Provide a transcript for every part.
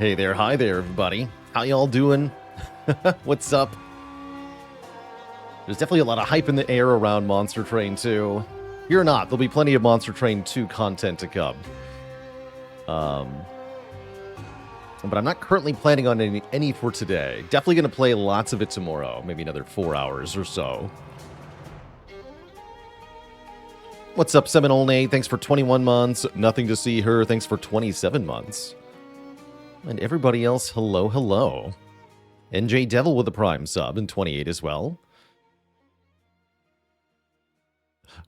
Hey there, hi there, everybody. How y'all doing? What's up? There's definitely a lot of hype in the air around Monster Train 2. Fear not, there'll be plenty of Monster Train 2 content to come. But I'm not currently planning on any for today. Definitely going to play lots of it tomorrow. Maybe another 4 hours or so. What's up, Seminole Nate? Thanks for 21 months. Nothing to see her. Thanks for 27 months. And everybody else, hello, hello. NJ Devil with a Prime sub and 28 as well.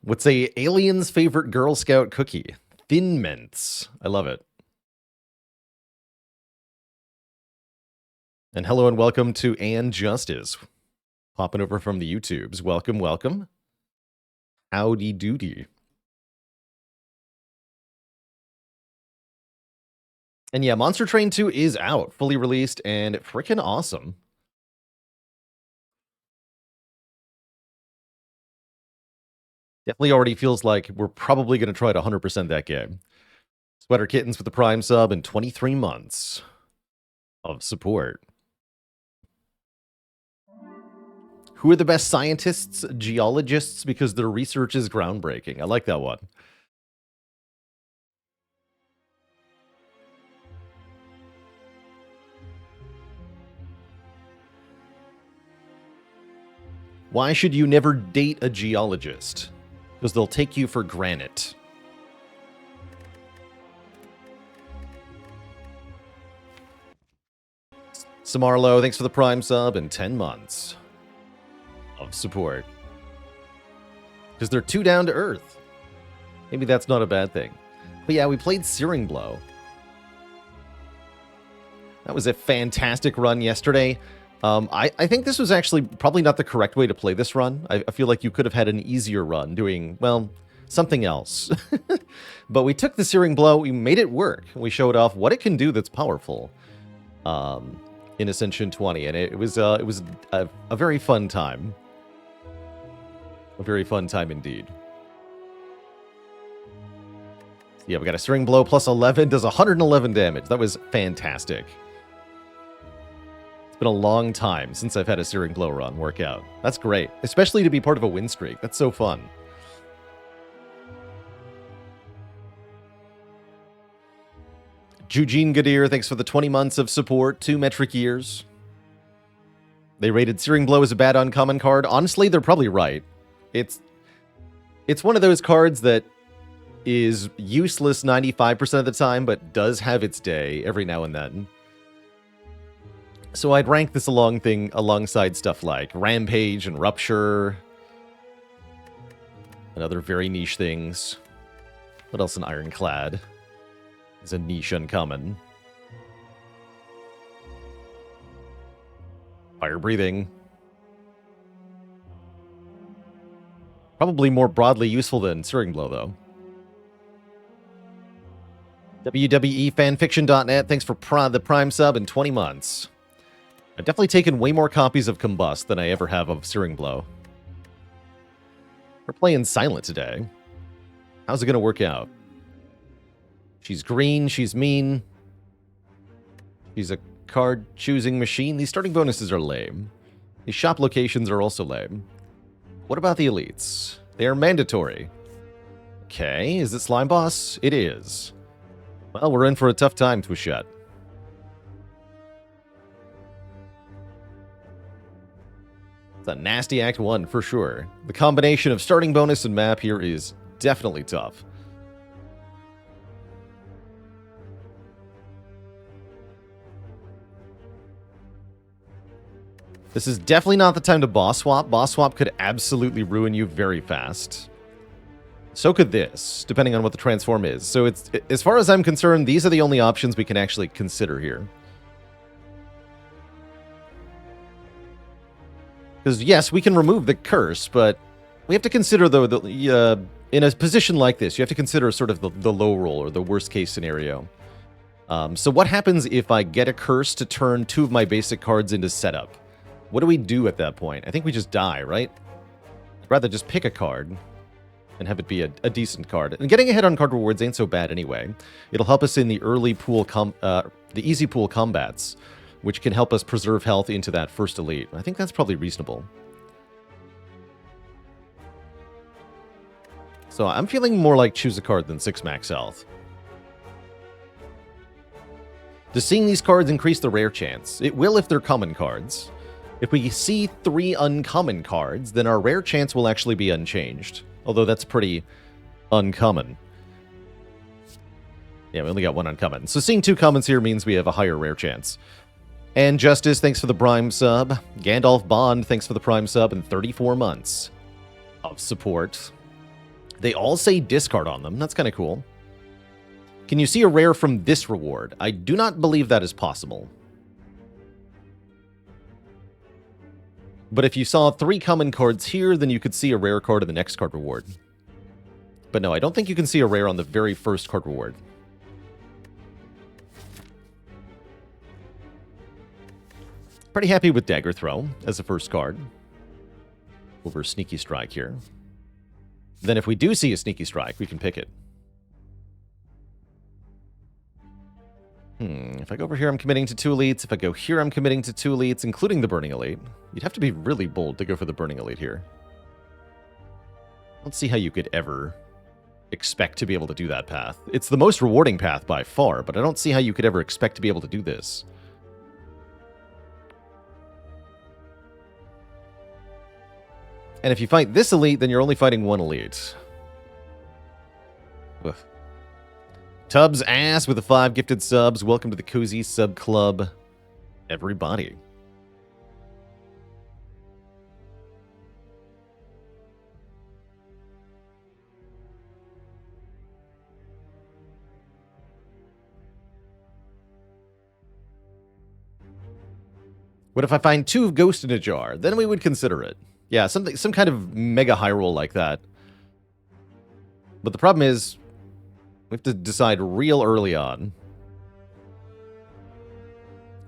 What's a alien's favorite Girl Scout cookie? Thin Mints. I love it. And hello and welcome to Ann Justice. Popping over from the YouTubes. Welcome, welcome. Howdy doody. And yeah, Monster Train 2 is out, fully released, and freaking awesome. Definitely already feels like we're probably going to try to 100% that game. Sweater Kittens with the Prime sub and 23 months of support. Who are the best scientists? Geologists, because their research is groundbreaking. I like that one. Why should you never date a geologist? Because they'll take you for granite. Samarlo, thanks for the Prime sub and 10 months of support. Because they're too down to earth. Maybe that's not a bad thing. But yeah, we played Searing Blow. That was a fantastic run yesterday. I think this was actually probably not the correct way to play this run. I feel like you could have had an easier run doing, well, something else. But we took the Searing Blow, we made it work. We showed off what it can do that's powerful in Ascension 20, and it was a very fun time. A very fun time indeed. Yeah, we got a Searing Blow plus 11, does 111 damage. That was fantastic. It's been a long time since I've had a Searing Blow run work out. That's great, especially to be part of a win streak. That's so fun. Eugene Gadir, thanks for the 20 months of support. 2 metric years. They rated Searing Blow as a bad uncommon card. Honestly, they're probably right. It's one of those cards that is useless 95% of the time, but does have its day every now and then. So I'd rank this alongside stuff like Rampage and Rupture. And other very niche things. What else in Ironclad is a niche uncommon? Fire Breathing. Probably more broadly useful than Searing Blow, though. WWEFanfiction.net, thanks for the Prime sub and 20 months. I've definitely taken way more copies of Combust than I ever have of Searing Blow. We're playing Silent today. How's it going to work out? She's green, she's mean. She's a card-choosing machine. These starting bonuses are lame. These shop locations are also lame. What about the elites? They are mandatory. Okay, is it Slime Boss? It is. Well, we're in for a tough time, Twishette. It's a nasty Act 1 for sure. The combination of starting bonus and map here is definitely tough. This is definitely not the time to boss swap. Boss swap could absolutely ruin you very fast. So could this, depending on what the transform is. So it's, as far as I'm concerned, these are the only options we can actually consider here. Because yes, we can remove the curse, but we have to consider, though, in a position like this, you have to consider sort of the low roll or the worst case scenario. So what happens if I get a curse to turn 2 of my basic cards into setup? What do we do at that point? I think we just die, right? I'd rather just pick a card. and have it be a decent card. And getting ahead on card rewards ain't so bad anyway. It'll help us in the early pool, the easy pool combats, which can help us preserve health into that first elite. I think that's probably reasonable. So I'm feeling more like choose a card than 6 max health. Does seeing these cards increase the rare chance? It will if they're common cards. If we see 3 uncommon cards, then our rare chance will actually be unchanged. Although that's pretty uncommon. Yeah, we only got 1 uncommon. So seeing 2 commons here means we have a higher rare chance. And Justice, thanks for the Prime sub. Gandalf Bond, thanks for the Prime sub and 34 months of support. They all say discard on them. That's kind of cool. Can you see a rare from this reward? I do not believe that is possible. But if you saw 3 common cards here, then you could see a rare card in the next card reward. But no, I don't think you can see a rare on the very first card reward. Pretty happy with Dagger Throw as the first card. Over Sneaky Strike here. Then if we do see a Sneaky Strike, we can pick it. If I go over here, I'm committing to 2 elites. If I go here, I'm committing to 2 elites, including the Burning Elite. You'd have to be really bold to go for the Burning Elite here. Let's see how you could ever expect to be able to do that path. It's the most rewarding path by far, but I don't see how you could ever expect to be able to do this. And if you fight this elite, then you're only fighting 1 elite. Ugh. Tubbs Ass with the 5 gifted subs. Welcome to the Cozy Sub Club, everybody. What if I find 2 Ghost in a Jar? Then we would consider it. Yeah, some kind of mega high roll like that. But the problem is, we have to decide real early on.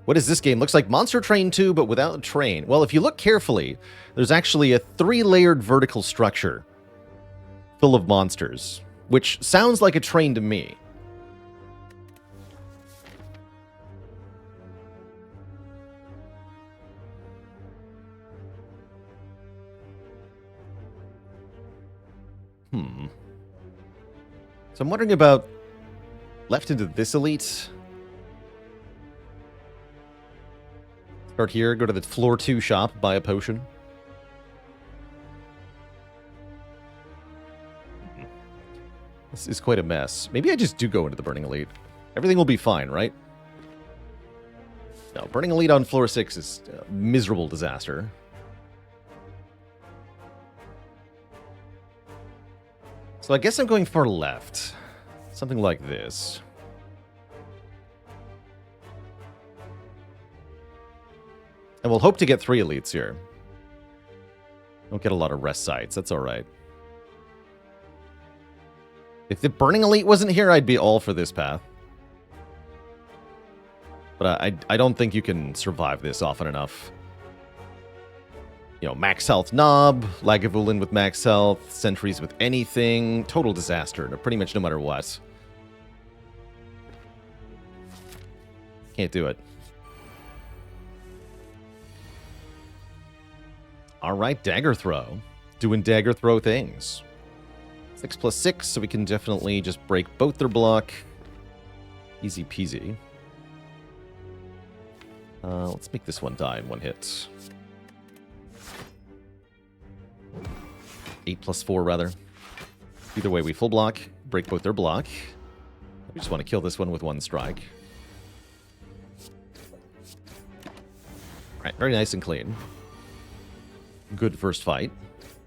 What is this game? Looks like Monster Train 2, but without a train. Well, if you look carefully, there's actually a 3-layered vertical structure full of monsters, which sounds like a train to me. So I'm wondering about left into this elite. Start here, go to the floor 2 shop, buy a potion. This is quite a mess. Maybe I just do go into the Burning Elite. Everything will be fine, right? No, Burning Elite on floor 6 is a miserable disaster. So I guess I'm going far left. Something like this. And we'll hope to get 3 elites here. Don't get a lot of rest sites. That's alright. If the Burning Elite wasn't here, I'd be all for this path. But I don't think you can survive this often enough. You know, max health Knob, Lagavulin with max health, sentries with anything. Total disaster, pretty much no matter what. Can't do it. Alright, Dagger Throw. Doing Dagger Throw things. 6+6, so we can definitely just break both their block. Easy peasy. Let's make this one die in 1 hit. 8+4, rather. Either way, we full block, break both their block. We just want to kill this one with 1 strike. Alright, very nice and clean. Good first fight.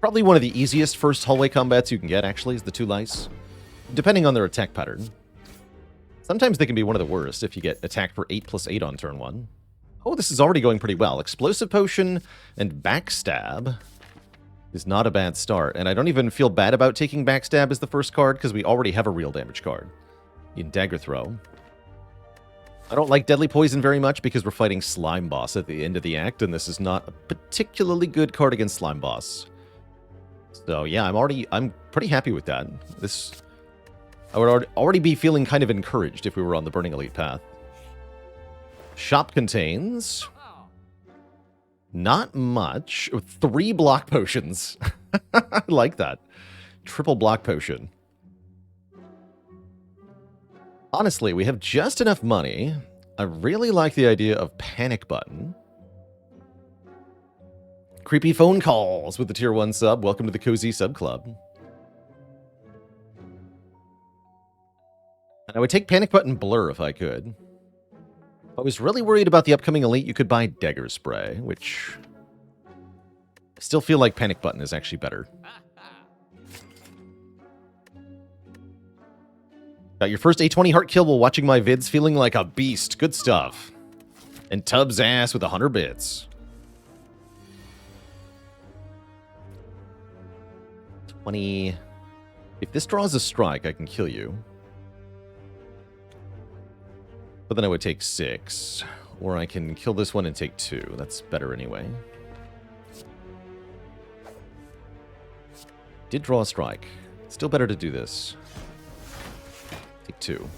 Probably one of the easiest first hallway combats you can get, actually, is the 2 lice. Depending on their attack pattern. Sometimes they can be one of the worst if you get attacked for 8+8 on turn 1. Oh, this is already going pretty well. Explosive Potion and Backstab is not a bad start. And I don't even feel bad about taking Backstab as the first card, because we already have a real damage card in Dagger Throw. I don't like Deadly Poison very much because we're fighting Slime Boss at the end of the act, and this is not a particularly good card against Slime Boss. So yeah, I'm pretty happy with that. I would already be feeling kind of encouraged if we were on the Burning Elite path. Shop contains not much. 3 block potions. I like that. Triple block potion. Honestly, we have just enough money. I really like the idea of panic button. Creepy phone calls with the tier 1 sub. Welcome to the Cozy Sub Club. And I would take panic button blur if I could. If I was really worried about the upcoming elite, you could buy dagger spray, which I still feel like panic button is actually better. Got your first A20 heart kill while watching my vids, feeling like a beast. Good stuff. And Tubbs ass with 100 bits. 20. If this draws a strike, I can kill you. But then I would take 6. Or I can kill this one and take 2. That's better anyway. Did draw a strike. Still better to do this. Take 2.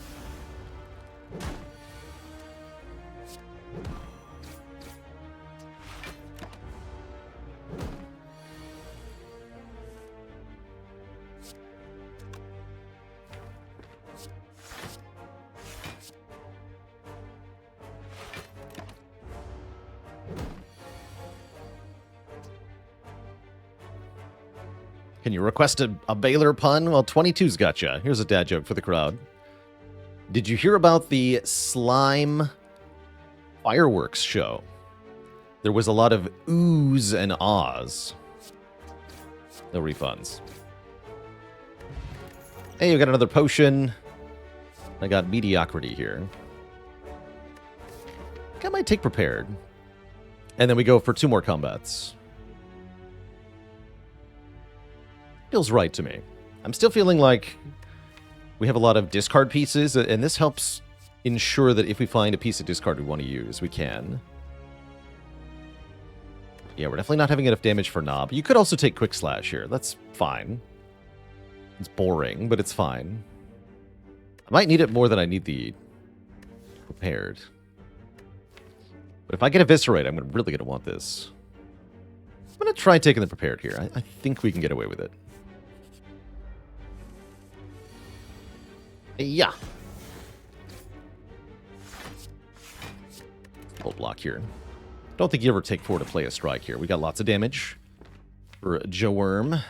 Can you request a Baylor pun? Well, 22's gotcha. Here's a dad joke for the crowd. Did you hear about the slime fireworks show? There was a lot of oohs and ahs. No refunds. Hey, you got another potion. I got mediocrity here. I think I might take prepared. And then we go for 2 more combats. Feels right to me. I'm still feeling like we have a lot of discard pieces, and this helps ensure that if we find a piece of discard we want to use, we can. Yeah, we're definitely not having enough damage for Knob. You could also take Quick Slash here. That's fine. It's boring, but it's fine. I might need it more than I need the prepared. But if I get Eviscerate, I'm really going to want this. I'm going to try taking the prepared here. I think we can get away with it. Yeah. Full block here. Don't think you ever take 4 to play a strike here. We got lots of damage for Joe Worm.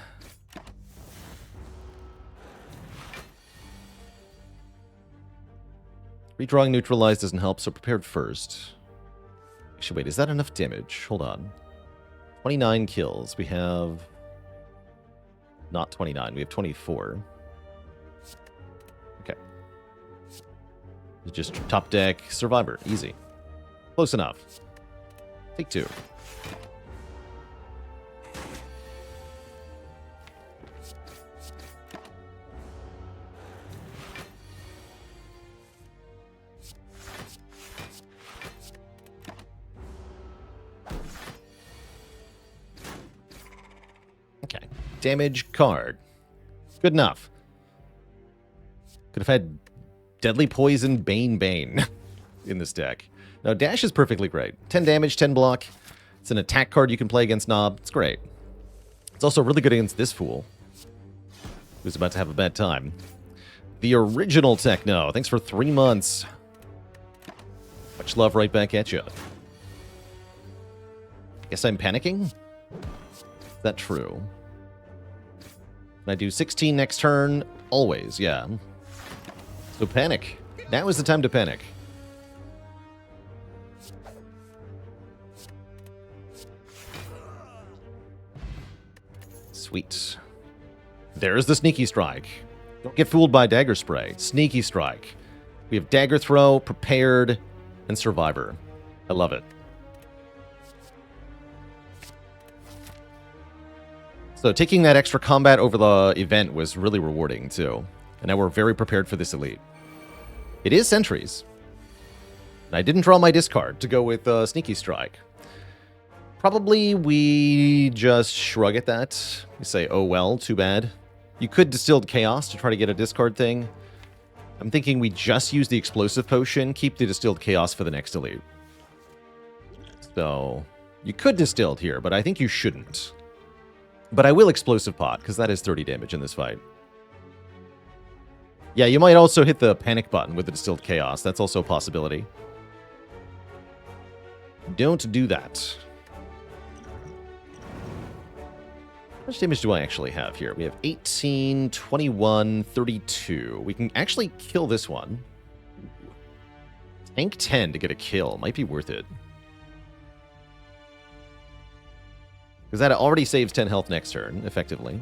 Redrawing neutralized doesn't help, so prepared first. Actually, wait, is that enough damage? Hold on. 29 kills. We have... Not 29, we have 24. Okay. Just top deck Survivor. Easy. Close enough. Take 2. Okay. Damage card. Good enough. Could have had Deadly Poison Bane in this deck. Now, Dash is perfectly great. 10 damage, 10 block. It's an attack card you can play against Knob. It's great. It's also really good against this fool, who's about to have a bad time. The original Techno. Thanks for 3 months. Much love right back at you. Guess I'm panicking? Is that true? Can I do 16 next turn? Always, yeah. So panic. Now is the time to panic. Sweet. There's the Sneaky Strike. Don't get fooled by Dagger Spray. Sneaky Strike. We have Dagger Throw, Prepared, and Survivor. I love it. So taking that extra combat over the event was really rewarding, too. And now we're very prepared for this elite. It is Sentries. And I didn't draw my discard to go with Sneaky Strike. Probably we just shrug at that. We say, oh well, too bad. You could Distilled Chaos to try to get a discard thing. I'm thinking we just use the Explosive Potion, keep the Distilled Chaos for the next elite. So, you could Distilled here, but I think you shouldn't. But I will Explosive Pot, because that is 30 damage in this fight. Yeah, you might also hit the Panic button with the Distilled Chaos. That's also a possibility. Don't do that. How much damage do I actually have here? We have 18, 21, 32. We can actually kill this one. Tank 10 to get a kill. Might be worth it. Because that already saves 10 health next turn, effectively.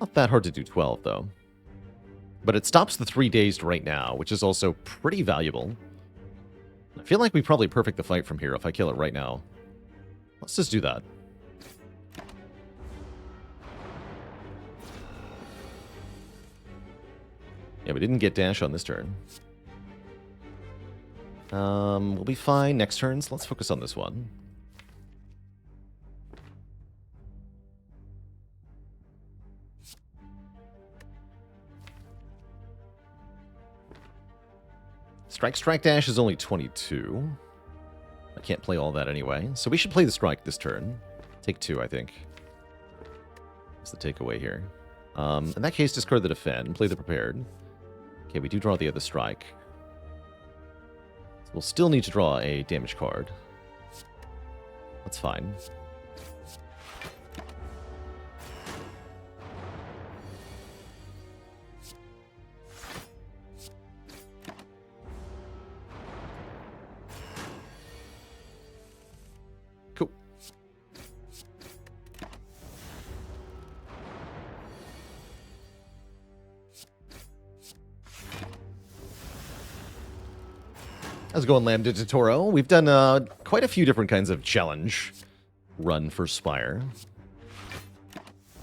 Not that hard to do 12, though. But it stops the 3 dazed right now, which is also pretty valuable. I feel like we probably perfect the fight from here if I kill it right now. Let's just do that. Yeah, we didn't get dash on this turn. We'll be fine next turn, so let's focus on this one. Strike dash is only 22. I can't play all that anyway. So we should play the strike this turn. Take 2, I think. That's the takeaway here. In that case, discard the defend, play the prepared. Okay, we do draw the other strike. So we'll still need to draw a damage card. That's fine. How's it going, Lambda Toro? We've done quite a few different kinds of challenge run for Spire.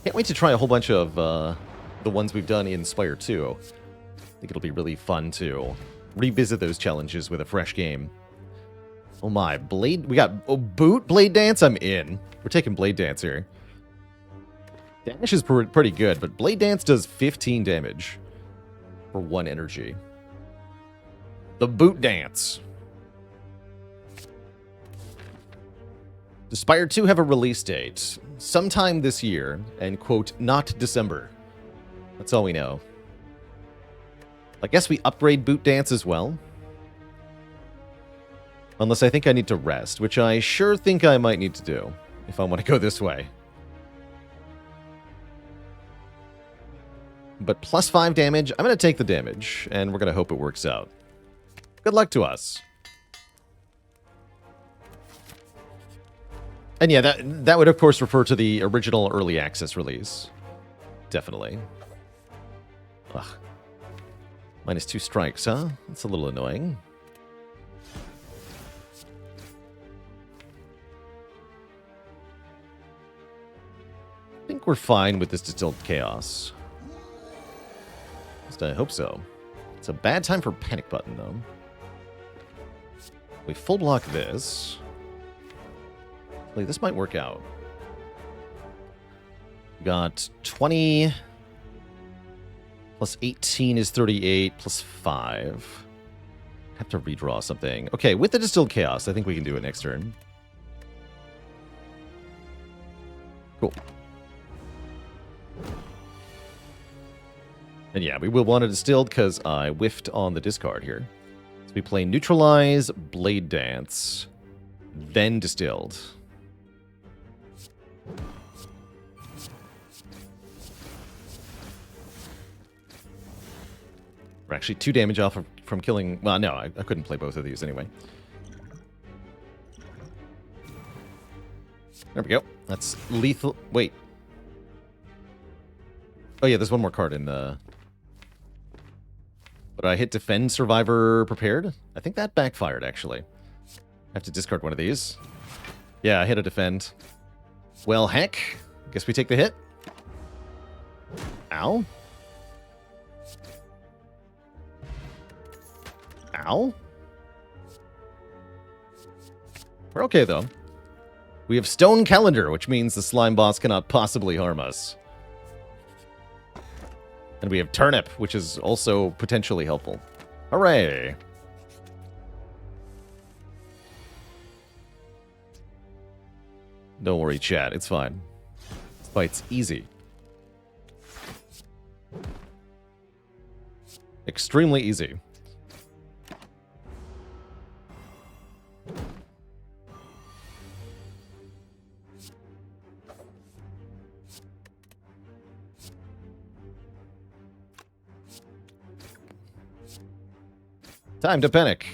Can't wait to try a whole bunch of the ones we've done in Spire 2. I think it'll be really fun to revisit those challenges with a fresh game. Oh my, Blade... We got Boot Blade Dance? I'm in. We're taking Blade Dance here. Dash is pretty good, but Blade Dance does 15 damage for 1 energy. The Boot Dance. Does Spire 2 have a release date? Sometime this year, and quote, not December. That's all we know. I guess we upgrade Boot Dance as well. Unless I think I need to rest, which I sure think I might need to do, if I want to go this way. But plus 5 damage, I'm going to take the damage, and we're going to hope it works out. Good luck to us. And yeah, that would of course refer to the original early access release. Definitely. Ugh. -2 strikes, huh? That's a little annoying. I think we're fine with this Distilled Chaos. At least I hope so. It's a bad time for Panic Button, though. We full block this. Like, this might work out. Got 20 plus 18 is 38 plus 5. Have to redraw something. Okay, with the Distilled Chaos, I think we can do it next turn. Cool. And yeah, we will want a Distilled because I whiffed on the discard here. So we play Neutralize, Blade Dance, then Distilled. We're actually 2 damage off from killing... Well, no, I couldn't play both of these anyway. There we go. That's lethal... Wait. Oh yeah, there's one more card in the... But I hit Defend, Survivor, Prepared? I think that backfired, actually. I have to discard one of these. Yeah, I hit a Defend. Well, heck. Guess we take the hit. Ow. Ow. We're okay, though. We have Stone Calendar, which means the slime boss cannot possibly harm us. And we have Turnip, which is also potentially helpful. Hooray! Don't worry, chat. It's fine. This fight's easy. Extremely easy. Time to panic.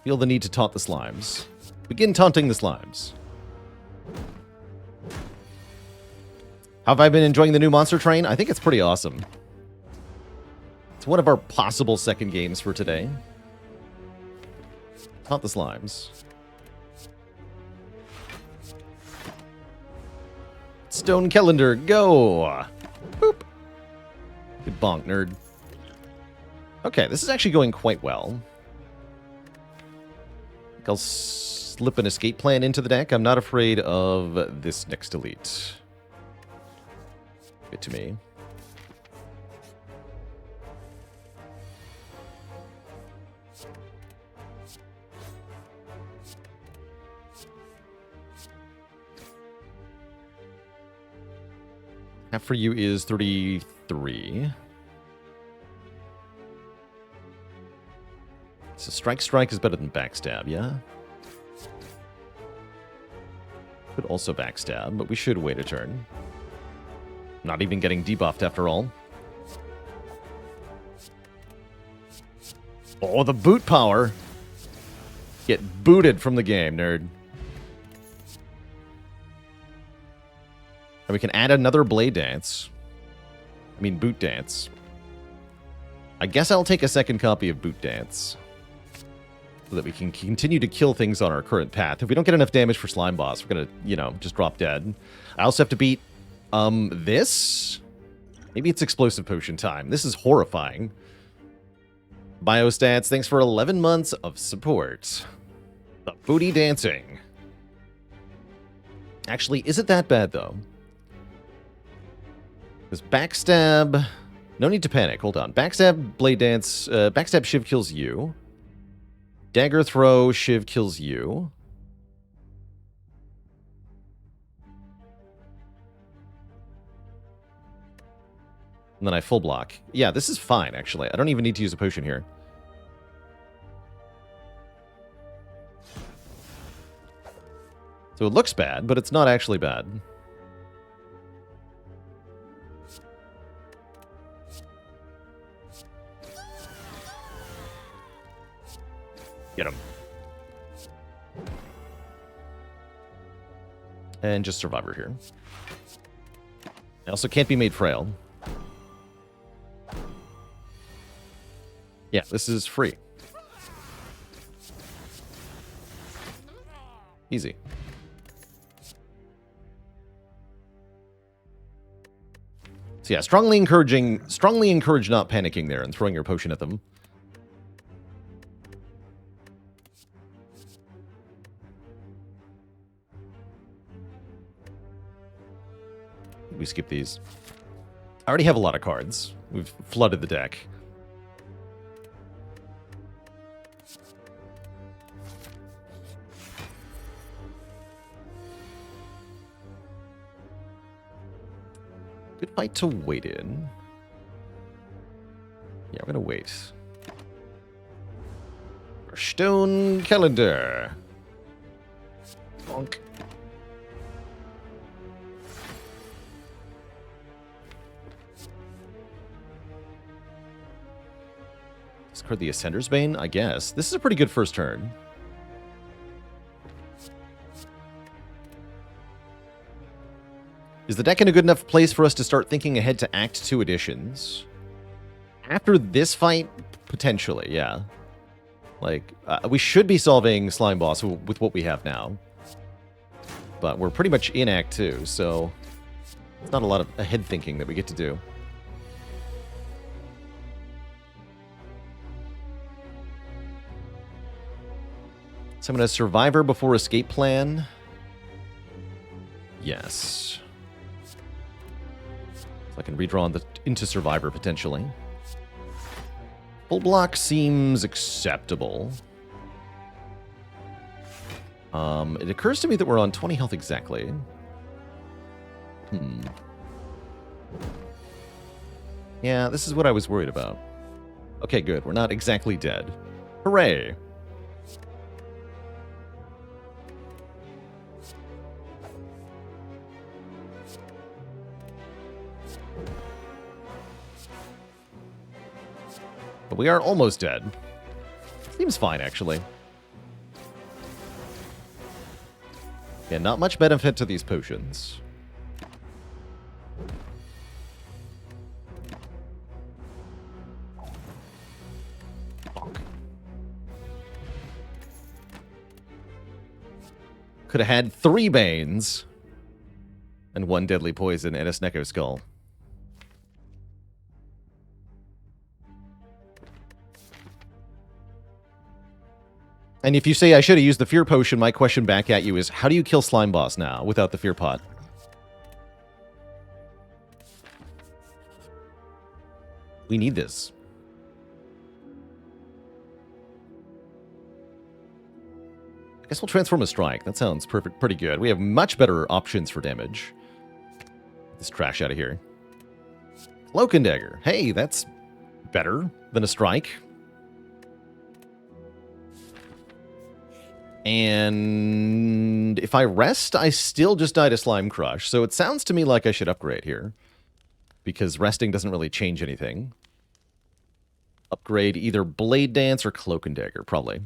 Feel the need to taunt the slimes. Begin taunting the slimes. How have I been enjoying the new Monster Train? I think it's pretty awesome. It's one of our possible second games for today. Taunt the slimes. Stone Calendar, go! Boop. Good bonk, nerd. Okay, this is actually going quite well. I think I'll slip an escape plan into the deck. I'm not afraid of this next elite. Give it to me. Half for you is 33. So Strike is better than Backstab, yeah? Could also Backstab, but we should wait a turn. Not even getting debuffed after all. Oh, the boot power! Get booted from the game, nerd. And we can add another Blade Dance. I mean, Boot Dance. I guess I'll take a second copy of Boot Dance. So that we can continue to kill things on our current path. If we don't get enough damage for Slime Boss, we're gonna, you know, just drop dead. I also have to beat, this? Maybe it's Explosive Potion time. This is horrifying. Biostats, thanks for 11 months of support. The booty dancing. Actually, is it that bad, though? Because Backstab... No need to panic. Hold on. Backstab, Blade Dance... Backstab, Shiv kills you. Dagger Throw, Shiv kills you. And then I full block. Yeah, this is fine, actually. I don't even need to use a potion here. So it looks bad, but it's not actually bad. Get him. And just Survivor here. I also can't be made frail. Yeah, this is free. Easy. So yeah, strongly encourage not panicking there and throwing your potion at them. We skip these. I already have a lot of cards. We've flooded the deck. Good fight to wait in. Yeah, we're gonna wait. For Stone Calendar. Bonk. Discard the Ascender's Bane, I guess. This is a pretty good first turn. Is the deck in a good enough place for us to start thinking ahead to Act 2 additions? After this fight, potentially, yeah. Like, we should be solving Slime Boss with what we have now. But we're pretty much in Act 2, so it's not a lot of ahead thinking that we get to do. Summon a Survivor before Escape Plan. Yes. So I can redraw into Survivor, potentially. Full block seems acceptable. It occurs to me that we're on 20 health exactly. Yeah, this is what I was worried about. Okay, good. We're not exactly dead. Hooray! But we are almost dead. Seems fine, actually. Yeah, not much benefit to these potions. Could have had 3 Banes. And 1 deadly poison and a Snecko Skull. And if you say I should have used the Fear Potion, my question back at you is, how do you kill Slime Boss now without the Fear Pot? We need this. I guess we'll transform a Strike. That sounds pretty good. We have much better options for damage. Get this trash out of here. Cloak and Dagger. Hey, that's better than a Strike. And if I rest, I still just die to Slime Crush. So it sounds to me like I should upgrade here. Because resting doesn't really change anything. Upgrade either Blade Dance or Cloak and Dagger, probably.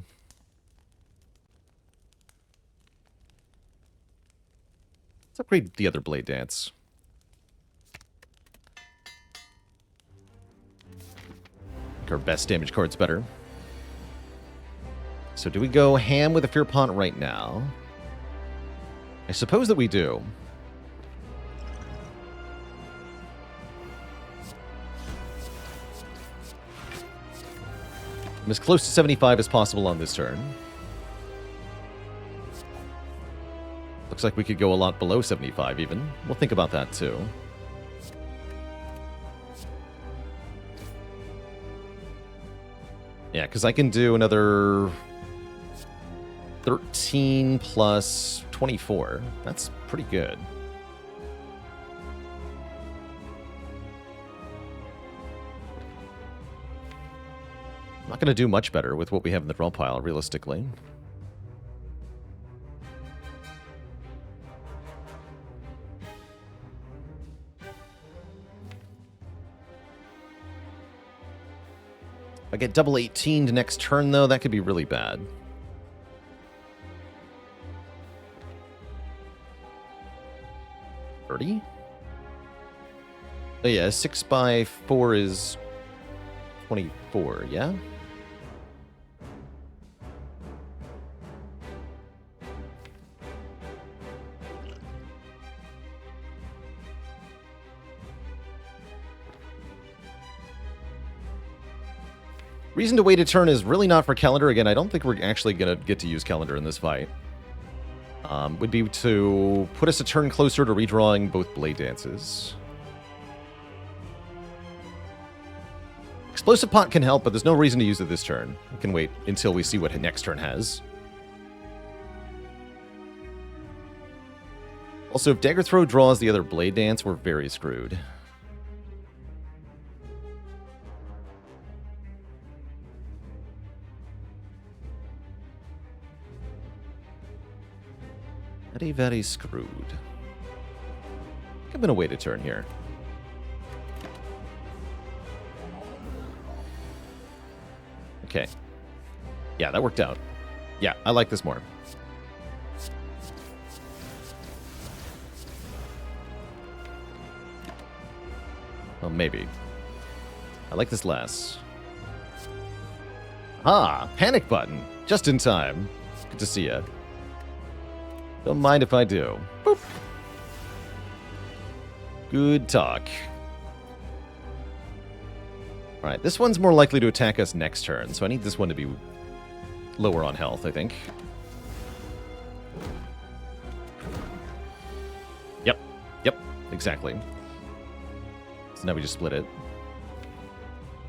Let's upgrade the other Blade Dance. Make our best damage card's better. So do we go ham with a Fear Pot right now? I suppose that we do. I'm as close to 75 as possible on this turn. Looks like we could go a lot below 75 even. We'll think about that too. Yeah, because I can do another 13 plus 24. That's pretty good. I'm not going to do much better with what we have in the draw pile, realistically. If I get double 18'd next turn, though, that could be really bad. $30? Oh yeah, 6 by 4 is 24, yeah? Reason to wait a turn is really not for Calendar. Again, I don't think we're actually going to get to use Calendar in this fight. Would be to put us a turn closer to redrawing both Blade Dances. Explosive Pot can help, but there's no reason to use it this turn. We can wait until we see what next turn has. Also, if Dagger Throw draws the other Blade Dance, we're very screwed. Very, very screwed. I'm going to wait a turn here. Okay. Yeah, that worked out. Yeah, I like this more. Well, maybe. I like this less. Ah, panic button. Just in time. Good to see ya. Don't mind if I do. Boop. Good talk. Alright, this one's more likely to attack us next turn, so I need this one to be lower on health, I think. Yep, exactly. So now we just split it.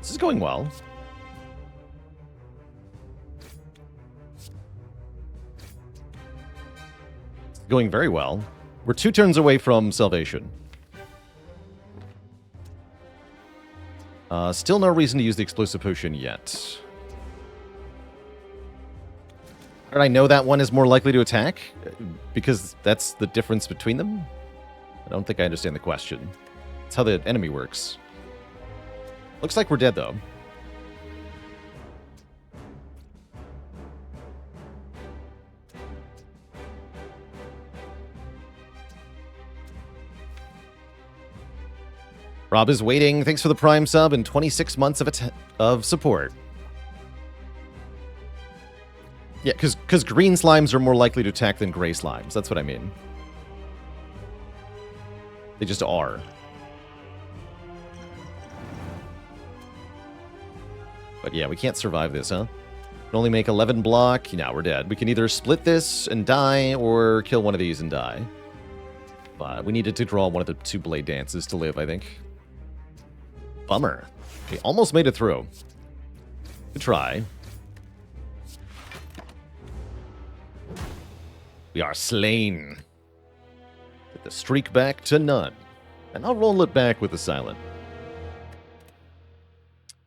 This is going well. It's going very well. We're 2 turns away from salvation. Still no reason to use the explosive potion yet. How did I know that one is more likely to attack? Because that's the difference between them? I don't think I understand the question. That's how the enemy works. Looks like we're dead, though. Rob is waiting. Thanks for the Prime sub and 26 months of support. Yeah, because green slimes are more likely to attack than gray slimes. That's what I mean. They just are. But yeah, we can't survive this, huh? Can only make 11 block. Now we're dead. We can either split this and die, or kill one of these and die. But we needed to draw one of the 2 blade dances to live, I think. Bummer. We almost made it through. Good try. We are slain. Get the streak back to none. And I'll roll it back with the silent.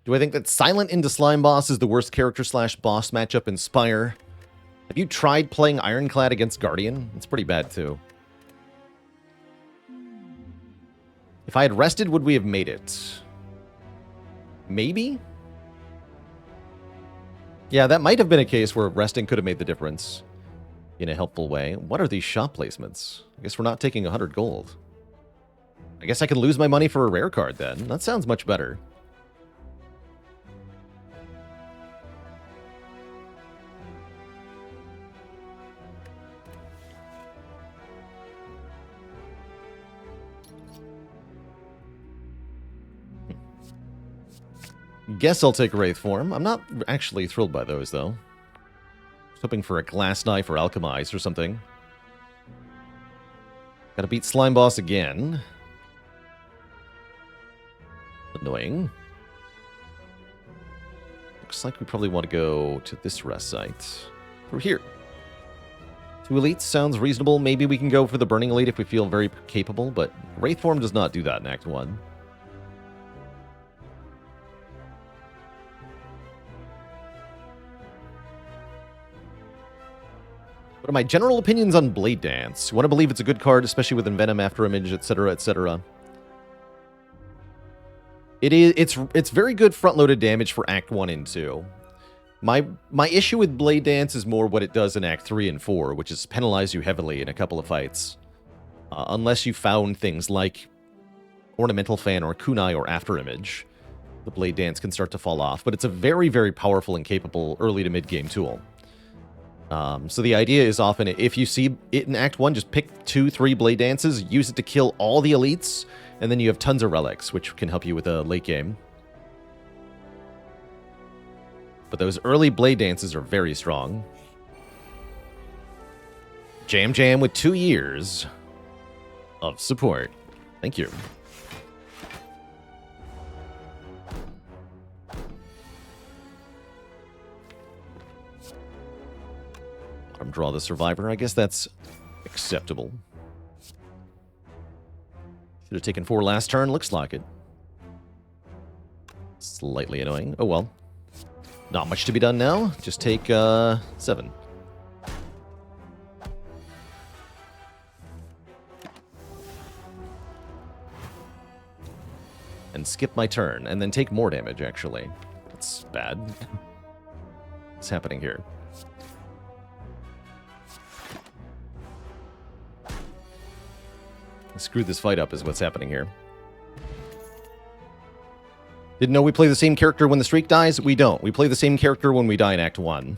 Do I think that Silent into Slime Boss is the worst character / boss matchup in Spire? Have you tried playing Ironclad against Guardian? It's pretty bad, too. If I had rested, would we have made it? Maybe? Yeah, that might have been a case where resting could have made the difference in a helpful way. What are these shop placements? I guess we're not taking 100 gold. I guess I could lose my money for a rare card then. That sounds much better. Guess I'll take Wraith form. I'm not actually thrilled by those, though. I was hoping for a Glass Knife or Alchemize or something. Gotta beat Slime Boss again. Annoying. Looks like we probably want to go to this rest site. Through here. 2 elites sounds reasonable. Maybe we can go for the Burning Elite if we feel very capable, but Wraith form does not do that in Act 1. What are my general opinions on Blade Dance? You want to believe it's a good card, especially with Envenom, Afterimage, etc., etc. It's very good front-loaded damage for Act 1 and 2. My issue with Blade Dance is more what it does in Act 3 and 4, which is penalize you heavily in a couple of fights. Unless you found things like Ornamental Fan or Kunai or Afterimage, the Blade Dance can start to fall off. But it's a very, very powerful and capable early to mid-game tool. So the idea is often, if you see it in Act 1, just pick 2-3 Blade Dances, use it to kill all the elites, and then you have tons of relics, which can help you with a late game. But those early Blade Dances are very strong. Jam Jam with 2 years of support. Thank you. Draw the Survivor. I guess that's acceptable. Should have taken 4 last turn. Looks like it. Slightly annoying. Oh well. Not much to be done now. Just take 7. And skip my turn. And then take more damage, actually. That's bad. What's happening here? Screw this fight up is what's happening here. Didn't know we play the same character when the streak dies? We don't. We play the same character when we die in Act 1.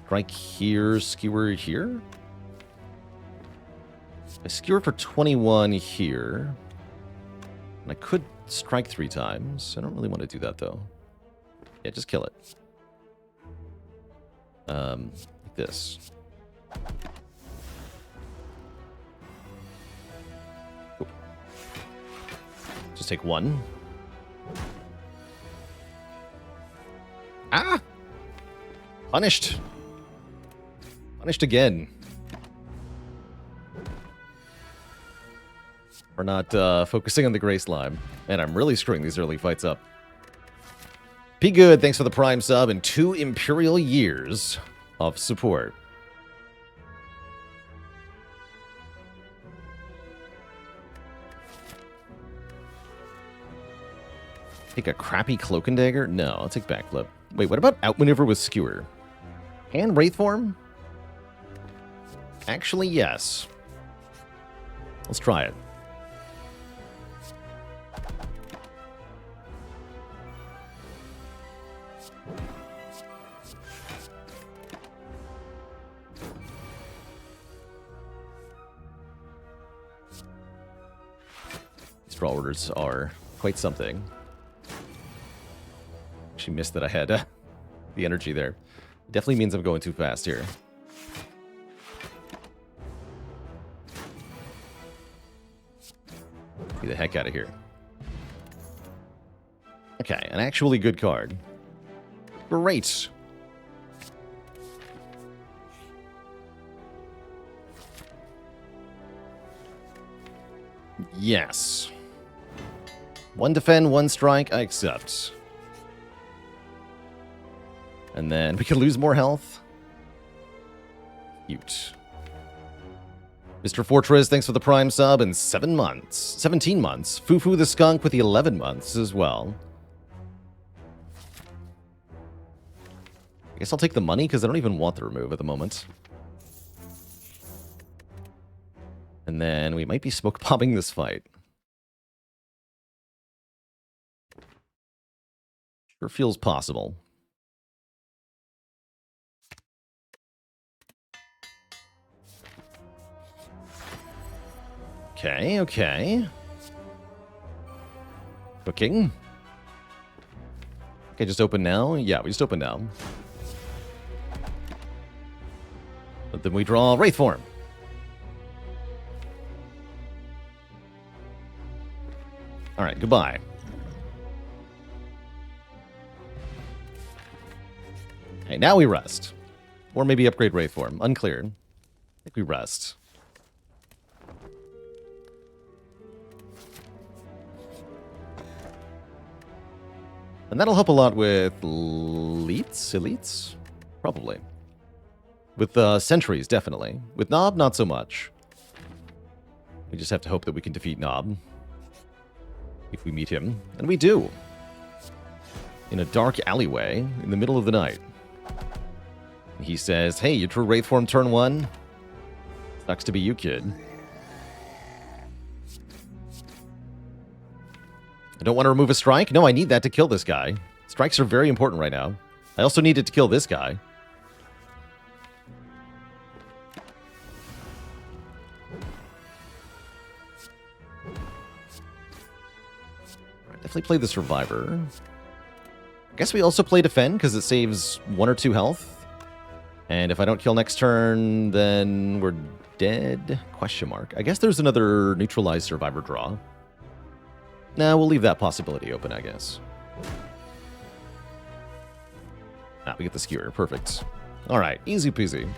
Strike here, skewer here? I skewer for 21 here. And I could strike 3 times. I don't really want to do that, though. Yeah, just kill it. Like this. Oop. Just take 1. Ah! Punished. Punished again. We're not focusing on the gray slime. And I'm really screwing these early fights up. P Good, thanks for the Prime sub and 2 Imperial years of support. Take a crappy Cloak and Dagger? No, I'll take Backflip. Wait, what about Outmaneuver with Skewer? And Wraith Form? Actually, yes. Let's try it. These draw orders are quite something. Actually missed that I had the energy there. It definitely means I'm going too fast here. Get the heck out of here. Okay, an actually good card. Great. Yes. 1 defend, 1 strike, I accept. And then we could lose more health. Cute. Mr. Fortress, thanks for the Prime sub and 7 months. 17 months. Fufu the Skunk with the 11 months as well. I guess I'll take the money because I don't even want the remove at the moment. And then we might be smoke bombing this fight. Sure feels possible. Okay, okay. Cooking. Okay, just open now? Yeah, we just open now. But then we draw Wraith Form. Alright, goodbye. Okay, now we rest. Or maybe upgrade Wraith Form. Unclear. I think we rest. And that'll help a lot with elites? Probably. With sentries, definitely. With Nob, not so much. We just have to hope that we can defeat Nob. If we meet him. And we do. In a dark alleyway in the middle of the night. He says, hey, you drew Wraith Form turn 1? Sucks to be you, kid. I don't want to remove a strike? No, I need that to kill this guy. Strikes are very important right now. I also need it to kill this guy. Definitely play the Survivor. I guess we also play Defend because it saves 1 or 2 health. And if I don't kill next turn, then we're dead? Question mark. I guess there's another neutralized Survivor draw. Nah, we'll leave that possibility open, I guess. Ah, we get the Skewer. Perfect. Alright, easy peasy. And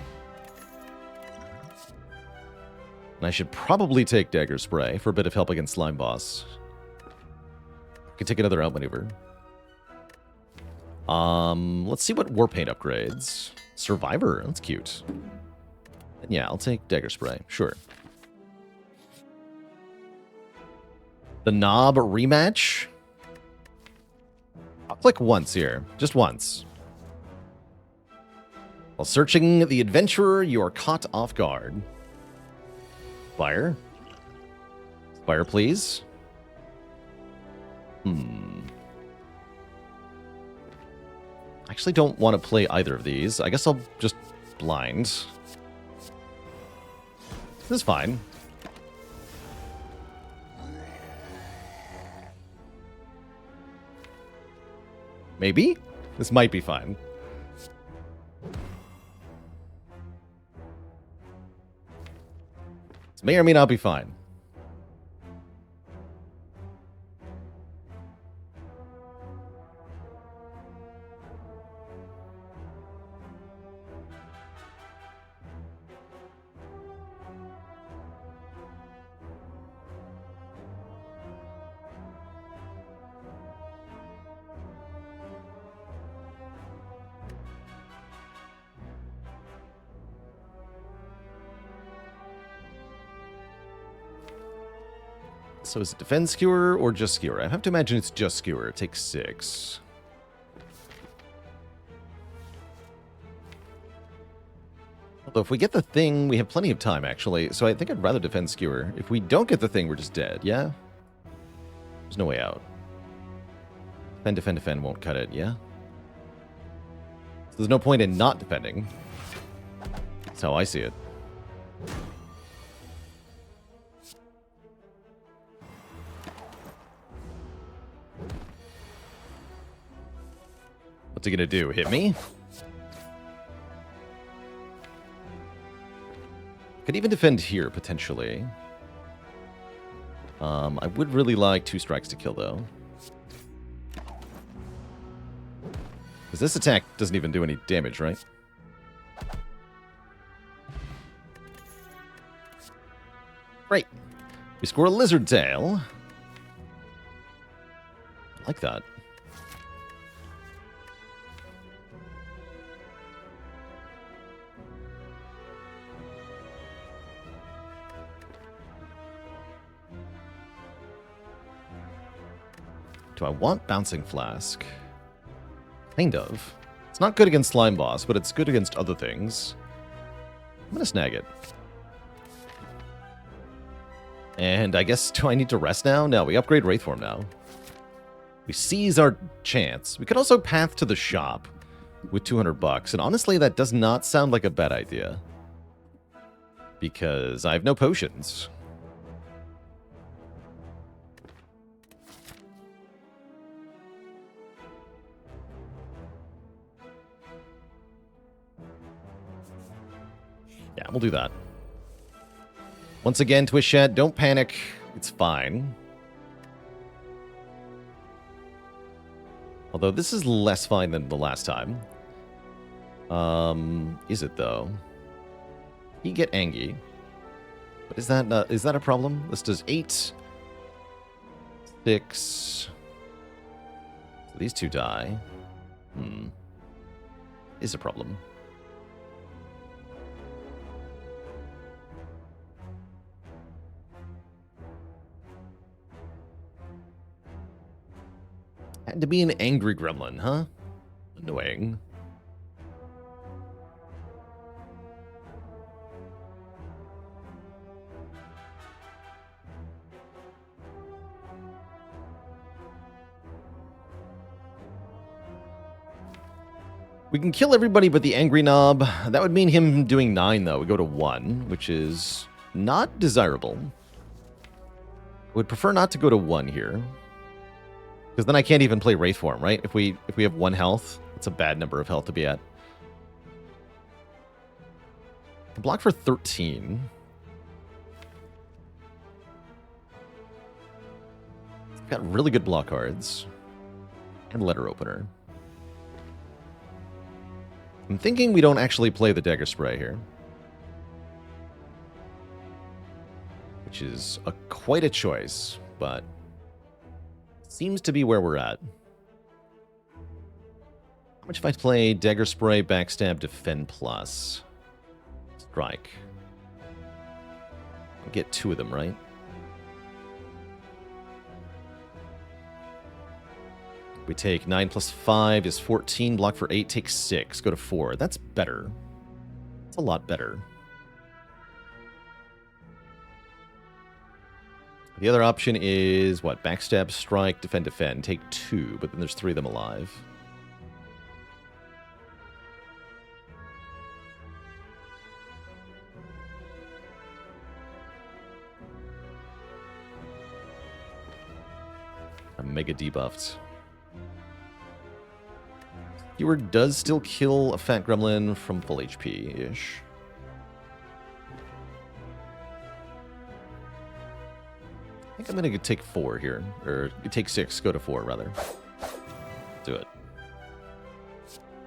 I should probably take Dagger Spray for a bit of help against Slime Boss. I can take another outmaneuver. Let's see what Warpaint upgrades. Survivor, that's cute. And yeah, I'll take Dagger Spray, sure. The Nob rematch? I'll click once here, just once. While searching the adventurer, you are caught off guard. Spire? Spire, please. I actually don't want to play either of these. I guess I'll just blind. This is fine. Maybe? This might be fine. This may or may not be fine. So is it defend skewer or just skewer? I have to imagine it's just skewer. It takes 6. Although if we get the thing, we have plenty of time, actually. So I think I'd rather defend skewer. If we don't get the thing, we're just dead, yeah? There's no way out. Defend, defend, defend won't cut it, yeah? So there's no point in not defending. That's how I see it. What's he gonna do? Hit me? Could even defend here, potentially. I would really like 2 strikes to kill, though. Because this attack doesn't even do any damage, right? Great. We score a lizard tail. I like that. Do I want Bouncing Flask? Kind of. It's not good against Slime Boss, but it's good against other things. I'm gonna snag it. And I guess, do I need to rest now? No, we upgrade Wraithform now. We seize our chance. We could also path to the shop with 200 bucks, and honestly, that does not sound like a bad idea. Because I have no potions. Yeah, we'll do that. Once again, Twitch chat, don't panic. It's fine. Although this is less fine than the last time. Is it though? You get Angie. But is that a problem? This does 8. 6. So these 2 die. Is a problem. Had to be an angry gremlin, huh? Annoying. We can kill everybody but the angry knob. That would mean him doing 9, though. We go to 1, which is not desirable. Would prefer not to go to 1 here. Because then I can't even play Wraithform, right? If we have 1 health, it's a bad number of health to be at. Block for 13. Got really good block cards. And letter opener. I'm thinking we don't actually play the Dagger Spray here. Which is quite a choice, but seems to be where we're at. How much if I play Dagger Spray, Backstab, Defend Plus? Strike. I'll get 2 of them, right? We take 9 plus 5 is 14. Block for 8, take 6. Go to 4. That's better. a lot better. The other option is, what? Backstab, strike, defend, defend. Take 2, but then there's 3 of them alive. I'm mega debuffed. Skewer does still kill a fat gremlin from full HP-ish. I think I'm going to take 4 here. Or take 6, go to 4, rather. Do it.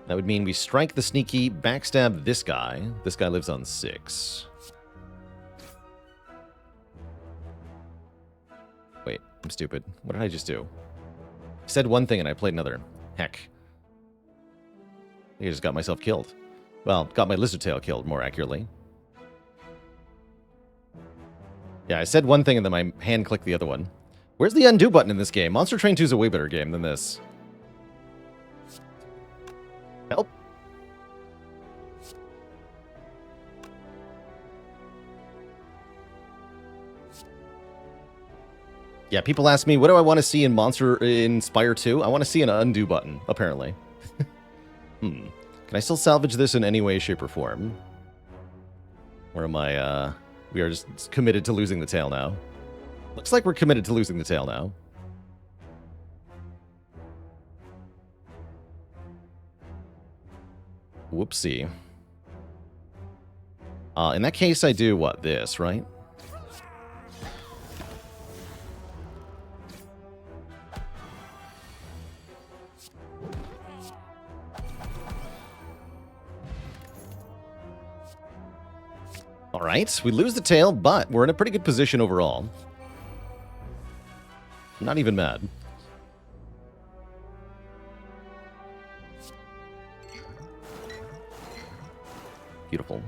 That would mean we strike the sneaky, backstab this guy. This guy lives on 6. Wait, I'm stupid. What did I just do? I said one thing and I played another. Heck. I just got myself killed. Well, got my lizard tail killed, more accurately. Yeah, I said one thing and then my hand clicked the other one. Where's the undo button in this game? Monster Train 2 is a way better game than this. Help. Yeah, people ask me, what do I want to see in Spire 2? I want to see an undo button, apparently. Can I still salvage this in any way, shape, or form? Or am I, we are just committed to losing the tail now. Looks like we're committed to losing the tail now. Whoopsie. In that case, I do, what, this, right? Alright, we lose the tail, but we're in a pretty good position overall. Not even mad. Beautiful.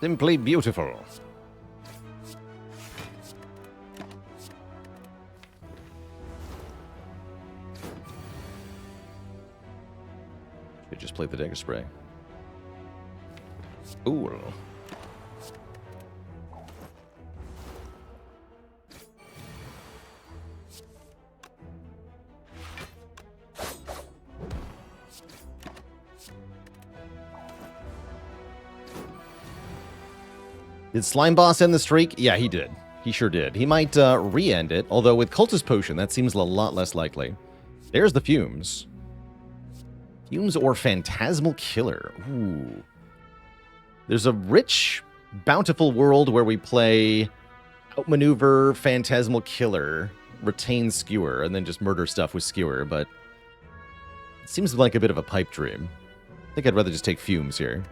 Simply beautiful. Should just play the dagger spray. Ooh. Did Slime Boss end the streak? Yeah, he did. He sure did. He might re-end it, although with Cultist Potion, that seems a lot less likely. There's the Fumes. Fumes or Phantasmal Killer. Ooh. There's a rich, bountiful world where we play outmaneuver Phantasmal Killer, retain Skewer, and then just murder stuff with Skewer, but it seems like a bit of a pipe dream. I think I'd rather just take Fumes here.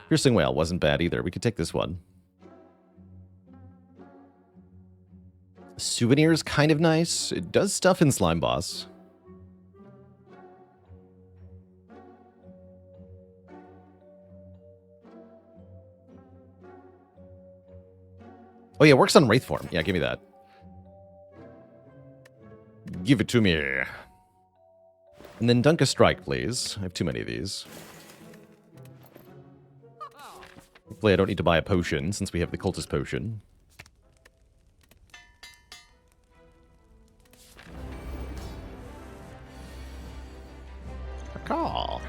Piercing Whale wasn't bad either. We could take this one. Souvenir's kind of nice. It does stuff in Slime Boss. Oh yeah, it works on Wraith form. Yeah, give me that. Give it to me. And then dunk a strike, please. I have too many of these. Hopefully I don't need to buy a potion, since we have the Cultist Potion. Caw.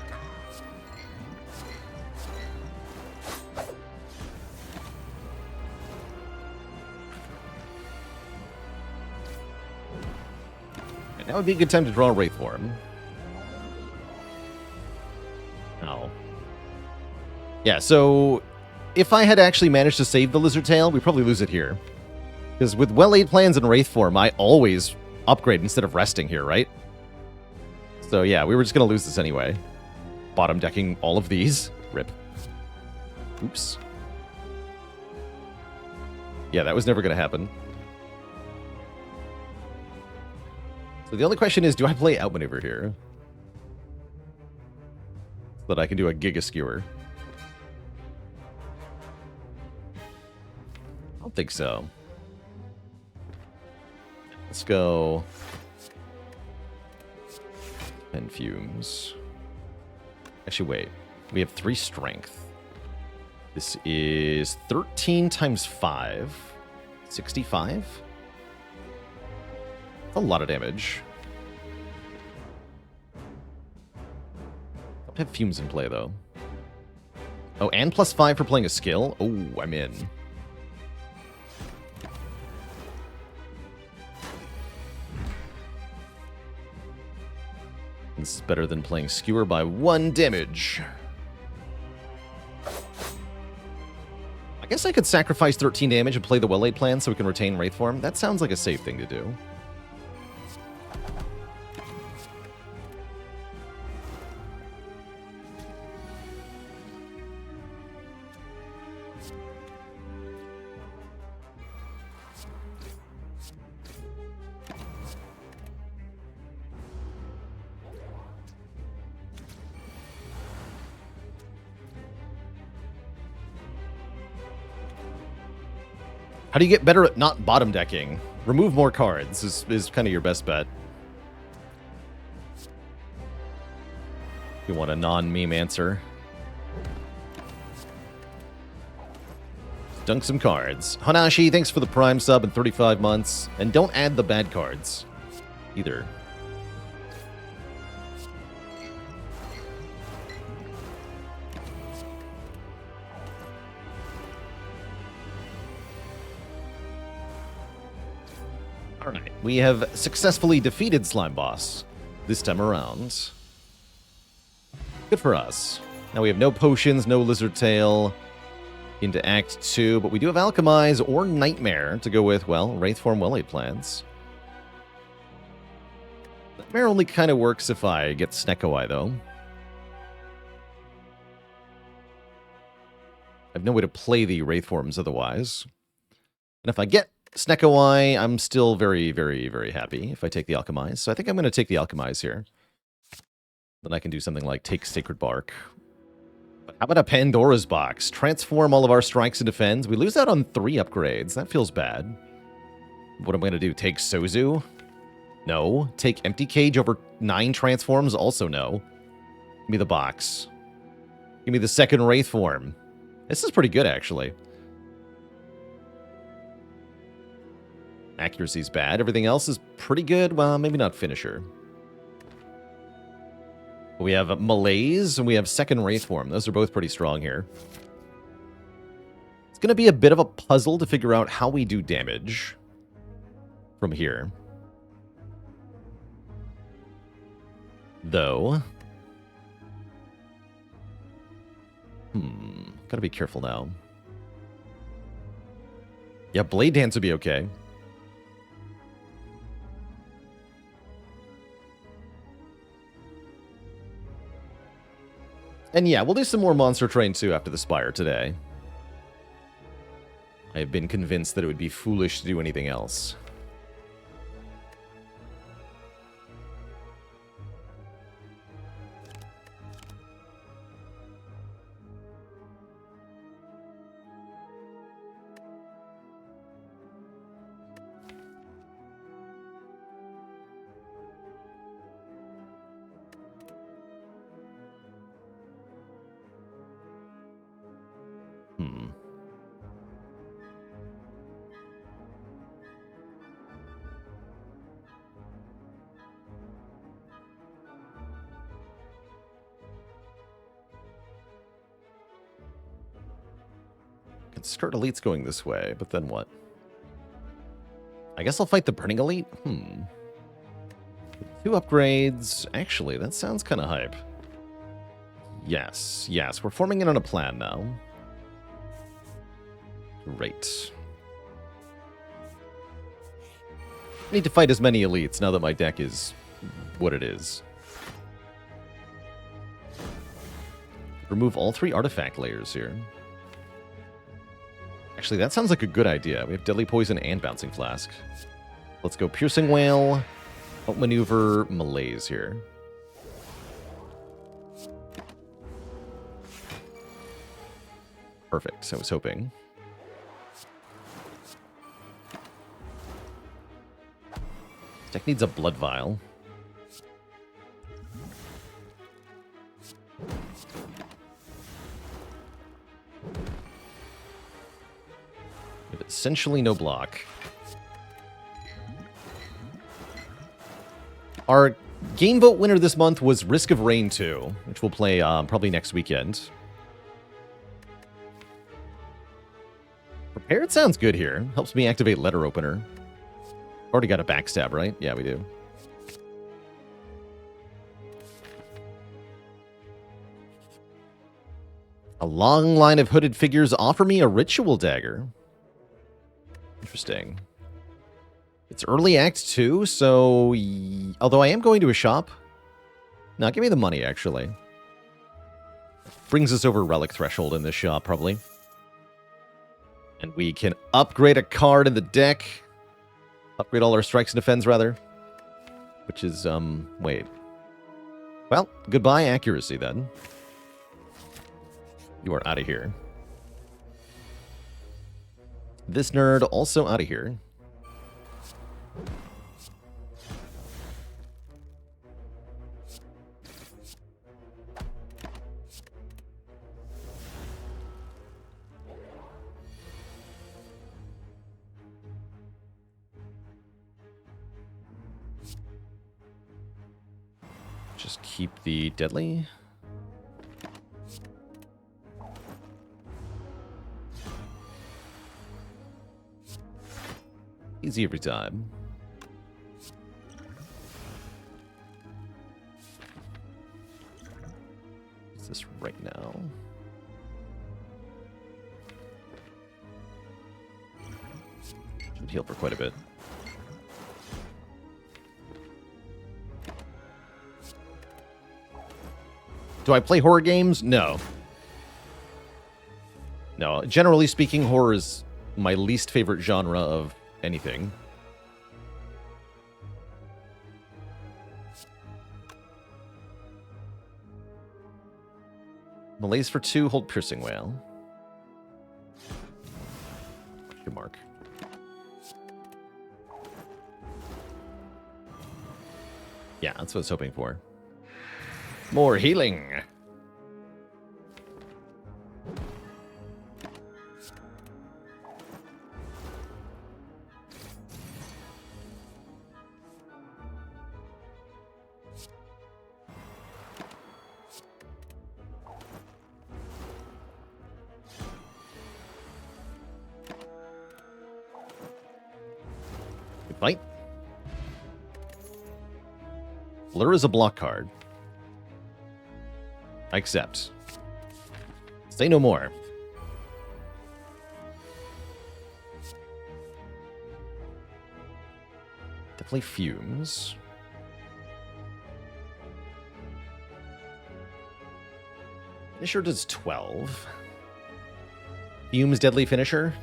And now would be a good time to draw a Wraith form. Oh. Yeah, so if I had actually managed to save the Lizard Tail, we'd probably lose it here. Because with well-laid plans and Wraith form, I always upgrade instead of resting here, right? So yeah, we were just going to lose this anyway. Bottom decking all of these. Rip. Oops. Yeah, that was never going to happen. So the only question is, do I play Outmaneuver here? So that I can do a Giga Skewer. don't think so. Let's go. And fumes. Actually, wait. We have 3 strength. This is 13 times 5. 65? That's a lot of damage. Don't have fumes in play, though. Oh, and +5 for playing a skill? Oh, I'm in. This is better than playing Skewer by 1 damage. I guess I could sacrifice 13 damage and play the Well-Laid plan so we can retain Wraith Form. That sounds like a safe thing to do. How do you get better at not bottom decking? Remove more cards is kind of your best bet. You want a non-meme answer. Dunk some cards. Hanashi, thanks for the Prime sub and 35 months. And don't add the bad cards either. Alright, we have successfully defeated Slime Boss this time around. Good for us. Now we have no potions, no Lizard Tail into Act 2, but we do have Alchemize or Nightmare to go with, well, Wraithform Well-Laid plans. Nightmare only kind of works if I get Snecko Eye, though. I have no way to play the Wraithforms otherwise. And if I get Snecko Eye, I'm still very, very, very happy if I take the Alchemize. So I think I'm going to take the Alchemize here. Then I can do something like take Sacred Bark. But how about a Pandora's Box? Transform all of our strikes into defends. We lose out on 3 upgrades. That feels bad. What am I going to do? Take Sozu? No. Take Empty Cage over 9 transforms? Also no. Give me the box. Give me the second Wraith form. This is pretty good, actually. Accuracy's bad. Everything else is pretty good. Well, maybe not Finisher. We have Malaise, and we have second Wraith form. Those are both pretty strong here. It's going to be a bit of a puzzle to figure out how we do damage from here. Though. Gotta be careful now. Yeah, Blade Dance would be okay. And yeah, we'll do some more Monster Train 2 after the Spire today. I have been convinced that it would be foolish to do anything else. Skirt Elite's going this way, but then what? I guess I'll fight the Burning Elite? 2 upgrades. Actually, that sounds kind of hype. Yes, yes, we're forming it on a plan now. Great. I need to fight as many elites now that my deck is what it is. Remove all 3 artifact layers here. Actually, that sounds like a good idea. We have Deadly Poison and Bouncing Flask. Let's go Piercing Whale. Outmaneuver Malaise here. Perfect. I was hoping. Deck needs a blood vial. We have essentially no block. Our game vote winner this month was Risk of Rain 2, which we'll play probably next weekend. Prepared sounds good here. Helps me activate Letter Opener. Already got a backstab, right? Yeah, we do. A long line of hooded figures offer me a ritual dagger. Interesting. It's early act 2, so... Although I am going to a shop. No, give me the money, actually. Brings us over relic threshold in this shop, probably. And we can upgrade a card in the deck. Upgrade all our strikes and defends, rather. Which is, wait. Well, goodbye accuracy, then. You are out of here. This nerd also out of here. Just keep the deadly. Easy every time. What's this right now? Should heal for quite a bit. Do I play horror games? No. No, generally speaking, horror is my least favorite genre of anything. Malaise for 2, hold Piercing Wail. Good mark. Yeah, that's what I was hoping for. More healing. Good fight. Blur is a block card. I accept. Say no more. Definitely fumes. Finisher does 12. Fumes deadly finisher?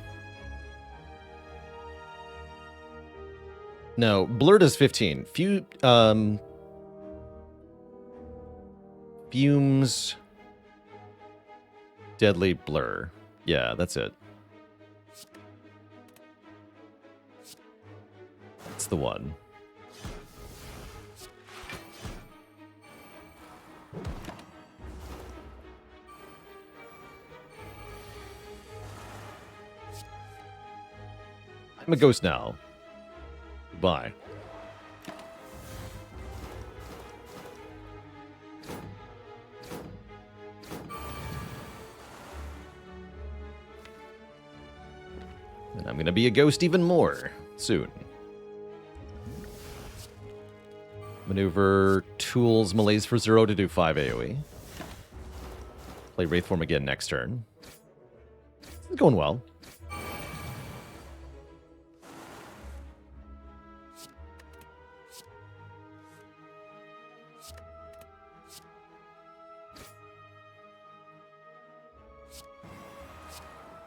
No, blur does 15. Fumes, deadly blur. Yeah, that's it. That's the one. I'm a ghost now. Goodbye. And I'm going to be a ghost even more soon. Maneuver tools malaise for 0 to do 5 AoE. Play Wraithform again next turn. It's going well.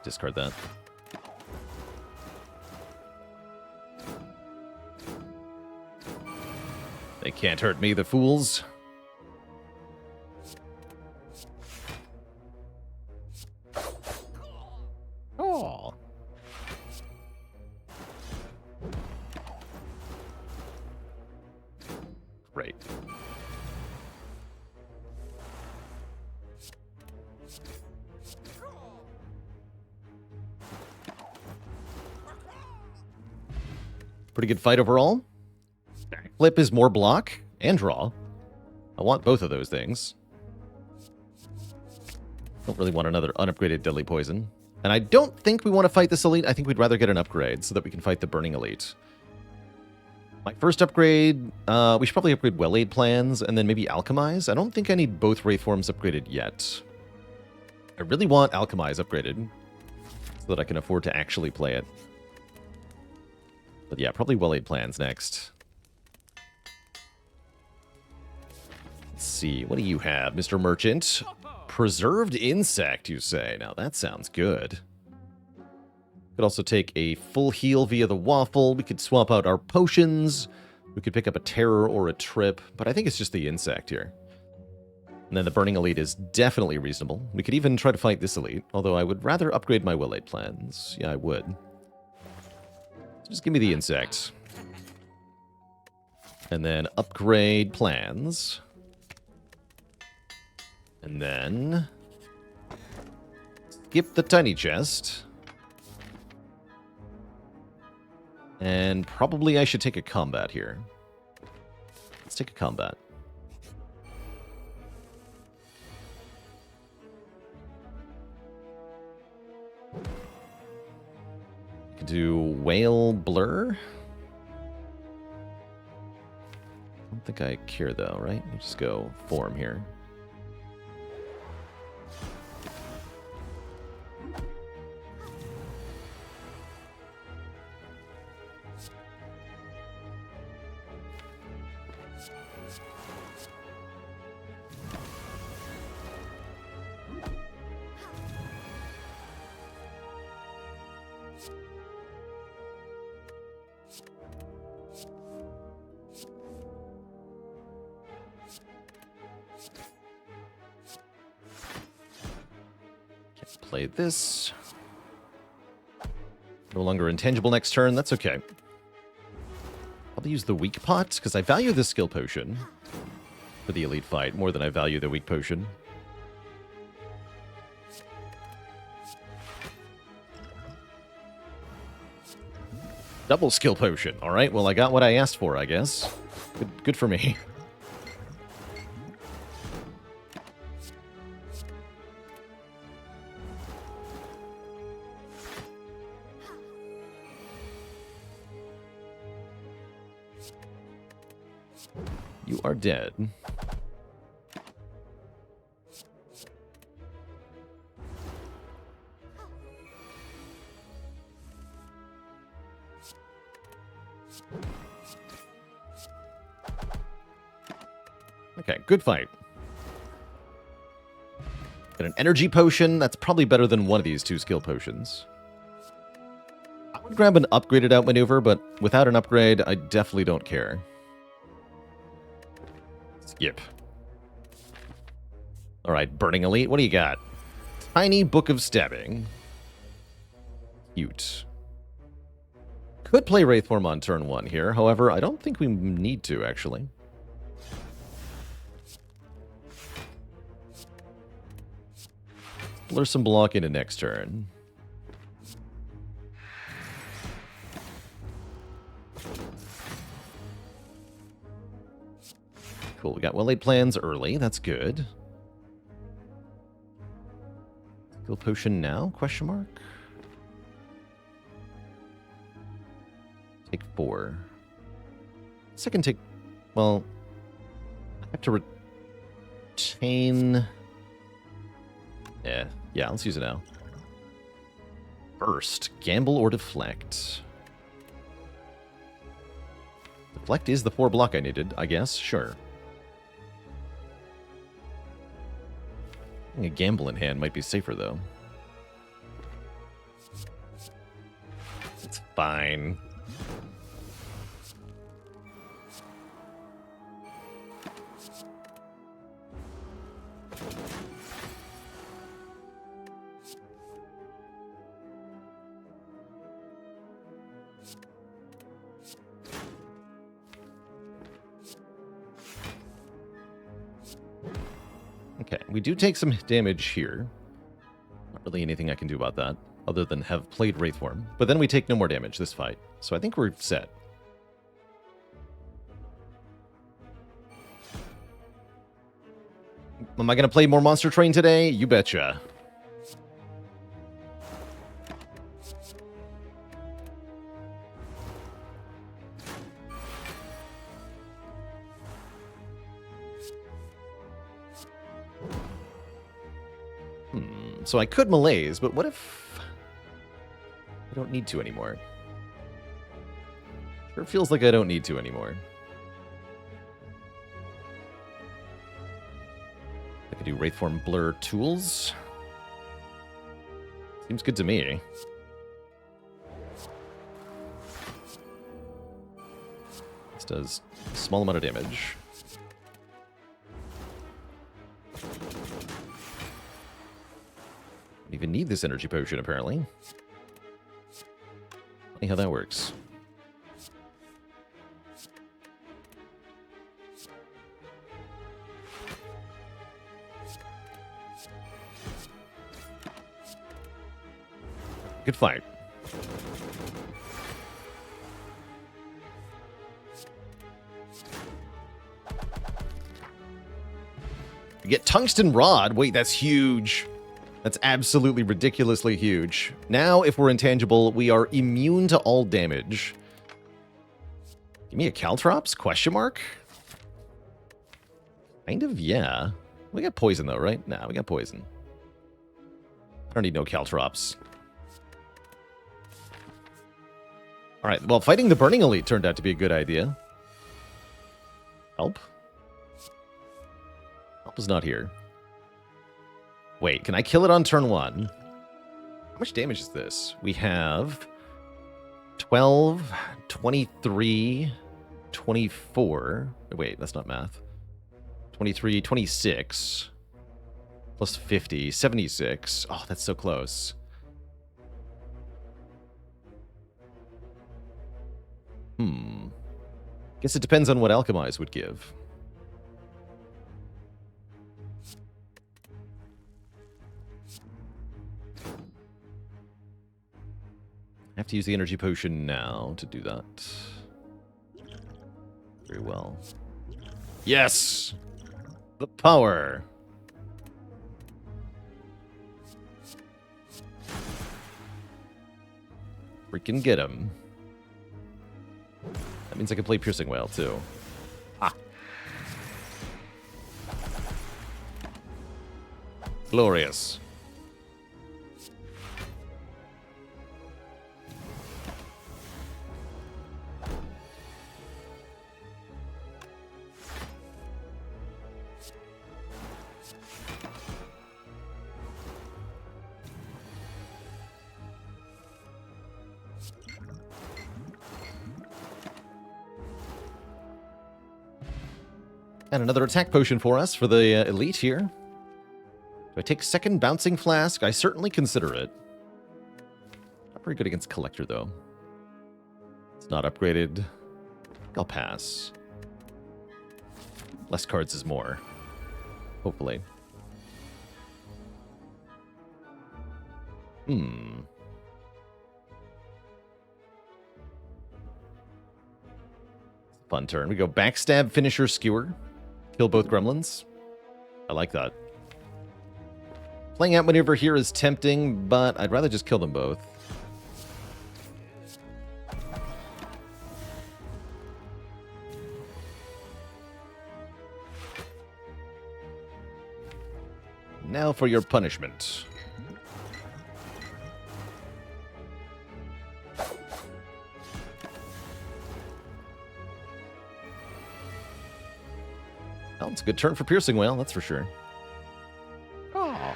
Discard that. They can't hurt me, the fools. Oh. Pretty good fight overall. Flip is more block and draw. I want both of those things. Don't really want another unupgraded Deadly Poison. And I don't think we want to fight this elite. I think we'd rather get an upgrade so that we can fight the Burning Elite. My first upgrade, we should probably upgrade Well-Aid Plans and then maybe Alchemize. I don't think I need both Wraith Forms upgraded yet. I really want Alchemize upgraded so that I can afford to actually play it. But yeah, probably Well-Aid Plans next. Let's see, what do you have, Mr. Merchant? Preserved Insect, you say? Now that sounds good. Could also take a full heal via the waffle. We could swap out our potions. We could pick up a terror or a trip, but I think it's just the insect here. And then the Burning Elite is definitely reasonable. We could even try to fight this elite, although I would rather upgrade my Well-Aid Plans. Yeah, I would. So just give me the insect. And then upgrade plans. And then skip the tiny chest. And probably I should take a combat here. Let's take a combat. I could do Whale Blur. I don't think I care though, right? We'll just go form here. Play this. No longer intangible next turn. That's okay. Probably use the weak pot, because I value the skill potion for the elite fight more than I value the weak potion. Double skill potion. All right, well, I got what I asked for, I guess. Good for me. You are dead. Okay, good fight. Got an energy potion. That's probably better than one of these two skill potions. I would grab an upgraded outmaneuver, but without an upgrade, I definitely don't care. Skip. Alright, Burning Elite, what do you got? Tiny Book of Stabbing. Cute. Could play Wraithform on turn 1 here, however, I don't think we need to, actually. Blur some block into next turn. Cool, we got well-laid plans early. That's good. Skill potion now? Question mark? Take 4. Second take... Well... I have to retain... Yeah, let's use it now. Burst. Gamble or deflect. Deflect is the 4 block I needed, I guess. Sure. A gamble in hand might be safer, though. It's fine. Okay, we do take some damage here. Not really anything I can do about that, other than have played Wraithform. But then we take no more damage this fight, so I think we're set. Am I going to play more Monster Train today? You betcha. So I could malaise, but what if I don't need to anymore? Sure feels like I don't need to anymore. I could do Wraithform Blur Tools. Seems good to me. This does a small amount of damage. Don't even need this energy potion, apparently. Funny how that works. Good fight. You get Tungsten Rod. Wait, that's huge. That's absolutely ridiculously huge. Now, if we're intangible, we are immune to all damage. Give me a Caltrops? Question mark? Kind of, yeah. We got poison, though, right? Nah, we got poison. I don't need no Caltrops. Alright, well, fighting the Burning Elite turned out to be a good idea. Help? Help is not here. Wait, can I kill it on turn 1? How much damage is this? We have 12, 23, 24. Wait, that's not math. 23, 26. Plus 50, 76. Oh, that's so close. Guess it depends on what Alchemize would give. I have to use the energy potion now to do that. Very well. Yes! The power! Freaking get him. That means I can play Piercing Wail, too. Ah. Glorious. And another attack potion for us for the elite here. Do I take second Bouncing Flask? I certainly consider it. Not very good against Collector, though. It's not upgraded. I'll pass. Less cards is more. Hopefully. Fun turn. We go Backstab, Finisher, Skewer. Kill both gremlins. I like that. Playing out maneuver here is tempting, but I'd rather just kill them both. Now for your punishment. Well, it's a good turn for Piercing Wail, that's for sure. Oh.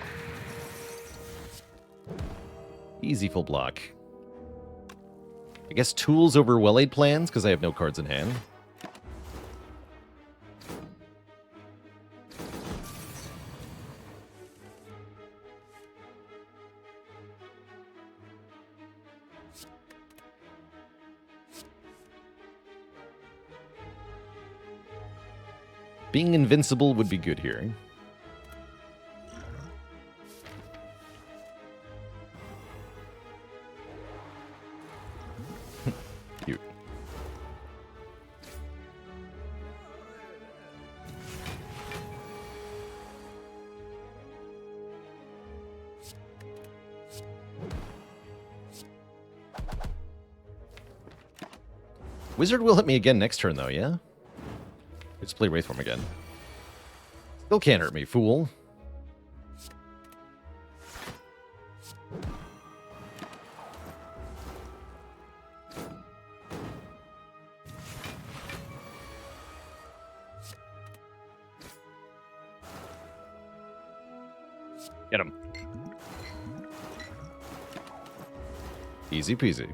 Easy full block. I guess tools over well-laid plans, because I have no cards in hand. Being invincible would be good here. Wizard will hit me again next turn, though, yeah? Let's play Wraithform again. Still can't hurt me, fool. Get him. Easy peasy.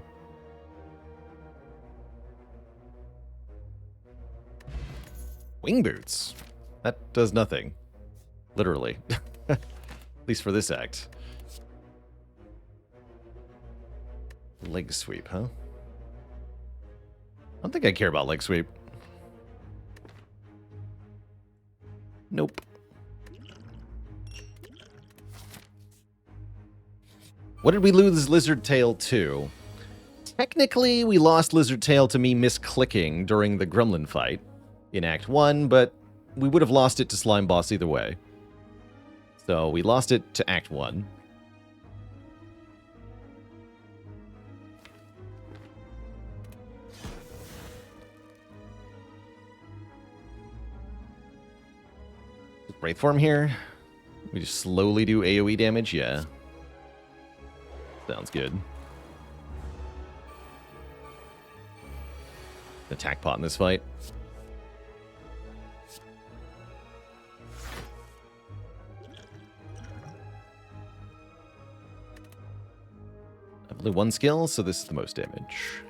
Wing boots. That does nothing. Literally. At least for this act. Leg sweep, huh? I don't think I care about leg sweep. Nope. What did we lose Lizard Tail to? Technically, we lost Lizard Tail to me misclicking during the Gremlin fight in Act 1, but we would have lost it to Slime Boss either way. So we lost it to Act 1. Wraithform here. We just slowly do AoE damage, yeah. Sounds good. Attack pot in this fight. I've only one skill, so this is the most damage.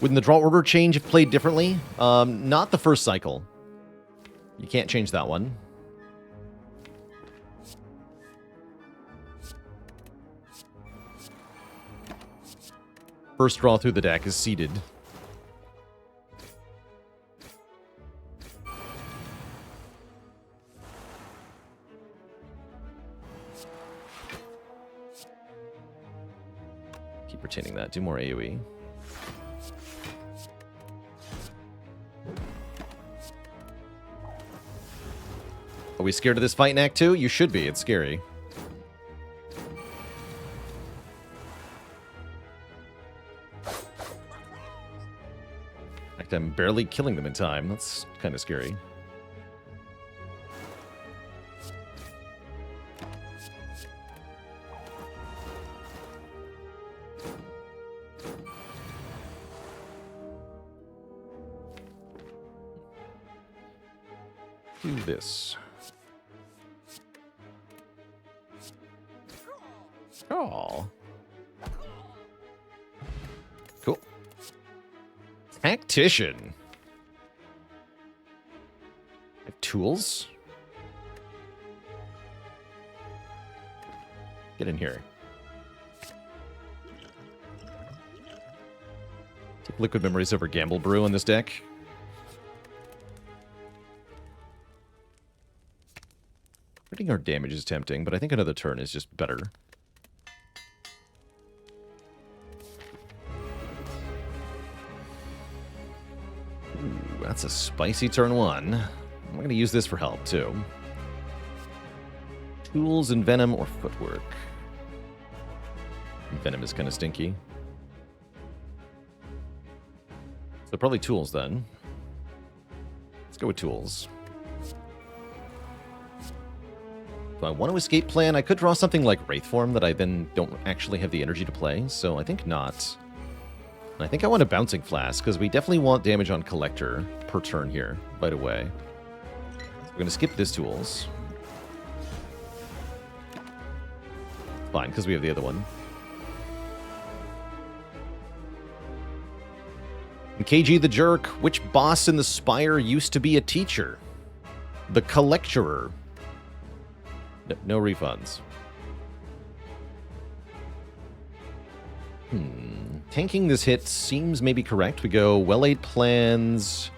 Wouldn't the draw order change if played differently? Not the first cycle. You can't change that one. First draw through the deck is seeded. Keep retaining that. Do more AoE. Are we scared of this fight in Act 2? You should be. It's scary. In fact, I'm barely killing them in time. That's kind of scary. Do this. Oh. Cool. Tactician. I have tools. Get in here. Take Liquid Memories over Gamble Brew on this deck. Critting our damage is tempting, but I think another turn is just better. Ooh, that's a spicy turn one. I'm going to use this for help, too. Tools and Venom or Footwork. Venom is kind of stinky. So probably Tools, then. Let's go with Tools. If I want to escape plan, I could draw something like Wraithform that I then don't actually have the energy to play, so I think not. I think I want a Bouncing Flask, because we definitely want damage on Collector per turn here, right away. We're going to skip this Tools. Fine, because we have the other one. And KG the Jerk, which boss in the Spire used to be a teacher? The Collectorer. No refunds. Tanking this hit seems maybe correct. We go well-laid plans,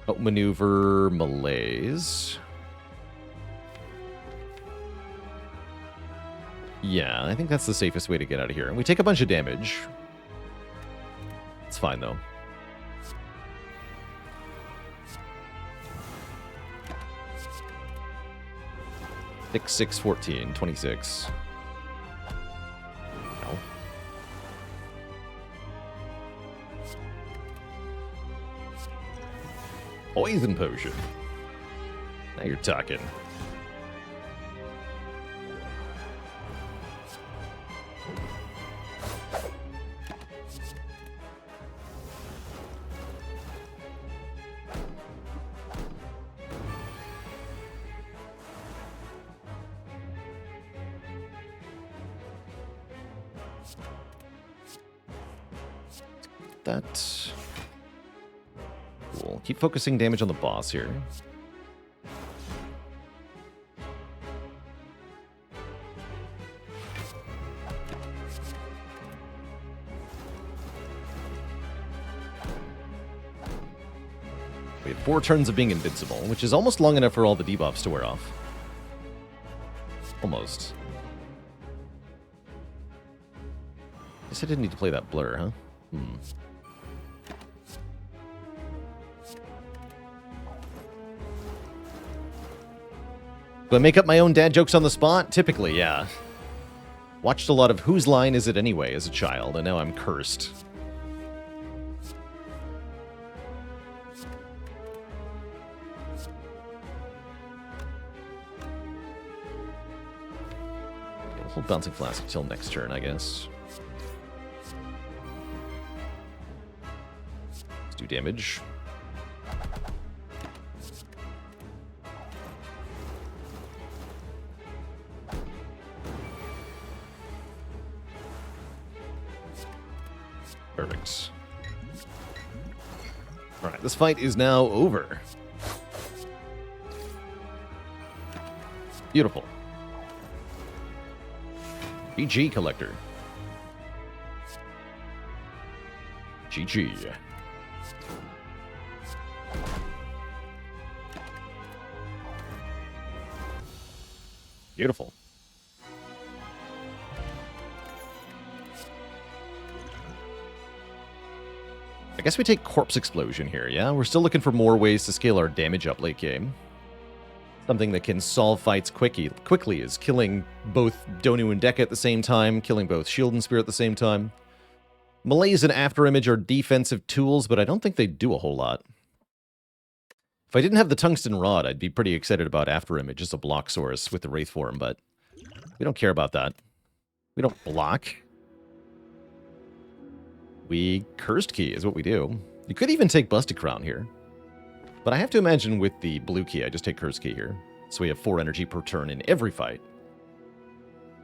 outmaneuver, malaise. Yeah, I think that's the safest way to get out of here. And we take a bunch of damage. It's fine, though. 6, 6, 14, 26. No. Poison potion. Now you're talking. That. Cool. Keep focusing damage on the boss here. We have 4 turns of being invincible, which is almost long enough for all the debuffs to wear off. Almost. Guess I didn't need to play that blur, huh? Do I make up my own dad jokes on the spot? Typically, yeah. Watched a lot of Whose Line Is It Anyway as a child, and now I'm cursed. Hold Bouncing Flask until next turn, I guess. Let's do damage. Perfect. Alright, this fight is now over. Beautiful. GG, Collector. GG. Beautiful. I guess we take Corpse Explosion here, yeah? We're still looking for more ways to scale our damage up late game. Something that can solve fights quickly is killing both Donu and Deka at the same time, killing both Shield and Spear at the same time. Malaise and After Image are defensive tools, but I don't think they do a whole lot. If I didn't have the Tungsten Rod, I'd be pretty excited about After Image as a block source with the Wraith form, but we don't care about that. We don't block. We Cursed Key is what we do. You could even take Busted Crown here. But I have to imagine with the blue key, I just take Cursed Key here. So we have 4 energy per turn in every fight.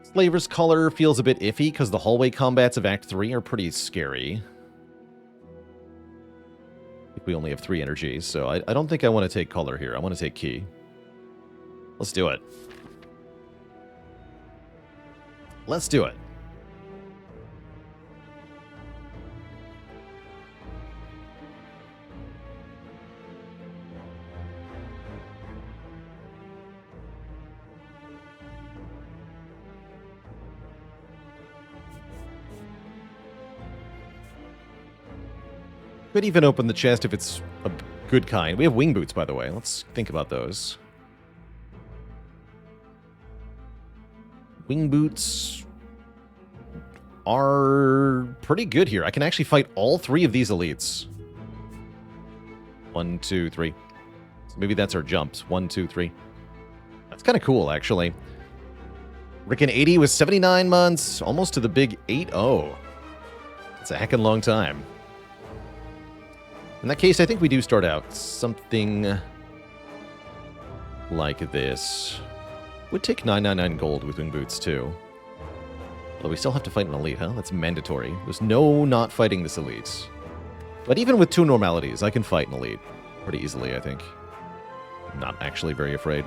Slaver's Color feels a bit iffy because the hallway combats of Act 3 are pretty scary. If we only have 3 energies, so I don't think I want to take Color here. I want to take Key. Let's do it. Let's do it. Could even open the chest if it's a good kind. We have wing boots, by the way. Let's think about those. Wing boots are pretty good here. I can actually fight all 3 of these elites. 1, 2, 3. So maybe that's our jumps. 1, 2, 3. That's kind of cool, actually. Rickon 80 was 79 months, almost to the big 8-0. That's a heckin' long time. In that case, I think we do start out something like this. Would take 999 gold with wing boots, too. Although we still have to fight an elite, huh? That's mandatory. There's no not fighting this elite. But even with 2 normalities, I can fight an elite pretty easily, I think. I'm not actually very afraid.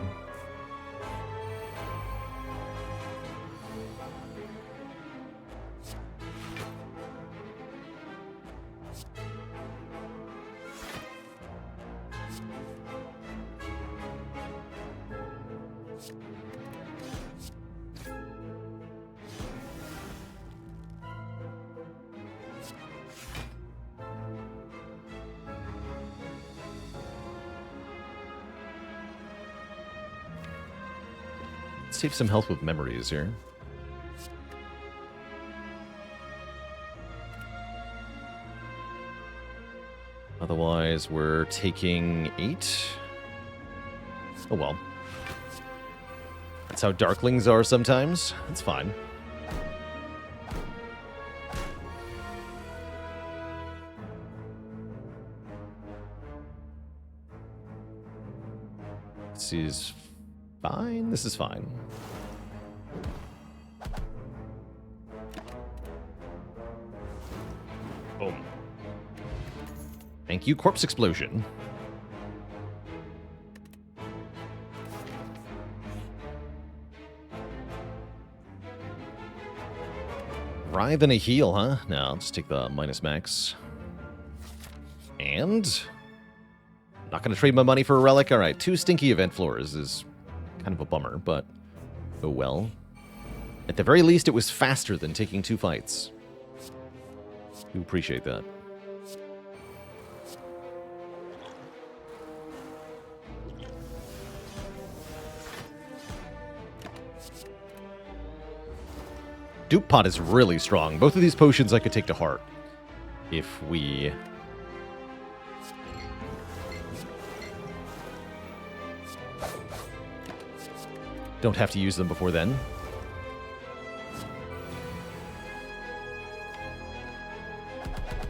save some health with memories here. Otherwise, we're taking 8. Oh well. That's how Darklings are sometimes. That's fine. This is fine. This is fine. Boom. Thank you, Corpse Explosion. Writhe and a heal, huh? No, I'll just take the minus max. And... not going to trade my money for a relic. All right, 2 stinky event floors is kind of a bummer, but oh well. At the very least, it was faster than taking 2 fights. Do appreciate that. Dupe Pot is really strong. Both of these potions I could take to heart if we... don't have to use them before then.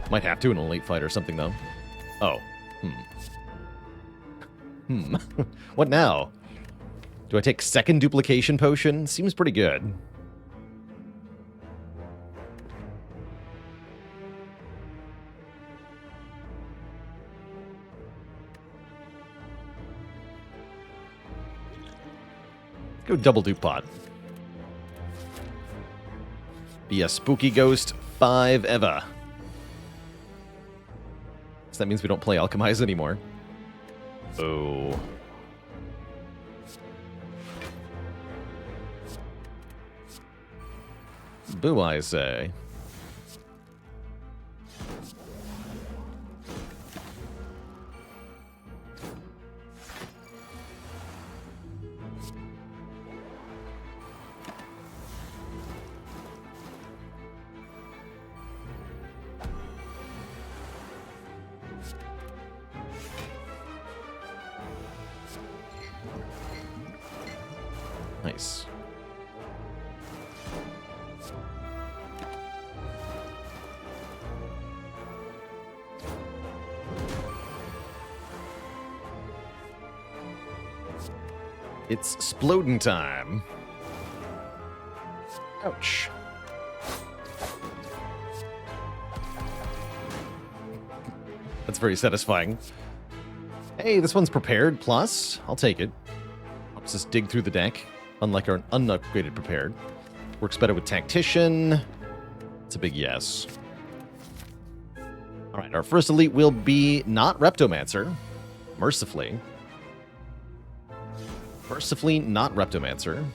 Might have to in a late fight or something, though. Oh. What now? Do I take second duplication potion? Seems pretty good. Go double dupe pot. Be a spooky ghost 5 ever. So that means we don't play Alchemize anymore. Oh. Boo, I say. Nice. It's sploding time. Ouch. That's very satisfying. Hey, this one's prepared, plus. I'll take it. Helps us dig through the deck. Unlike our unupgraded prepared. Works better with Tactician. It's a big yes. Alright, our first elite will be not Reptomancer. Mercifully. Mercifully, not Reptomancer.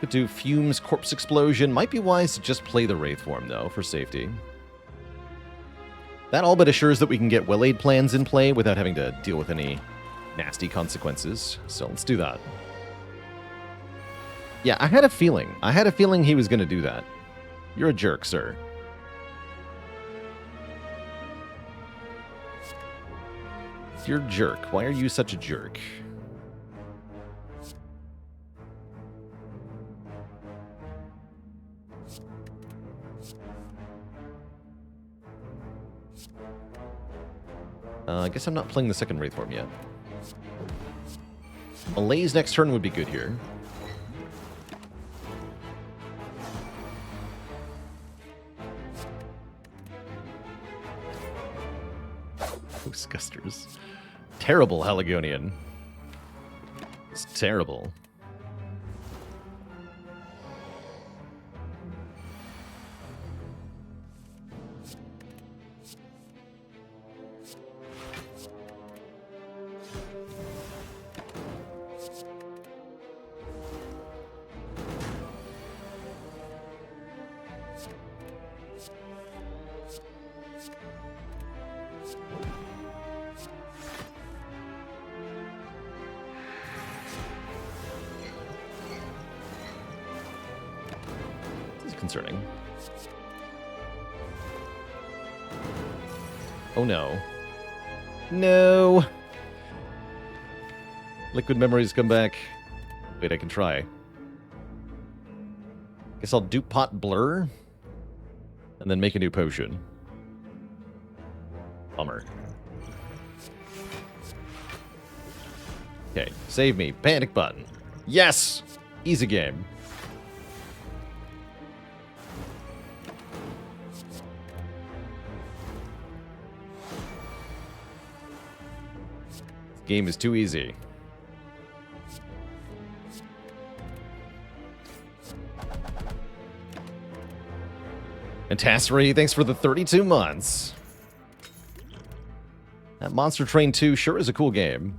Could do Fumes, Corpse Explosion. Might be wise to just play the Wraith form, though, for safety. That all but assures that we can get Well-Aid plans in play without having to deal with any nasty consequences. So let's do that. Yeah, I had a feeling. I had a feeling he was going to do that. You're a jerk, sir. You're a jerk. Why are you such a jerk? I guess I'm not playing the second Wraith form yet. Malaise next turn would be good here. Ghostgusters. Terrible Haligonian. It's terrible. concerning. Oh no. No! Liquid memories come back. Wait, I can try. Guess I'll dupe pot blur. And then make a new potion. Bummer. Okay, save me. Panic button. Yes! Easy game. This game is too easy. And Tassri, thanks for the 32 months. That Monster Train 2 sure is a cool game.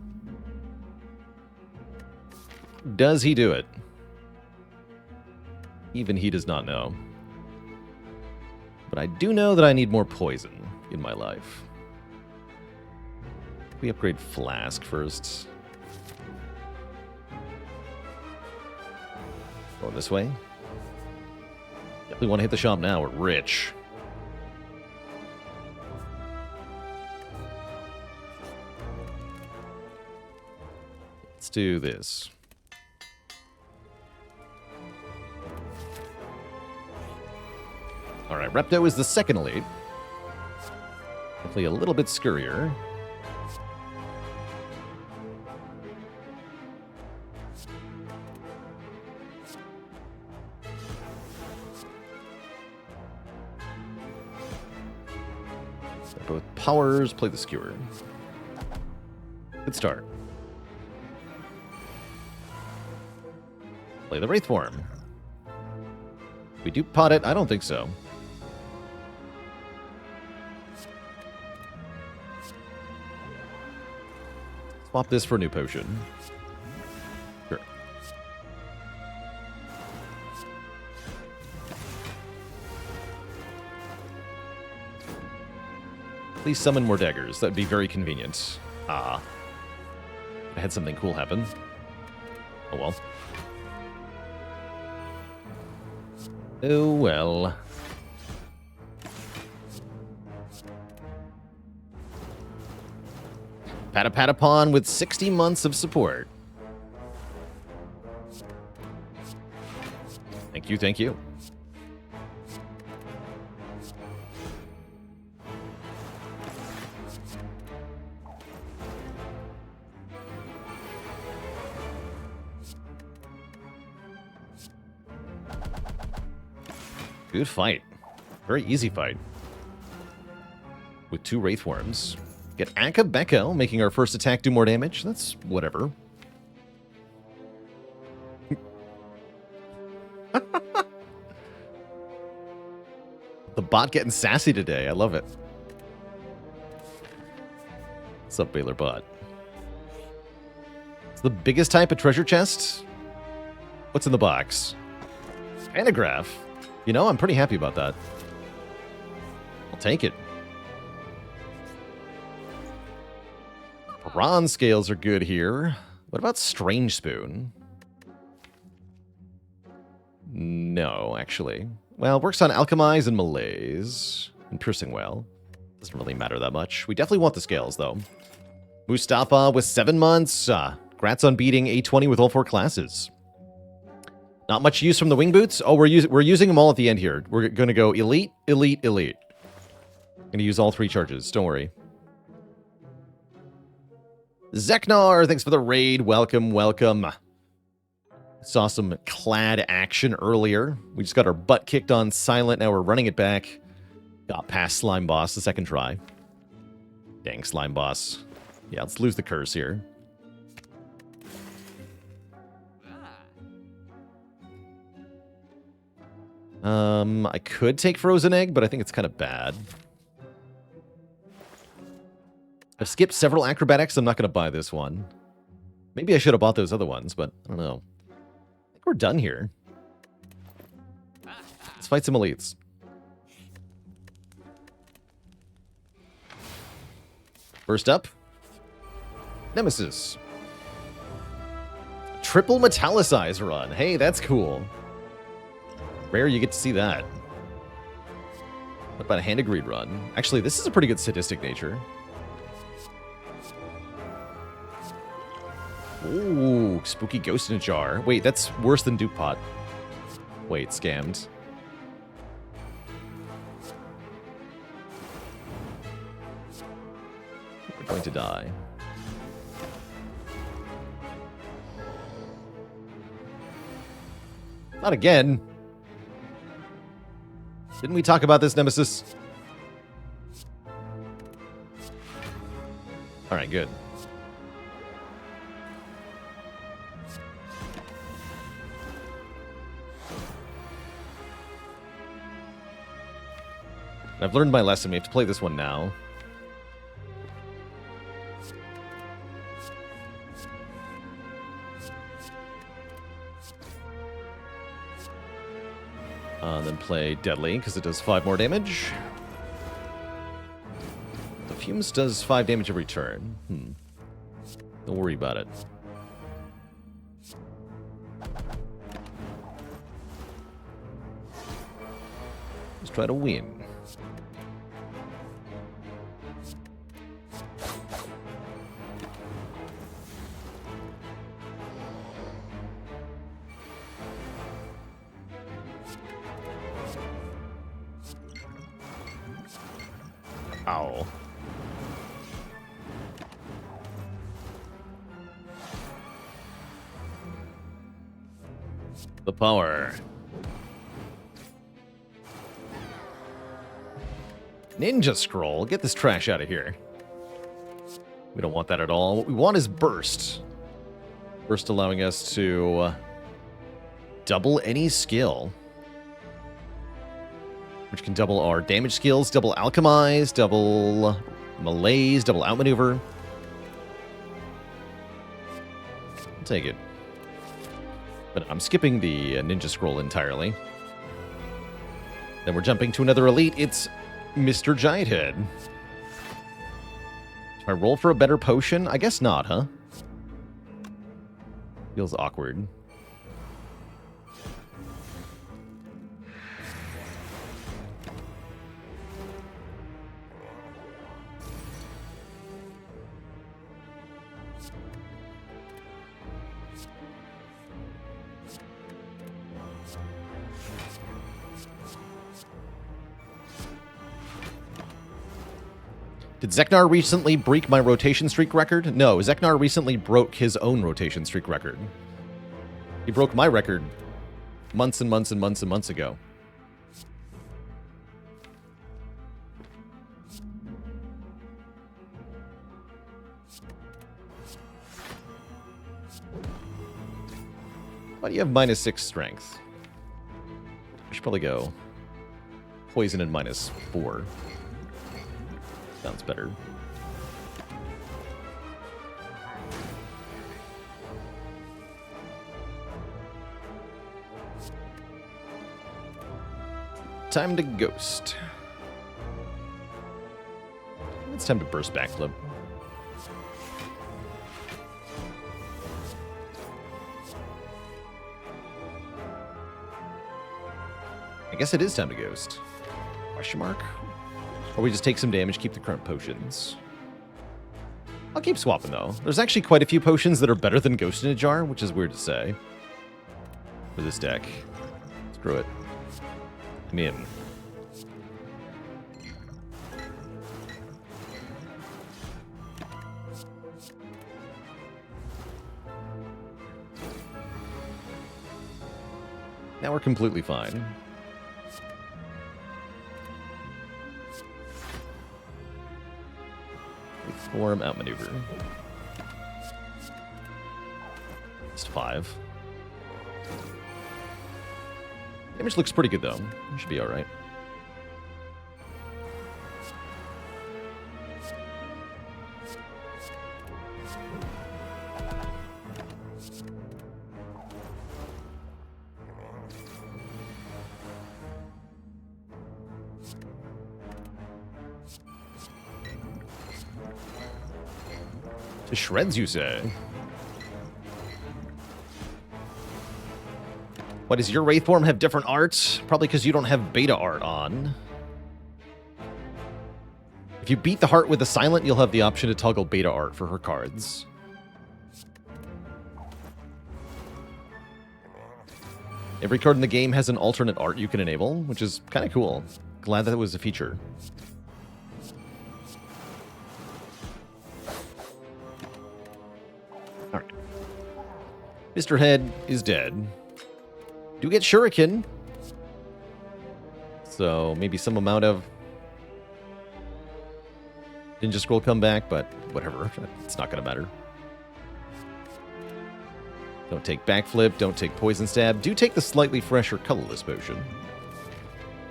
Does he do it? Even he does not know. But I do know that I need more poison in my life. We upgrade Flask first. Going this way. Definitely want to hit the shop now. We're rich. Let's do this. Alright, Repto is the second elite. Hopefully a little bit scurrier. Both powers, play the skewer. Good start. Play the Wraith Form. We do pot it? I don't think so. Swap this for a new potion. Sure. Please summon more daggers. That'd be very convenient. Ah. I had something cool happen. Oh well. Oh well. Patapon with 60 months of support. Thank you, thank you. Good fight. Very easy fight. With 2 Wraith Worms. Get Akabeko, making our first attack do more damage. That's whatever. The bot getting sassy today. I love it. What's up, Baylor bot? It's the biggest type of treasure chest. What's in the box? Pantograph. You know, I'm pretty happy about that. I'll take it. Bronze scales are good here. What about Strange Spoon? No, actually. Well, it works on Alchemize and Malaise. And Piercing Well. Doesn't really matter that much. We definitely want the scales, though. Mustafa with 7 months. Grats on beating A20 with all 4 classes. Not much use from the wing boots. Oh, we're using them all at the end here. We're going to go Elite, Elite, Elite. Going to use all 3 charges. Don't worry. Zeknar, thanks for the raid. Welcome, welcome. Saw some clad action earlier. We just got our butt kicked on silent. Now we're running it back. Got past Slime Boss the second try. Dang, Slime Boss. Yeah, let's lose the curse here. I could take Frozen Egg, but I think it's kind of bad. I've skipped several acrobatics. I'm not going to buy this one. Maybe I should have bought those other ones, but I don't know. I think we're done here. Let's fight some elites. First up, Nemesis. Triple Metallicize run. Hey, that's cool. Rare you get to see that. What about a hand agreed run? Actually, this is a pretty good sadistic nature. Ooh, spooky ghost in a jar. Wait, that's worse than Duke Pot. Wait, scammed. We're going to die. Not again. Didn't we talk about this, Nemesis? Alright, good. I've learned my lesson. We have to play this one now. Then play Deadly, because it does 5 more damage. The Fumes does 5 damage every turn. Don't worry about it. Let's try to win. Ow. The power. Ninja Scroll. Get this trash out of here. We don't want that at all. What we want is Burst. Burst allowing us to double any skill. Which can double our damage skills, double Alchemize, double Malaise, double Outmaneuver. I'll take it. But I'm skipping the Ninja Scroll entirely. Then we're jumping to another elite. It's Mr. Giant Head. Do I roll for a better potion? I guess not, huh? Feels awkward. Did Zeknar recently break my rotation streak record? No, Zeknar recently broke his own rotation streak record. He broke my record months and months and months and months ago. Why do you have -6 strength? I should probably go poison and -4. Sounds better. Time to ghost. It's time to burst backflip. I guess it is time to ghost. Question mark? Or we just take some damage, keep the current potions. I'll keep swapping, though. There's actually quite a few potions that are better than Ghost in a Jar, which is weird to say. For this deck. Screw it. I'm in. Now we're completely fine. Form outmaneuver. Just 5. Damage looks pretty good though. Should be alright. To shreds, you say? Why does your Wraith form have different art? Probably because you don't have beta art on. If you beat the heart with a silent, you'll have the option to toggle beta art for her cards. Every card in the game has an alternate art you can enable, which is kind of cool. Glad that was a feature. Alright. Mr. Head is dead. Do get Shuriken. So maybe some amount of Ninja Scroll come back, but whatever. It's not going to matter. Don't take Backflip, don't take Poison Stab. Do take the slightly fresher Colorless Potion.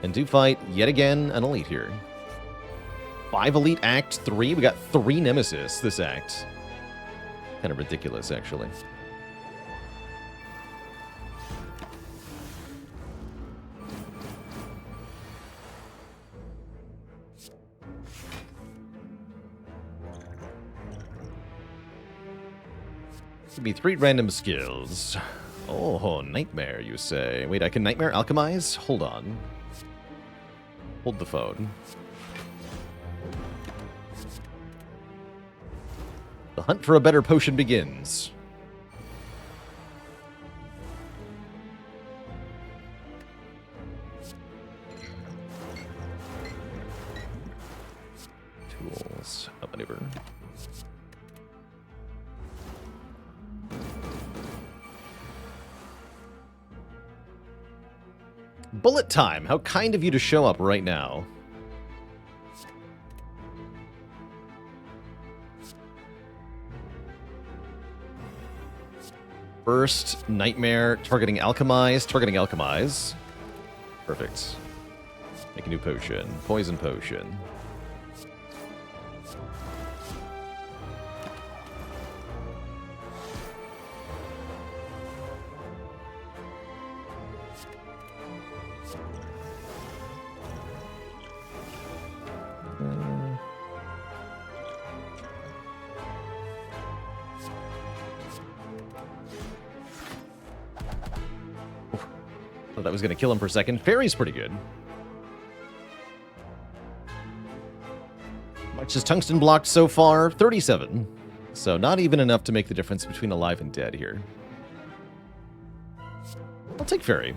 And do fight, yet again, an Elite here. 5 Elite Act 3. We got 3 Nemesis this act. Kind of ridiculous, actually. Could be 3 random skills. Oh, Nightmare, you say. Wait, I can Nightmare Alchemize? Hold on. Hold the phone. The hunt for a better potion begins. Tools. Oh, maneuver. Bullet time. How kind of you to show up right now. First, Nightmare, targeting Alchemize, Perfect. Make a new potion. Poison potion. Thought that was going to kill him for a second. Fairy's pretty good. Much is Tungsten blocked so far? 37. So not even enough to make the difference between alive and dead here. I'll take Fairy.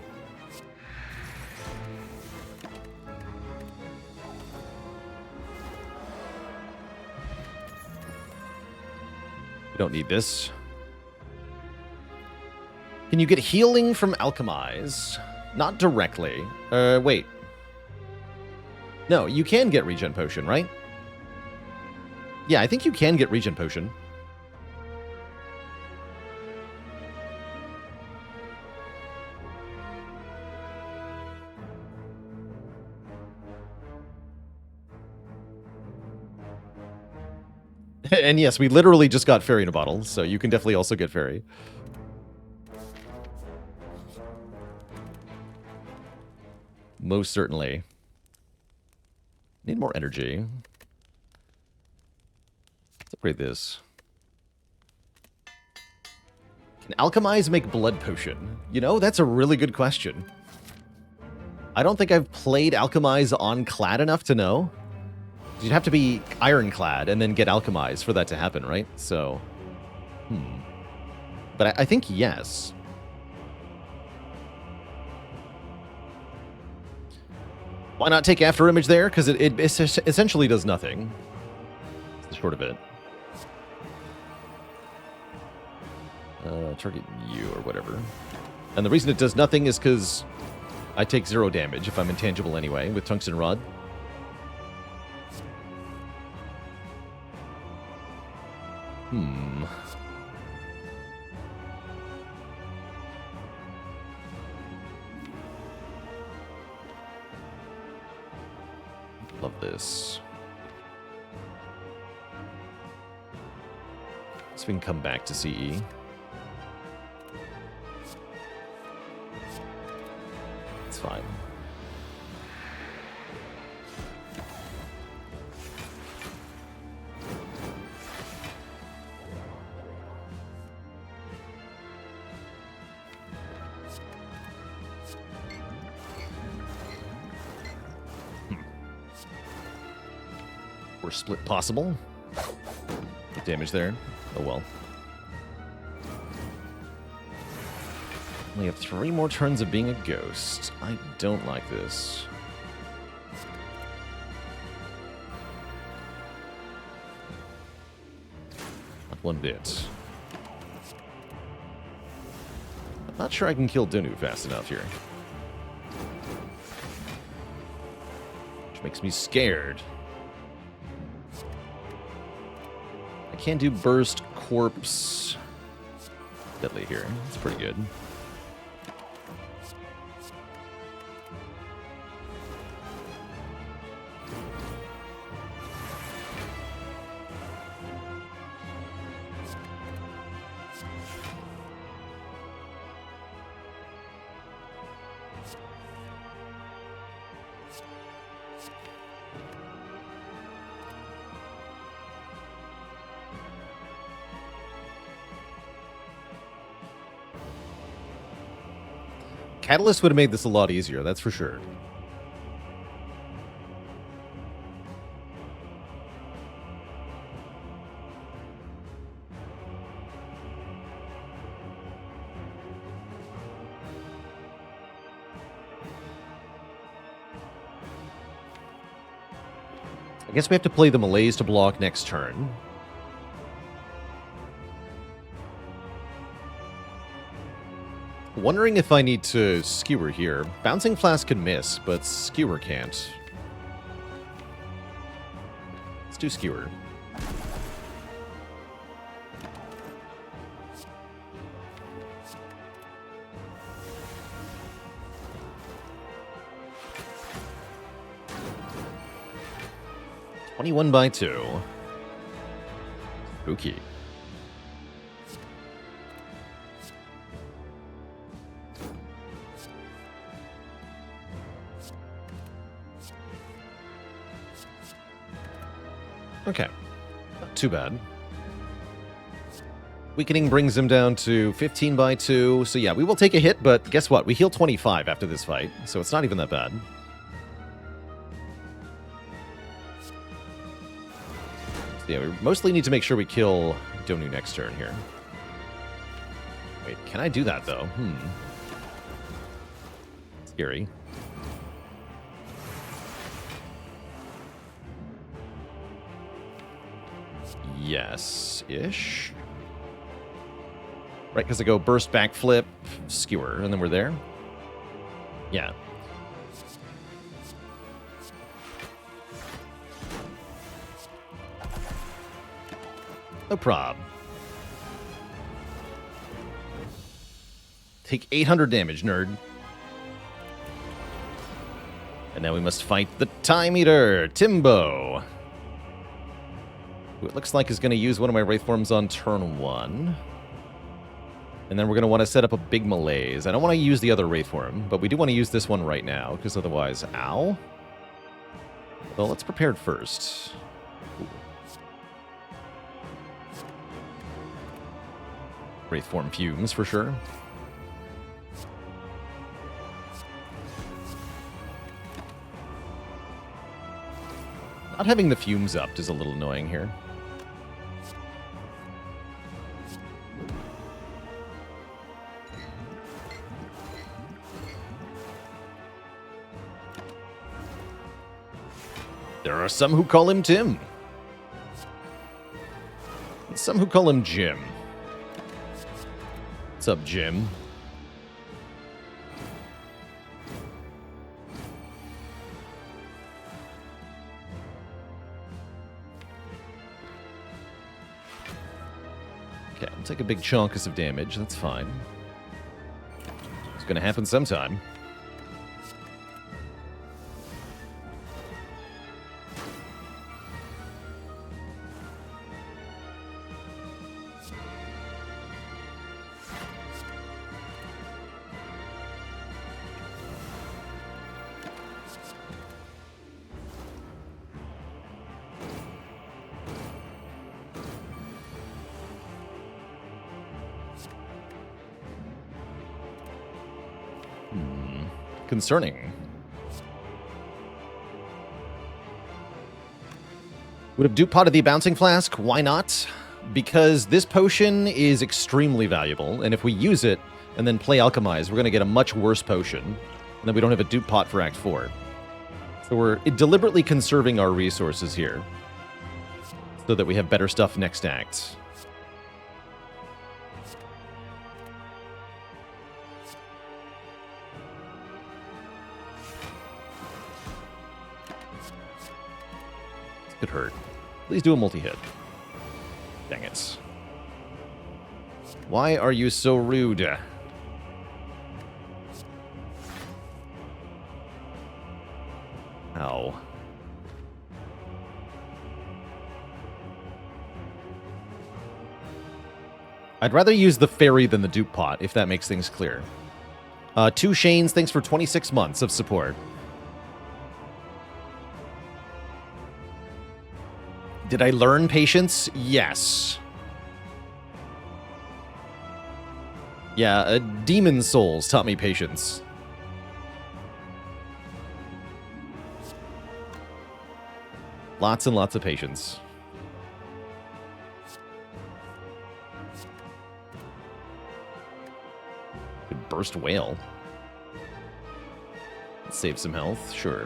We don't need this. Can you get healing from Alchemize? Not directly. Wait. No, you can get Regen Potion, right? Yeah, I think you can get Regen Potion. And yes, we literally just got Fairy in a bottle, so you can definitely also get Fairy. Most certainly. Need more energy. Let's upgrade this. Can Alchemize make Blood Potion? You know, that's a really good question. I don't think I've played Alchemize on Clad enough to know. You'd have to be Ironclad and then get Alchemize for that to happen, right? So, But I think yes. Why not take After Image there? Because it essentially does nothing. It's the short of it. Target you or whatever. And the reason it does nothing is because I take 0 damage if I'm intangible anyway with Tungsten Rod. Love this. So we can come back to CE. It's fine. Or split possible. Damage there. Oh well. We have 3 more turns of being a ghost. I don't like this. Not one bit. I'm not sure I can kill Dunu fast enough here. Which makes me scared. I can't do burst, corpse, deadly here. It's pretty good. Catalyst would have made this a lot easier, that's for sure. I guess we have to play the Malaise to block next turn. Wondering if I need to skewer here. Bouncing Flask can miss, but skewer can't. Let's do skewer. $21 by 2. Spooky. Okay, not too bad. Weakening brings him down to 15 by 2. So yeah, we will take a hit, but guess what? We heal 25 after this fight, so it's not even that bad. So yeah, we mostly need to make sure we kill Donu next turn here. Wait, can I do that, though? Scary. Yes-ish. Right, because I go burst, backflip, skewer, and then we're there. Yeah. No prob. Take 800 damage, nerd. And now we must fight the Time Eater, Timbo. Who it looks like is going to use one of my Wraith Forms on turn 1. And then we're going to want to set up a big Malaise. I don't want to use the other Wraith Form, but we do want to use this one right now, because otherwise, ow. Well, let's prepare it first. Ooh. Wraith Form fumes, for sure. Not having the fumes up is a little annoying here. There are some who call him Tim. And some who call him Jim. What's up, Jim? Okay, I'll take a big chunkus of damage. That's fine. It's going to happen sometime. Concerning. Would have dupe potted the Bouncing Flask? Why not? Because this potion is extremely valuable, and if we use it and then play Alchemize, we're going to get a much worse potion, and then we don't have a dupe pot for Act 4. So we're deliberately conserving our resources here, so that we have better stuff next act. This could hurt. Please do a multi-hit. Dang it. Why are you so rude? Ow. I'd rather use the fairy than the dupe pot, if that makes things clear. 2 Shanes, thanks for 26 months of support. Did I learn patience? Yes. Yeah, Demon Souls taught me patience. Lots and lots of patience. Could burst whale. Save some health, sure.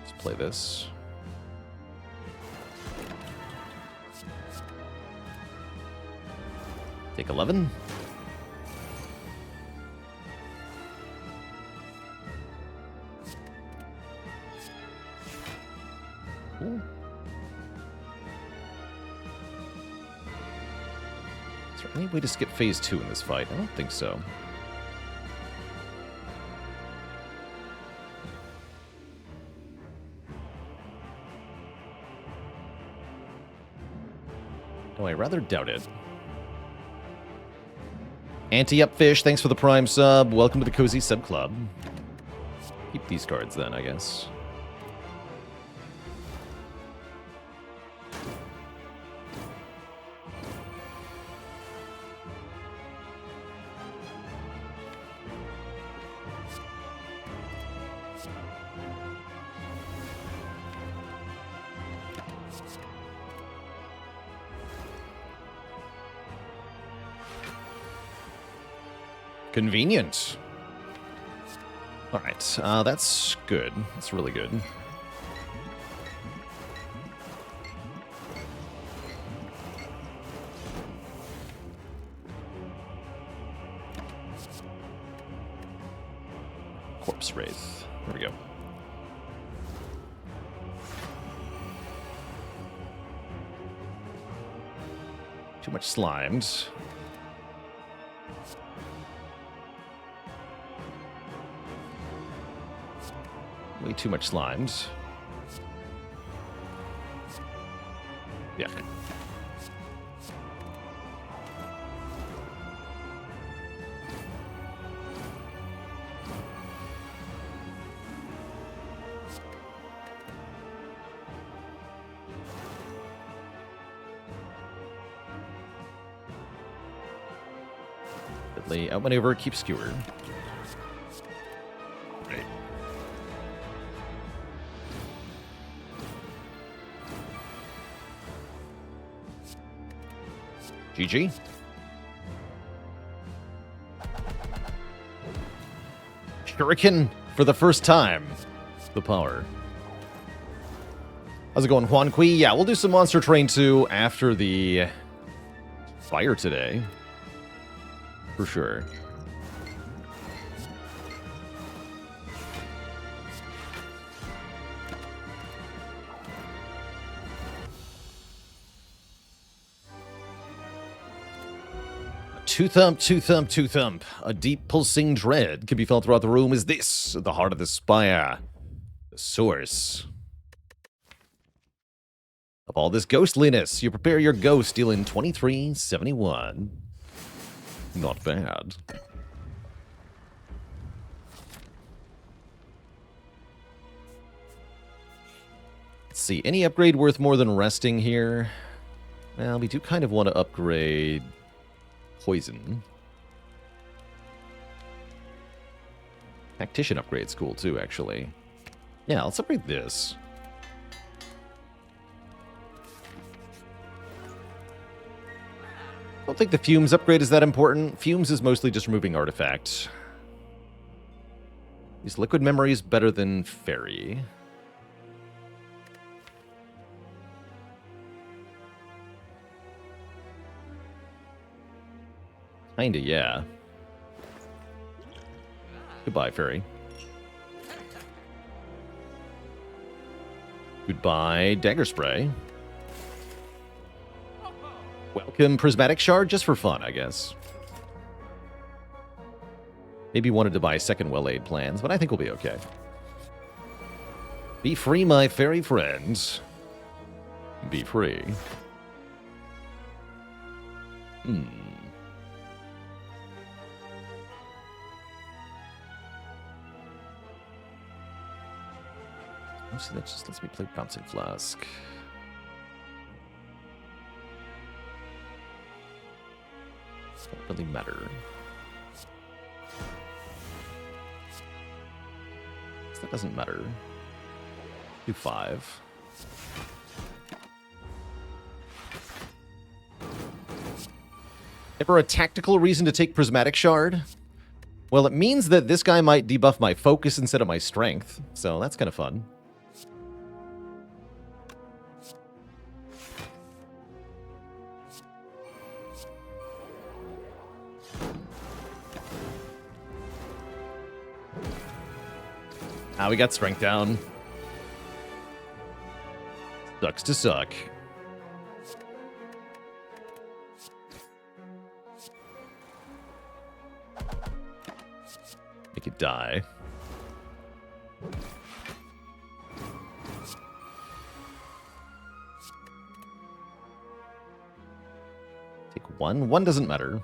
Let's play this. Take 11. Cool. Is there any way to skip phase 2 in this fight? I don't think so. Oh, I rather doubt it. Anti-Upfish, thanks for the Prime sub. Welcome to the Cozy Sub Club. Keep these cards then, I guess. Convenient. All right, that's good. That's really good. Corpse Wraith. There we go. Too much slimed. Way too much slimes. Yeah. Deadly outmaneuver, keep skewer. Right. GG. Shuriken for the first time. The power. How's it going, Juan Kui? Yeah, we'll do some Monster Train 2 after the Spire today. For sure. Two thump, two thump, two thump. A deep pulsing dread can be felt throughout the room. Is this the heart of the Spire? The source of all this ghostliness. You prepare your ghost, dealing 2371. Not bad. Let's see. Any upgrade worth more than resting here? Well, we do kind of want to upgrade poison. Tactician upgrade's cool too, actually. Yeah, let's upgrade this. I don't think the Fumes upgrade is that important. Fumes is mostly just removing artifacts. These liquid memories better than Fairy. Kinda, yeah. Goodbye, Fairy. Goodbye, Dagger Spray. Welcome, Prismatic Shard, just for fun, I guess. Maybe wanted to buy second well-laid plans, but I think we'll be okay. Be free, my fairy friends. Be free. So that just lets me play Bouncing Flask. Doesn't really matter. That doesn't matter. Do 5. Ever a tactical reason to take Prismatic Shard? Well, it means that this guy might debuff my focus instead of my strength, so that's kind of fun. Ah, we got strength down. Sucks to suck. Make it die. Take 1. 1 doesn't matter.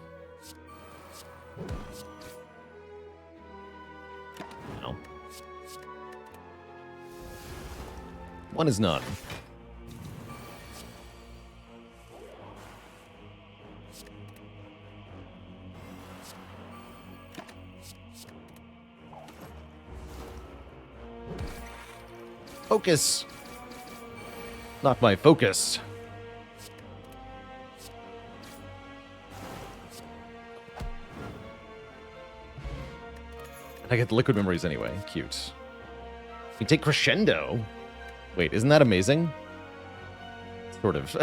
No. 1 is none. Focus. Not my focus. I get the liquid memories anyway. Cute. We take Crescendo. Wait, isn't that amazing? Sort of.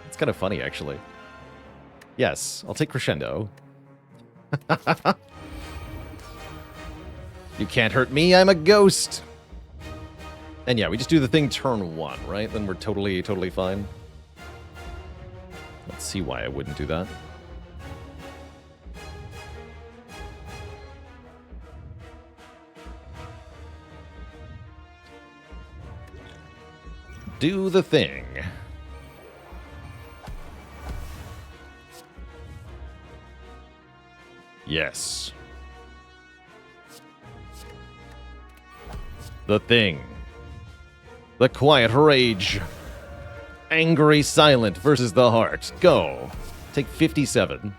It's kind of funny, actually. Yes, I'll take Crescendo. You can't hurt me, I'm a ghost! And yeah, we just do the thing turn 1, right? Then we're totally fine. Let's see why I wouldn't do that. Do the thing. Yes. The thing. The quiet rage. Angry silent versus the heart. Go. Take 57.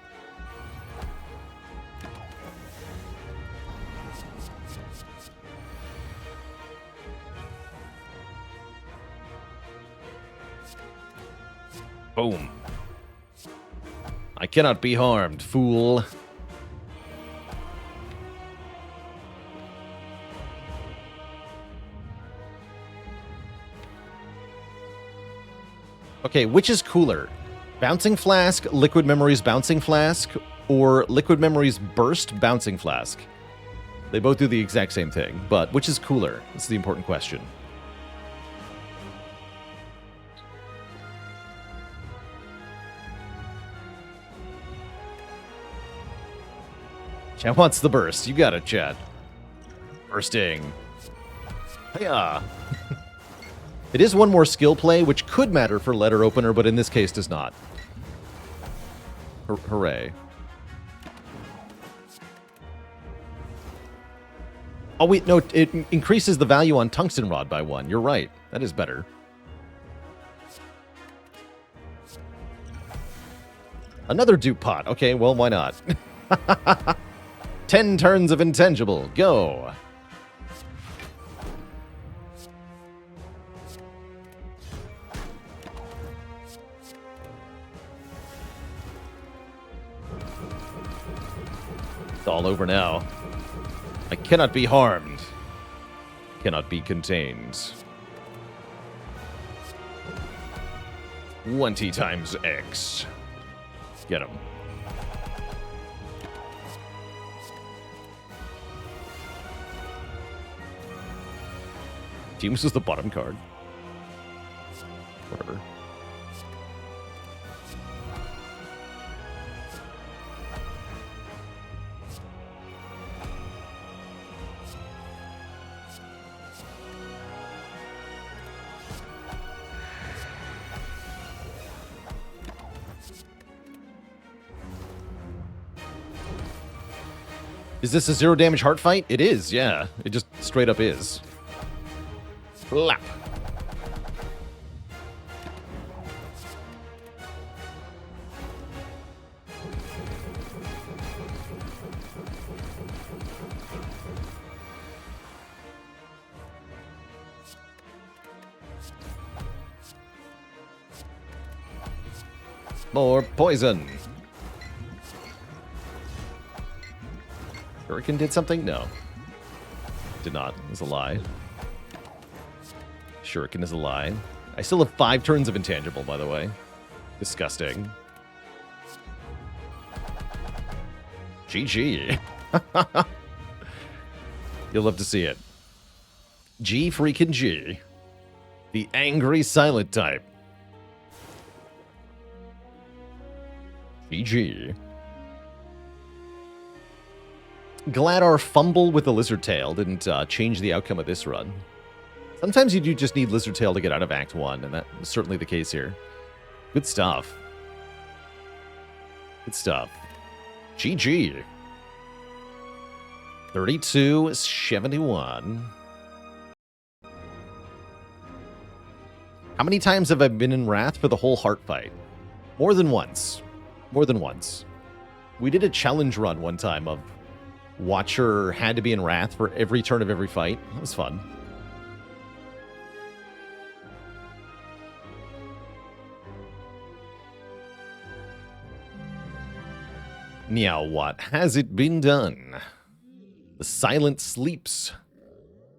Boom. I cannot be harmed, fool. Okay, which is cooler? Bouncing Flask, Liquid Memories Bouncing Flask, or Liquid Memories Burst Bouncing Flask? They both do the exact same thing, but which is cooler? That's the important question. Chat wants the burst. You got it, chat. Bursting. Hiya! It is one more skill play, which could matter for letter opener, but in this case does not. Hooray. Oh, wait, no, it increases the value on Tungsten Rod by 1. You're right. That is better. Another dupe pot. Okay, well, why not? 10 turns of intangible. Go. It's all over now. I cannot be harmed. Cannot be contained. 20 times X. Get him. Teams is the bottom card. Whatever. Is this a 0 damage heart fight? It is, yeah. It just straight up is. Flap. More poison. Shuriken did something? No. Did not. It was a lie. Shuriken is a lie. I still have 5 turns of intangible, by the way. Disgusting. GG. You'll love to see it. G freaking G. The angry silent type. GG. Glad our fumble with the lizard tail didn't change the outcome of this run. Sometimes you do just need lizard tail to get out of Act 1, and that was certainly the case here. Good stuff. Good stuff. GG. 32-71. How many times have I been in Wrath for the whole heart fight? More than once. More than once. We did a challenge run one time of Watcher had to be in Wrath for every turn of every fight. That was fun. Meow, what has it been done? The silent sleeps.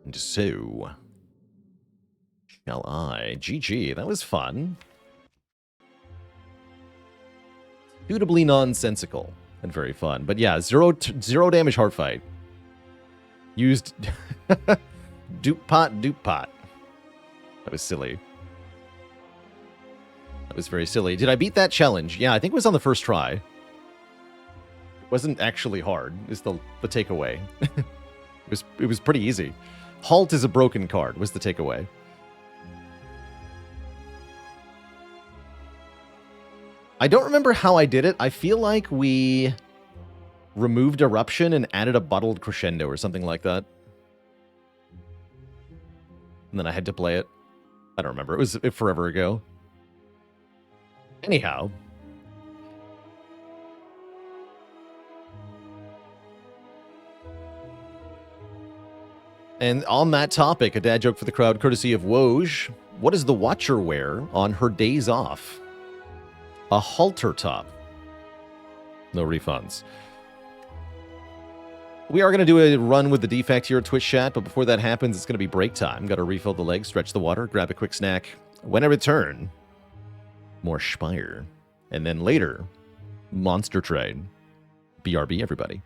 And so shall I. GG, that was fun. Suitably nonsensical and very fun. But yeah, zero damage heart fight. Used dupe pot. That was silly. That was very silly. Did I beat that challenge? Yeah, I think it was on the first try. It wasn't actually hard, is the takeaway. It was pretty easy. Halt is a broken card was the takeaway. I don't remember how I did it. I feel like we removed Eruption and added a bottled Crescendo or something like that. And then I had to play it. I don't remember. It was forever ago. Anyhow. And on that topic, a dad joke for the crowd, courtesy of Woj. What does the Watcher wear on her days off? A halter top. No refunds. We are going to do a run with the Defect here at Twitch chat, but before that happens, it's going to be break time. Got to refill the legs, stretch the water, grab a quick snack. When I return, more Spire. And then later, Monster Trade. BRB, everybody.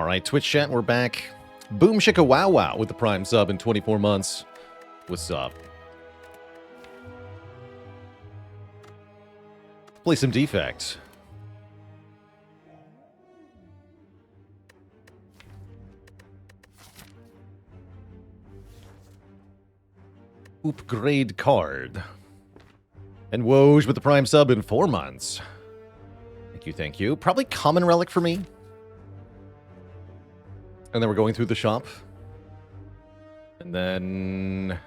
All right, Twitch chat, we're back. Boom shika wow wow with the Prime sub in 24 months. What's up? Play some Defect. Upgrade card. And Woj with the Prime sub in 4 months. Thank you, thank you. Probably common relic for me. And then we're going through the shop. And then...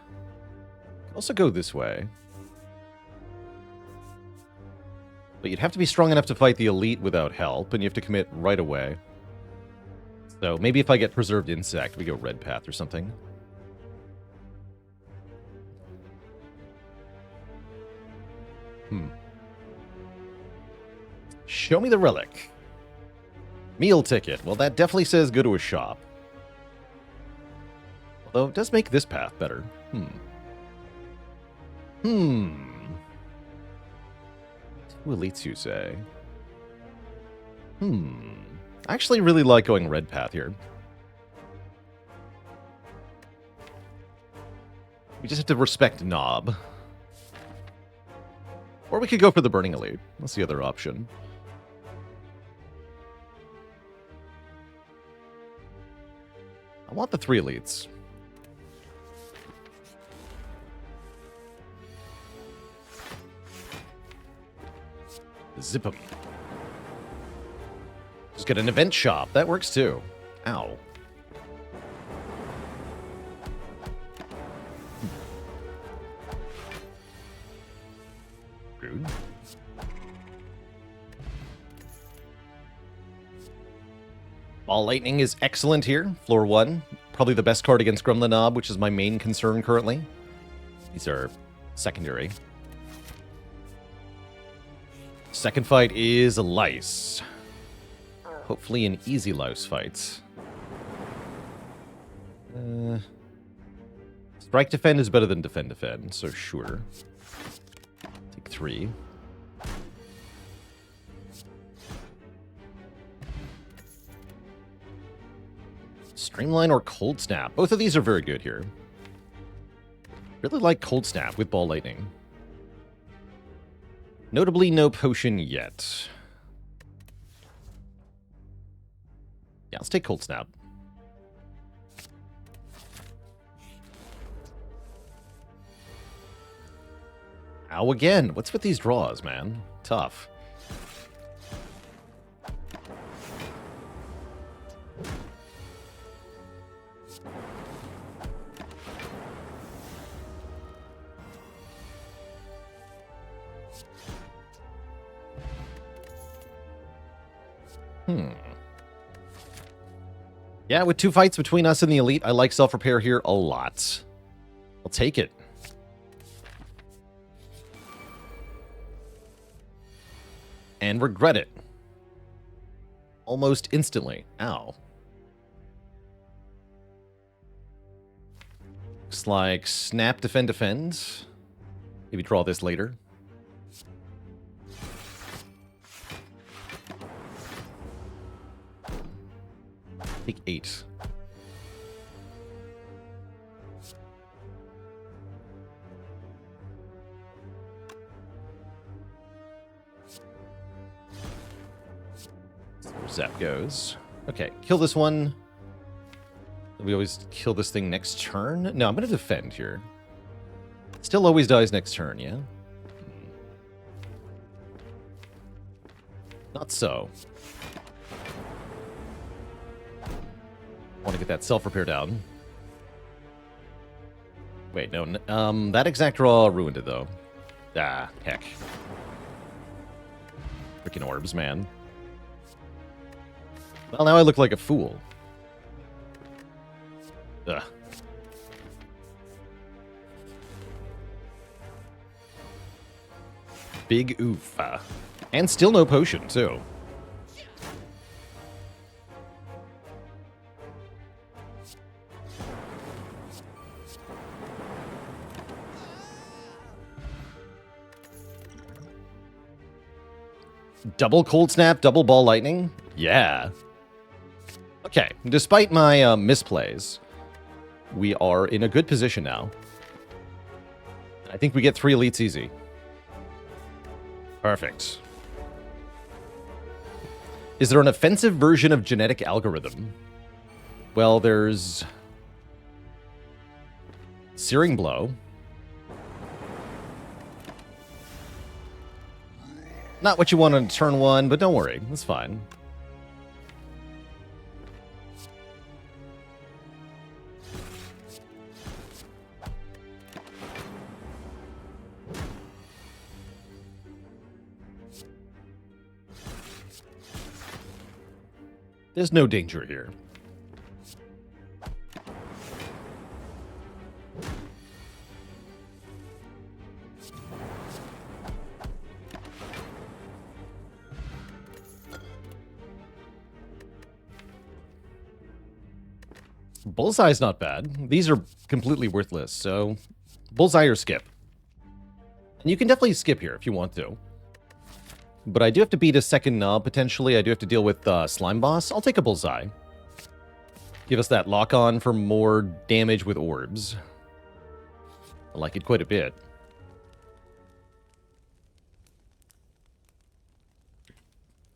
also go this way. But you'd have to be strong enough to fight the elite without help, and you have to commit right away. So maybe if I get Preserved Insect, we go Red Path or something. Show me the relic. Meal ticket. Well, that definitely says go to a shop. Although it does make this path better. Two elites, you say? I actually really like going red path here. We just have to respect Knob. Or we could go for the Burning Elite. That's the other option. I want the 3 elites. Zip 'em. Just get an event shop. That works too. Ow. Rude. Ball Lightning is excellent here. Floor 1. Probably the best card against Gremlin Knob, which is my main concern currently. These are secondary. Second fight is a Lice. Hopefully an easy Louse fight. Strike Defend is better than Defend, so sure. Take 3. Streamline or Cold Snap. Both of these are very good here. Really like Cold Snap with Ball Lightning. Notably, no potion yet. Yeah, let's take Cold Snap. Ow again. What's with these draws, man? Tough. Yeah, with 2 fights between us and the elite, I like self-repair here a lot. I'll take it. And regret it. Almost instantly. Ow. Looks like Snap, Defend, Defend. Maybe draw this later. Take 8. Where Zap goes. Okay, kill this one. We always kill this thing next turn? No, I'm going to defend here. Still always dies next turn, yeah? Not so. Want to get that self-repair down. Wait, no. That exact draw ruined it, though. Ah, heck. Freaking orbs, man. Well, now I look like a fool. Ugh. Big oof. And still no potion, too. Double Cold Snap, double Ball Lightning? Yeah. Okay, despite my misplays, we are in a good position now. I think we get 3 elites easy. Perfect. Is there an offensive version of genetic algorithm? Well, there's Searing Blow. Not what you want on turn 1, but don't worry. That's fine. There's no danger here. Bullseye's not bad. These are completely worthless, so Bullseye or skip. And you can definitely skip here if you want to. But I do have to beat a second knob, potentially. I do have to deal with Slime Boss. I'll take a Bullseye. Give us that lock-on for more damage with orbs. I like it quite a bit.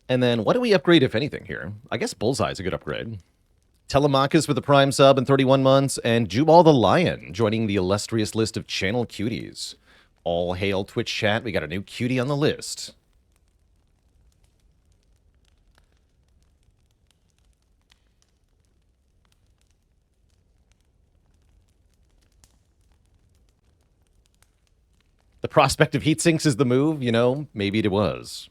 And then, what do we upgrade, if anything, here? I guess Bullseye's a good upgrade. Telemachus with the Prime sub in 31 months, and Jubal the Lion joining the illustrious list of channel cuties. All hail Twitch chat, we got a new cutie on the list. The prospect of heat sinks is the move, you know? Maybe it was.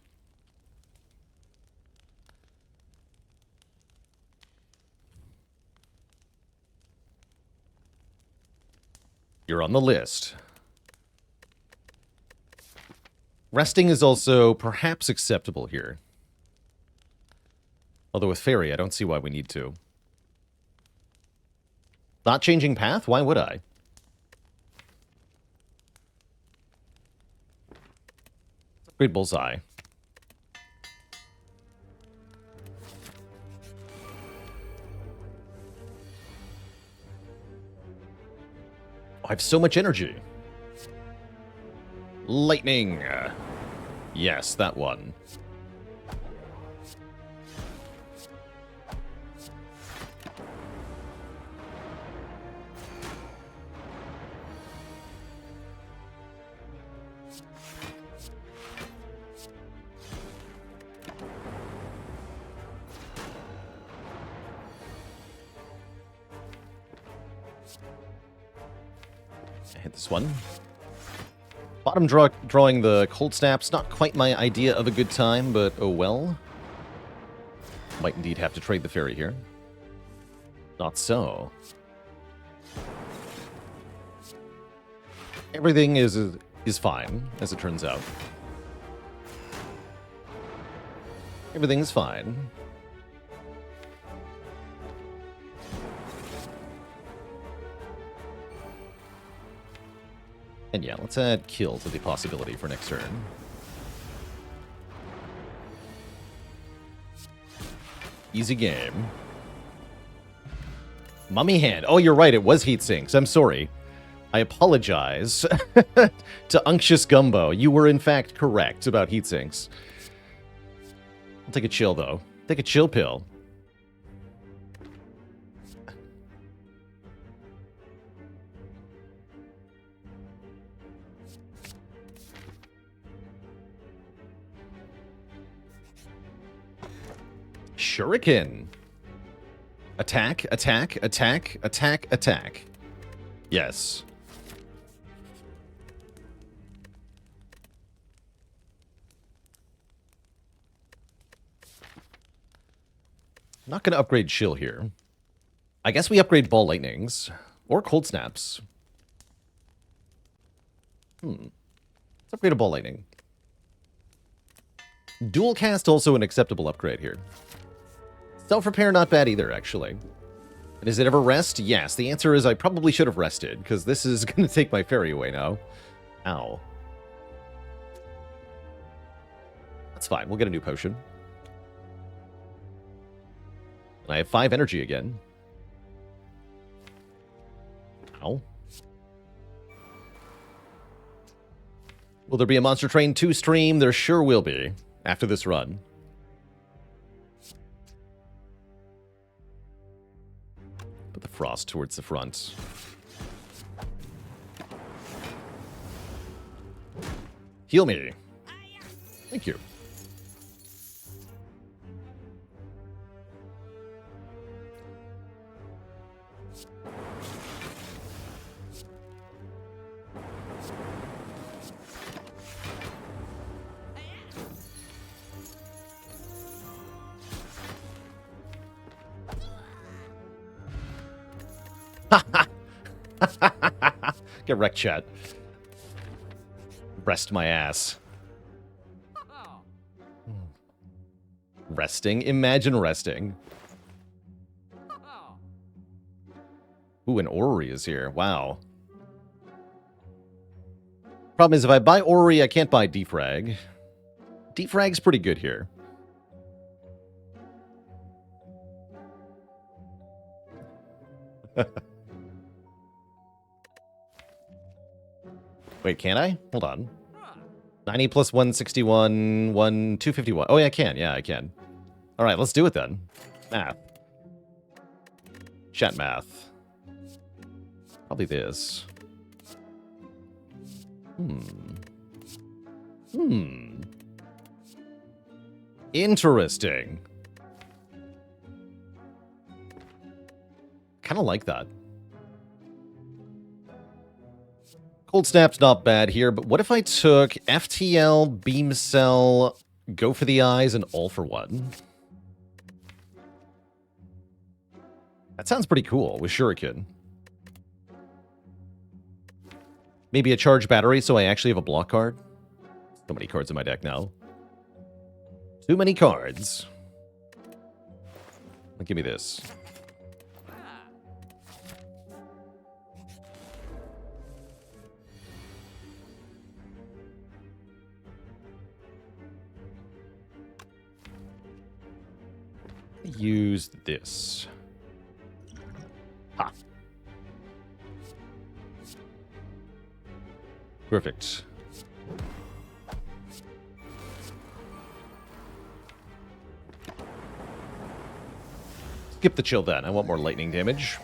You're on the list. Resting is also perhaps acceptable here. Although with Fairy, I don't see why we need to. Not changing path? Why would I? Great Bullseye. I have so much energy. Lightning. Yes, that one. Hit this one. Bottom drawing the cold snaps. Not quite my idea of a good time, but oh well. Might indeed have to trade the Fairy here. Not so. Everything is fine, as it turns out. Everything's fine. And yeah, let's add kill to the possibility for next turn. Easy game. Mummy hand. Oh, you're right. It was heat sinks. I'm sorry. I apologize to Unctuous Gumbo. You were in fact correct about heat sinks. I'll take a chill though. Take a chill pill. Shuriken. Attack, attack, attack, attack, attack. Yes. I'm not going to upgrade Chill here. I guess we upgrade Ball Lightnings. Or Cold Snaps. Let's upgrade a Ball Lightning. Dual Cast also an acceptable upgrade here. Self-repair not bad either, actually. And does it ever rest? Yes. The answer is I probably should have rested, because this is going to take my Fairy away now. Ow. That's fine. We'll get a new potion. I have 5 energy again. Ow. Will there be a Monster Train 2 stream? There sure will be after this run. Put the frost towards the front. Heal me. Thank you. Get wrecked, chat. Rest my ass. Resting? Imagine resting. Ooh, an orrery is here. Wow. Problem is, if I buy orrery, I can't buy defrag. Defrag's pretty good here. Wait, can I? Hold on. 90 plus 161, 251. Oh, yeah, I can. Yeah, I can. All right, let's do it then. Math. Chat math. Probably this. Interesting. Kind of like that. Cold Snap's not bad here, but what if I took FTL, Beam Cell, Go for the Eyes, and All for One? That sounds pretty cool with Shuriken. Maybe a charged battery so I actually have a block card. So many cards in my deck now. Too many cards. Give me this. Use this. Ha. Perfect. Skip the chill then. I want more lightning damage.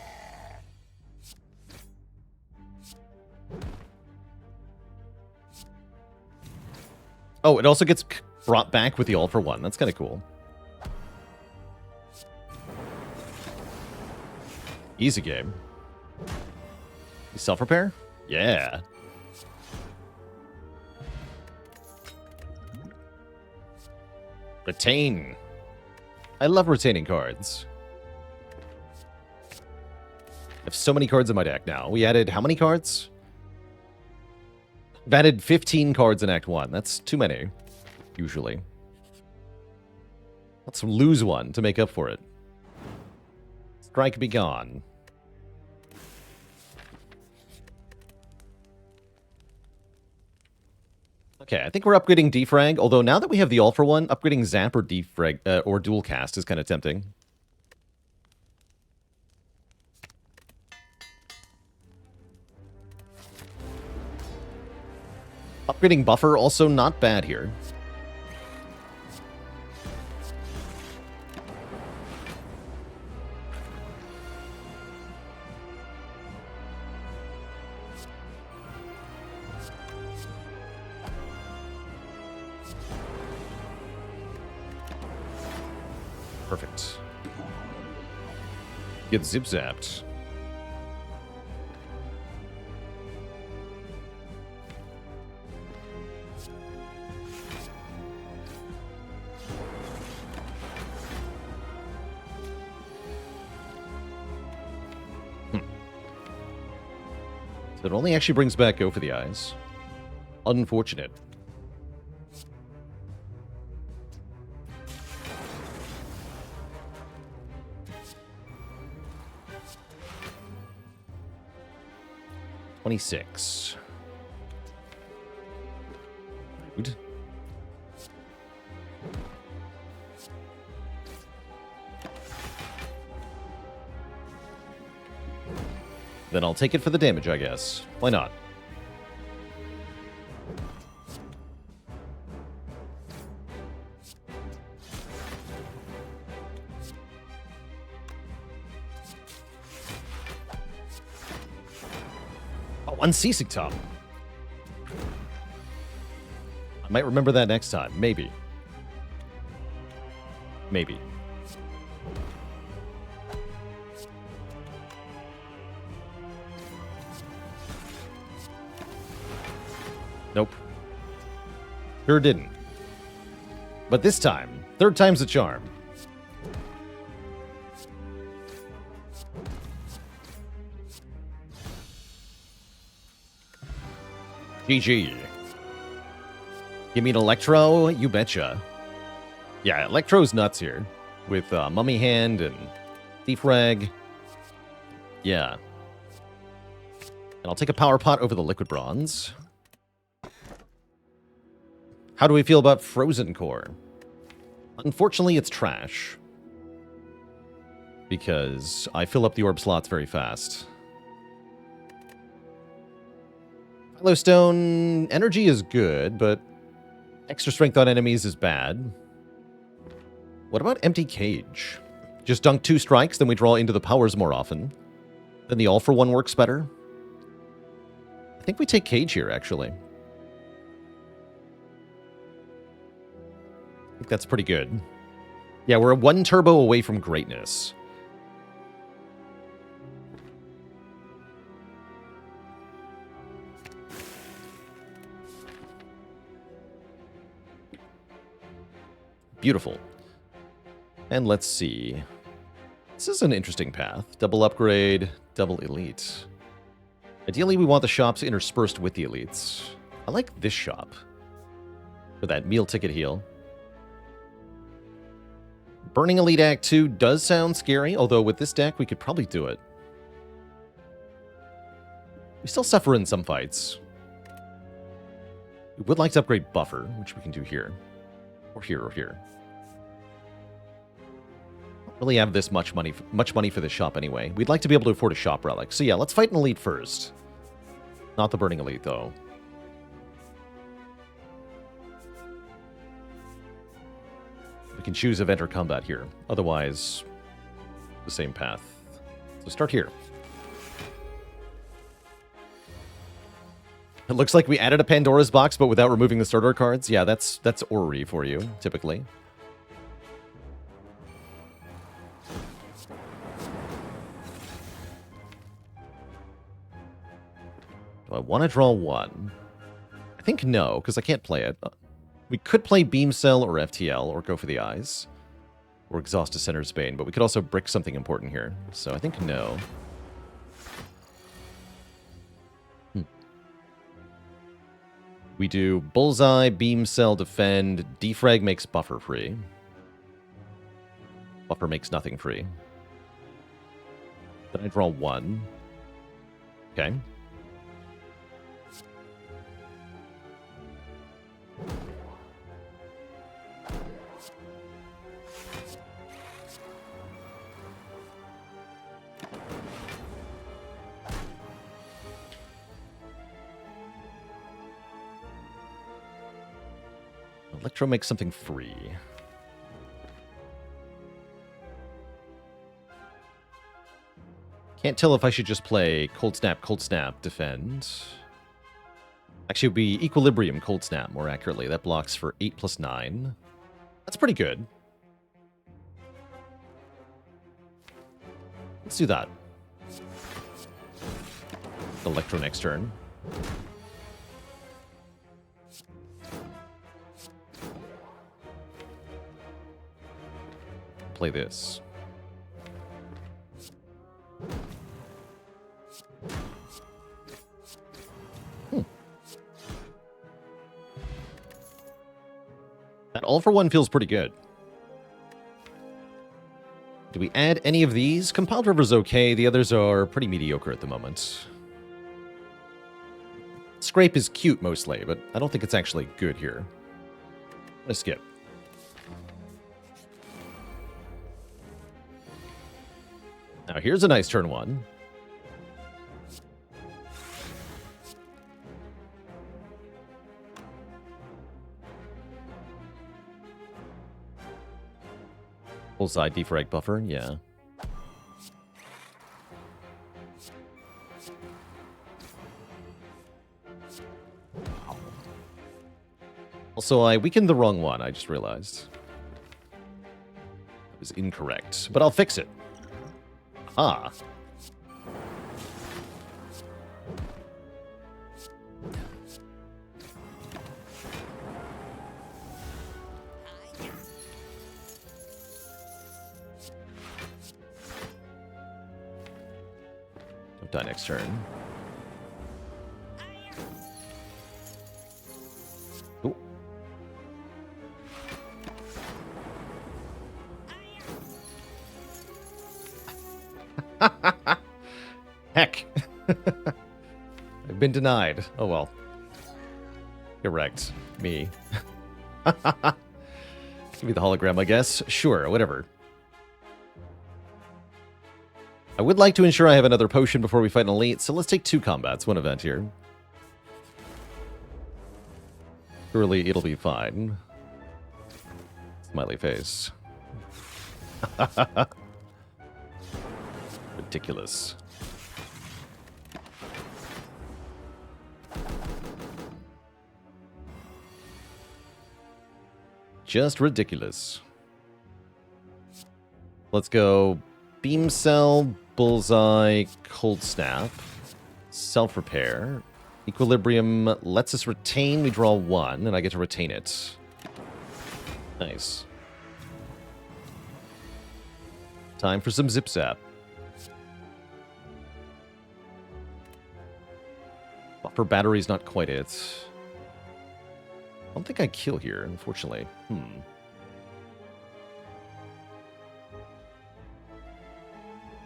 Oh, it also gets brought back with the All for One. That's kind of cool. Easy game. Self-repair? Yeah. Retain. I love retaining cards. I have so many cards in my deck now. We added how many cards? We've added 15 cards in Act 1. That's too many, usually. Let's lose one to make up for it. Strike be gone. Okay, I think we're upgrading defrag, although now that we have the All for One, upgrading zap or defrag or dual cast is kind of tempting. Upgrading buffer also not bad here. Perfect. Get zip-zapped. So it only actually brings back Go for the Eyes. Unfortunate. $26. Good. Then I'll take it for the damage, I guess. Why not? Oh, unceasing top. I might remember that next time. Maybe. Maybe. Nope. Sure didn't. But this time, third time's the charm. GG. You mean Electro? You betcha. Yeah, Electro's nuts here. With Mummy Hand and Thief Rag. Yeah. And I'll take a Power Pot over the Liquid Bronze. How do we feel about Frozen Core? Unfortunately, it's trash. Because I fill up the orb slots very fast. Stone energy is good, but extra strength on enemies is bad. What about Empty Cage? Just dunk 2 strikes, then we draw into the powers more often. Then the all-for-one works better. I think we take Cage here, actually. I think that's pretty good. Yeah, we're 1 turbo away from greatness. Beautiful. And let's see. This is an interesting path. Double upgrade, double elite. Ideally, we want the shops interspersed with the elites. I like this shop for that meal ticket heal. Burning Elite Act 2 does sound scary, although with this deck, we could probably do it. We still suffer in some fights. We would like to upgrade Buffer, which we can do here. Or here, or here. Don't really have this much money for this shop anyway. We'd like to be able to afford a shop relic. So yeah, let's fight an elite first. Not the Burning Elite, though. We can choose event or combat here. Otherwise, the same path. So start here. It looks like we added a Pandora's box, but without removing the starter cards. Yeah, that's Ori for you, typically. Do I want to draw 1? I think no, because I can't play it. We could play Beam Cell or FTL, or go for the eyes. Or Exhaust a Center's Bane, but we could also brick something important here. So I think no. We do Bullseye, Beam Cell, Defend. Defrag makes Buffer free. Buffer makes nothing free. Then I draw 1. Okay. Electro makes something free. Can't tell if I should just play Cold Snap, Defend. Actually, it would be Equilibrium, Cold Snap, more accurately. That blocks for 8 plus 9. That's pretty good. Let's do that. Electro next turn. Play this. That all for one feels pretty good. Do we add any of these? Compiled River's okay. The others are pretty mediocre at the moment. Scrape is cute mostly, but I don't think it's actually good here. Let's skip. Now here's a nice turn 1. Bullseye defrag buffer, yeah. Also, I weakened the wrong one, I just realized. It was incorrect, but I'll fix it. Ah. Don't die next turn. Ooh. Heck. I've been denied. Oh well. Correct. Me. Give me the hologram, I guess. Sure, whatever. I would like to ensure I have another potion before we fight an elite, so let's take 2 combats, 1 event here. Surely it'll be fine. Smiley face. Ridiculous. Just ridiculous. Let's go Beam Cell, Bullseye, Cold Snap, Self-Repair. Equilibrium lets us retain. We draw 1, and I get to retain it. Nice. Time for some Zip Zap. Buffer battery's not quite it. I don't think I kill here, unfortunately.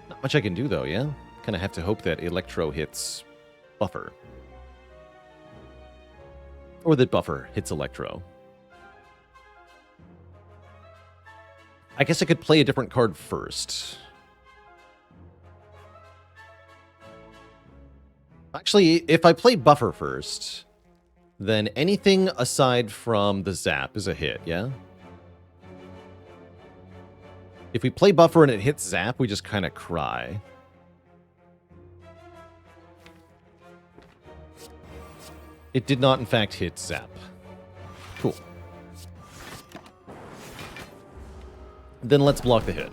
Not much I can do, though, yeah? Kind of have to hope that Electro hits Buffer. Or that Buffer hits Electro. I guess I could play a different card first. Actually, if I play Buffer first, then anything aside from the Zap is a hit, yeah? If we play Buffer and it hits Zap, we just kind of cry. It did not, in fact, hit Zap. Cool. Then let's block the hit.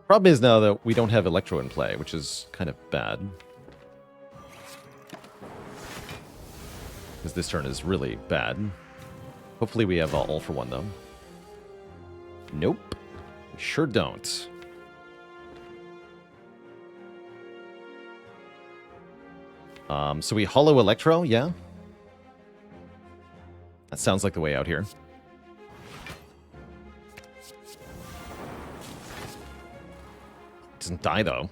Problem is now that we don't have Electro in play, which is kind of bad. Because this turn is really bad. Hopefully we have all for 1, though. Nope. We sure don't. So we hollow Electro, yeah? That sounds like the way out here. Doesn't die, though.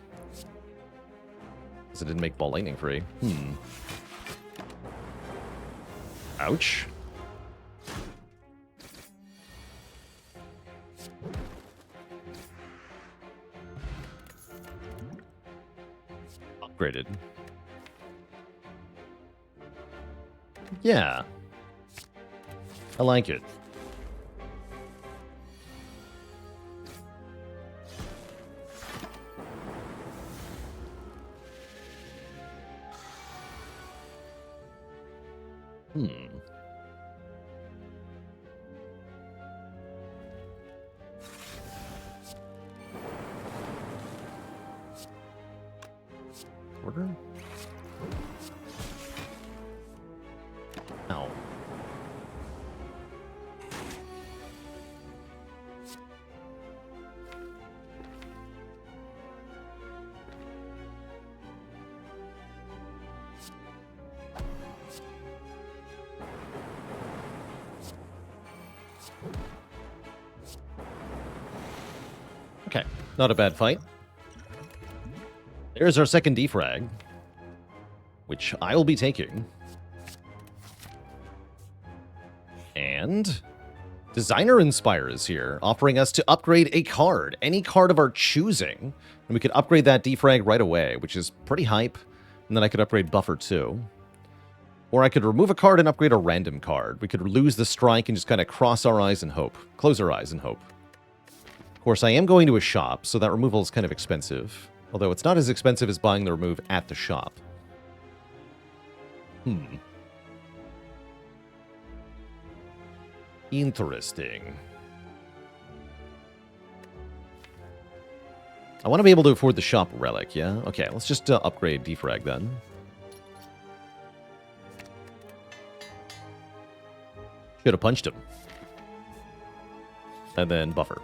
Because it didn't make Ball Lightning free. Ouch. Upgraded. Yeah. I like it. Order? Ow. Okay, not a bad fight. There's our second defrag, which I will be taking. And Designer Inspire is here, offering us to upgrade a card, any card of our choosing. And we could upgrade that defrag right away, which is pretty hype. And then I could upgrade Buffer too. Or I could remove a card and upgrade a random card. We could lose the strike and just kind of cross our eyes and hope. Close our eyes and hope. Of course, I am going to a shop, so that removal is kind of expensive. Although it's not as expensive as buying the remove at the shop. Interesting. I want to be able to afford the shop relic, yeah? Okay, let's just upgrade Defrag then. Should have punched him. And then buffer.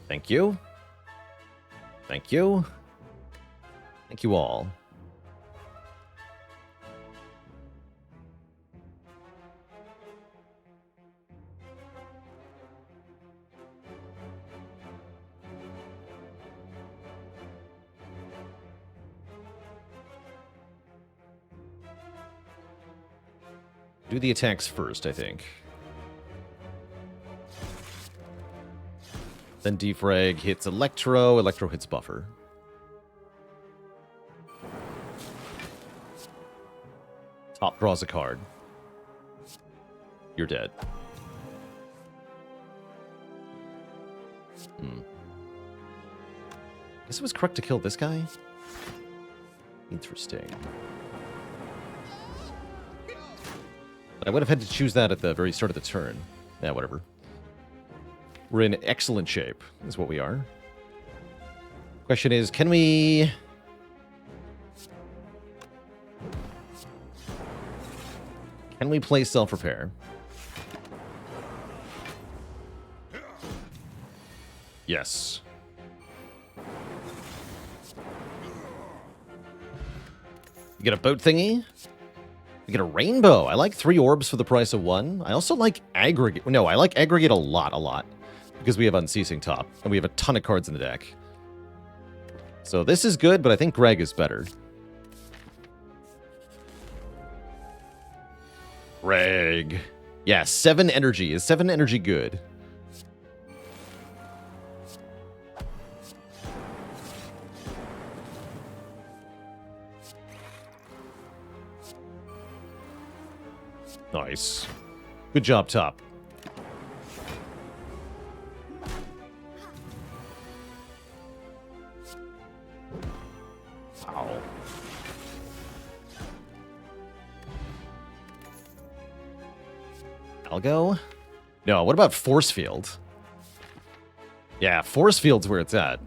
Thank you. Thank you. Thank you all. Do the attacks first, I think. Then Defrag hits Electro. Electro hits Buffer. Top draws a card. You're dead. Guess it was correct to kill this guy? Interesting. But I would have had to choose that at the very start of the turn. Yeah, whatever. We're in excellent shape, is what we are. Question is, can we... Can we play self-repair? Yes. You get a boat thingy? You get a rainbow. I like 3 orbs for the price of 1. I also like aggregate. No, I like aggregate a lot. Because we have Unceasing Top. And we have a ton of cards in the deck. So this is good, but I think Greg is better. Greg. Yeah, 7 energy. Is 7 energy good? Nice. Good job, Top. Wow. Algo? No, what about Force Field? Yeah, Force Field's where it's at.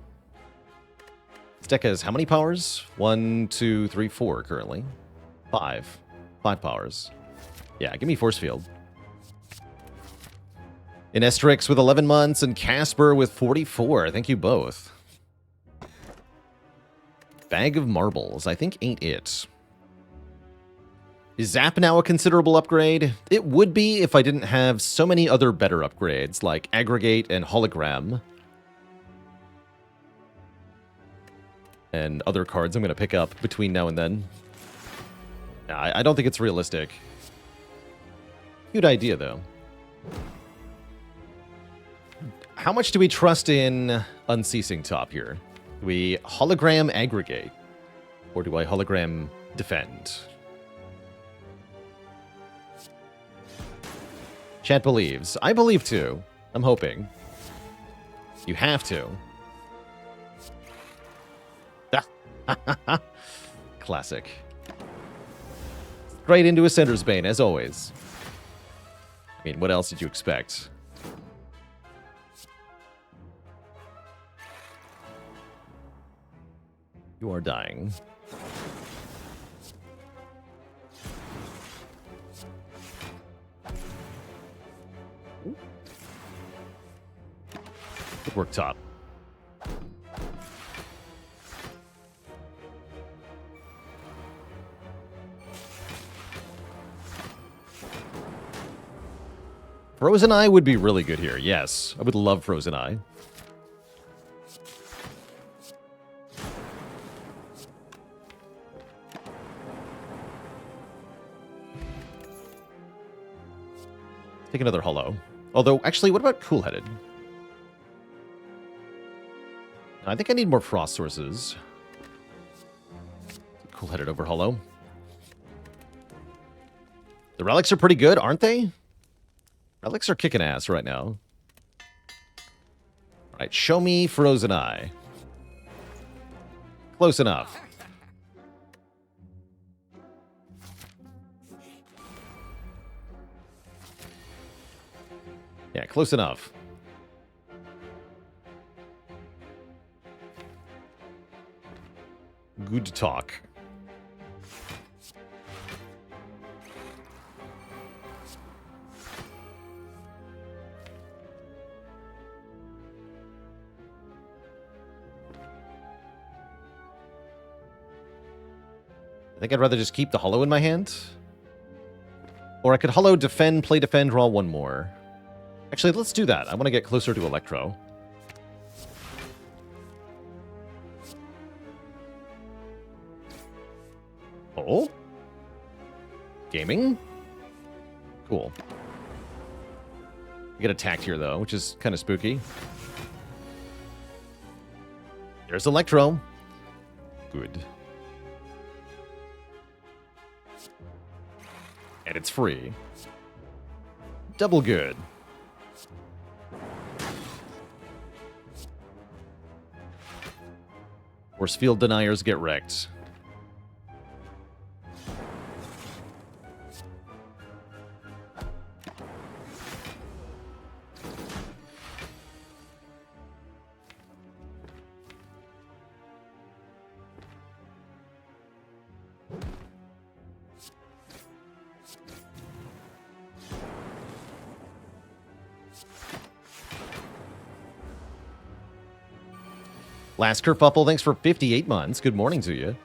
This deck has how many powers? 1, 2, 3, 4 currently. 5. 5 powers. Yeah, give me Force Field. Inestrix with 11 months and Casper with 44. Thank you both. Bag of Marbles, I think ain't it. Is Zap now a considerable upgrade? It would be if I didn't have so many other better upgrades, like Aggregate and Hologram. And other cards I'm going to pick up between now and then. I don't think it's realistic. Cute idea, though. How much do we trust in Unceasing Top here? Do we Hologram Aggregate? Or do I Hologram Defend? Chat believes. I believe too. I'm hoping. You have to. Classic. Straight into Ascender's Bane, as always. I mean, what else did you expect? You are dying. Good work, Top. Frozen Eye would be really good here. Yes, I would love Frozen Eye. Take another Hollow. Although, actually, what about Cool-Headed? I think I need more Frost sources. Cool-Headed over Hollow. The relics are pretty good, aren't they? Relics are kicking ass right now. All right, show me Frozen Eye. Close enough. Yeah, close enough. Good talk. I think I'd rather just keep the Hollow in my hand. Or I could Hollow, defend, play defend, draw one more. Actually, let's do that. I want to get closer to Electro. Oh? Gaming? Cool. You get attacked here, though, which is kind of spooky. There's Electro. Good. And it's free. Double good. Force field deniers get wrecked. Last Kerfuffle, thanks for 58 months. Good morning to you.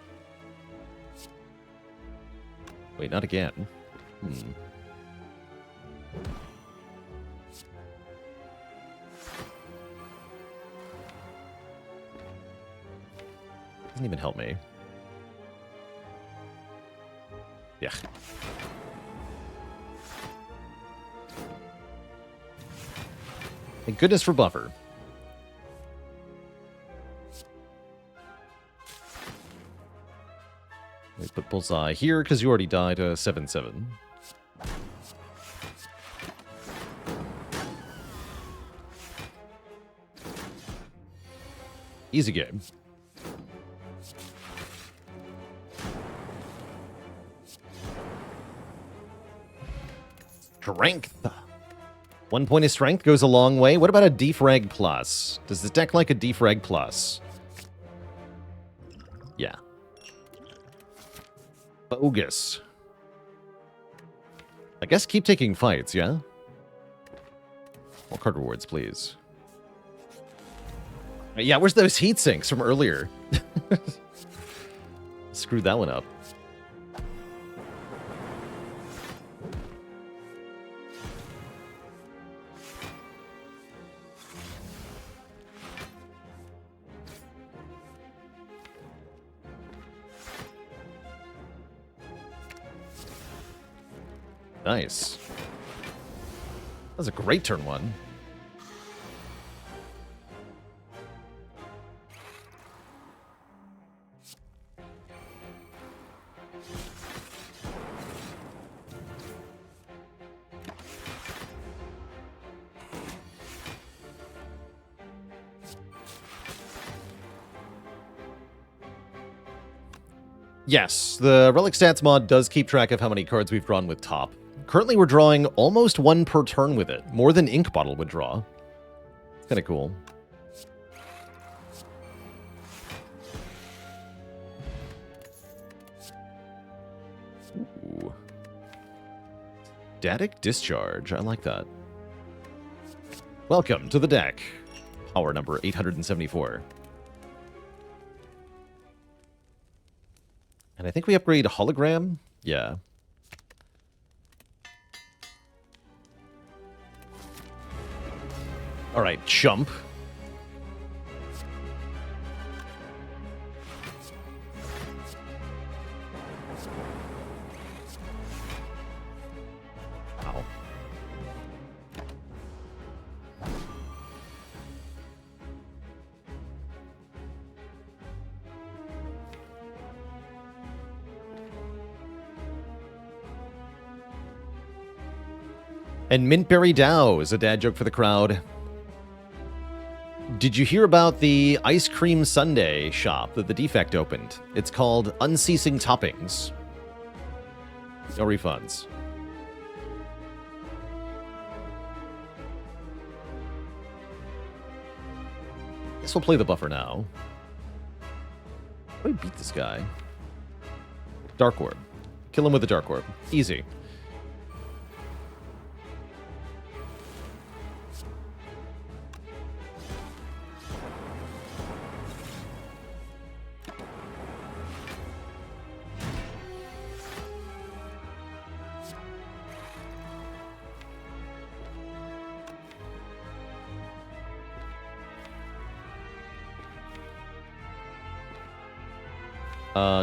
Wait, not again. Doesn't even help me. Yeah. Thank goodness for buffer. Let me put Bullseye here, because you already died 7-7. Easy game. Strength. 1 point of strength goes a long way. What about a defrag plus? Does this deck like a defrag plus? Yeah. Bogus. I guess keep taking fights, yeah? More card rewards, please. Yeah, where's those heat sinks from earlier? Screwed that one up. Nice. That was a great turn one. Yes, the Relic Stats mod does keep track of how many cards we've drawn with top. Currently, we're drawing almost one per turn with it. More than Ink Bottle would draw. It's kind of cool. Ooh. Static Discharge. I like that. Welcome to the deck. Power number 874. And I think we upgrade Hologram? Yeah. All right, chump. Wow. And Mintberry Dow is a dad joke for the crowd. Did you hear about the ice cream sundae shop that the Defect opened? It's called Unceasing Toppings. No refunds. Guess we'll play the buffer now. How do we beat this guy? Dark Orb. Kill him with the Dark Orb. Easy.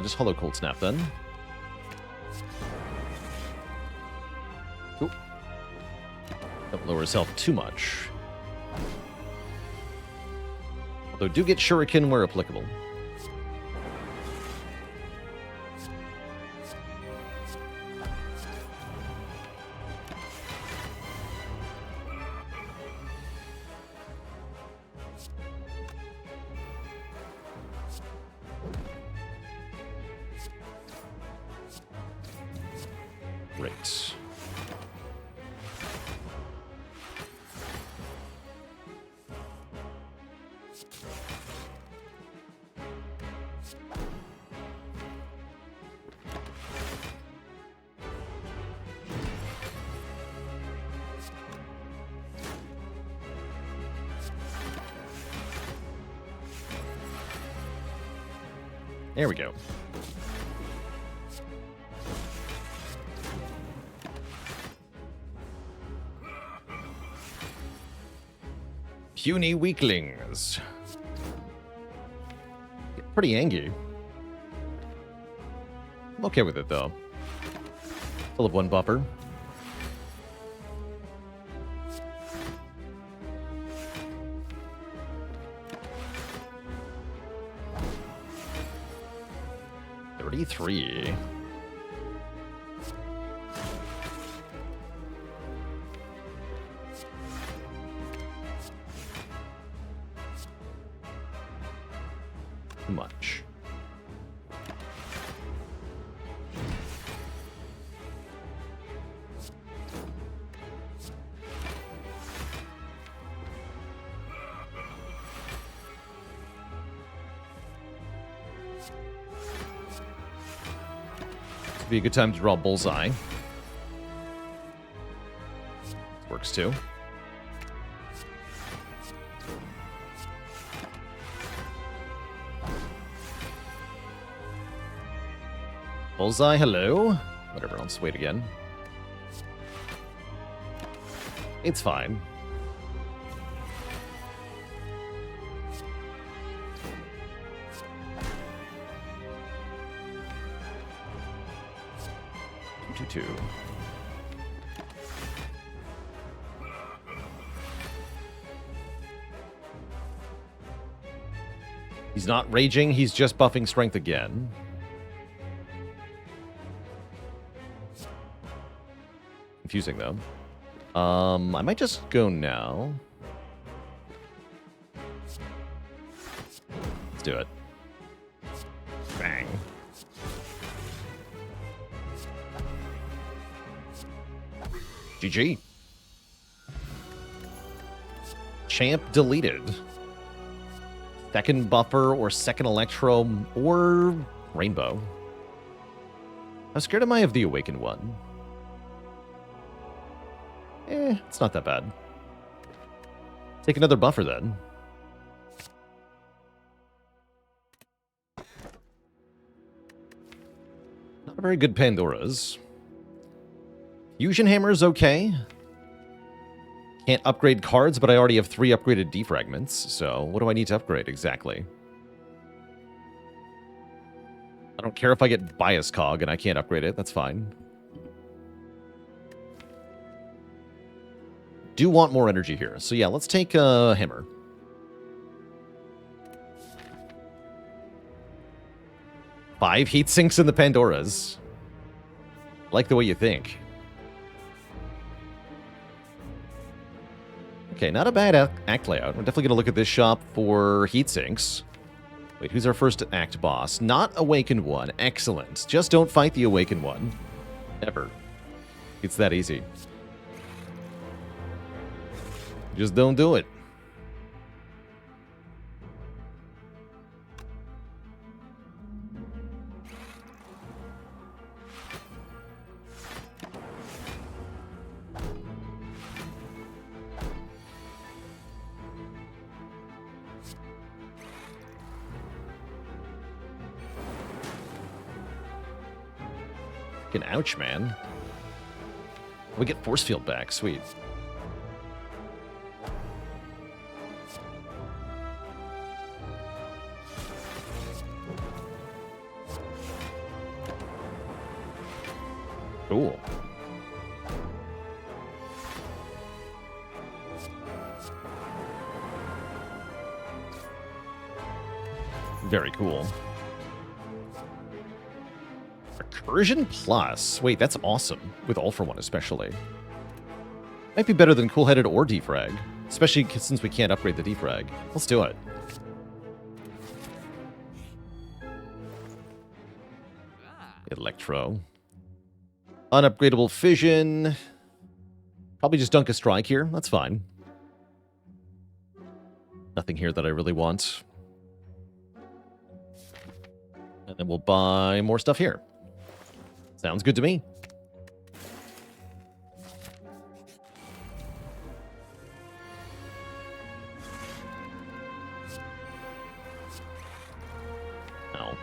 Just Hollow Cold Snap then. Ooh. Don't lower his health too much. Although do get Shuriken where applicable. Great. There we go. Puny weaklings. Get pretty angry. I'm okay with it, though. Full of one buffer. $33. Too much. Be a good time to draw Bullseye. Works too. Bullseye, hello. Whatever, let's wait again. It's fine. Two. He's not raging, he's just buffing strength again. Confusing though. I might just go now. Let's do it. Bang. GG. Champ deleted. Second buffer or second electro or rainbow. How scared am I of the awakened one? It's not that bad. Take another buffer then. Not a very good Pandora's. Fusion Hammer's okay. Can't upgrade cards, but I already have 3 upgraded defragments, so what do I need to upgrade exactly? I don't care if I get Bias Cog and I can't upgrade it, that's fine. Do want more energy here, so yeah, let's take a Hammer. Five heat sinks in the Pandoras. I like the way you think. Okay, not a bad act layout. We're definitely going to look at this shop for heat sinks. Wait, who's our first act boss? Not Awakened One. Excellent. Just don't fight the Awakened One. Ever. It's that easy. Just don't do it. Fucking ouch, man. We get force field back. Sweet. Cool. Very cool. Recursion Plus. Wait, that's awesome. With All for One especially. Might be better than Cool-Headed or Defrag. Especially since we can't upgrade the Defrag. Let's do it. Electro. Unupgradable Fission. Probably just dunk a strike here. That's fine. Nothing here that I really want. And then we'll buy more stuff here. Sounds good to me. Oh.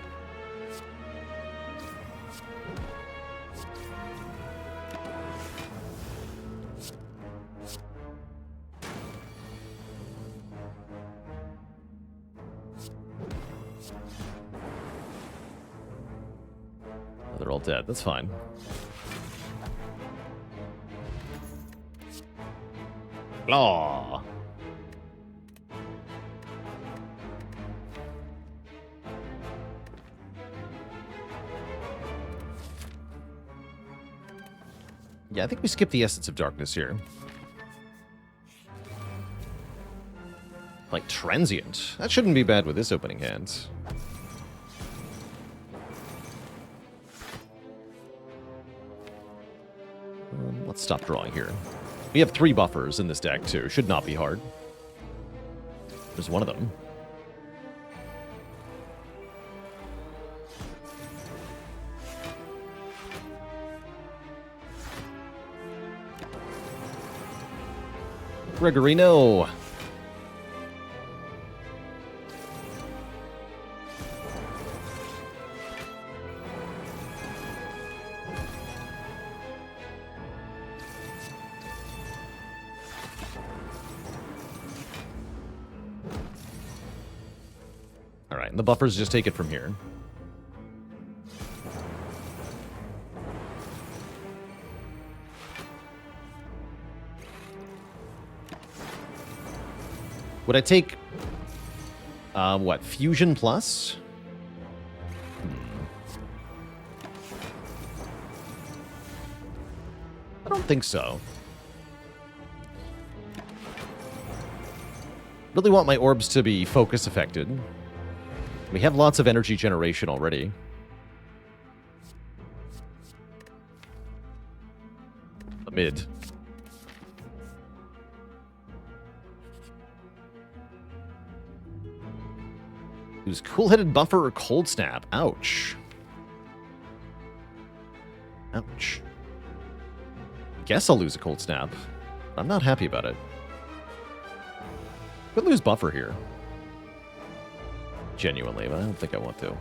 They're all dead. That's fine. Law. Yeah, I think we skipped the Essence of Darkness here. Like Transient. That shouldn't be bad with this opening hand. Let's stop drawing here. We have 3 buffers in this deck, too. Should not be hard. There's one of them. Gregorino. Alright, and the buffers just take it from here. Would I take, what, Fusion Plus? I don't think so. Really want my orbs to be focus affected. We have lots of energy generation already. The mid. Use Cool-Headed Buffer or Cold Snap. Ouch. Ouch. Guess I'll lose a Cold Snap. I'm not happy about it. Could lose Buffer here. Genuinely, but I don't think I want to.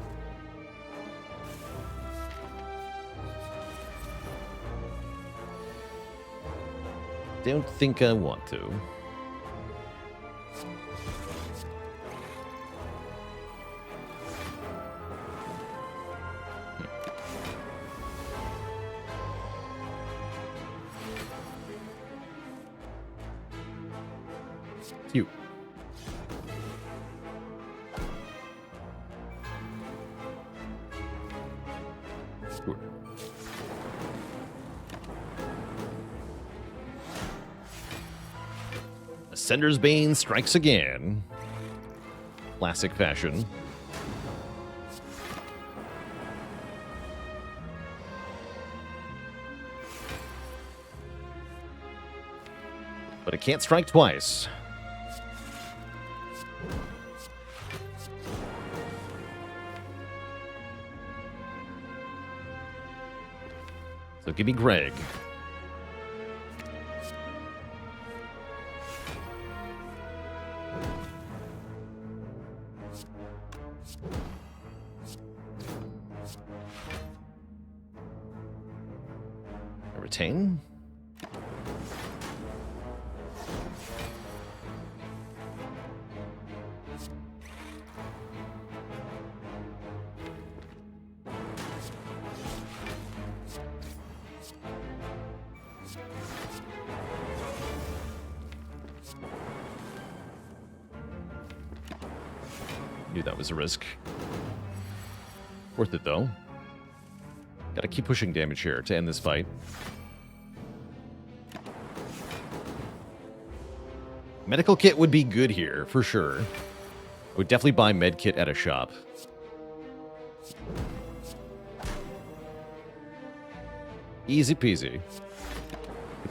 Don't think I want to. You. Sure. Sender's Bane strikes again. Classic fashion. But it can't strike twice. So give me Greg. I retain. Knew that was a risk. Worth it, though. Gotta keep pushing damage here to end this fight. Medical kit would be good here, for sure. I would definitely buy med kit at a shop. Easy peasy.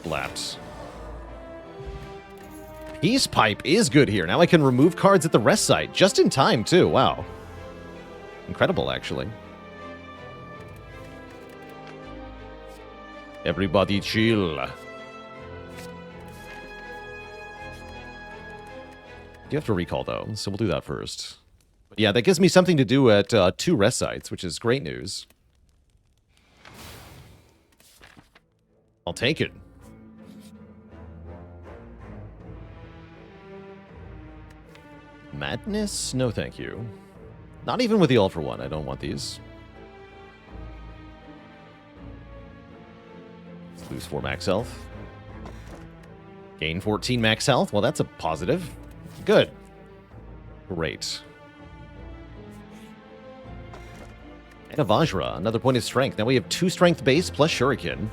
Blaps. Peace Pipe is good here. Now I can remove cards at the rest site. Just in time, too. Wow. Incredible, actually. Everybody chill. You have to recall, though, so we'll do that first. But yeah, that gives me something to do at 2 rest sites, which is great news. I'll take it. Madness? No, thank you. Not even with the All for One. I don't want these. Let's lose 4 max health. Gain 14 max health. Well, that's a positive. Good. Great. And a Vajra. Another point of strength. Now we have 2 strength base plus Shuriken.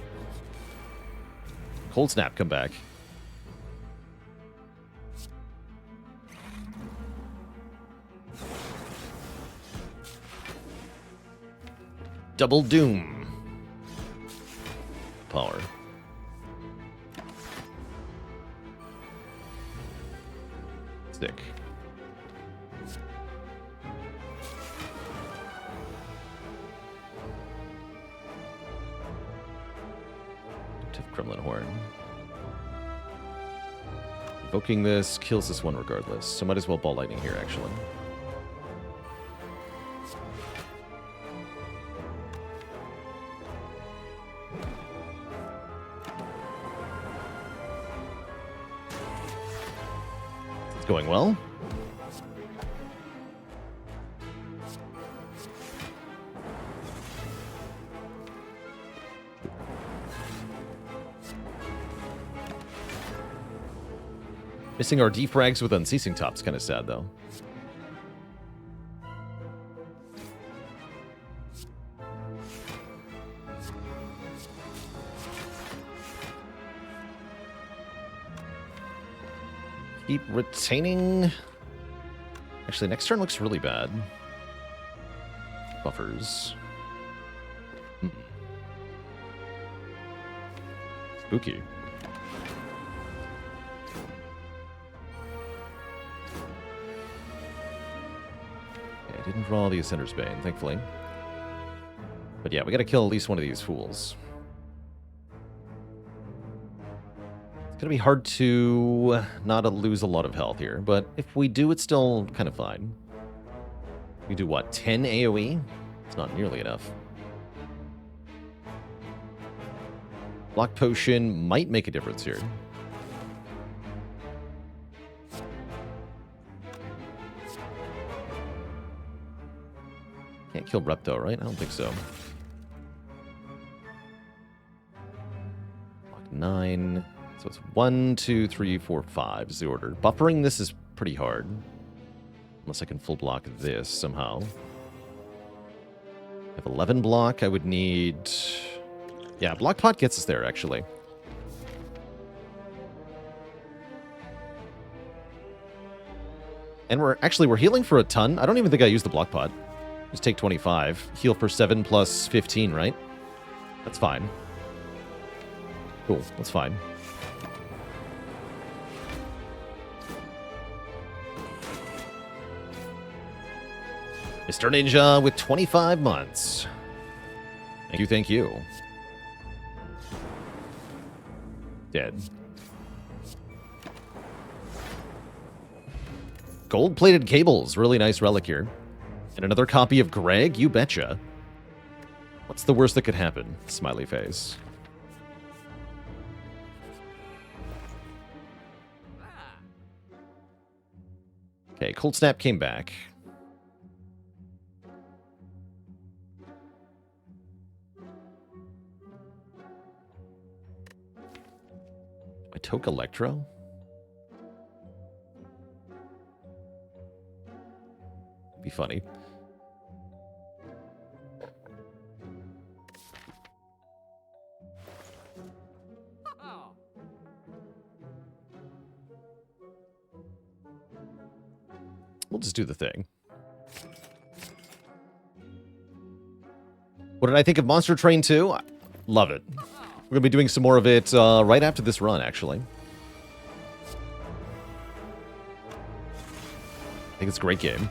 Cold Snap come back. Double Doom. Power. Stick. Tiff Kremlin Horn. Evoking this kills this one regardless, so might as well Ball Lightning here, actually. Going well. Missing our defrags with Unceasing Top's kind of sad, though. Keep retaining. Actually, next turn looks really bad. Buffers. Spooky. Okay, I didn't draw the Ascender's Bane, thankfully. But yeah, we gotta kill at least one of these fools. It's gonna be hard to not lose a lot of health here, but if we do, it's still kind of fine. We do what, 10 AoE? It's not nearly enough. Block Potion might make a difference here. Can't kill Repto, right? I don't think so. Block 9. So it's 1, 2, 3, 4, 5 is the order. Buffering this is pretty hard. Unless I can full block this somehow. I have 11 block. I would need... Yeah, Block Pot gets us there, actually. And we're healing for a ton. I don't even think I used the block pot. Just take 25. Heal for 7 plus 15, right? That's fine. Cool, that's fine. Mr. Ninja with 25 months. Thank you, thank you. Dead. Gold-plated cables. Really nice relic here. And another copy of Greg? You betcha. What's the worst that could happen? Smiley face. Okay, Cold Snap came back. I took Electro? Be funny. We'll just do the thing. What did I think of Monster Train 2? Love it. We're going to be doing some more of it right after this run, actually. I think it's a great game.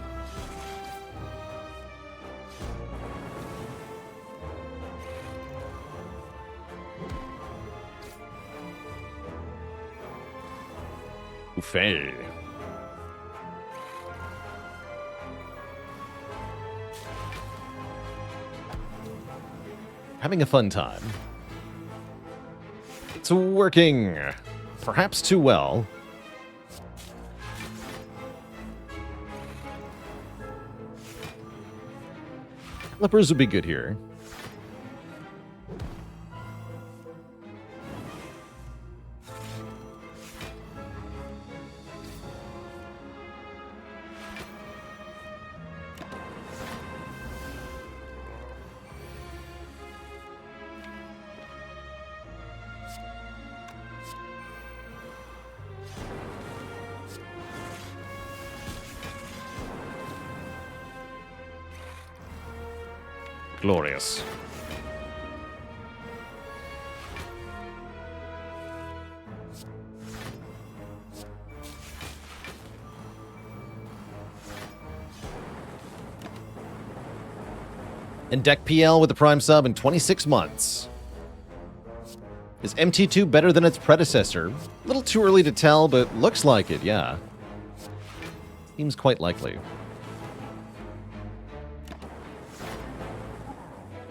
Buffet. Having a fun time. It's working. Perhaps too well. Lepers would be good here. Glorious. And Deck PL with the Prime sub in 26 months. Is MT2 better than its predecessor? A little too early to tell, but looks like it, yeah. Seems quite likely.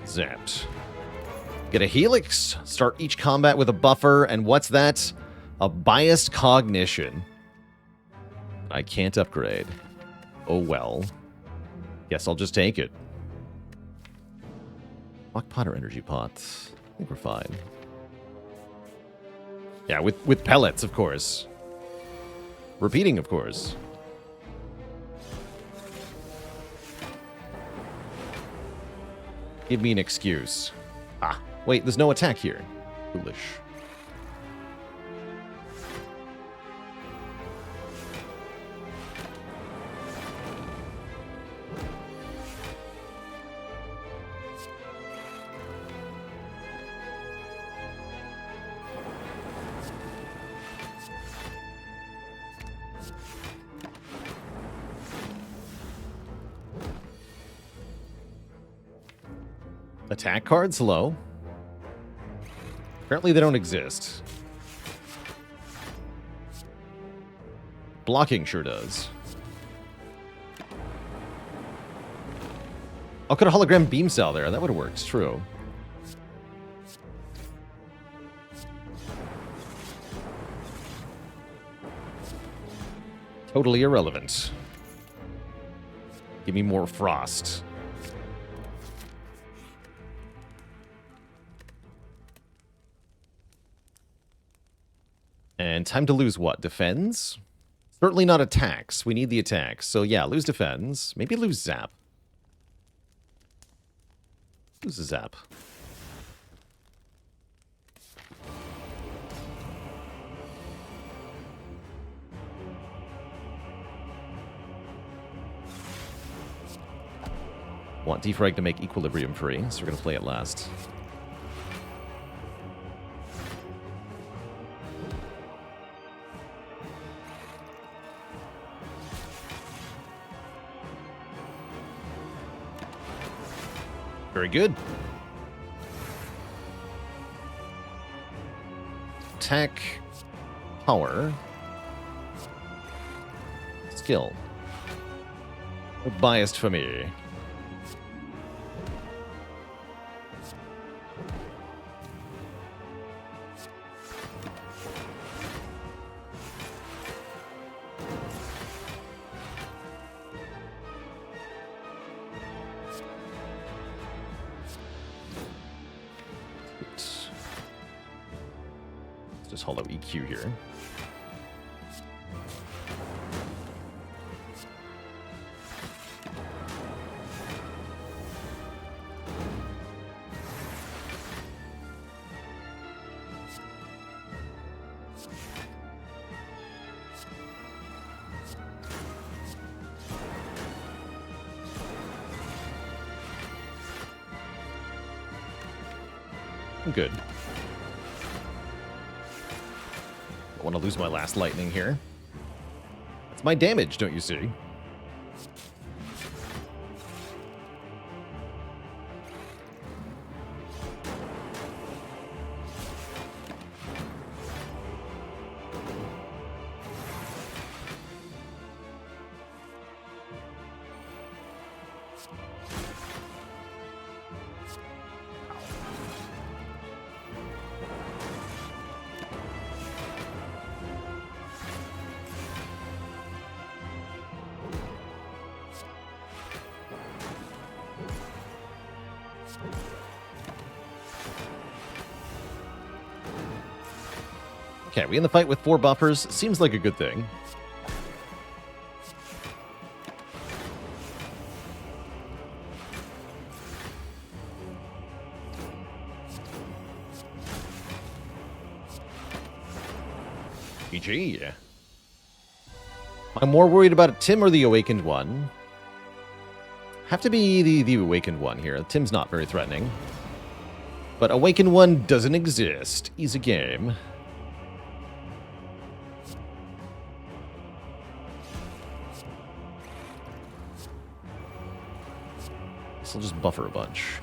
Zapped. Get a Helix. Start each combat with a buffer. And what's that? A biased cognition. I can't upgrade. Oh well. Guess I'll just take it. Block pot or energy pot? I think we're fine. Yeah, with pellets, of course. Repeating, of course. Give me an excuse. Ah, wait, there's no attack here. Foolish. Attack cards? Hello? Apparently they don't exist. Blocking sure does. I'll put a hologram beam cell there. That would have worked. True. Totally irrelevant. Give me more frost. And time to lose what? Defends? Certainly not attacks. We need the attacks. So yeah, lose defends. Maybe lose zap. Lose a zap. Want Defrag to make Equilibrium free, so we're going to play it last. Very good. Attack, power, skill. Biased for me. Let's just hollow EQ here. Good. Don't want to lose my last lightning here. That's my damage, don't you see? Okay, we in the fight with 4 buffers. Seems like a good thing. GG. I'm more worried about Tim or the Awakened one. Have to be the Awakened one here. Tim's not very threatening. But Awakened one doesn't exist. Easy game. So I'll just buffer a bunch.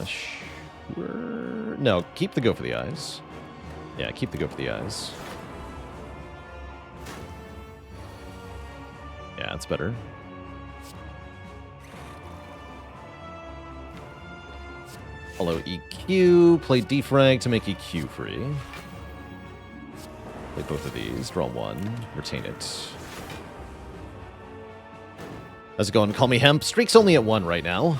Sure. No, keep the Go for the Eyes. Yeah, keep the Go for the Eyes. Yeah, that's better. Follow EQ, play Defrag to make EQ free. Play both of these, draw 1, retain it. How's it going? Call me Hemp. Streak's only at 1 right now.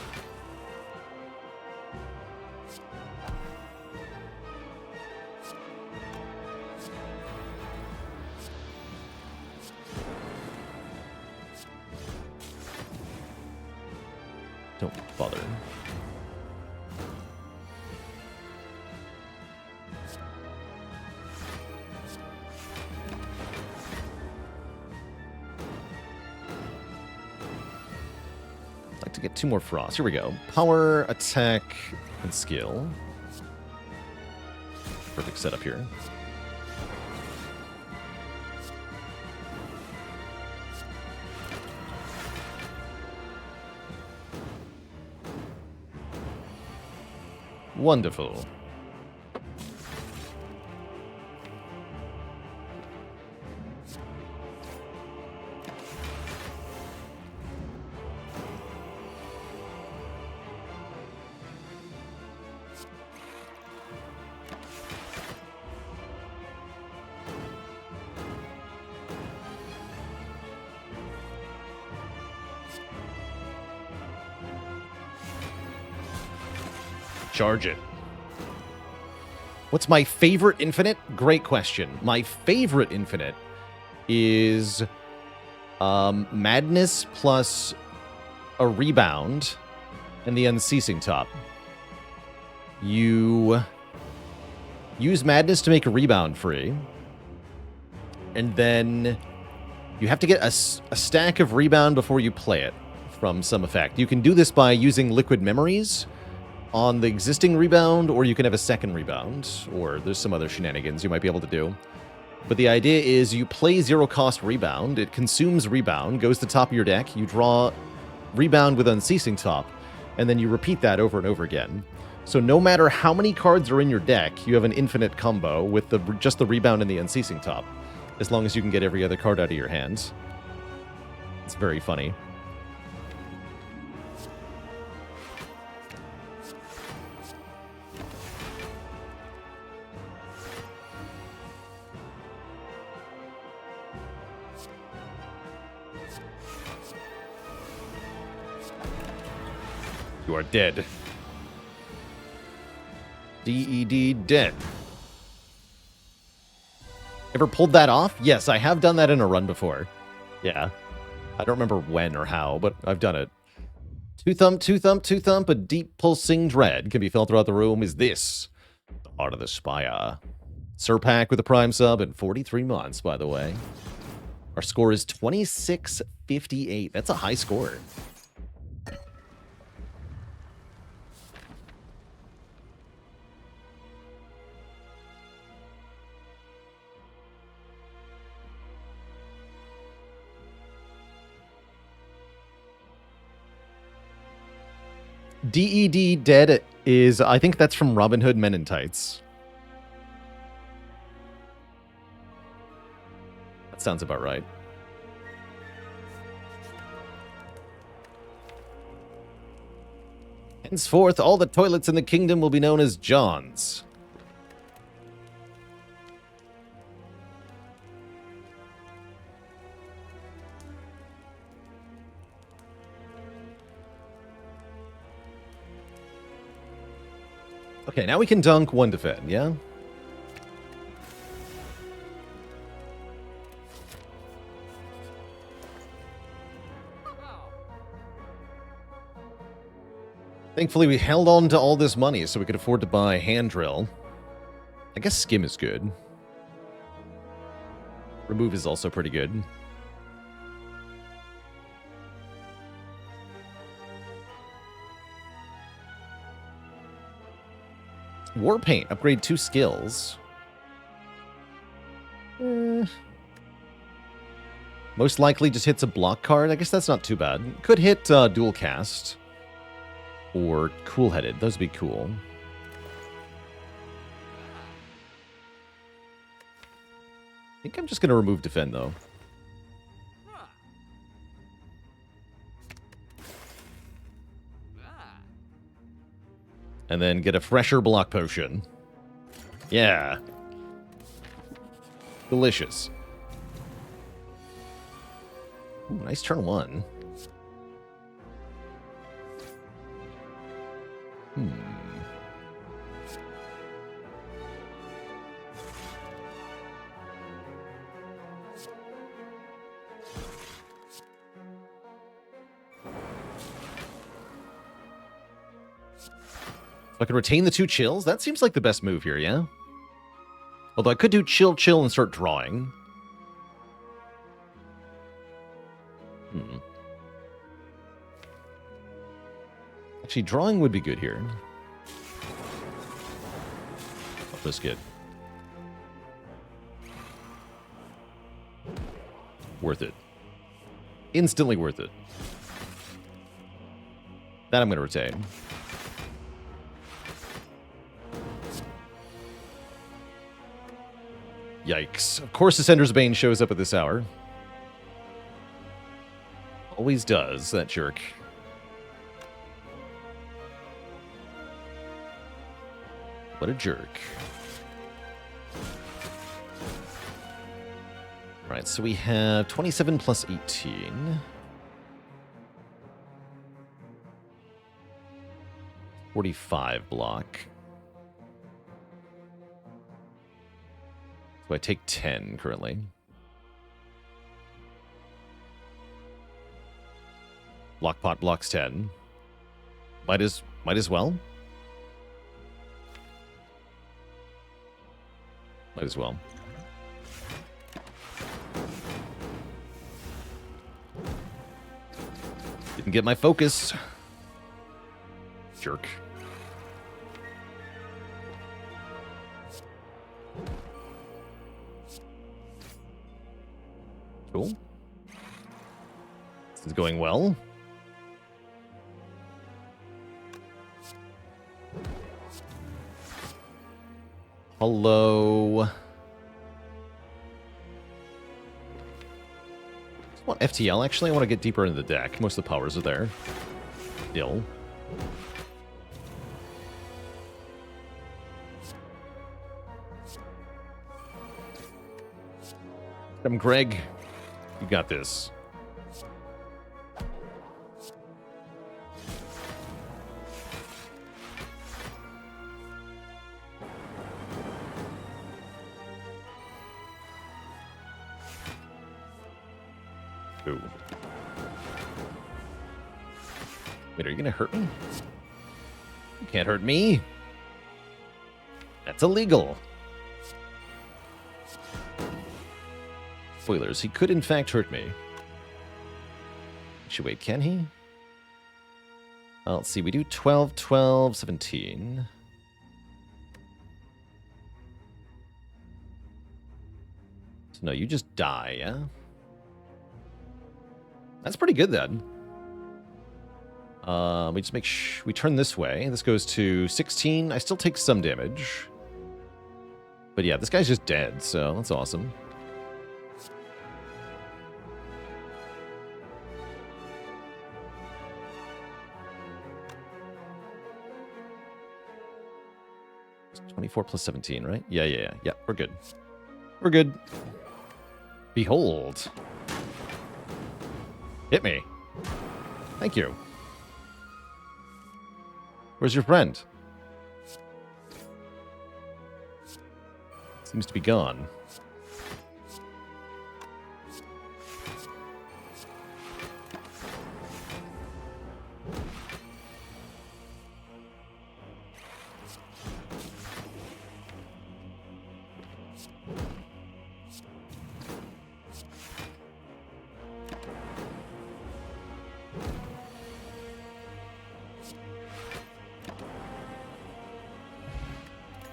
Don't bother. To get 2 more frost. Here we go. Power, attack, and skill. Perfect setup here. Wonderful. Charge it. What's my favorite infinite? Great question. My favorite infinite is Madness plus a rebound and the Unceasing top. You use Madness to make a rebound free, and then You have to get a stack of rebound before you play it from some effect. You can do this by using liquid memories on the existing rebound, or you can have a second rebound, or there's some other shenanigans you might be able to do. But the idea is you play zero-cost rebound, it consumes rebound, goes to the top of your deck, you draw rebound with Unceasing Top, and then you repeat that over and over again. So no matter how many cards are in your deck, you have an infinite combo with just the rebound and the Unceasing Top, as long as you can get every other card out of your hands. It's very funny. You are dead. DED dead. Ever pulled that off? Yes, I have done that in a run before. Yeah. I don't remember when or how, but I've done it. Two thump, two thump, two thump, a deep pulsing dread can be felt throughout the room. Is this the heart of the Spire? Surpack with a prime sub in 43 months, by the way. Our score is 2658. That's a high score. DED Dead is, I think that's from Robin Hood Men in Tights. That sounds about right. Henceforth, all the toilets in the kingdom will be known as John's. Okay, now we can dunk one defend, yeah? Thankfully, we held on to all this money so we could afford to buy hand drill. I guess skim is good. Remove is also pretty good. War Paint, upgrade 2 skills. Most likely just hits a block card. I guess that's not too bad. Could hit Dual Cast. Or Cool-Headed. Those would be cool. I think I'm just going to remove Defend, though. And then get a fresher block potion. Yeah. Delicious. Ooh, nice turn 1. I can retain the 2 chills? That seems like the best move here, yeah? Although I could do chill, chill, and start drawing. Actually, drawing would be good here. I'll risk it. Worth it. Instantly worth it. That I'm going to retain. Yikes. Of course Ascender's Bane shows up at this hour. Always does, that jerk. What a jerk. Right, so we have 27 plus 18. 45 block. So I take 10 currently. Blockpot blocks 10. Might as well. Might as well. Didn't get my focus. Jerk. Cool. This is going well. Hello. I want FTL, actually. I want to get deeper into the deck. Most of the powers are there. Still. Come, Greg. You got this. Ooh. Wait, are you gonna hurt me? You can't hurt me. That's illegal. Spoilers, he could in fact hurt me. Actually, wait, can he? Well, let's see, we do 12, 12, 17. So no, you just die, yeah? That's pretty good then. We just make we turn this way. This goes to 16. I still take some damage. But yeah, this guy's just dead, so that's awesome. It's 24 plus 17, right? Yeah, we're good. We're good. Behold. Hit me. Thank you. Where's your friend? Seems to be gone.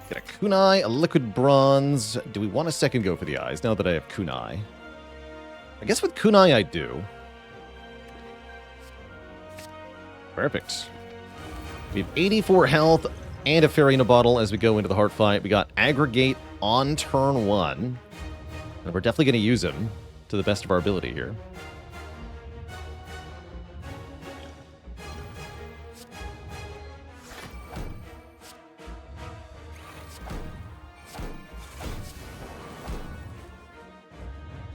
Get a kunai, a liquid bronze. Do we want a second go for the eyes now that I have kunai? I guess with kunai I do. Perfect. We have 84 health and a fairy in a bottle as we go into the heart fight. We got aggregate on turn 1. And we're definitely going to use him to the best of our ability here.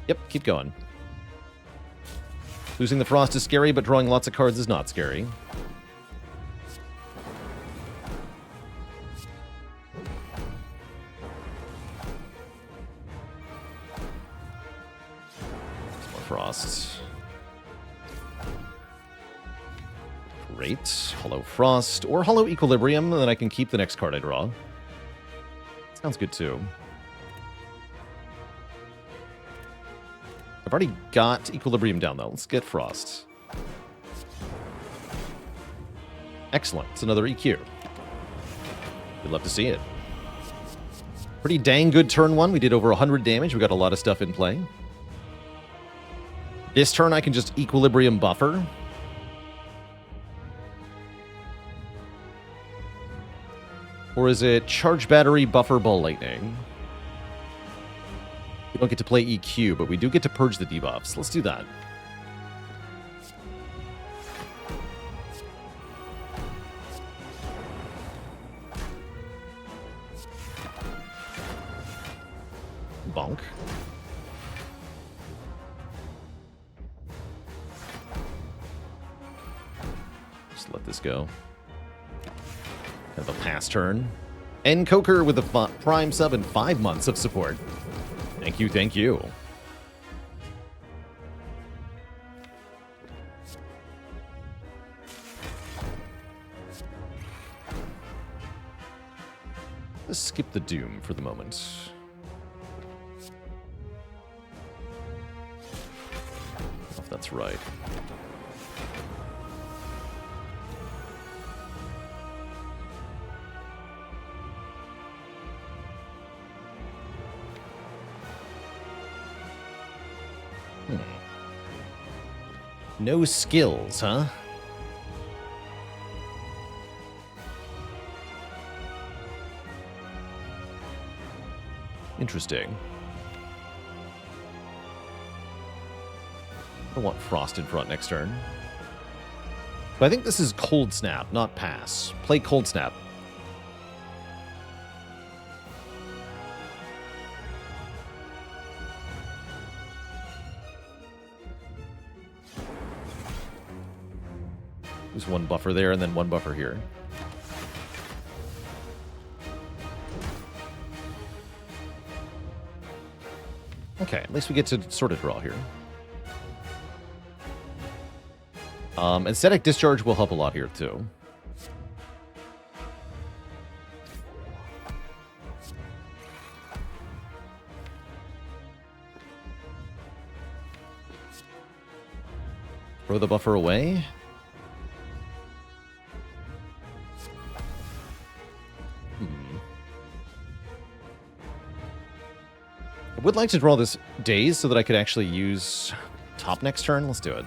Yep, keep going. Losing the frost is scary, but drawing lots of cards is not scary. Some more frost. Great. Hollow Frost or Hollow Equilibrium, and then I can keep the next card I draw. Sounds good too. I've already got Equilibrium down, though. Let's get Frost. Excellent. It's another EQ. We'd love to see it. Pretty dang good turn 1. We did over 100 damage. We got a lot of stuff in play. This turn, I can just Equilibrium buffer. Or is it Charge Battery, Buffer, Ball Lightning? We don't get to play EQ, but we do get to purge the debuffs. Let's do that. Bonk. Just let this go. Have a pass turn. And Coker with a prime sub and 5 months of support. Thank you, thank you. Let's skip the Doom for the moment. If that's right. No skills, huh? Interesting. I want Frost in front next turn. But I think this is Cold Snap, not Pass. Play Cold Snap. There's one buffer there and then one buffer here. Okay, at least we get to sort of draw here. Aesthetic Discharge will help a lot here, too. Throw the buffer away. I would like to draw this Daze so that I could actually use top next turn. Let's do it.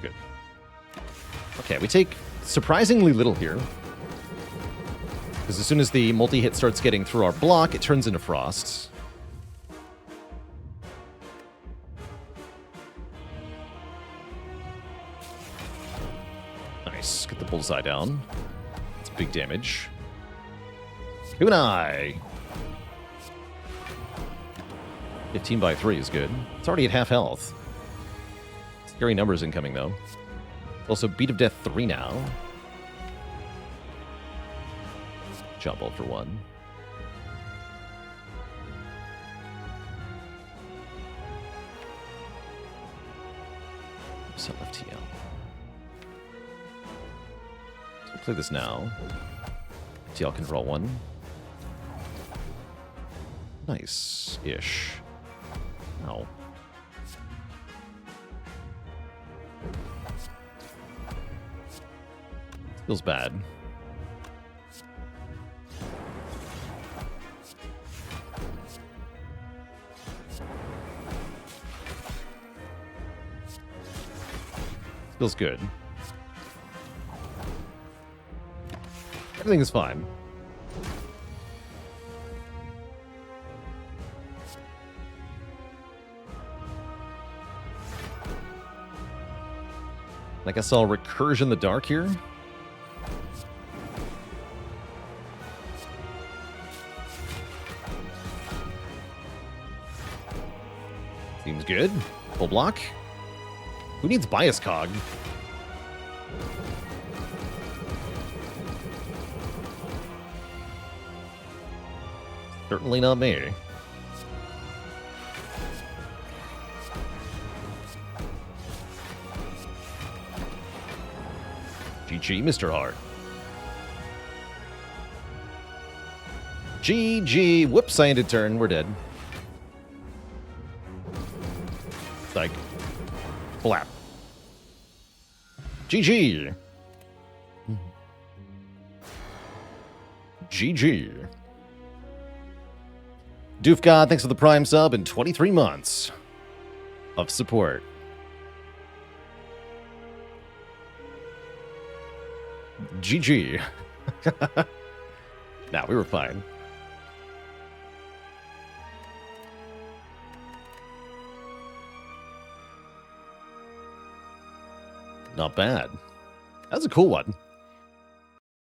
Good. Okay, we take surprisingly little here. Because as soon as the multi-hit starts getting through our block, it turns into Frost. Nice. Get the bullseye down. That's big damage. Kunai! 15 by 3 is good. It's already at half health. Scary numbers incoming, though. Also, Beat of Death 3 now. Jump ball for 1. Set left TL. So we'll play this now. TL can draw 1. Nice-ish. Ow. Feels bad. Feels good. Everything is fine. I guess I'll Recursion the Dark here. Seems good. Full block. Who needs Bias Cog? Certainly not me. GG, Mr. Hart. GG. Whoops, I ended turn. We're dead. Like, flap. GG. GG. Doofgod, thanks for the Prime sub and 23 months of support. GG. Nah, we were fine. Not bad. That was a cool one.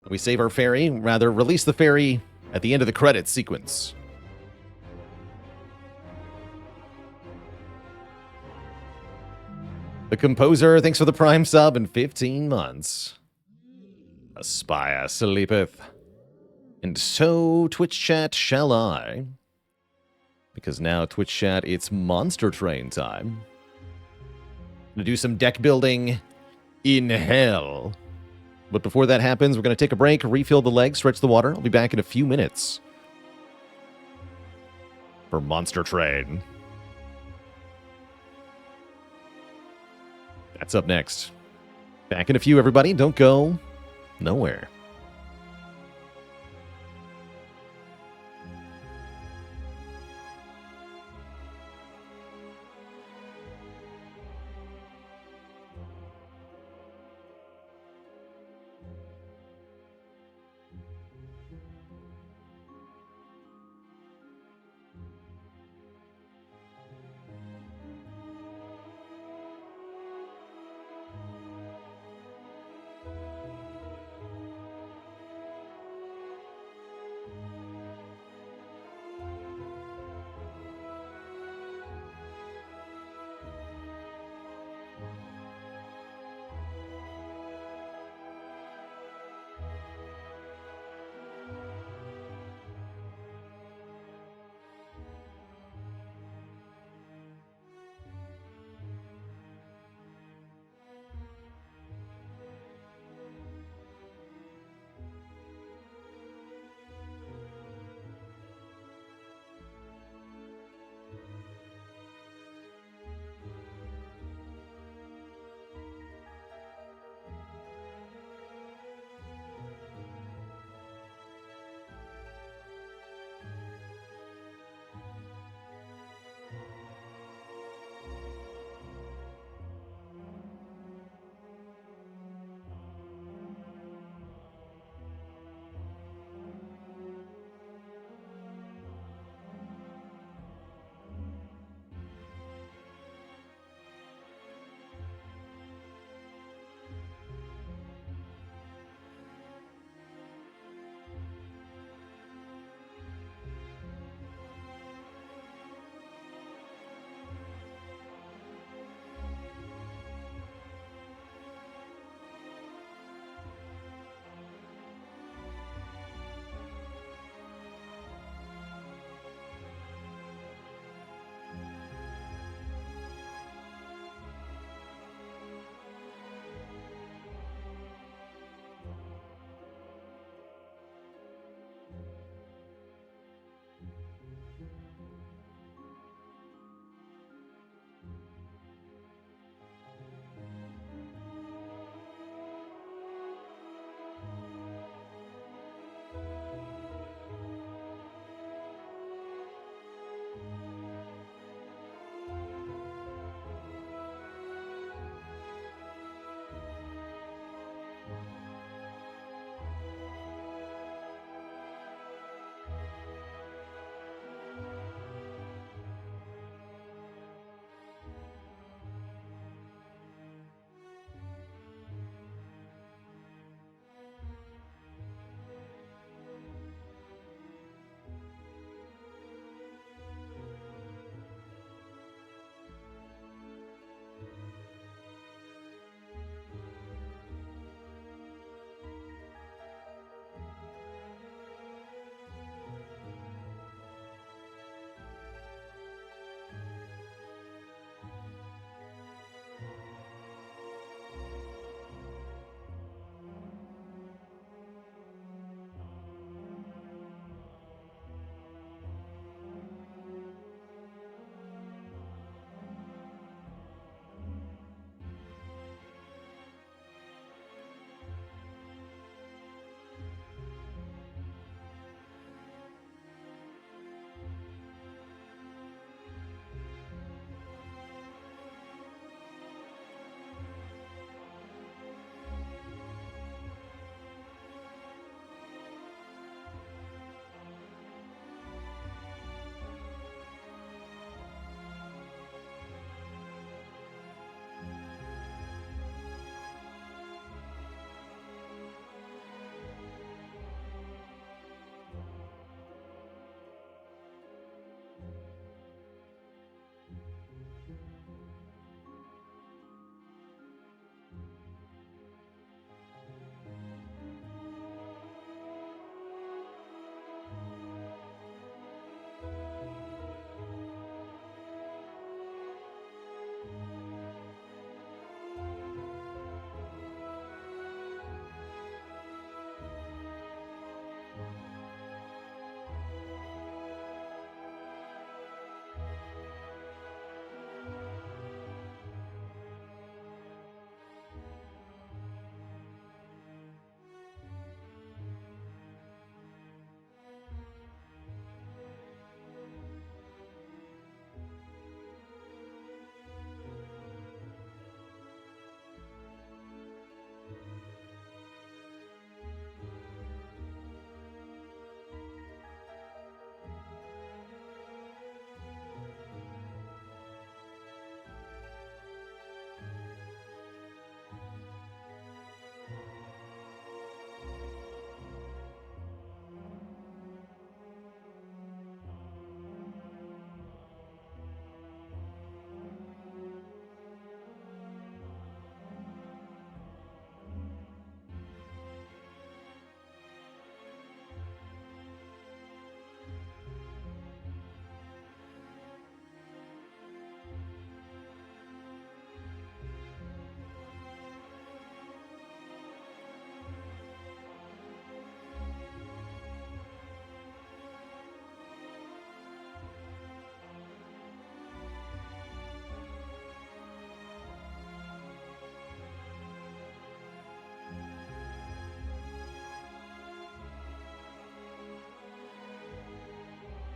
We save our fairy, rather release the fairy at the end of the credits sequence. The Composer, thanks for the Prime sub and 15 months. Spire sleepeth. And so, Twitch chat, shall I? Because now, Twitch chat, it's Monster Train time. Gonna do some deck building in hell. But before that happens, we're gonna take a break, refill the legs, stretch the water. I'll be back in a few minutes for Monster Train. That's up next. Back in a few, everybody. Don't go nowhere.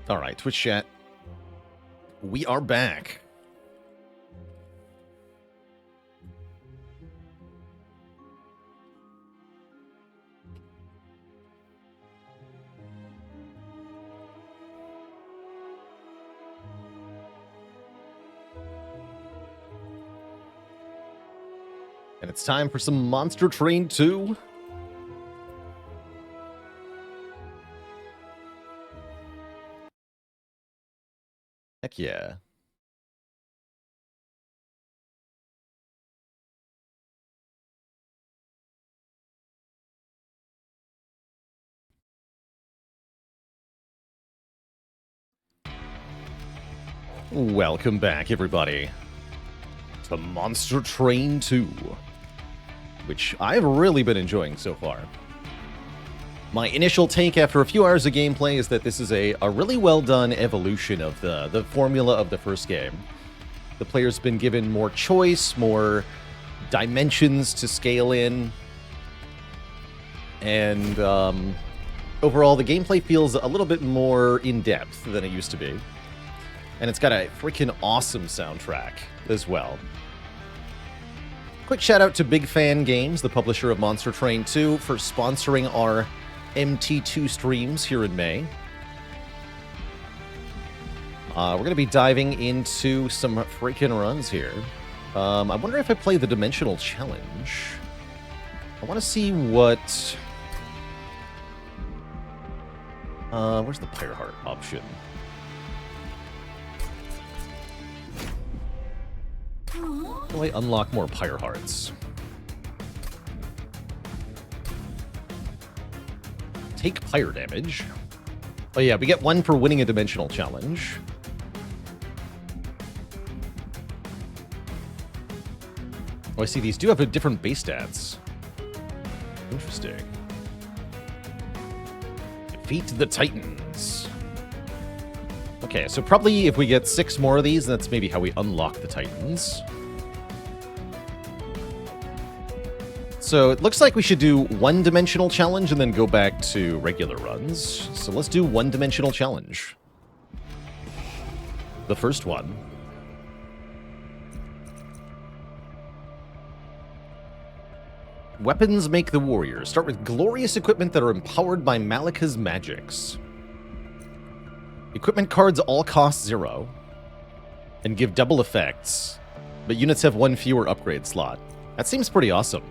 All right, Twitch chat. We are back. And it's time for some Monster Train 2. Heck yeah. Welcome back, everybody, to Monster Train 2, which I've really been enjoying so far. My initial take after a few hours of gameplay is that this is a really well-done evolution of the formula of the first game. The player's been given more choice, more dimensions to scale in, and overall the gameplay feels a little bit more in-depth than it used to be. And it's got a freaking awesome soundtrack as well. Quick shout out to Big Fan Games, the publisher of Monster Train 2, for sponsoring our MT2 streams here in May. We're going to be diving into some freaking runs here. I wonder if I play the Dimensional Challenge. I want to see what... where's the Pyre Heart option? How do I unlock more Pyre Hearts? Take pyre damage. Oh yeah, we get one for winning a dimensional challenge. Oh, I see these do have a different base stats. Interesting. Defeat the Titans. Okay, so probably if we get 6 more of these, that's maybe how we unlock the Titans. So it looks like we should do one-dimensional challenge and then go back to regular runs. So let's do one-dimensional challenge. The first one. Weapons make the warrior. Start with glorious equipment that are empowered by Malika's magics. Equipment cards all cost 0 and give double effects, but units have 1 fewer upgrade slot. That seems pretty awesome.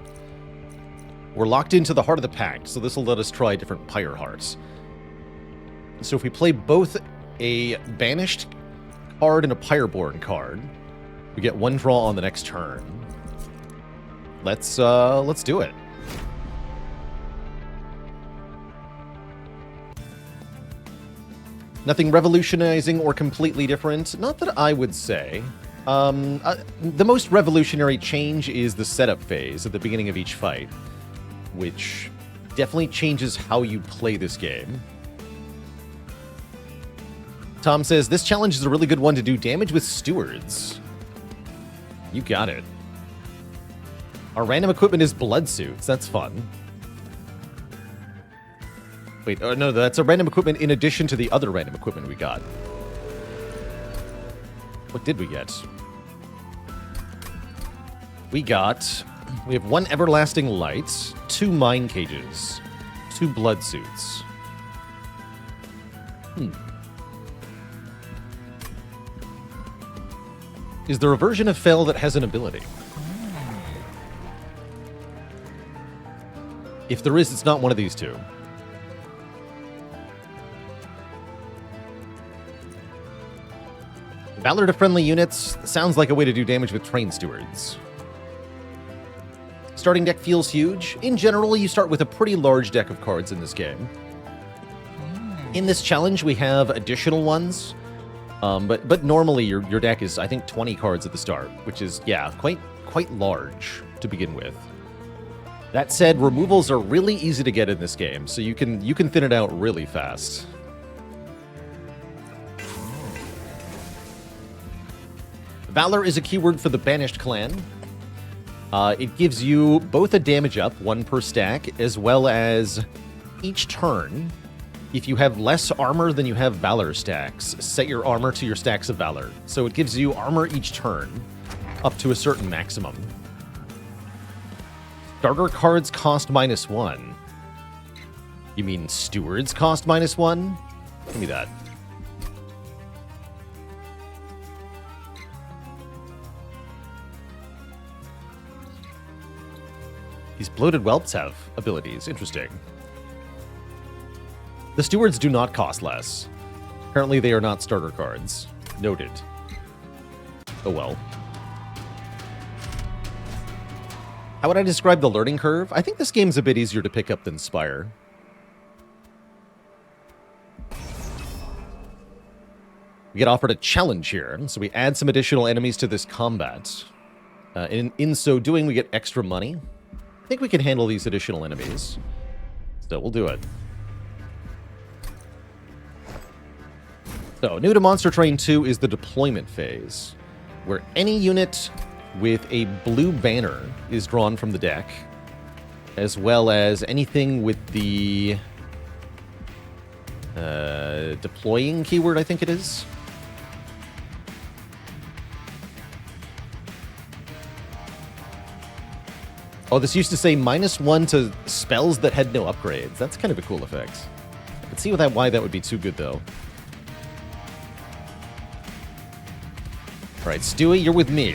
We're locked into the Heart of the Pact, so this will let us try different Pyre Hearts. So if we play both a Banished card and a Pyreborn card, we get 1 draw on the next turn. Let's do it. Nothing revolutionizing or completely different. Not that I would say. The most revolutionary change is the setup phase at the beginning of each fight, which definitely changes how you play this game. Tom says, this challenge is a really good one to do damage with stewards. You got it. Our random equipment is blood suits. That's fun. Wait, oh no, that's a random equipment in addition to the other random equipment we got. What did we get? We have 1 Everlasting Light, 2 Mine Cages, 2 Blood Suits. Is there a version of Fel that has an ability? If there is, it's not one of these 2. Valor to friendly units sounds like a way to do damage with train stewards. Starting deck feels huge. In general, you start with a pretty large deck of cards in this game. In this challenge, we have additional ones, but normally your deck is, I think, 20 cards at the start, which is, yeah, quite large to begin with. That said, removals are really easy to get in this game, so you can thin it out really fast. Valor is a keyword for the Banished clan. It gives you both a damage up, 1 per stack, as well as each turn, If you have less armor than you have valor stacks, set your armor to your stacks of valor. So it gives you armor each turn, up to a certain maximum. Starter cards cost -1. You mean stewards cost -1? Give me that. These bloated whelps have abilities. Interesting. The stewards do not cost less. Apparently they are not starter cards. Noted. Oh well. How would I describe the learning curve? I think this game's a bit easier to pick up than Spire. We get offered a challenge here, so we add some additional enemies to this combat. In so doing, we get extra money. I think we can handle these additional enemies. So we'll do it. So, new to Monster Train 2 is the deployment phase, where any unit with a blue banner is drawn from the deck, as well as anything with the deploying keyword, I think it is. Oh, this used to say -1 to spells that had no upgrades. That's kind of a cool effect. I can see why that would be too good, though. All right, Stewie, you're with me.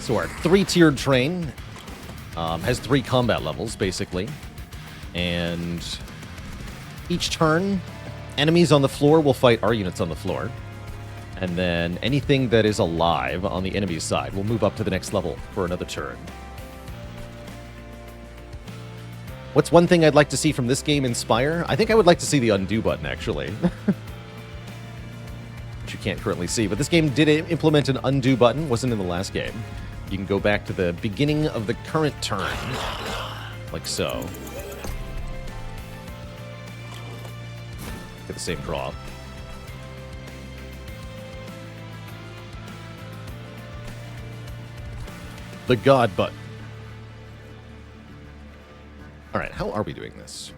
So our 3-tiered train has 3 combat levels, basically. And each turn, enemies on the floor will fight our units on the floor. And then anything that is alive on the enemy's side will move up to the next level for another turn. What's one thing I'd like to see from this game in Spire? I think I would like to see the undo button, actually. Which you can't currently see. But this game did implement an undo button. Wasn't in the last game. You can go back to the beginning of the current turn. Like so. Get the same draw. The God button. Alright, how are we doing this?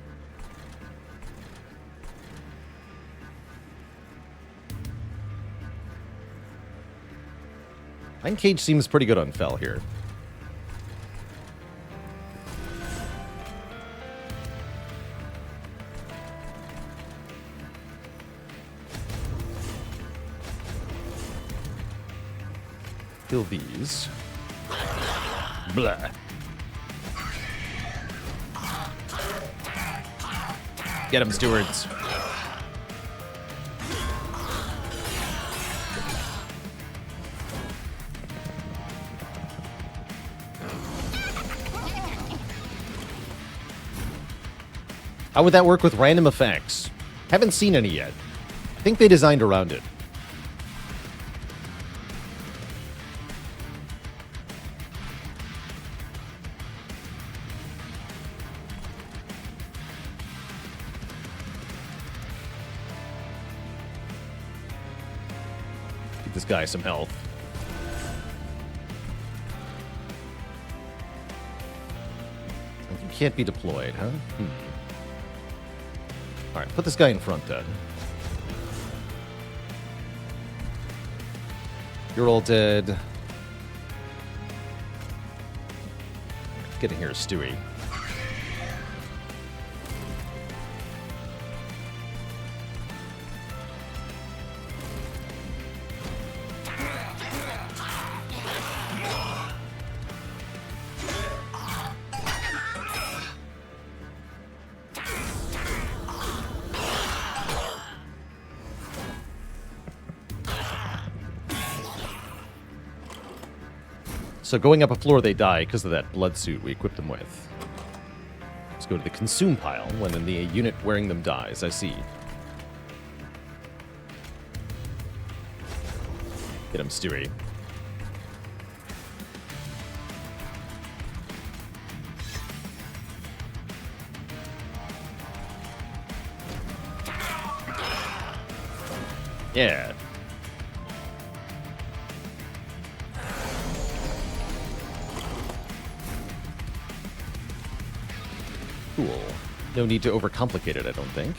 Nine Cage seems pretty good on Fell here. Kill these. Blah. Get him, stewards. How would that work with random effects? Haven't seen any yet. I think they designed around it. Give this guy some health. You can't be deployed, huh? Alright, put this guy in front then. You're all dead. Get in here, Stewie. So going up a floor, they die because of that blood suit we equipped them with. Let's go to the consume pile when the unit wearing them dies. I see. Get him, Stewie. Yeah. Cool. No need to overcomplicate it, I don't think.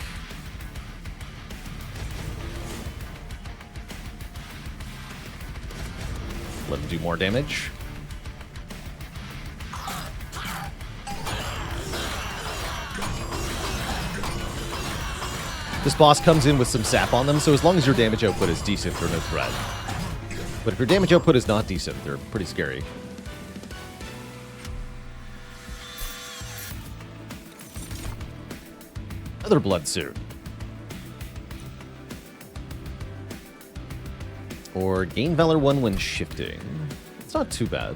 Let him do more damage. This boss comes in with some sap on them, so as long as your damage output is decent, they're no threat. But if your damage output is not decent, they're pretty scary. Another blood suit. Or gain Valor 1 when shifting. It's not too bad.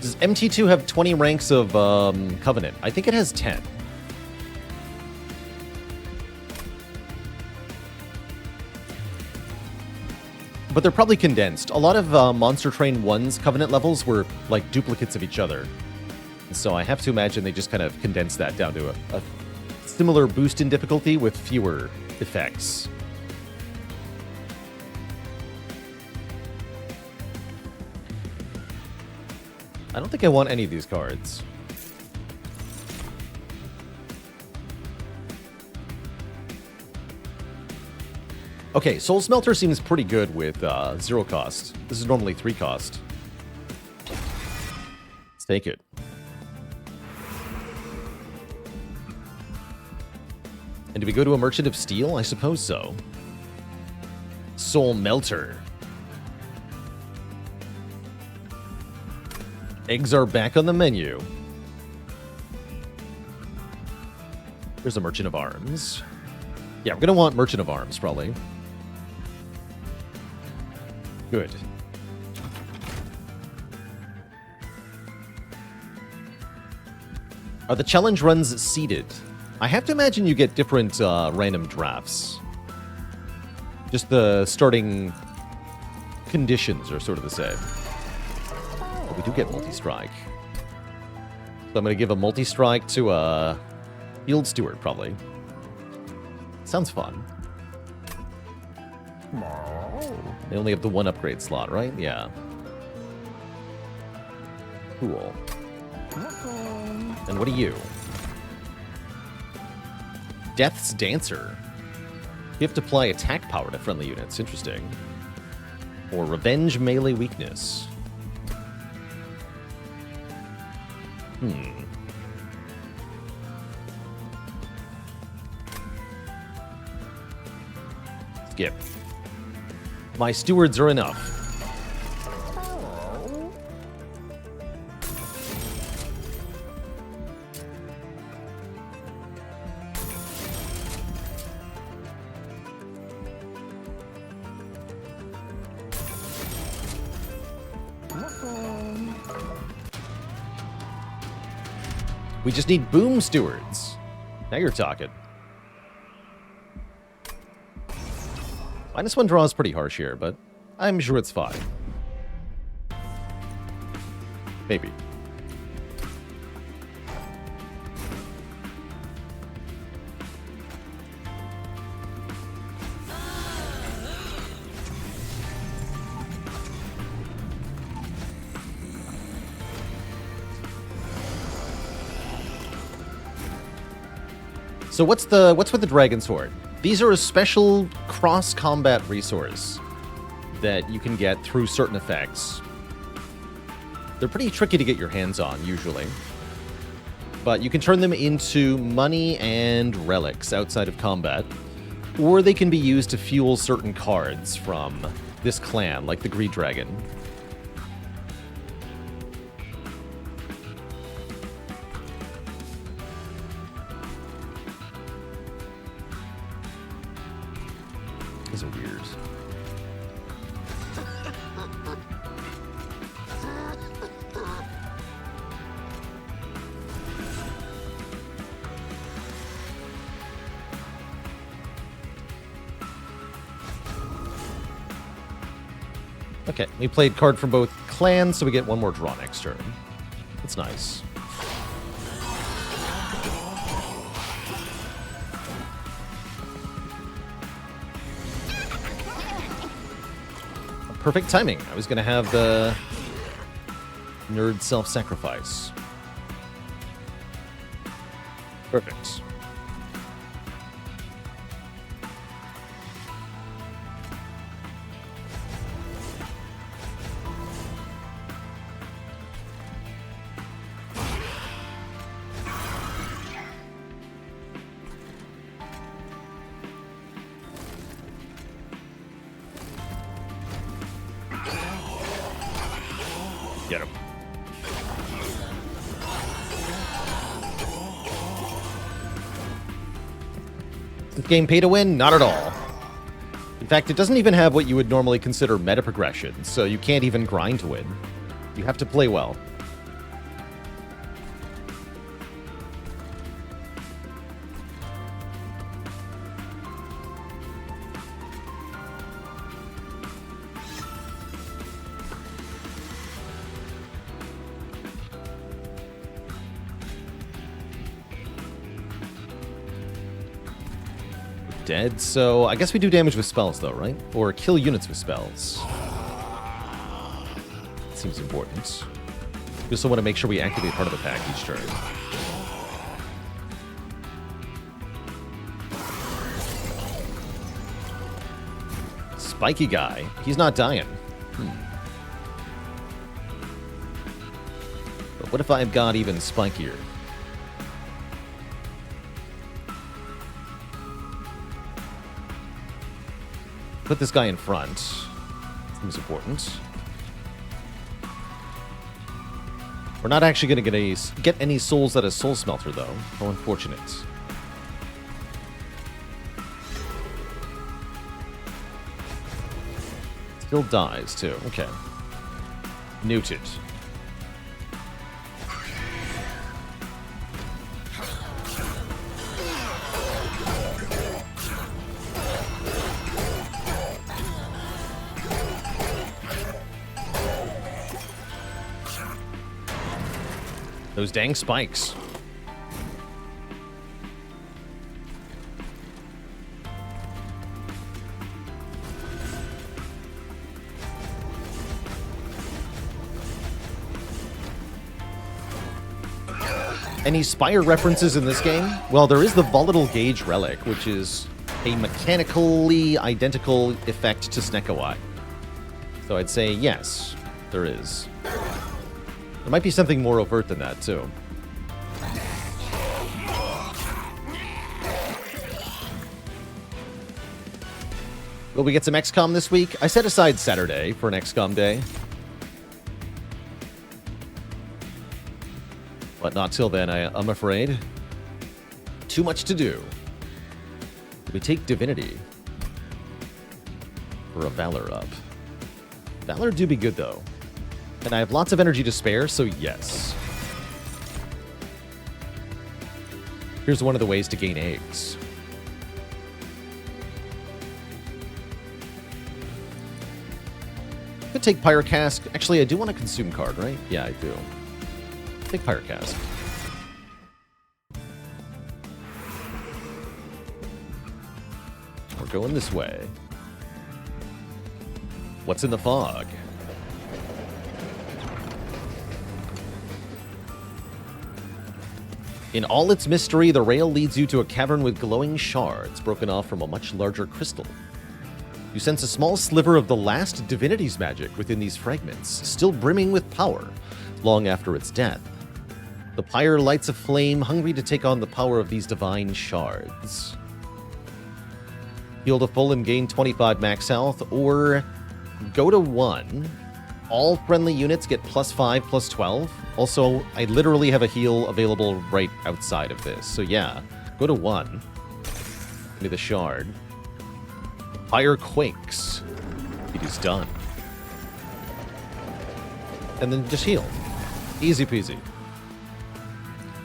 Does MT2 have 20 ranks of Covenant? I think it has 10. But they're probably condensed. A lot of Monster Train 1's Covenant levels were like duplicates of each other. So I have to imagine they just kind of condensed that down to a similar boost in difficulty with fewer effects. I don't think I want any of these cards. Okay, Soul Smelter seems pretty good with 0 cost. This is normally 3 cost. Let's take it. And do we go to a Merchant of Steel? I suppose so. Soul Melter. Eggs are back on the menu. There's a Merchant of Arms. Yeah, we're going to want Merchant of Arms, probably. Good. Are the challenge runs seeded? I have to imagine you get different random drafts. Just the starting conditions are sort of the same. But we do get multi-strike. So I'm going to give a multi-strike to a Field Steward, probably. Sounds fun. They only have the 1 upgrade slot, right? Yeah. Cool. And what are you? Death's Dancer. You have to apply attack power to friendly units. Interesting. Or Revenge Melee Weakness. Skip. My stewards are enough. We just need boom stewards. Now you're talking. -1 draw is pretty harsh here, but I'm sure it's fine. Maybe. So what's with the Dragon Sword? These are a special cross-combat resource that you can get through certain effects. They're pretty tricky to get your hands on, usually. But you can turn them into money and relics outside of combat. Or they can be used to fuel certain cards from this clan, like the Greed Dragon. These are weird. Okay, we played card from both clans, so we get one more draw next turn. That's nice. perfect timing. I was going to have the nerd self-sacrifice. Perfect. Get him. This game pay to win? Not at all. In fact, it doesn't even have what you would normally consider meta progression, so you can't even grind to win. You have to play well. Dead, so I guess we do damage with spells though, right? Or kill units with spells. Seems important. We also want to make sure we activate part of the pack each turn. Spiky guy. He's not dying. But what if I've got even spikier? Put this guy in front. Seems important. We're not actually going to get any souls out of Soul Smelter, though. How unfortunate. Still dies, too. Okay. Noted. Those dang spikes. Any Spire references in this game? Well, there is the Volatile Gauge Relic, which is a mechanically identical effect to Snecko. So I'd say yes, there is. There might be something more overt than that, too. Will we get some XCOM this week? I set aside Saturday for an XCOM day. But not till then, I'm afraid. Too much to do. We take Divinity. For a Valor up. Valor do be good, though. And I have lots of energy to spare, so yes. Here's one of the ways to gain eggs. Could take Pyrocask. Actually, I do want a consume card, right? Yeah, I do. Take Pyrocask. We're going this way. What's in the fog? In all its mystery, the rail leads you to a cavern with glowing shards broken off from a much larger crystal. You sense a small sliver of the last divinity's magic within these fragments, still brimming with power, long after its death. The pyre lights a flame, hungry to take on the power of these divine shards. Heal to full and gain 25 max health, or go to 1. All friendly units get +5, +12. Also, I literally have a heal available right outside of this. So yeah, go to 1. Give me the shard. Fire quakes. It is done. And then just heal. Easy peasy.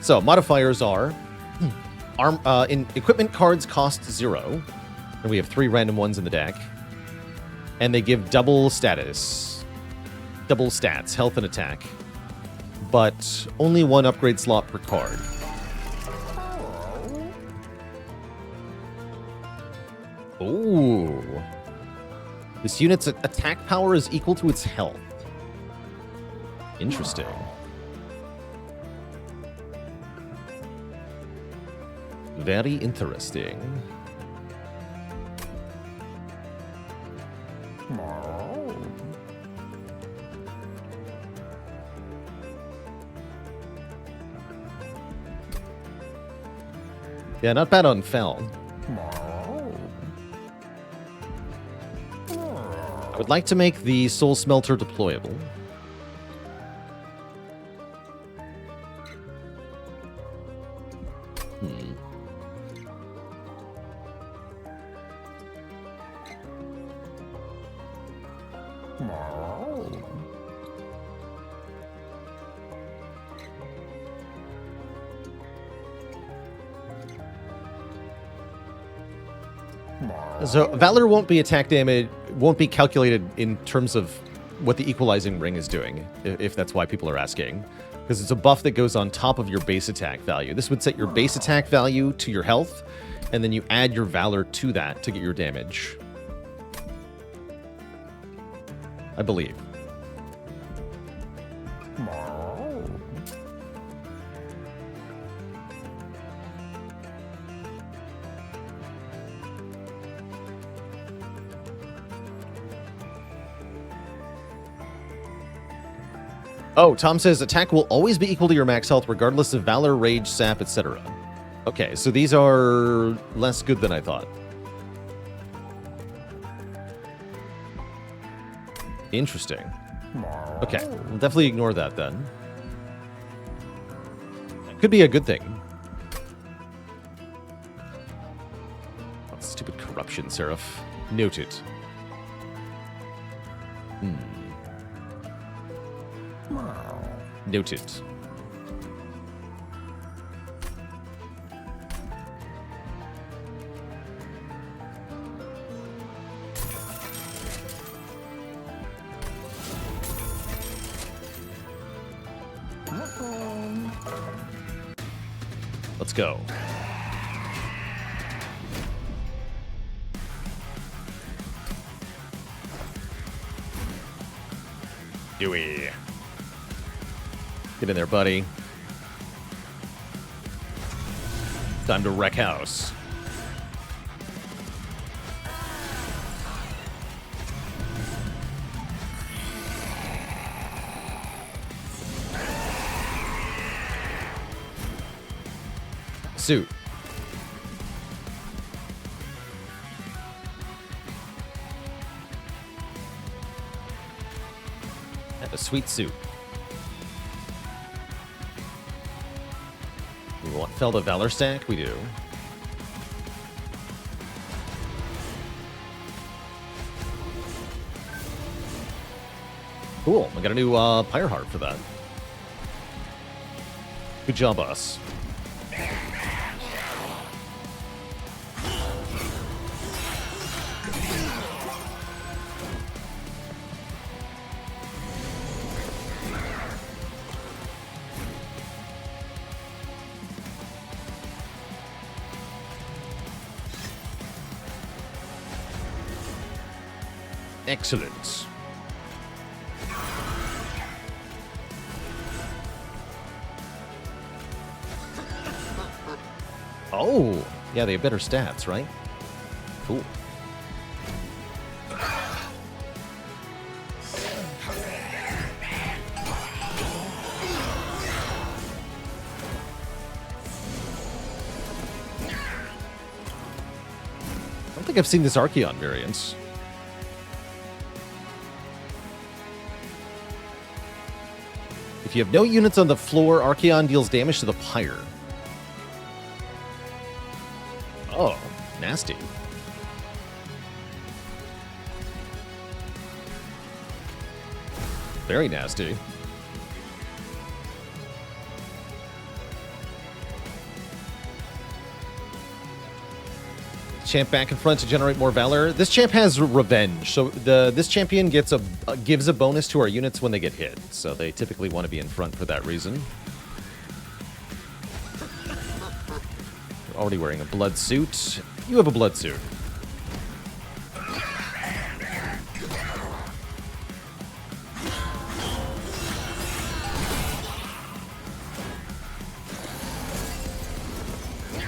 So, modifiers are... in equipment cards cost 0. And we have 3 random ones in the deck. And they give double status. Double stats, health and attack. But only 1 upgrade slot per card. Ooh. This unit's attack power is equal to its health. Interesting. Very interesting. Yeah, not bad on Fel. I would like to make the Soul Smelter deployable. So Valor won't be attack damage, won't be calculated in terms of what the equalizing ring is doing, if that's why people are asking. Because it's a buff that goes on top of your base attack value. This would set your base attack value to your health, and then you add your Valor to that to get your damage. I believe. Oh, Tom says attack will always be equal to your max health regardless of Valor, Rage, Sap, etc. Okay, so these are less good than I thought. Interesting. Okay, we'll definitely ignore that then. Could be a good thing. Oh, stupid corruption, Seraph. Noted. Noted. Let's go. Dewey. Get in there, buddy. Time to wreck house. Suit. Have a sweet suit. We want Fel the Valor stack? We do. Cool. I got a new Pyre Heart for that. Good job, us. Excellent. Oh, yeah, they have better stats, right? Cool. I don't think I've seen this Archeon variant. If you have no units on the floor, Archeon deals damage to the Pyre. Oh, nasty. Very nasty. Champ back in front to generate more Valor. This champ has revenge, so this champion gives a bonus to our units when they get hit, so they typically want to be in front for that reason. You're already wearing a blood suit. You have a blood suit.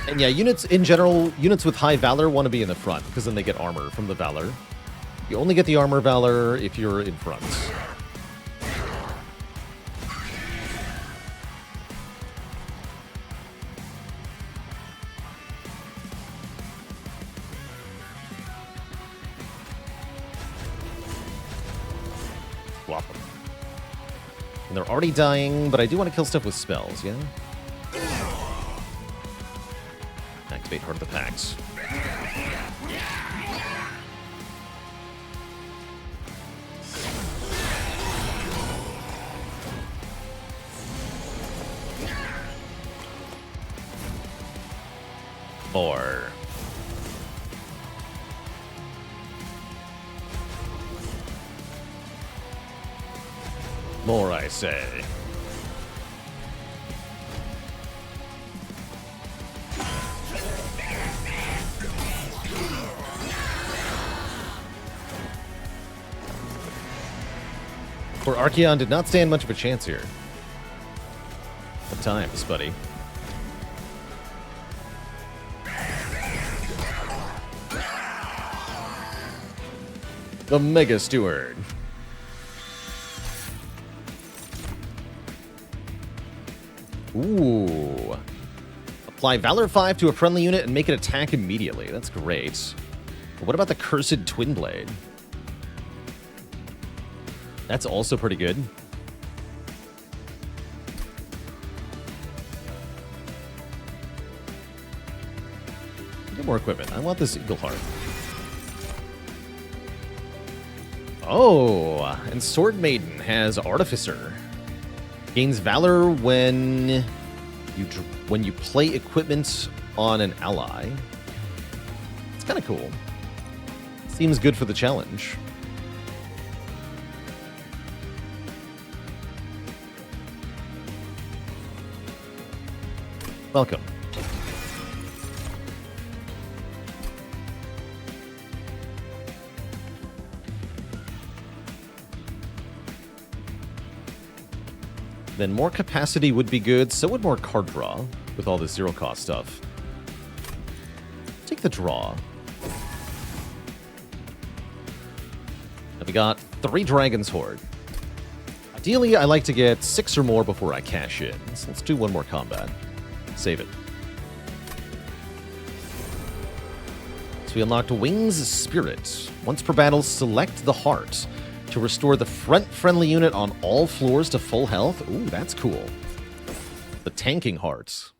And yeah, units in general, units with high Valor want to be in the front, because then they get armor from the Valor. You only get the armor Valor if you're in front. Swap them. And they're already dying, but I do want to kill stuff with spells, yeah? Activate Heart of the Packs. More. More, I say. For Archeon did not stand much of a chance here. At times, buddy. The Mega Steward. Ooh. Apply Valor 5 to a friendly unit and make it attack immediately. That's great. But what about the Cursed Twin Blade? That's also pretty good. Get more equipment. I want this Eagle Heart. Oh, and Sword Maiden has Artificer. Gains Valor when you play equipment on an ally. It's kind of cool. Seems good for the challenge. Welcome. Then more capacity would be good, so would more card draw with all this zero cost stuff. Take the draw. And we got 3 Dragon's Horde. Ideally, I like to get 6 or more before I cash in. So let's do one more combat. Save it. So we unlocked Wings Spirit. Once per battle, select the heart to restore the front friendly unit on all floors to full health. Ooh, that's cool. The tanking hearts.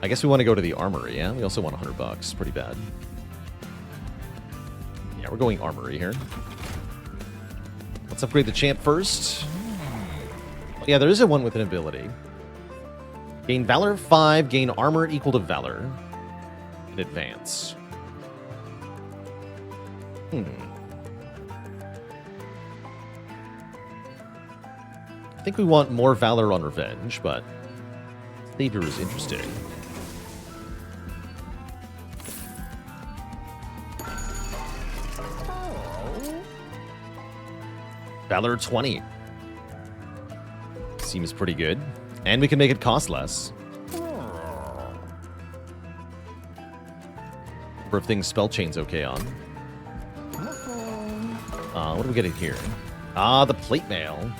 I guess we want to go to the armory, yeah? We also want $100. Pretty bad. Yeah, we're going armory here. Let's upgrade the champ first. Oh, yeah, there is a one with an ability. Gain Valor 5, gain armor equal to Valor. And advance. I think we want more Valor on Revenge, but Savior is interesting. Valor 20. Seems pretty good. And we can make it cost less. Number of things Spell Chain's okay on. What are we getting here? Ah, the Plate Mail.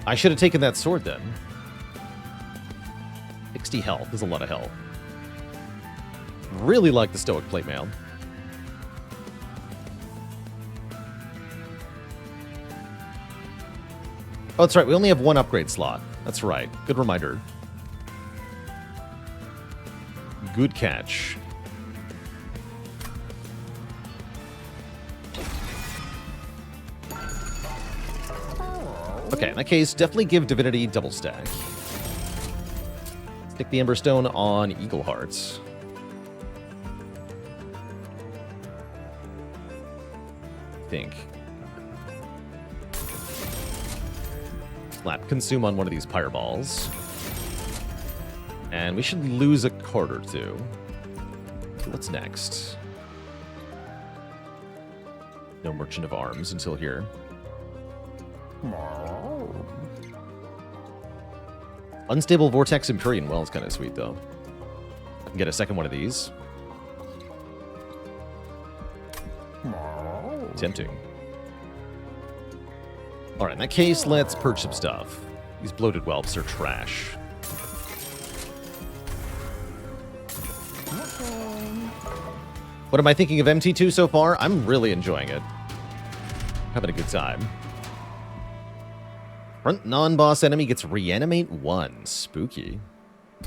I should have taken that sword then. 60 health is a lot of health. Really like the Stoic Plate Mail. Oh, that's right. We only have one upgrade slot. That's right. Good reminder. Good catch. Okay, in that case, definitely give Divinity double stack. Stick the Emberstone on Eagle Hearts. I think. Slap Consume on one of these Pyre Balls. And we should lose a card or two. So what's next? No Merchant of Arms until here. Unstable Vortex Empyrean Well is kind of sweet, though. I can get a second one of these. Tempting. Alright, in that case, let's purge some stuff. These bloated whelps are trash. What am I thinking of MT2 so far? I'm really enjoying it. Having a good time. Front non-boss enemy gets reanimate 1. Spooky. I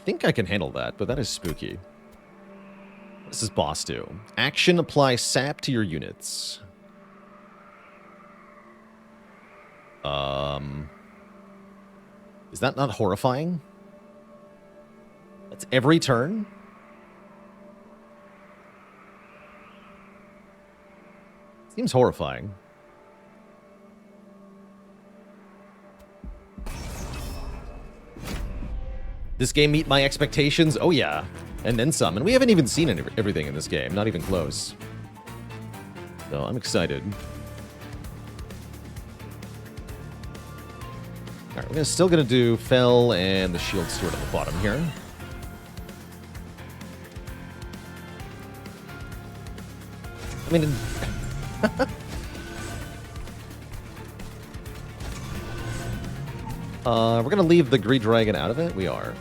think I can handle that, but that is spooky. What does this boss do? Action, apply sap to your units. Is that not horrifying? That's every turn? Seems horrifying. This game meet my expectations? Oh yeah, and then some. And we haven't even seen everything in this game, not even close. So I'm excited. Alright, we're still gonna do Fell and the Shield Steward on the bottom here. I mean... we're gonna leave the Greed Dragon out of it? We are.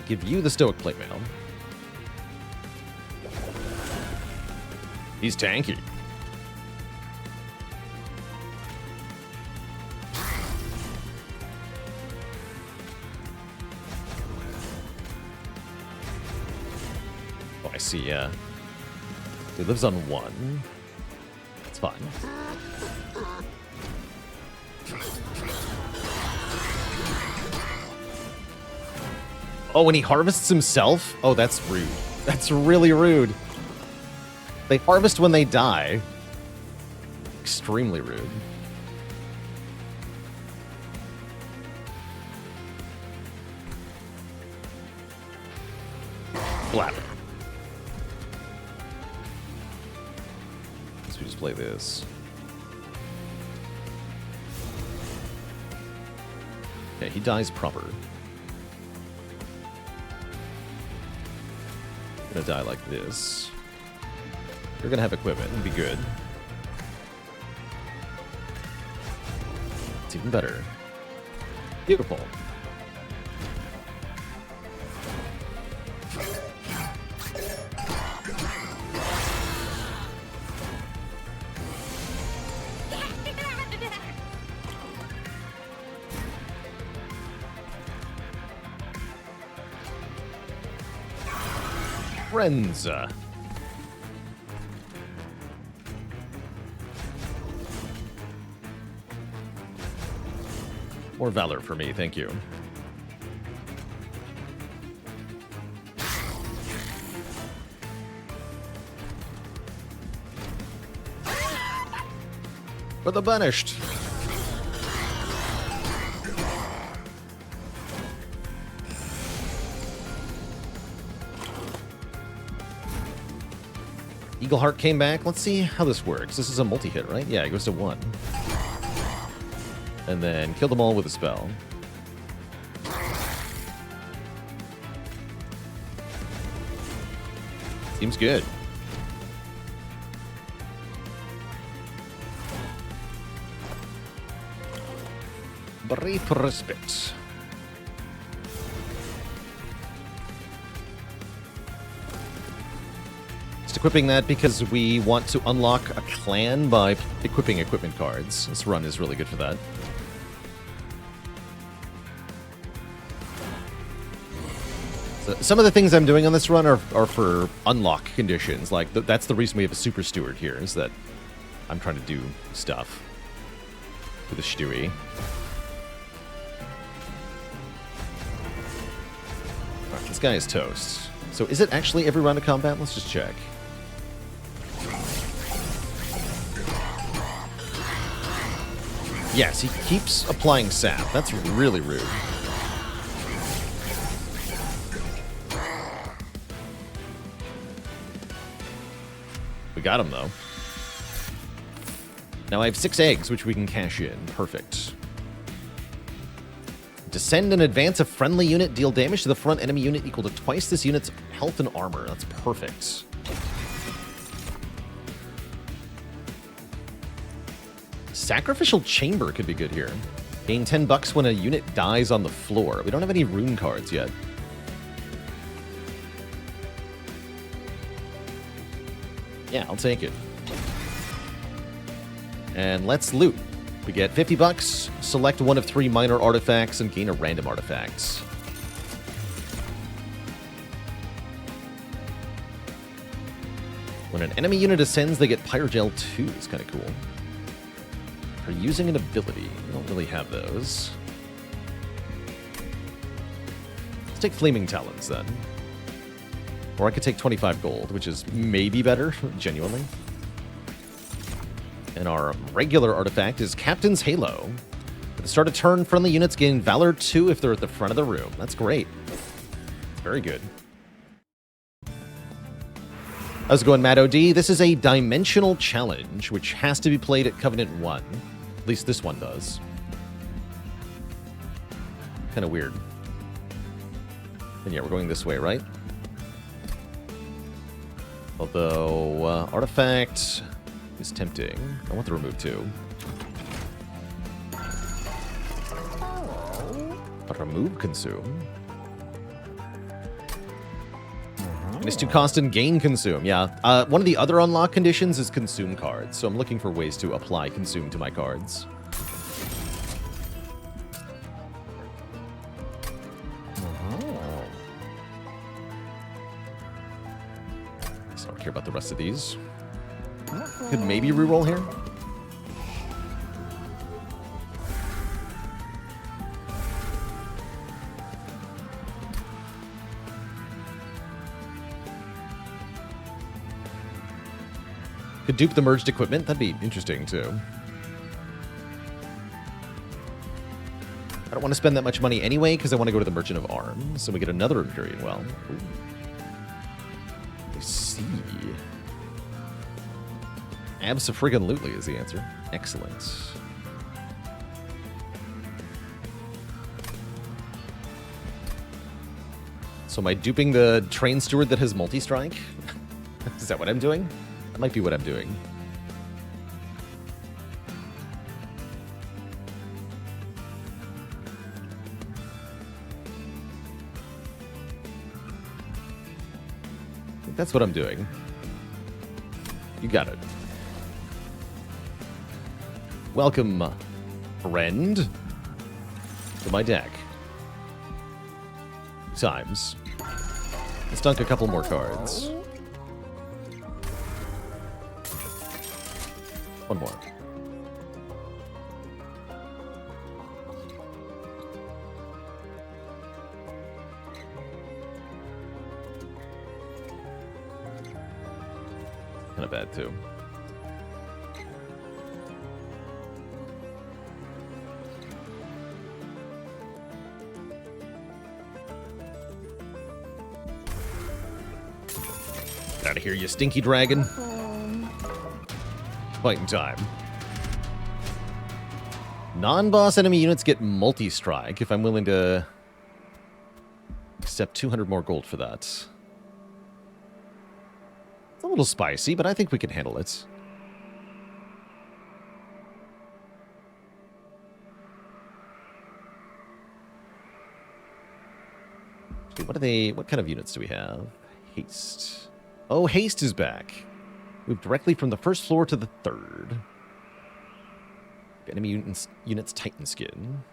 Give you the Stoic Plate Mail. He's tanky. Oh, I see, yeah. He lives on 1. That's fine. Oh, when he harvests himself? Oh, that's rude. That's really rude. They harvest when they die. Extremely rude. Blap. Let's just play this. Okay, he dies proper. Gonna die like this. You're gonna have equipment and be good. It's even better. Beautiful. Friends. More valor for me, thank you. For the banished. Eagleheart came back. Let's see how this works. This is a multi-hit, right? Yeah, it goes to 1. And then kill them all with a spell. Seems good. Brief respect. Equipping that because we want to unlock a clan by equipping equipment cards. This run is really good for that. So some of the things I'm doing on this run are for unlock conditions. Like, that's the reason we have a Super Steward here, is that I'm trying to do stuff with the Stewie. Alright, this guy is toast. So is it actually every round of combat? Let's just check. Yes, he keeps applying sap. That's really rude. We got him, though. Now I have 6 eggs, which we can cash in. Perfect. Descend and advance a friendly unit. Deal damage to the front enemy unit equal to twice this unit's health and armor. That's perfect. Sacrificial Chamber could be good here. Gain 10 bucks when a unit dies on the floor. We don't have any rune cards yet. Yeah, I'll take it. And let's loot. We get 50 bucks, select one of 3 minor artifacts, and gain a random artifact. When an enemy unit ascends, they get Pyrogel 2. It's kind of cool. For using an ability. We don't really have those. Let's take Flaming Talons, then. Or I could take 25 gold, which is maybe better, genuinely. And our regular artifact is Captain's Halo. At the start of turn, friendly units gain Valor 2 if they're at the front of the room. That's great. Very good. How's it going, Matt OD? This is a dimensional challenge, which has to be played at Covenant 1. At least this one does. Kind of weird. And yeah, we're going this way, right? Although, artifact is tempting. I want the remove too. But remove consume. And it's to cost and gain consume. Yeah. One of the other unlock conditions is consume cards. So I'm looking for ways to apply consume to my cards. So I don't care about the rest of these. Could maybe reroll here. Could dupe the merged equipment. That'd be interesting, too. I don't want to spend that much money anyway, because I want to go to the Merchant of Arms, and we get another Imperial Well. Ooh. I see. Abso-friggin-lutely is the answer. Excellent. So am I duping the train steward that has multi-strike? Is that what I'm doing? That might be what I'm doing. I think that's what I'm doing. You got it. Welcome, friend, to my deck. Times. Let's dunk a couple more cards. One more. Kind of bad, too. Get out of here, you stinky dragon. Fighting time. Non-boss enemy units get multi-strike if I'm willing to accept 200 more gold for that. It's a little spicy, but I think we can handle it. What kind of units do we have? Haste. Oh, haste is back. Move directly from the first floor to the third. Enemy units Titan skin.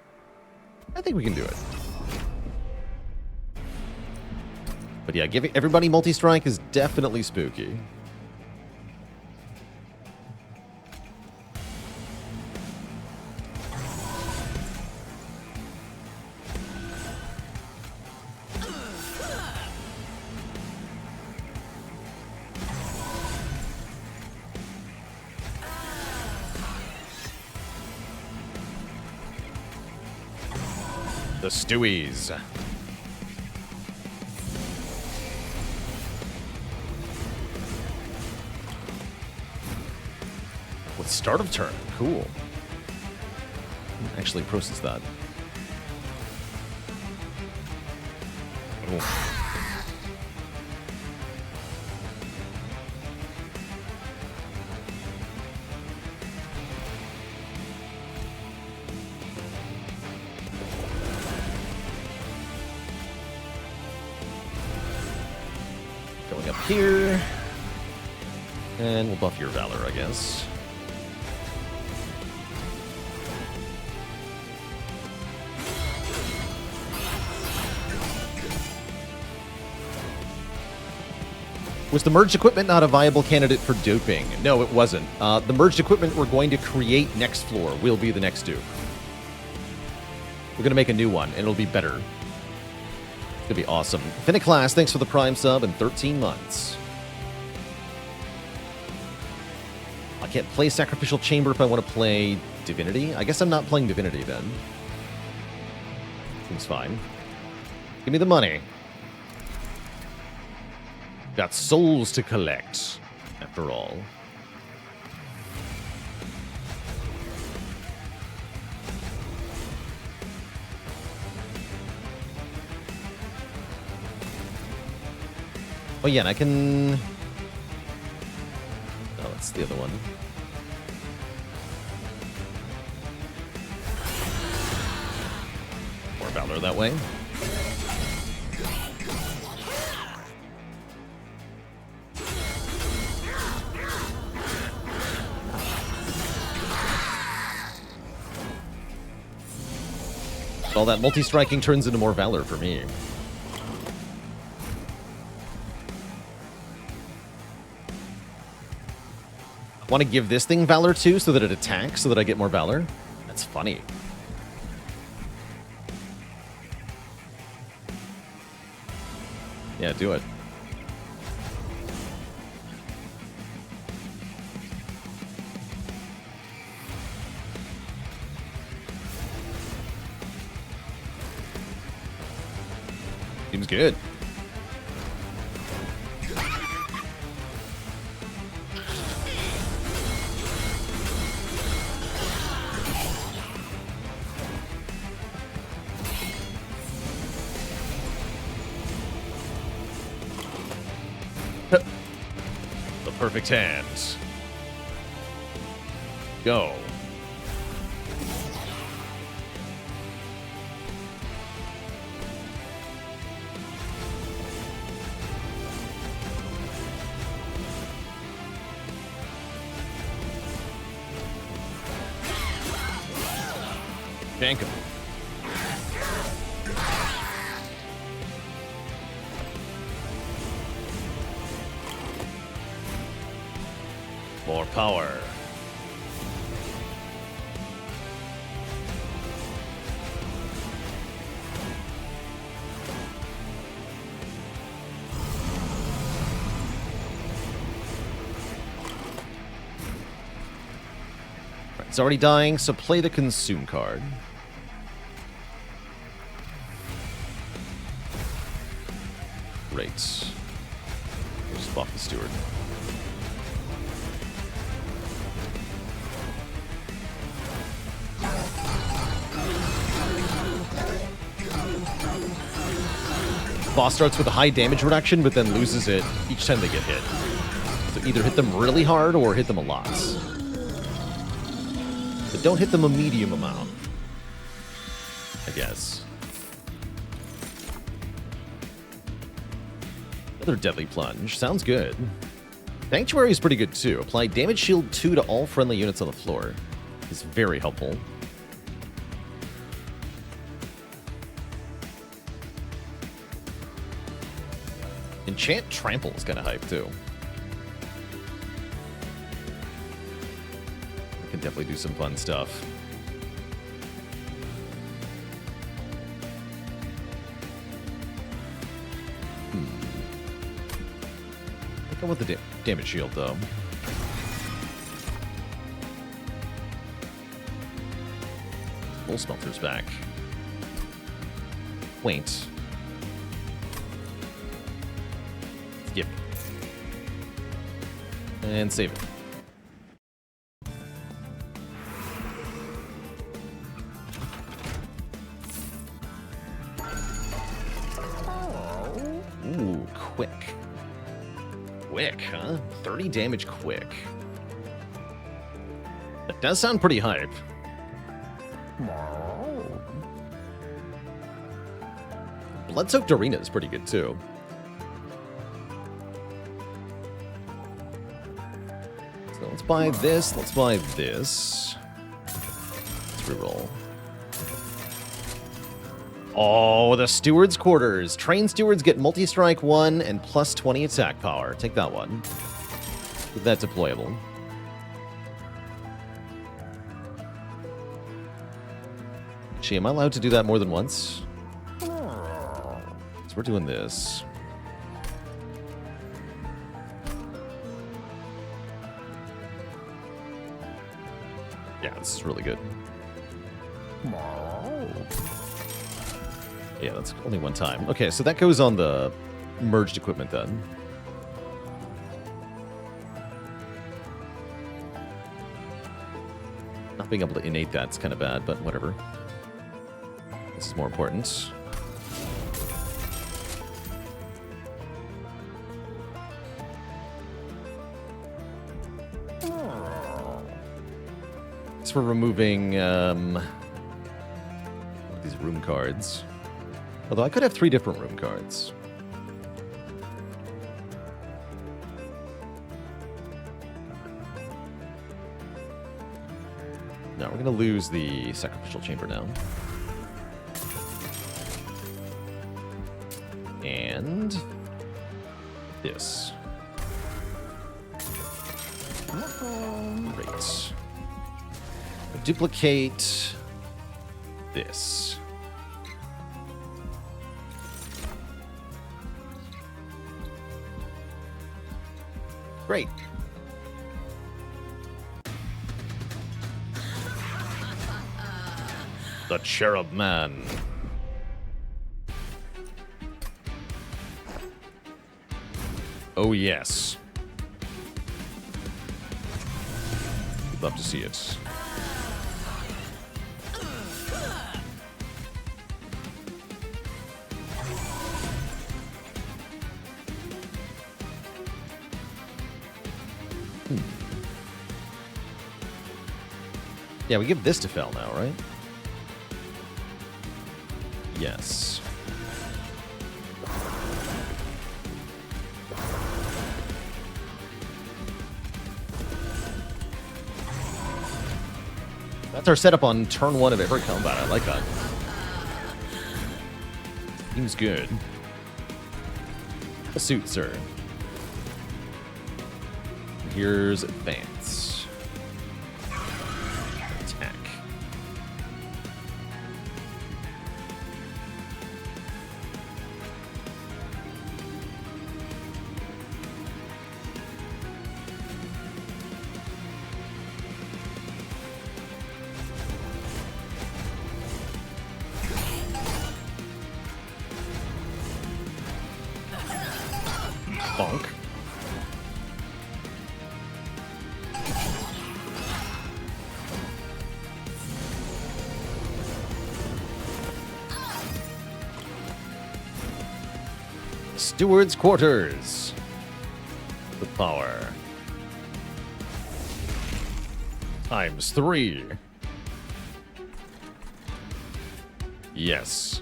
I think we can do it. But yeah, giving everybody multi-strike is definitely spooky. The Stewies. With start of turn. Cool. Actually process that. Oh. Going up here. And we'll buff your Valor, I guess. Was the merged equipment not a viable candidate for duping? No, it wasn't. The merged equipment we're going to create next floor will be the next dupe. We're going to make a new one, and it'll be better. It's going to be awesome. Finiclass, thanks for the Prime sub and 13 months. I can't play Sacrificial Chamber if I want to play Divinity. I guess I'm not playing Divinity then. Seems fine. Give me the money. Got souls to collect, after all. Oh yeah, and I can... Oh, that's the other one. More Valor that way. All that multi-striking turns into more Valor for me. I want to give this thing Valor too so that it attacks, so that I get more Valor. That's funny. Yeah, do it. Seems good. The perfect hand. Go. Thank him. More power. Right, it's already dying, so play the consume card. Great. We'll just buff the steward. Boss starts with a high damage reduction, but then loses it each time they get hit. So either hit them really hard or hit them a lot. But don't hit them a medium amount, I guess. Another Deadly Plunge. Sounds good. Sanctuary is pretty good too. Apply damage shield 2 to all friendly units on the floor. It's very helpful. Enchant Trample is kind of hype too. We can definitely do some fun stuff. I think I want the damage shield though. Full Smelter's back. quaint. Skip. And save it. Ooh, quick. Quick, huh? 30 damage quick. That does sound pretty hype. Blood-soaked arena is pretty good too. So let's buy this. Let's buy this. Let's reroll. Oh, the Steward's Quarters. Trained stewards get multi-strike 1 and plus 20 attack power. Take that one. With that deployable. Gee, am I allowed to do that more than once? So we're doing this. Yeah, this is really good. Yeah, that's only one time. Okay, so that goes on the merged equipment then. Not being able to innate that's kind of bad, but whatever. This is more important. So we're removing these room cards. Although I could have 3 different room cards. No, we're going to lose the sacrificial chamber now. And this. Great. Duplicate this. Great. The Cherub Man. Oh, yes. We'd love to see it. Yeah, we give this to Fel now, right? Yes. That's our setup on turn 1 of every combat. I like that. Seems good. A suit, sir. Here's advance. Attack. Bonk. Steward's Quarters. The power. ×3. Yes.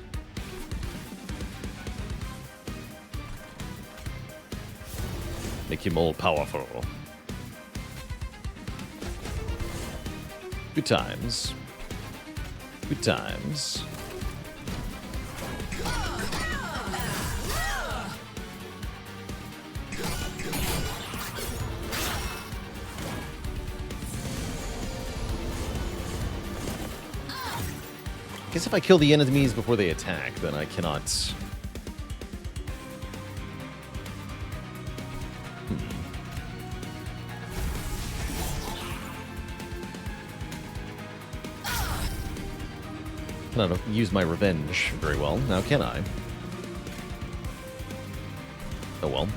Make him all powerful. Good times. Good times. I guess if I kill the enemies before they attack, then I cannot... Cannot use my revenge very well, now can I? Oh well.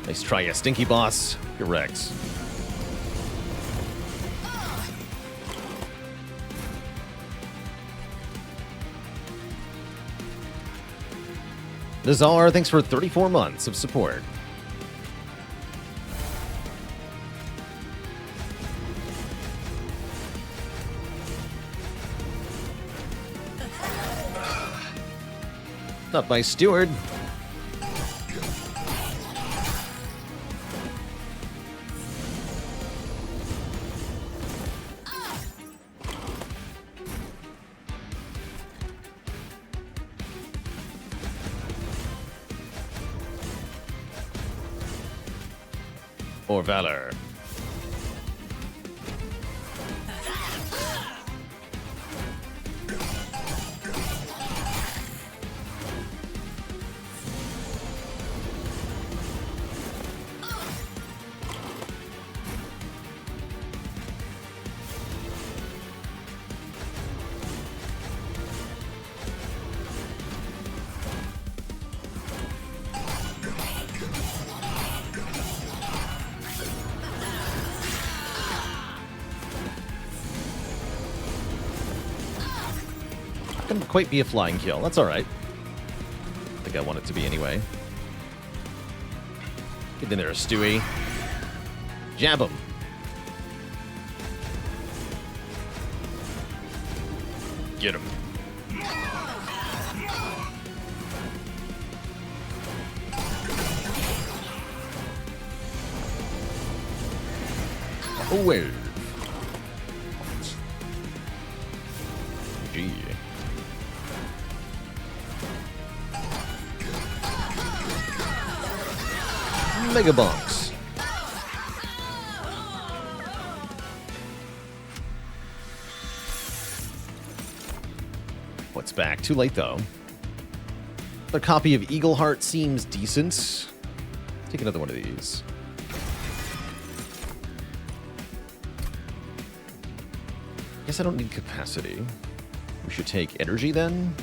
Nice try, ya stinky boss. You're wrecked. Nazar, thanks for 34 months of support. Not by Steward. Or Valor. Couldn't quite be a flying kill. That's alright. I think I want it to be anyway. Get in there, Stewie. Jab him. Get him. Oh, well. Gee. Mega Bonks. What's back? Too late, though. A copy of Eagleheart seems decent. Take another one of these. Guess I don't need capacity. We should take energy, then?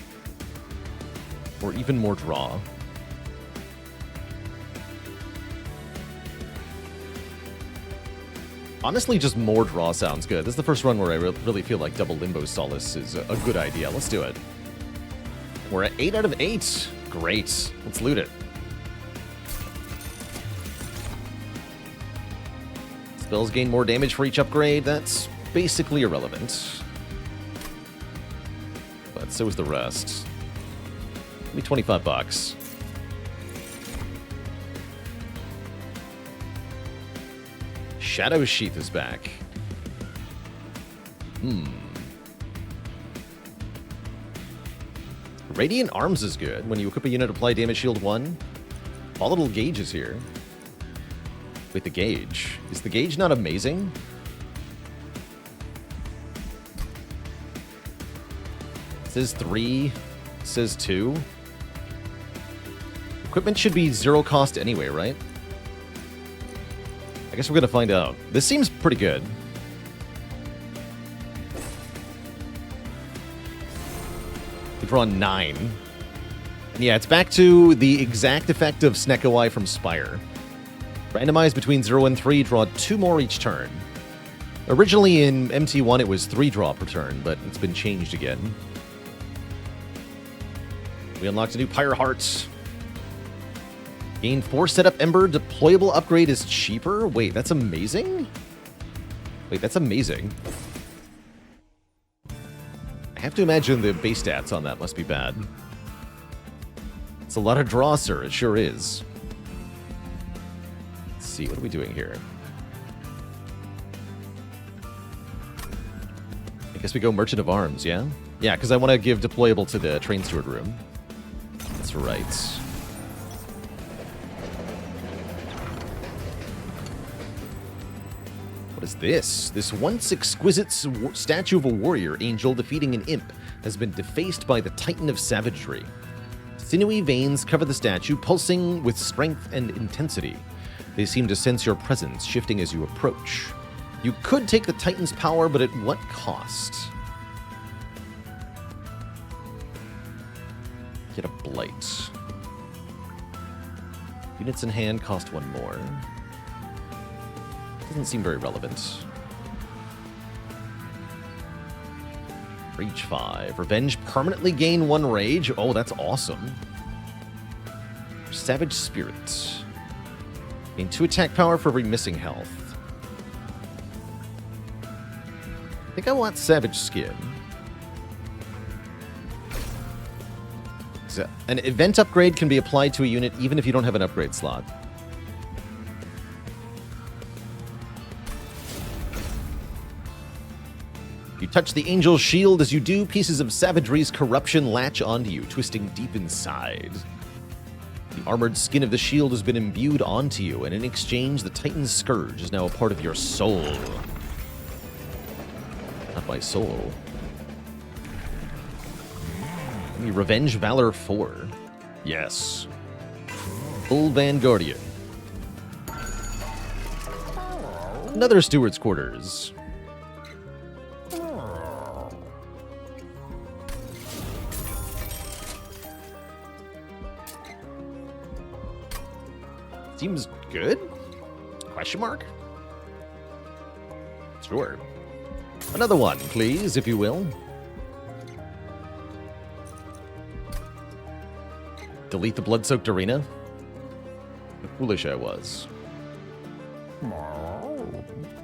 Or even more draw. Honestly, just more draw sounds good. This is the first run where I really feel like double Limbo Solace is a good idea. Let's do it. We're at 8 out of 8. Great. Let's loot it. Spells gain more damage for each upgrade. That's basically irrelevant. But so is the rest. Give me 25 bucks. Shadow Sheath is back. Radiant Arms is good. When you equip a unit, apply damage shield 1. Volatile Gauge is here. Wait, the Gauge. Is the Gauge not amazing? It says 3. It says 2. Equipment should be 0 cost anyway, right? I guess we're gonna find out. This seems pretty good. We draw 9. And yeah, it's back to the exact effect of Snekowai from Spire. Randomized between 0 and 3, draw 2 more each turn. Originally in MT1 it was 3 draw per turn, but it's been changed again. We unlocked a new Pyre Heart. Gain 4 setup Ember. Deployable upgrade is cheaper? Wait, that's amazing? Wait, that's amazing. I have to imagine the base stats on that must be bad. It's a lot of draw, sir. It sure is. Let's see, what are we doing here? I guess we go Merchant of Arms, yeah? Yeah, because I want to give deployable to the Train Steward room. That's right. What is this? This once exquisite statue of a warrior angel defeating an imp has been defaced by the Titan of Savagery. sinewy veins cover the statue, pulsing with strength and intensity. They seem to sense your presence, shifting as you approach. You could take the Titan's power, but at what cost? Get a Blight. Units in hand cost one more. Doesn't seem very relevant. Reach 5. Revenge permanently gain 1 rage. Oh, that's awesome. Savage Spirit. Gain 2 attack power for every missing health. I think I want Savage Skin. So, an event upgrade can be applied to a unit even if you don't have an upgrade slot. You touch the Angel's Shield. As you do, pieces of Savagery's corruption latch onto you, twisting deep inside. The armored skin of the shield has been imbued onto you, and in exchange, the Titan's Scourge is now a part of your soul. Not my soul. Revenge Valor 4. Yes. Full Vanguardian. Another Steward's Quarters. Seems good? Question mark? Sure. Another one, please, if you will. Delete the blood-soaked arena? How foolish I was.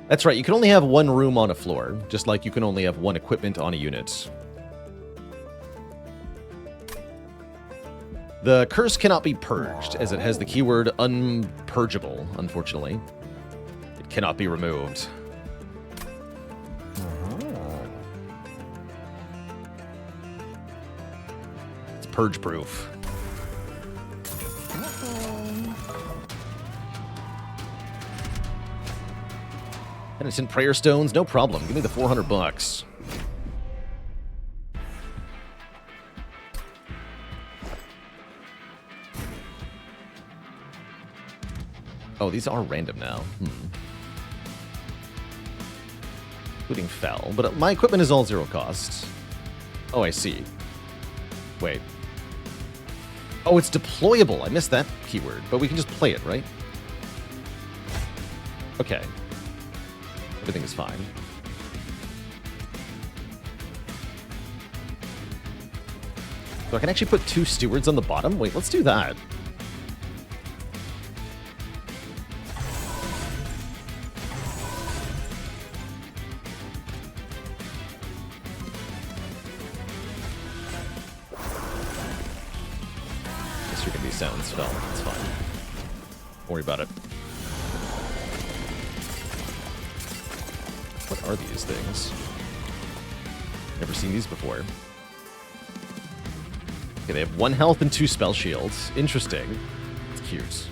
That's right, you can only have 1 room on a floor, just like you can only have 1 equipment on a unit. The curse cannot be purged, as it has the keyword unpurgeable, unfortunately. It cannot be removed. It's purge-proof. Innocent Prayer Stones, no problem. Give me the $400. Oh, these are random now. Including Fell, but my equipment is all 0 cost. Oh, I see. Wait. Oh, it's deployable. I missed that keyword, but we can just play it, right? Okay. Everything is fine. So I can actually put 2 stewards on the bottom? Wait, let's do that. Guess you're gonna be sound spell. It's fine. Don't worry about it. What are these things? Never seen these before. Okay, they have 1 health and 2 spell shields. Interesting. It's cute.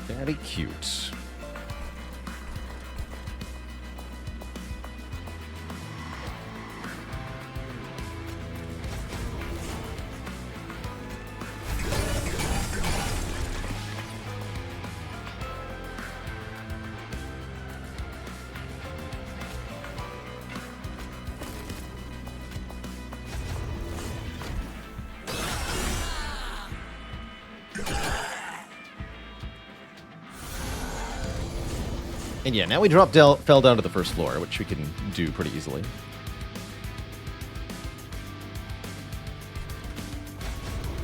Very cute. And yeah, now we fell down to the first floor, which we can do pretty easily.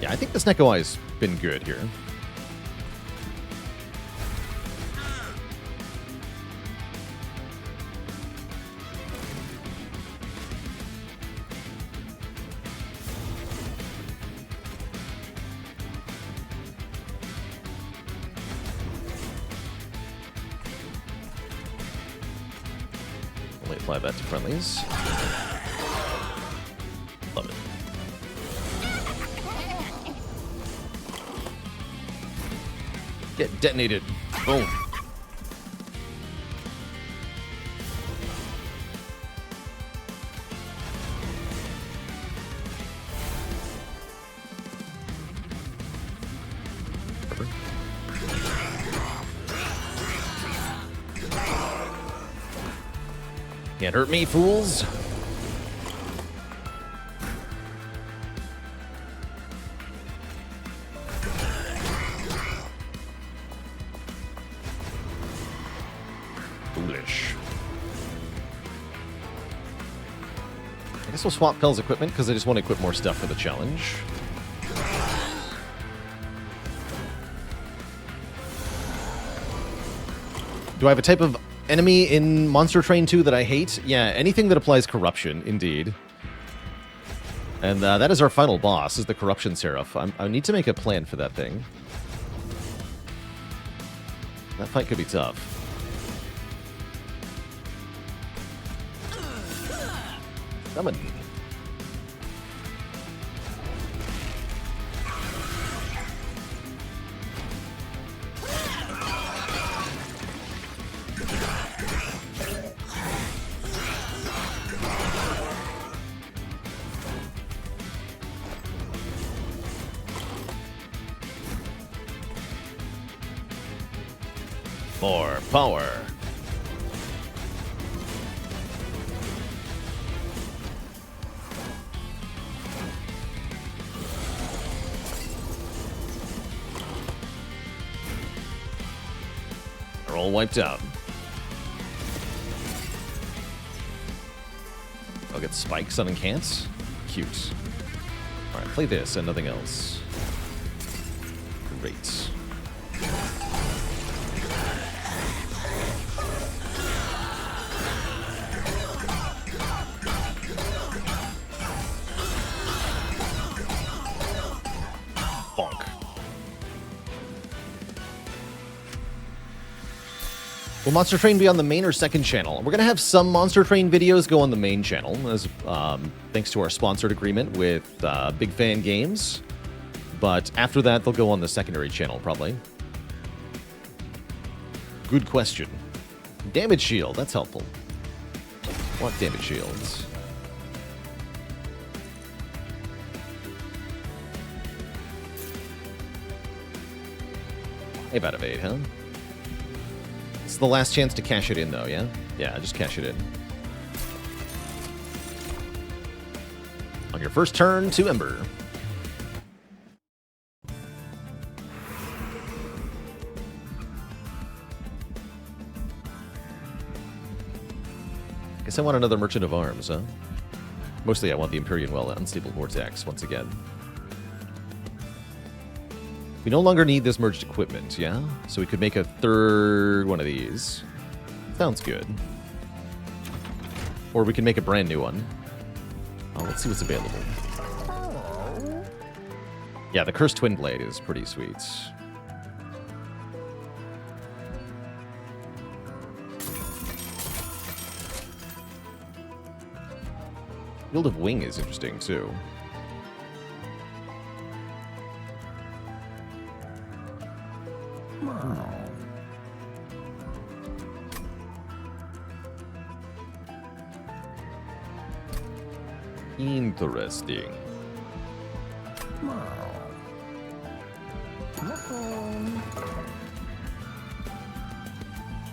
Yeah, I think this Nekoai's been good here. Only apply that to friendlies. Love it. Get detonated. Boom. Can't hurt me, fools. Foolish. I guess we'll swap Pell's equipment because I just want to equip more stuff for the challenge. Do I have a type of enemy in Monster Train 2 that I hate? Yeah, anything that applies corruption, indeed. And that is our final boss, is the Corruption Seraph. I need to make a plan for that thing. That fight could be tough. Summon. More power. They're all wiped out. I'll get spikes on Incants. Cute. Alright, play this and nothing else. Great. Will Monster Train be on the main or second channel? We're going to have some Monster Train videos go on the main channel, as thanks to our sponsored agreement with Big Fan Games. But after that, they'll go on the secondary channel, probably. Good question. Damage shield, that's helpful. What damage shields? About of 8, huh? It's the last chance to cash it in, though, yeah? Yeah, just cash it in. On your first turn to Ember. Guess I want another Merchant of Arms, huh? Mostly I want the Empyrean Well Unstable Vortex, once again. We no longer need this merged equipment, yeah? So we could make a third one of these. Sounds good. Or we can make a brand new one. Oh, let's see what's available. Yeah, the Cursed Twin Blade is pretty sweet. Field of Wing is interesting, too. Interesting.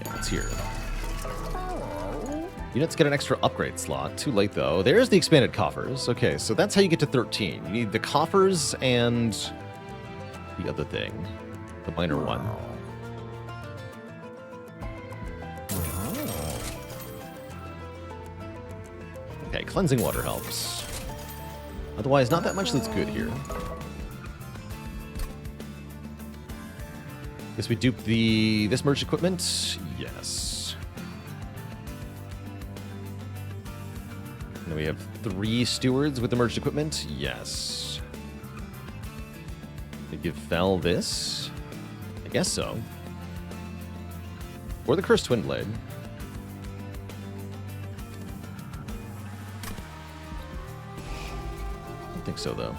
Yeah, it's here. Units get an extra upgrade slot. Too late, though. There's the expanded coffers. Okay, so that's how you get to 13. You need the coffers and the other thing. The minor one. Okay, cleansing water helps. Otherwise, not that much that's good here. Guess we dupe this merged equipment? Yes. And then we have 3 stewards with the merged equipment? Yes. They give Fel this? I guess so. Or the Cursed Twin Blade. I don't think so, though.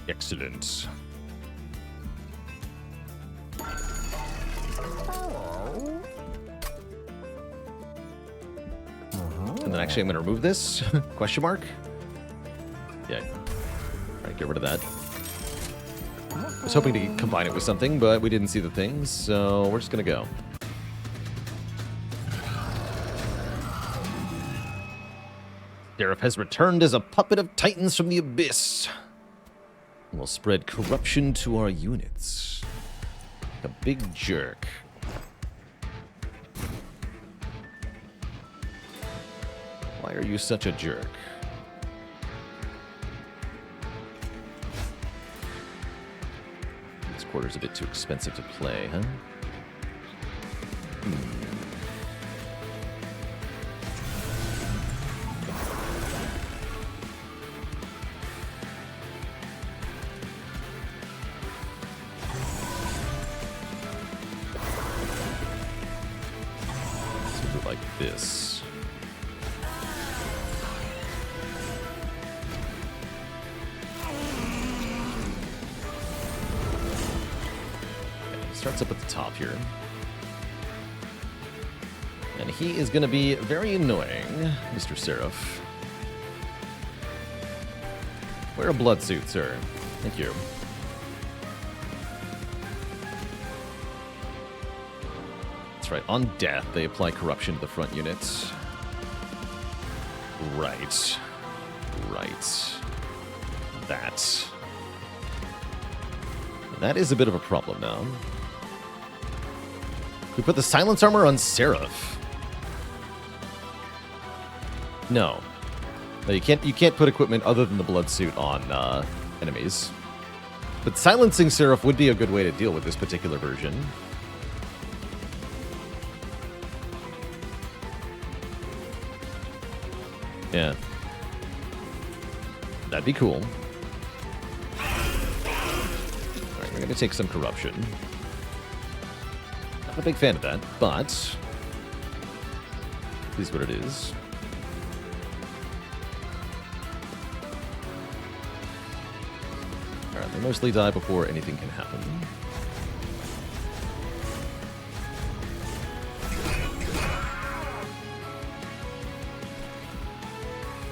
Excellent. And then actually I'm going to remove this. Question mark? Yeah. Alright, get rid of that. I was hoping to combine it with something, but we didn't see the things, so we're just going to go. Seraph has returned as a puppet of titans from the abyss. And will spread corruption to our units. Like a big jerk. Why are you such a jerk? This quarter's a bit too expensive to play, huh? So like this. Starts up at the top here. And he is going to be very annoying, Mr. Seraph. Wear a blood suit, sir. Thank you. That's right. On death, they apply corruption to the front units. Right. Right. That. That is a bit of a problem now. We put the silence armor on Seraph. No. No, you can't put equipment other than the blood suit on enemies. But silencing Seraph would be a good way to deal with this particular version. Yeah. That'd be cool. Alright, we're gonna take some corruption. Not a big fan of that, but it is what it is. Alright, they mostly die before anything can happen.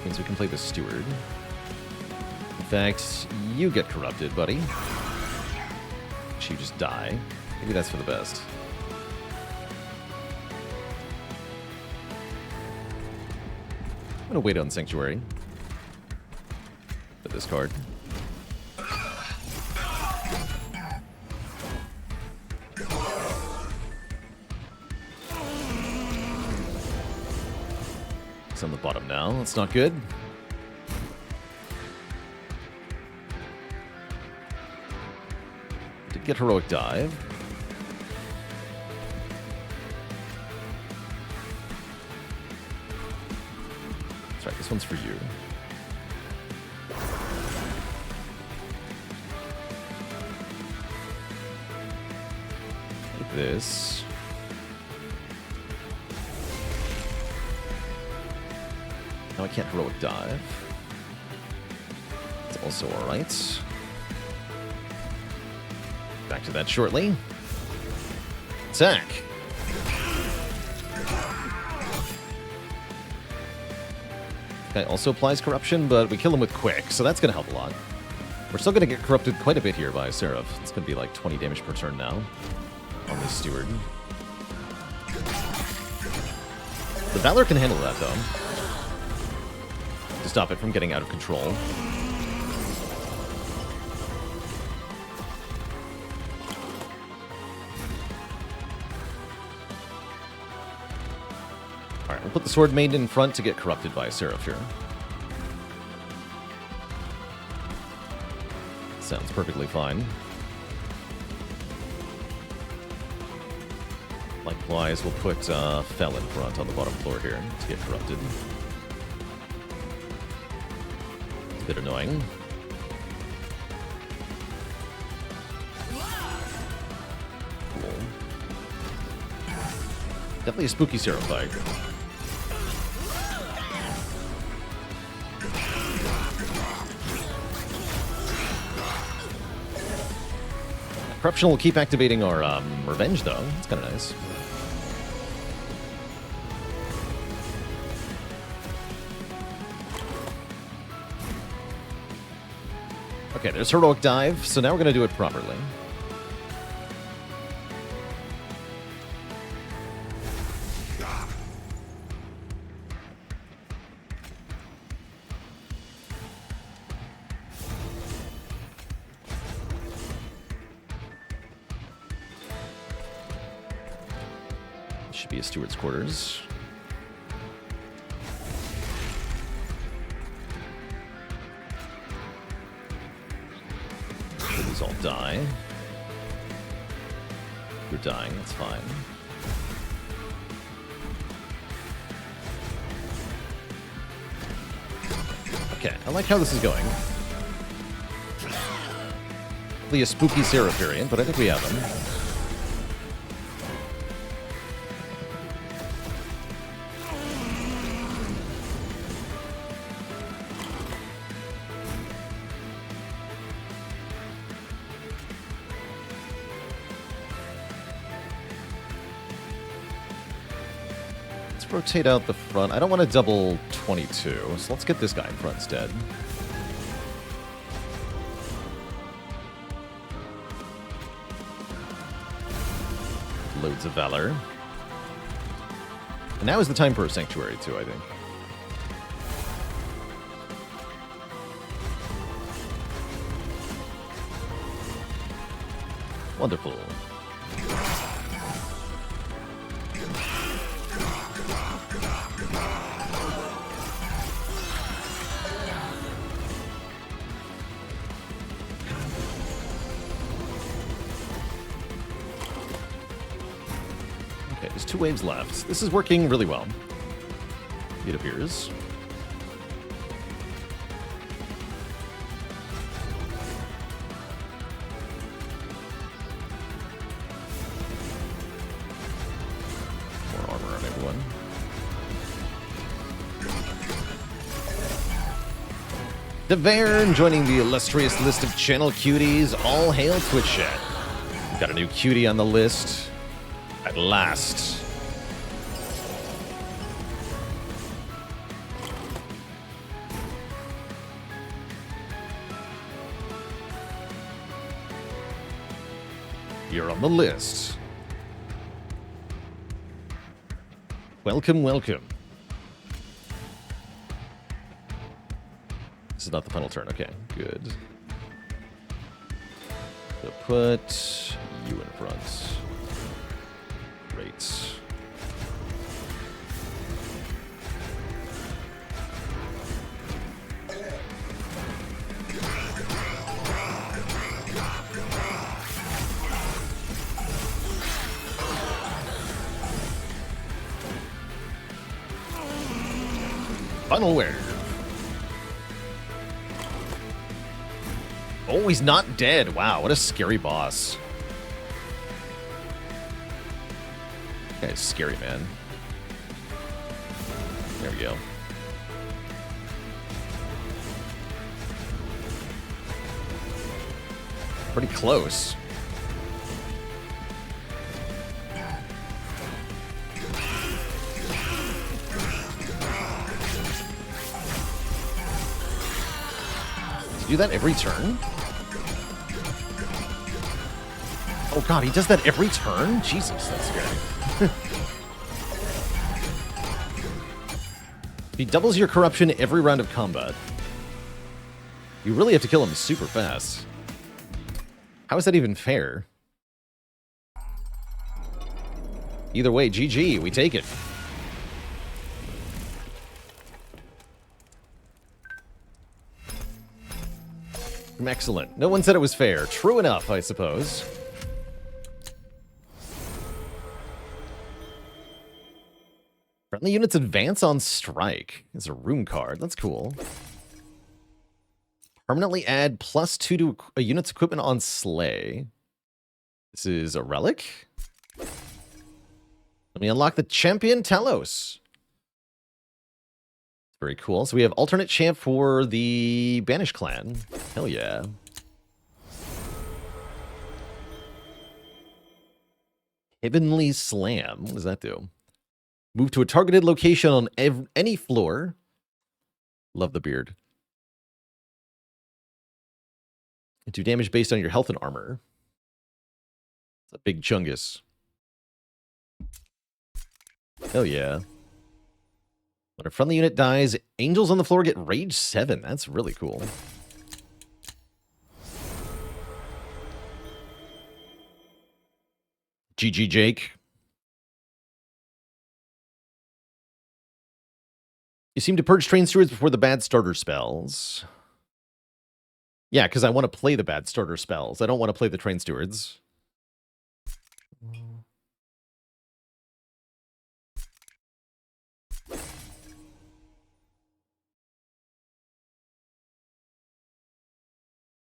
Means we can play the steward. In fact, you get corrupted, buddy. You just die. Maybe that's for the best. I'm gonna wait on Sanctuary for this card. It's on the bottom now. That's not good. Did get Heroic Dive. That's right, this one's for you. Take this. Now I can't Heroic Dive. It's also alright. Back to that shortly. Attack. Okay, also applies corruption, but we kill him with quick, so that's going to help a lot. We're still going to get corrupted quite a bit here by Seraph. It's going to be like 20 damage per turn now on this steward. The Valor can handle that, though, to stop it from getting out of control. Alright, we'll put the Sword Maiden in front to get corrupted by Seraph here. Sounds perfectly fine. Likewise, we'll put Fel in front on the bottom floor here to get corrupted. It's a bit annoying. Cool. Definitely a spooky Seraph fight. Corruption will keep activating our revenge, though. That's kind of nice. Okay, there's Heroic Dive, so now we're going to do it properly. Should be a steward's quarters. These all die. You're dying, that's fine. Okay, I like how this is going. Probably a spooky Seraph variant, but I think we have them. Rotate out the front. I don't want to double 22, so let's get this guy in front instead. Loads of Valor. And now is the time for a Sanctuary, too, I think. Wonderful. There's 2 waves left. This is working really well, it appears. More armor on everyone. Deverne joining the illustrious list of channel cuties. All hail Twitch chat. Got a new cutie on the list. At last. You're on the list. Welcome, welcome. This is not the final turn. Okay, good. So put you in front. Great. Final wave. Oh, he's not dead. Wow, what a scary boss. That guy's scary, man. There we go. Pretty close. Does he do that every turn? Oh god, he does that every turn? Jesus, that's scary. He doubles your corruption every round of combat. You really have to kill him super fast. How is that even fair? Either way, GG, we take it. Excellent. No one said it was fair. True enough, I suppose. Friendly units advance on strike. It's a rune card. That's cool. Permanently add +2 to a unit's equipment on Slay. This is a relic. Let me unlock the champion Talos. Very cool. So we have alternate champ for the Banished clan. Hell yeah. Heavenly Slam. What does that do? Move to a targeted location on any floor. Love the beard. Do damage based on your health and armor. It's a big chungus. Hell yeah. When a friendly unit dies, angels on the floor get rage 7. That's really cool. GG Jake. You seem to purge train stewards before the bad starter spells. Yeah, because I want to play the bad starter spells. I don't want to play the train stewards.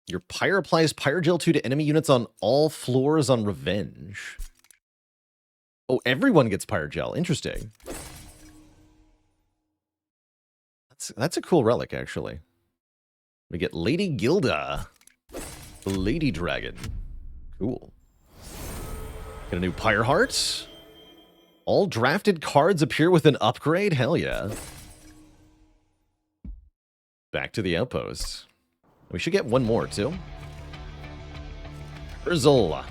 Your Pyre applies Pyrogel 2 to enemy units on all floors on Revenge. Oh, everyone gets Pyrogel. Interesting. That's a cool relic, actually. We get Lady Gilda. The Lady Dragon. Cool. Get a new Pyre Heart. All drafted cards appear with an upgrade? Hell yeah. Back to the outpost. We should get one more, too. Frizzle. ...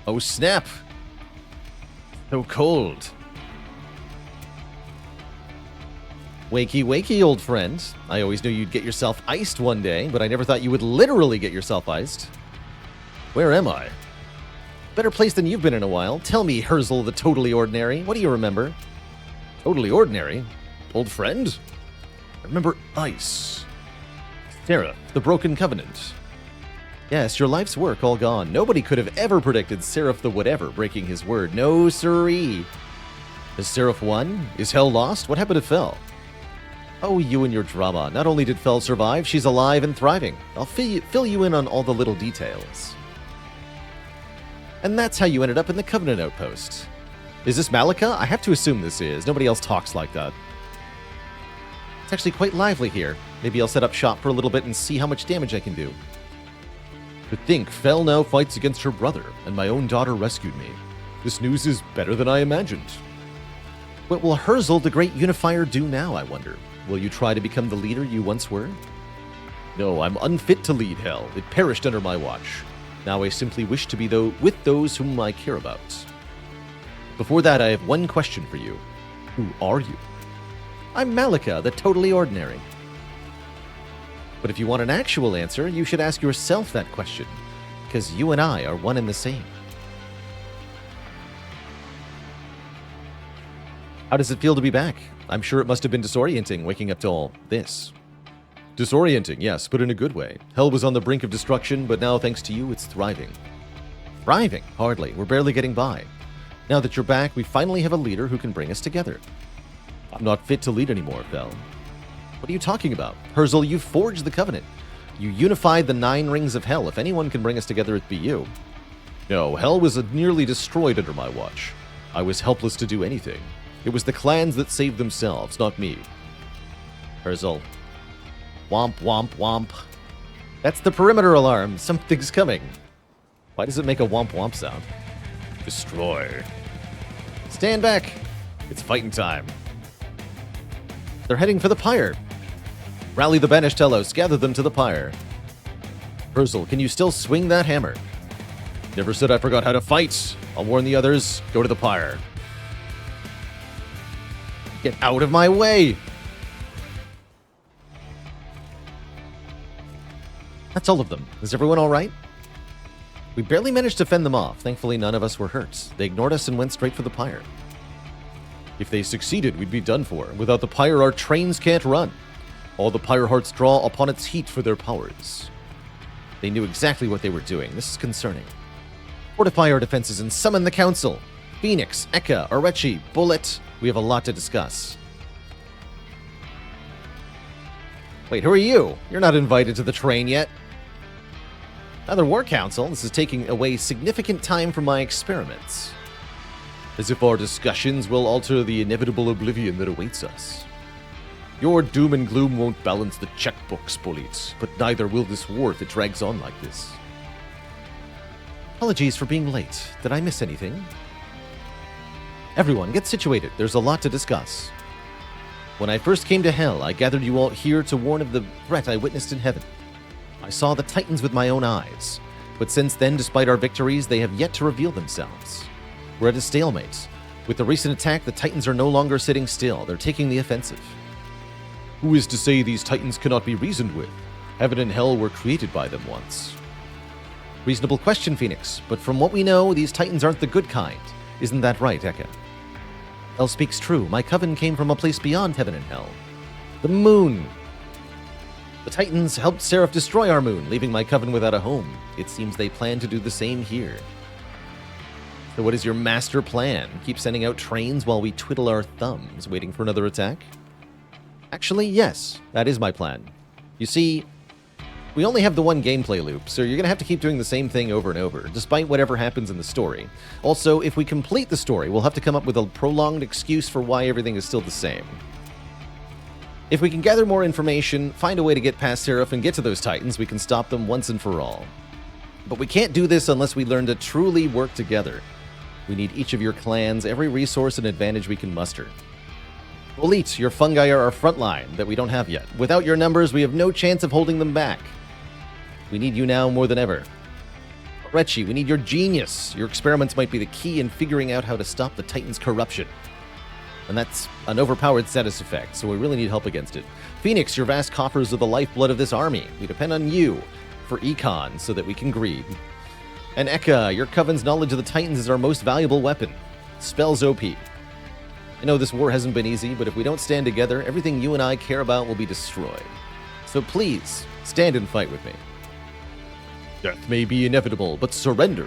Oh, snap. So cold. Wakey, wakey, old friend. I always knew you'd get yourself iced one day, but I never thought you would literally get yourself iced. Where am I? Better place than you've been in a while. Tell me, Herzl the Totally Ordinary. What do you remember? Totally Ordinary? Old friend? I remember ice. Seraph, the Broken Covenant. Yes, your life's work all gone. Nobody could have ever predicted Seraph the Whatever breaking his word. No siree. Has Seraph won? Is Hell lost? What happened to Fel? Oh, you and your drama. Not only did Fel survive, she's alive and thriving. I'll fill you in on all the little details. And that's how you ended up in the Covenant Outpost. Is this Malika? I have to assume this is. Nobody else talks like that. It's actually quite lively here. Maybe I'll set up shop for a little bit and see how much damage I can do. To think, Fel now fights against her brother, and my own daughter rescued me. This news is better than I imagined. What will Herzl, the Great Unifier, do now, I wonder? Will you try to become the leader you once were? No, I'm unfit to lead Hell. It perished under my watch. Now I simply wish to be with those whom I care about. Before that, I have one question for you. Who are you? I'm Malika, the Totally Ordinary. But if you want an actual answer, you should ask yourself that question, because you and I are one and the same. How does it feel to be back? I'm sure it must have been disorienting waking up to all this. Disorienting, yes, but in a good way. Hell was on the brink of destruction, but now, thanks to you, it's thriving. Thriving? Hardly. We're barely getting by. Now that you're back, we finally have a leader who can bring us together. I'm not fit to lead anymore, Fel. What are you talking about? Herzl, you forged the Covenant. You unified the 9 rings of Hell. If anyone can bring us together, it'd be you. No, Hell was nearly destroyed under my watch. I was helpless to do anything. It was the clans that saved themselves, not me. Herzl. Womp, womp, womp. That's the perimeter alarm. Something's coming. Why does it make a womp, womp sound? Destroy. Stand back. It's fighting time. They're heading for the pyre. Rally the banished Telos. Gather them to the pyre. Herzl, can you still swing that hammer? Never said I forgot how to fight. I'll warn the others. Go to the pyre. Get out of my way! That's all of them. Is everyone alright? We barely managed to fend them off. Thankfully, none of us were hurt. They ignored us and went straight for the pyre. If they succeeded, we'd be done for. Without the pyre, our trains can't run. All the pyre hearts draw upon its heat for their powers. They knew exactly what they were doing. This is concerning. Fortify our defenses and summon the council. Phoenix, Eka, Arechi, Bullet. We have a lot to discuss. Wait, who are you? You're not invited to the train yet. Another war council. This is taking away significant time from my experiments. As if our discussions will alter the inevitable oblivion that awaits us. Your doom and gloom won't balance the checkbooks, Bullies, but neither will this war if it drags on like this. Apologies for being late. Did I miss anything? Everyone, get situated. There's a lot to discuss. When I first came to Hell, I gathered you all here to warn of the threat I witnessed in heaven. I saw the Titans with my own eyes, but since then, despite our victories, they have yet to reveal themselves. We're at a stalemate. With the recent attack, the Titans are no longer sitting still. They're taking the offensive. Who is to say these Titans cannot be reasoned with? Heaven and Hell were created by them once. Reasonable question, Phoenix, but from what we know, these Titans aren't the good kind. Isn't that right, Eka? Hell speaks true. My coven came from a place beyond Heaven and Hell. The moon. The Titans helped Seraph destroy our moon, leaving my coven without a home. It seems they plan to do the same here. So what is your master plan? Keep sending out trains while we twiddle our thumbs, waiting for another attack? Actually, yes, that is my plan. You see, we only have the one gameplay loop, so you're going to have to keep doing the same thing over and over, despite whatever happens in the story. Also, if we complete the story, we'll have to come up with a prolonged excuse for why everything is still the same. If we can gather more information, find a way to get past Seraph and get to those Titans, we can stop them once and for all. But we can't do this unless we learn to truly work together. We need each of your clans, every resource and advantage we can muster. Elite, your fungi are our front line that we don't have yet. Without your numbers, we have no chance of holding them back. We need you now more than ever. Retchi, we need your genius. Your experiments might be the key in figuring out how to stop the Titans' corruption. And that's an overpowered status effect, so we really need help against it. Phoenix, your vast coffers are the lifeblood of this army. We depend on you for econ so that we can greed. And Eka, your coven's knowledge of the Titans is our most valuable weapon. Spells OP. I know this war hasn't been easy, but if we don't stand together, everything you and I care about will be destroyed. So please, stand and fight with me. Death may be inevitable, but surrender,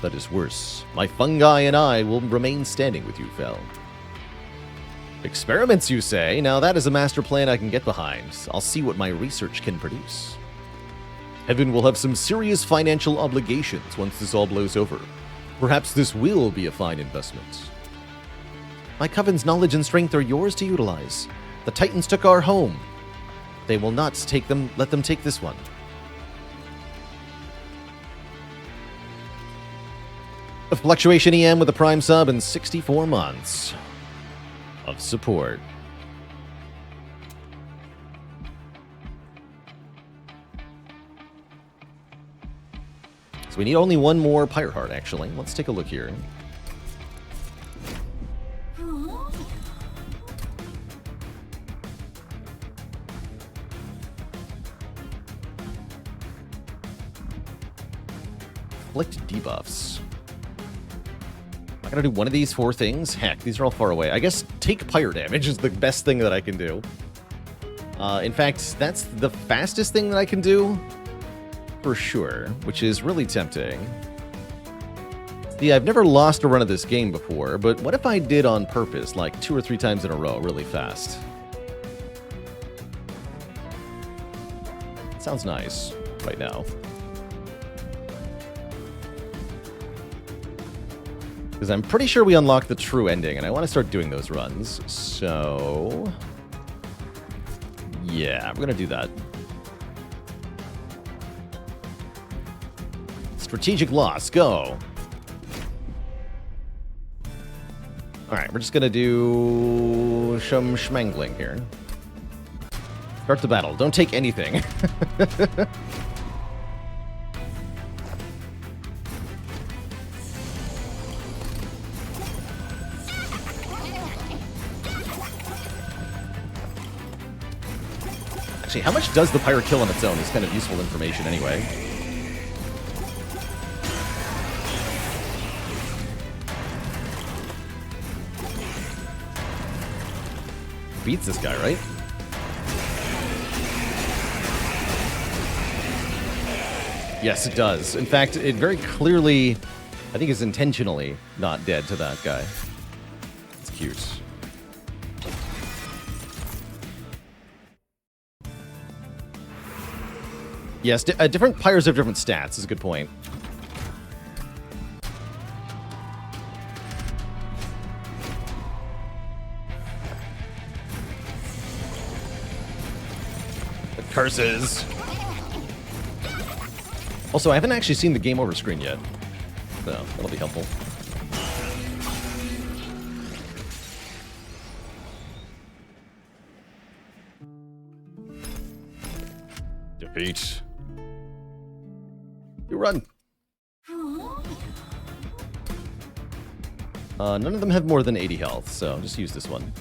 that is worse. My fungi and I will remain standing with you, Fel. Experiments, you say? Now that is a master plan I can get behind. I'll see what my research can produce. Heaven will have some serious financial obligations once this all blows over. Perhaps this will be a fine investment. My coven's knowledge and strength are yours to utilize. The Titans took our home. They will not let them take this one. A Fluctuation EM with a Prime sub and 64 months of support. So we need only one more Pirate Heart, actually. Let's take a look here. Inflict debuffs. Am I gonna do one of these 4 things? Heck, these are all far away. I guess take pyre damage is the best thing that I can do. In fact, that's the fastest thing that I can do, for sure, which is really tempting. See, I've never lost a run of this game before, but what if I did on purpose, like 2 or 3 times in a row, really fast? Sounds nice right now. Because I'm pretty sure we unlocked the true ending, and I want to start doing those runs. So, yeah, we're going to do that. Strategic loss, go. Alright, we're just going to do some schmangling here. Start the battle. Don't take anything. Actually, how much does the pyre kill on its own is kind of useful information anyway. Beats this guy, right? Yes, it does. In fact, it very clearly, I think, is intentionally not dead to that guy. It's cute. Yes, different pyres have different stats, is a good point. The curses. Also, I haven't actually seen the game over screen yet. So, that'll be helpful. Defeat. You run. None of them have more than 80 health, so just use this one.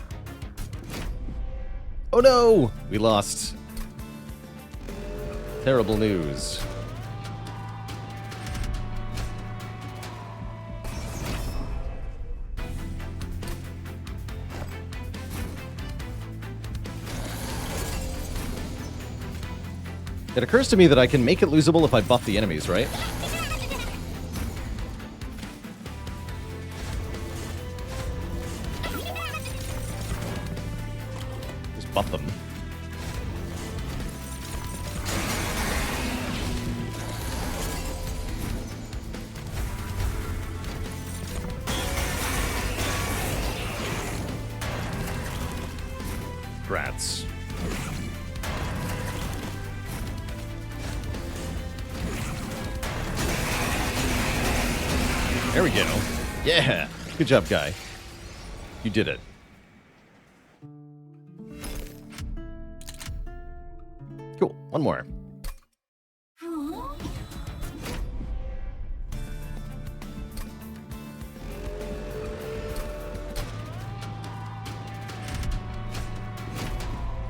Oh no! We lost. Terrible news. It occurs to me that I can make it losable if I buff the enemies, right? Just buff them. Rats. There we go. Yeah. Good job, guy. You did it. Cool. One more.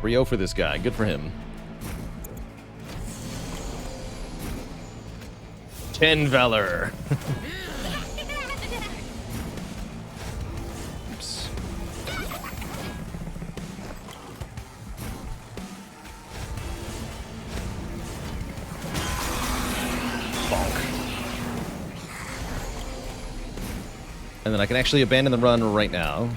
Rio for this guy. Good for him. 10 Valor. Oops. Bonk. And then I can actually abandon the run right now.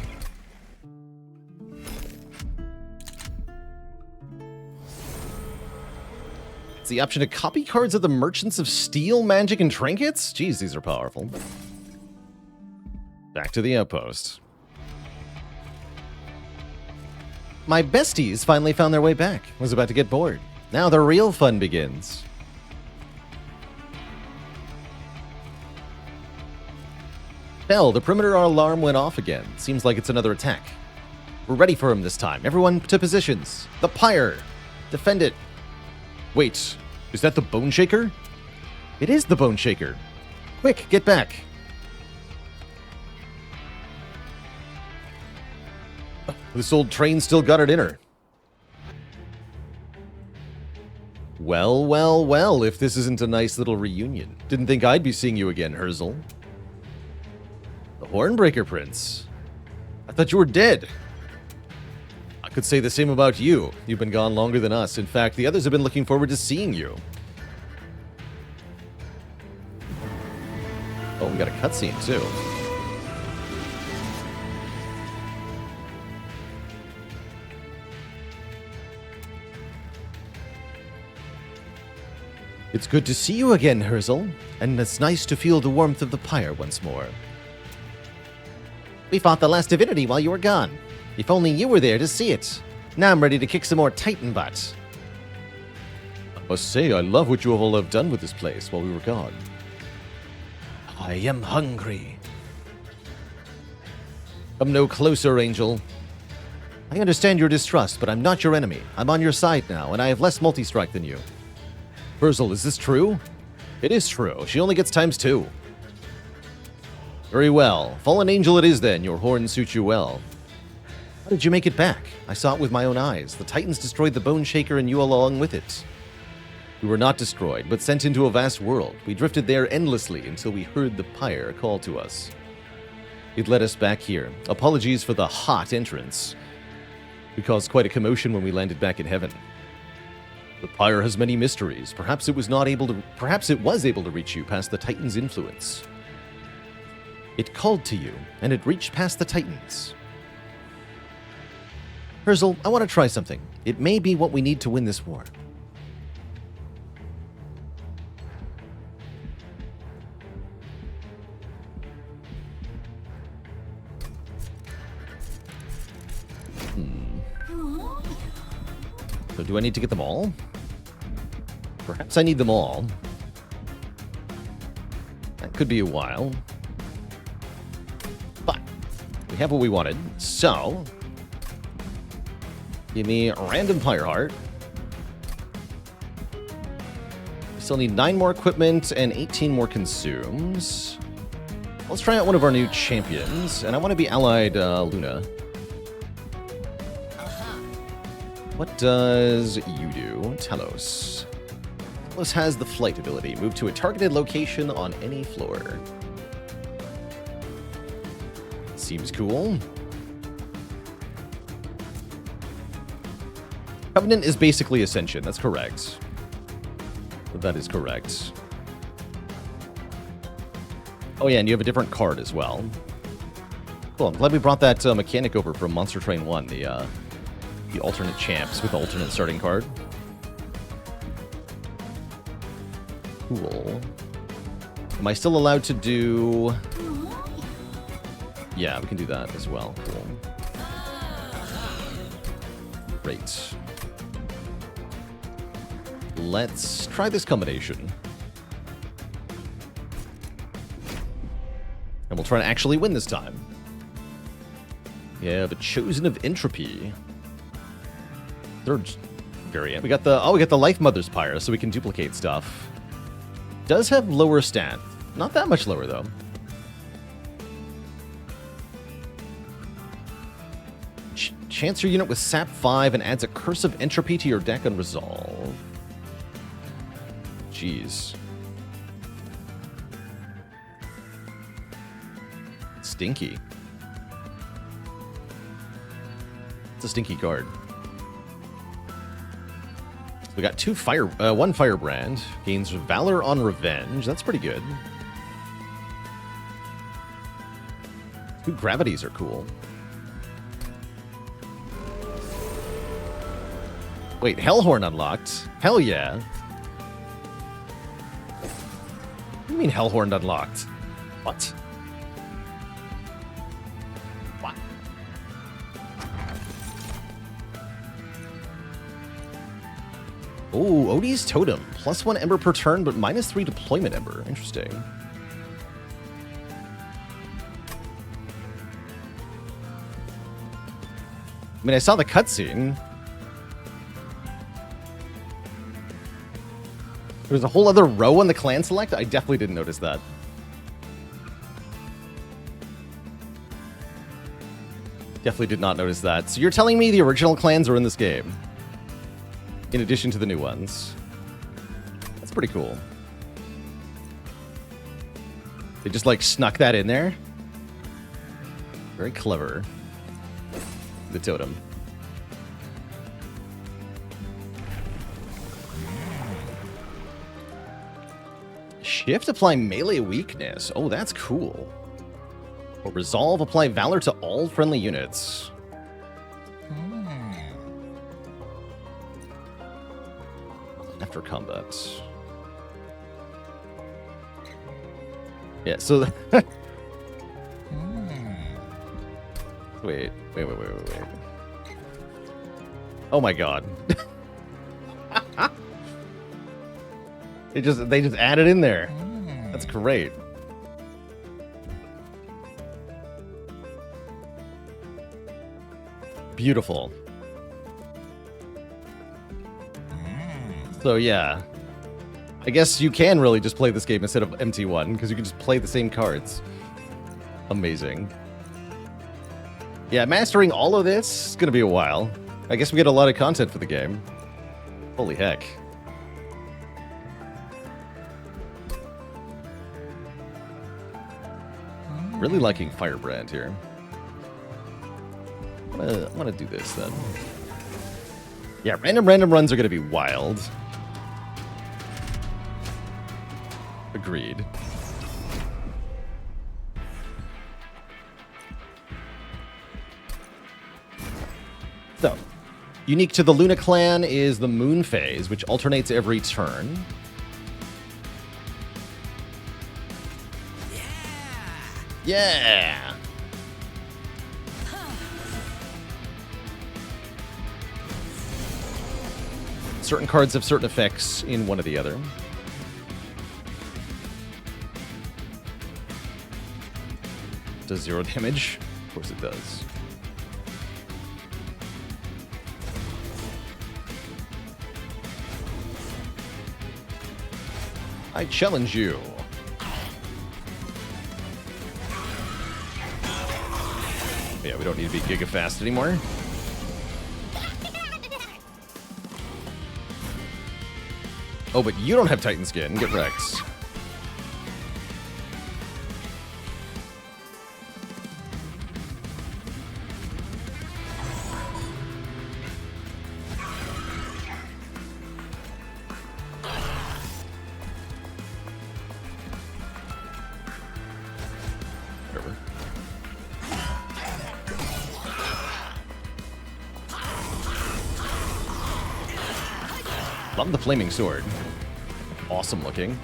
It's the option to copy cards of the Merchants of Steel, Magic, and Trinkets? Jeez, these are powerful. Back to the outpost. My besties finally found their way back. I was about to get bored. Now the real fun begins. Hell, the perimeter alarm went off again. Seems like it's another attack. We're ready for him this time. Everyone to positions. The pyre. Defend it. Wait, is that the Bone Shaker? It is the Bone Shaker. Quick, get back. This old train still got it in her. Well, well, well, if this isn't a nice little reunion. Didn't think I'd be seeing you again, Herzl. The Hornbreaker Prince. I thought you were dead. I could say the same about you. You've been gone longer than us. In fact, the others have been looking forward to seeing you. Oh, we got a cutscene, too. It's good to see you again, Herzl, and it's nice to feel the warmth of the pyre once more. We fought the last divinity while you were gone. If only you were there to see it. Now I'm ready to kick some more Titan butt. I must say, I love what you all have done with this place while we were gone. I am hungry. Come no closer, Angel. I understand your distrust, but I'm not your enemy. I'm on your side now, and I have less multi-strike than you. Herzl, is this true? It is true. She only gets ×2. Very well. Fallen Angel it is then. Your horn suits you well. How did you make it back? I saw it with my own eyes. The Titans destroyed the Bone Shaker and you along with it. We were not destroyed, but sent into a vast world. We drifted there endlessly until we heard the pyre call to us. It led us back here. Apologies for the hot entrance. We caused quite a commotion when we landed back in heaven. The pyre has many mysteries. Perhaps it was able to reach you past the Titan's influence. It called to you, and it reached past the Titans. Herzl, I want to try something. It may be what we need to win this war. So do I need to get them all? Perhaps I need them all. could be a while. But we have what we wanted. So, give me a random Fireheart. Still need 9 more equipment and 18 more consumes. Let's try out one of our new champions, and I want to be allied Luna. What does you do? Talos. Talos has the flight ability. Move to a targeted location on any floor. Seems cool. Covenant is basically Ascension. That's correct. That is correct. Oh yeah, and you have a different card as well. Cool, I'm glad we brought that mechanic over from Monster Train 1, the alternate champs with the alternate starting card. Cool. Am I still allowed to do... Yeah, we can do that as well. Cool. Great. Let's try this combination. And we'll try to actually win this time. Yeah, the Chosen of Entropy. Third variant. We got the Life Mother's Pyre, so we can duplicate stuff. Does have lower stat. Not that much lower, though. Chance your unit with SAP 5 and adds a Curse of Entropy to your deck on Resolve. Jeez. Stinky. It's a stinky card. We got one Firebrand. Gains Valor on Revenge. That's pretty good. 2 Gravities are cool. Wait, Hellhorn unlocked? Hell yeah. What do you mean Hellhorn unlocked? What? What? Oh, Odie's Totem. +1 Ember per turn, but -3 deployment Ember. Interesting. I mean, I saw the cutscene. There's a whole other row on the clan select? I definitely didn't notice that. Definitely did not notice that. So you're telling me the original clans are in this game? In addition to the new ones. That's pretty cool. They just, like, snuck that in there? Very clever. The totem. Shift, apply melee weakness. Oh, that's cool. Or resolve, apply valor to all friendly units. After combat. Yeah, so... Wait. Oh my god. They just added in there. That's great. Beautiful. So yeah. I guess you can really just play this game instead of MT1, because you can just play the same cards. Amazing. Yeah, mastering all of this is gonna be a while. I guess we get a lot of content for the game. Holy heck. Really liking Firebrand here. I want to do this then. Yeah, random runs are going to be wild. Agreed. So, unique to the Luna clan is the Moon Phase, which alternates every turn. Yeah! Certain cards have certain effects in one or the other. Does 0 damage? Of course it does. I challenge you. Yeah, we don't need to be giga fast anymore. Oh, but you don't have Titan skin. Get Rex. Love the flaming sword. Awesome looking.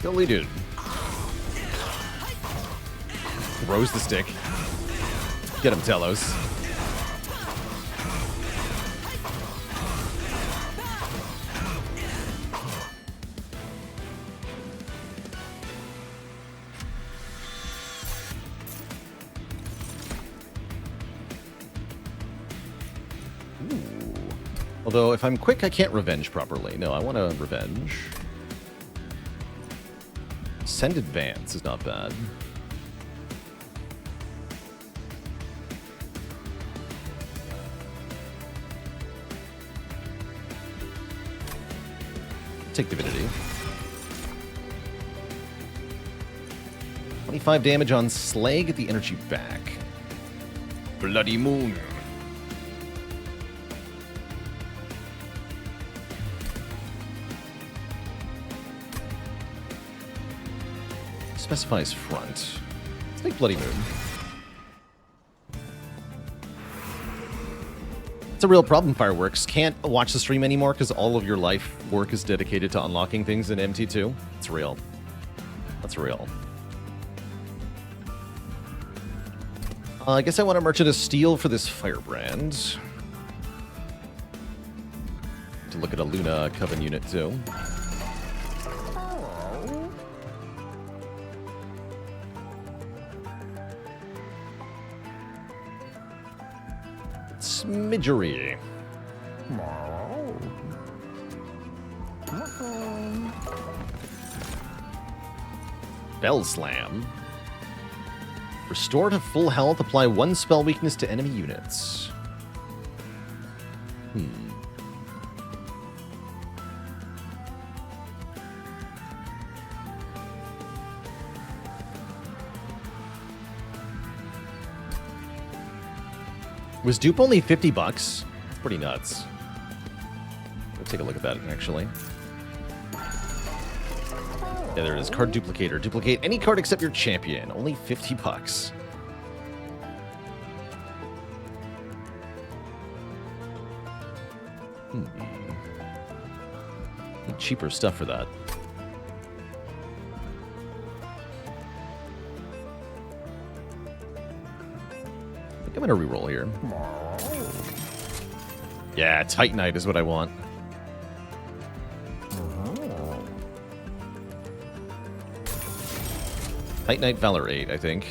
Billy dude. Throws the stick. Get him, Telos. Ooh. Although, if I'm quick, I can't revenge properly. No, I want to revenge. Send advance is not bad. Take divinity. 25 damage on Slay, get the energy back. Bloody Moon. Specifies front. Let's take Bloody Moon. It's a real problem, Fireworks. Can't watch the stream anymore because all of your life work is dedicated to unlocking things in MT2. It's real. That's real. I guess I want to Merchant of Steel for this Firebrand. To look at a Luna Coven unit too. Smidgery. Bell Slam. Restore to full health. Apply 1 spell weakness to enemy units. Was dupe only 50 bucks? It's pretty nuts. Let's take a look at that, actually. Yeah, there it is. Card duplicator. Duplicate any card except your champion. Only 50 bucks. Need cheaper stuff for that. I'm gonna reroll here. Yeah, Titanite is what I want. Titanite Valor 8, I think.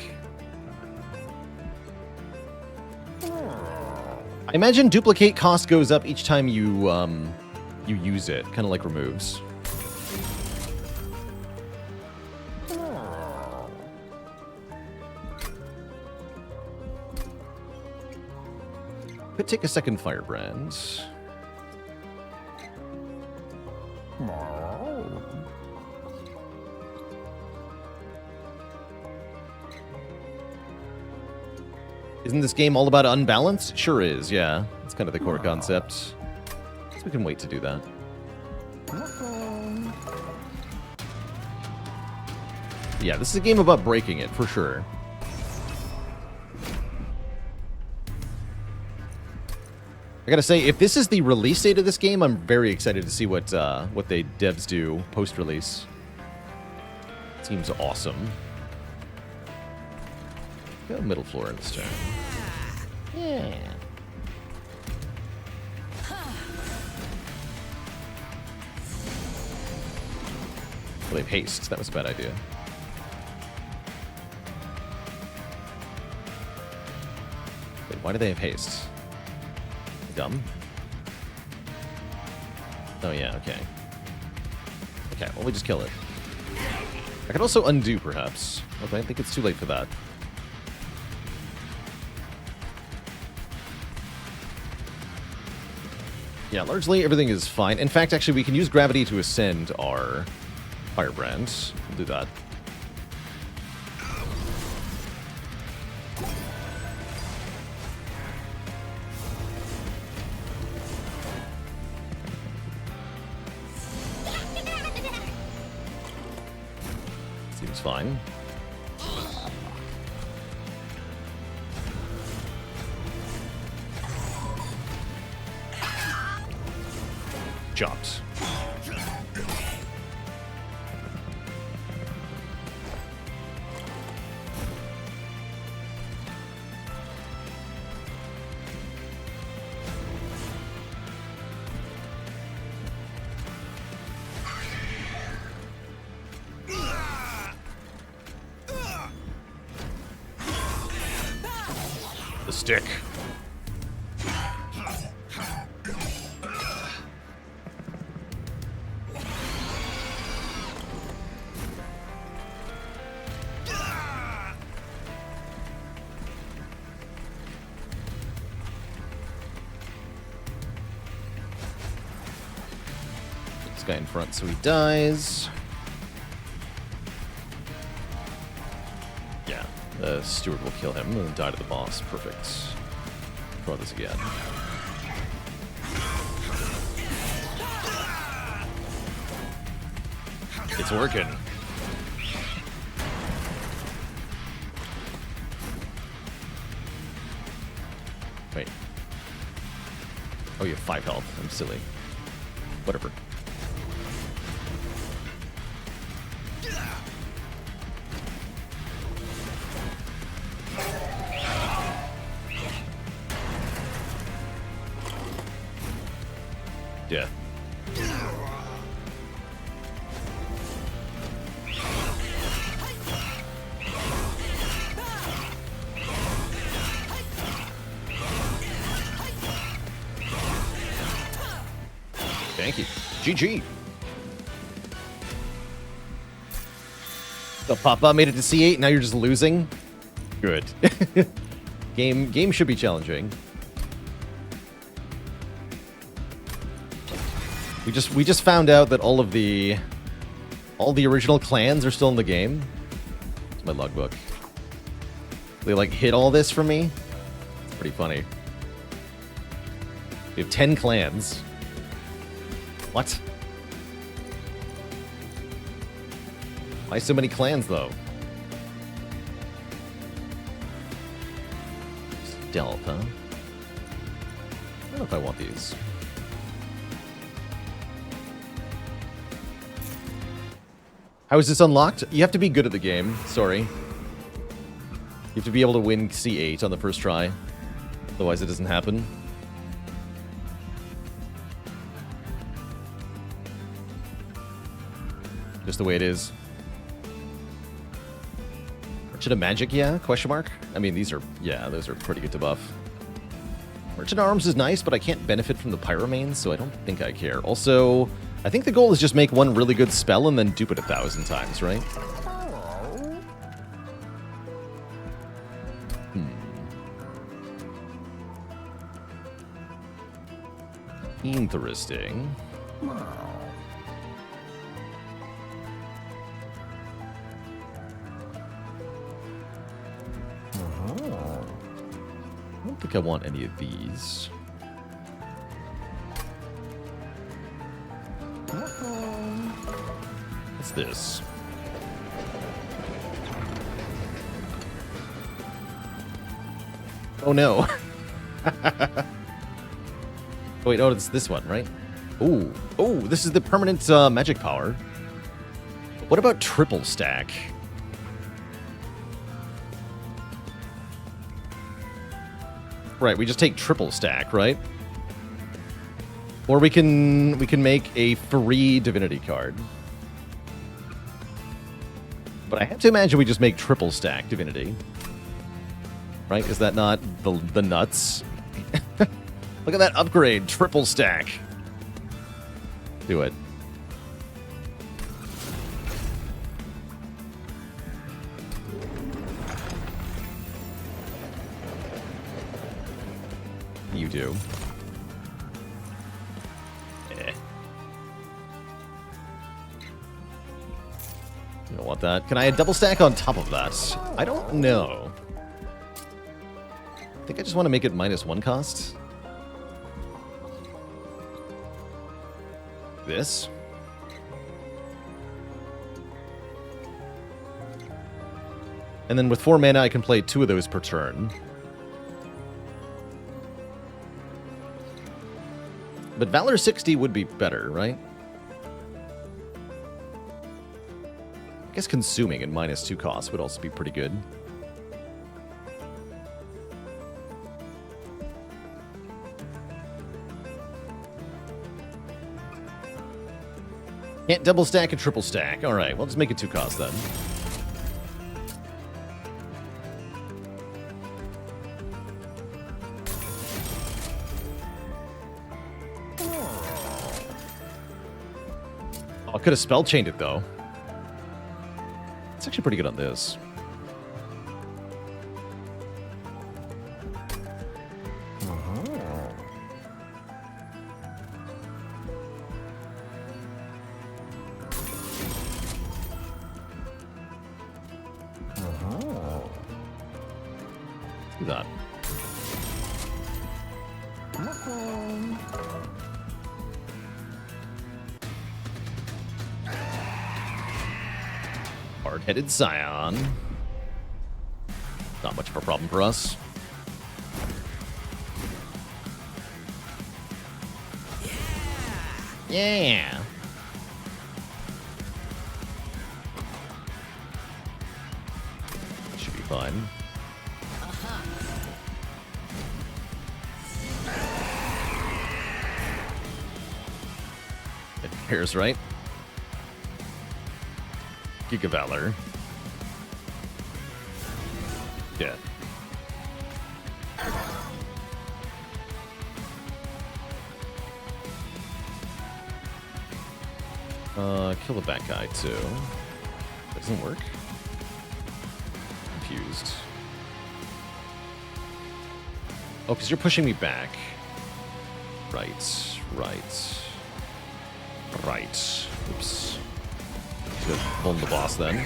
I imagine duplicate cost goes up each time you you use it, kind of like removes. Could take a second Firebrand. Isn't this game all about unbalance? It sure is, yeah. It's kind of the core concept. So we can wait to do that. Yeah, this is a game about breaking it, for sure. I gotta say, if this is the release date of this game, I'm very excited to see what they devs do post-release. Seems awesome. Go middle floor instead. Yeah. Well, they've haste. That was a bad idea. Wait, why do they have haste? Dumb. Oh, yeah, okay. Okay, well, we just kill it. I could also undo, perhaps. Okay, I think it's too late for that. Yeah, largely everything is fine. In fact, actually, we can use gravity to ascend our firebrand. We'll do that. Seems fine. Chopped. The stick. This guy in front so he dies. Yeah, the steward will kill him and then die to the boss. Perfect. Try this again. It's working. Wait. Oh, you have 5 health. I'm silly. Whatever. Yeah. Thank you. GG. The Papa made it to C8, now you're just losing? Good. Game should be challenging. We just found out that all the original clans are still in the game. It's my logbook. They like hid all this from me. It's pretty funny. We have 10 clans. What? Why so many clans though? Stealth, huh? I don't know if I want these. How is this unlocked? You have to be good at the game. Sorry. You have to be able to win C8 on the first try. Otherwise it doesn't happen. Just the way it is. Merchant of Magic, yeah? Question mark? I mean, these are... Yeah, those are pretty good to buff. Merchant of Arms is nice, but I can't benefit from the Pyromanes, so I don't think I care. Also... I think the goal is just make one really good spell and then dupe it 1,000 times, right? Interesting. I don't think I want any of these. What's this? Oh no. Oh, wait, oh, it's this one, right? Ooh. Oh, this is the permanent magic power. What about triple stack? Right, we just take triple stack, right? Or we can make a free divinity card. But I have to imagine we just make triple stack divinity. Right? Is that not the nuts? Look at that upgrade, triple stack. Do it. You do. You don't want that. Can I double stack on top of that? I don't know. I think I just want to make it -1 cost. This. And then with 4 mana, I can play 2 of those per turn. But Valor 60 would be better, right? I guess consuming in -2 cost would also be pretty good. Can't double stack and triple stack. All right, well, just make it 2 cost then. Oh, I could have spell chained it though. It's actually pretty good on this. Do that. Hard-headed Scion. Not much of a problem for us. Yeah. Should be fine. It cares, right? Giga Valor. Yeah. Kill the bad guy too. That doesn't work. Confused. Oh, because you're pushing me back. Right. Oops. Good. Pulling the boss then.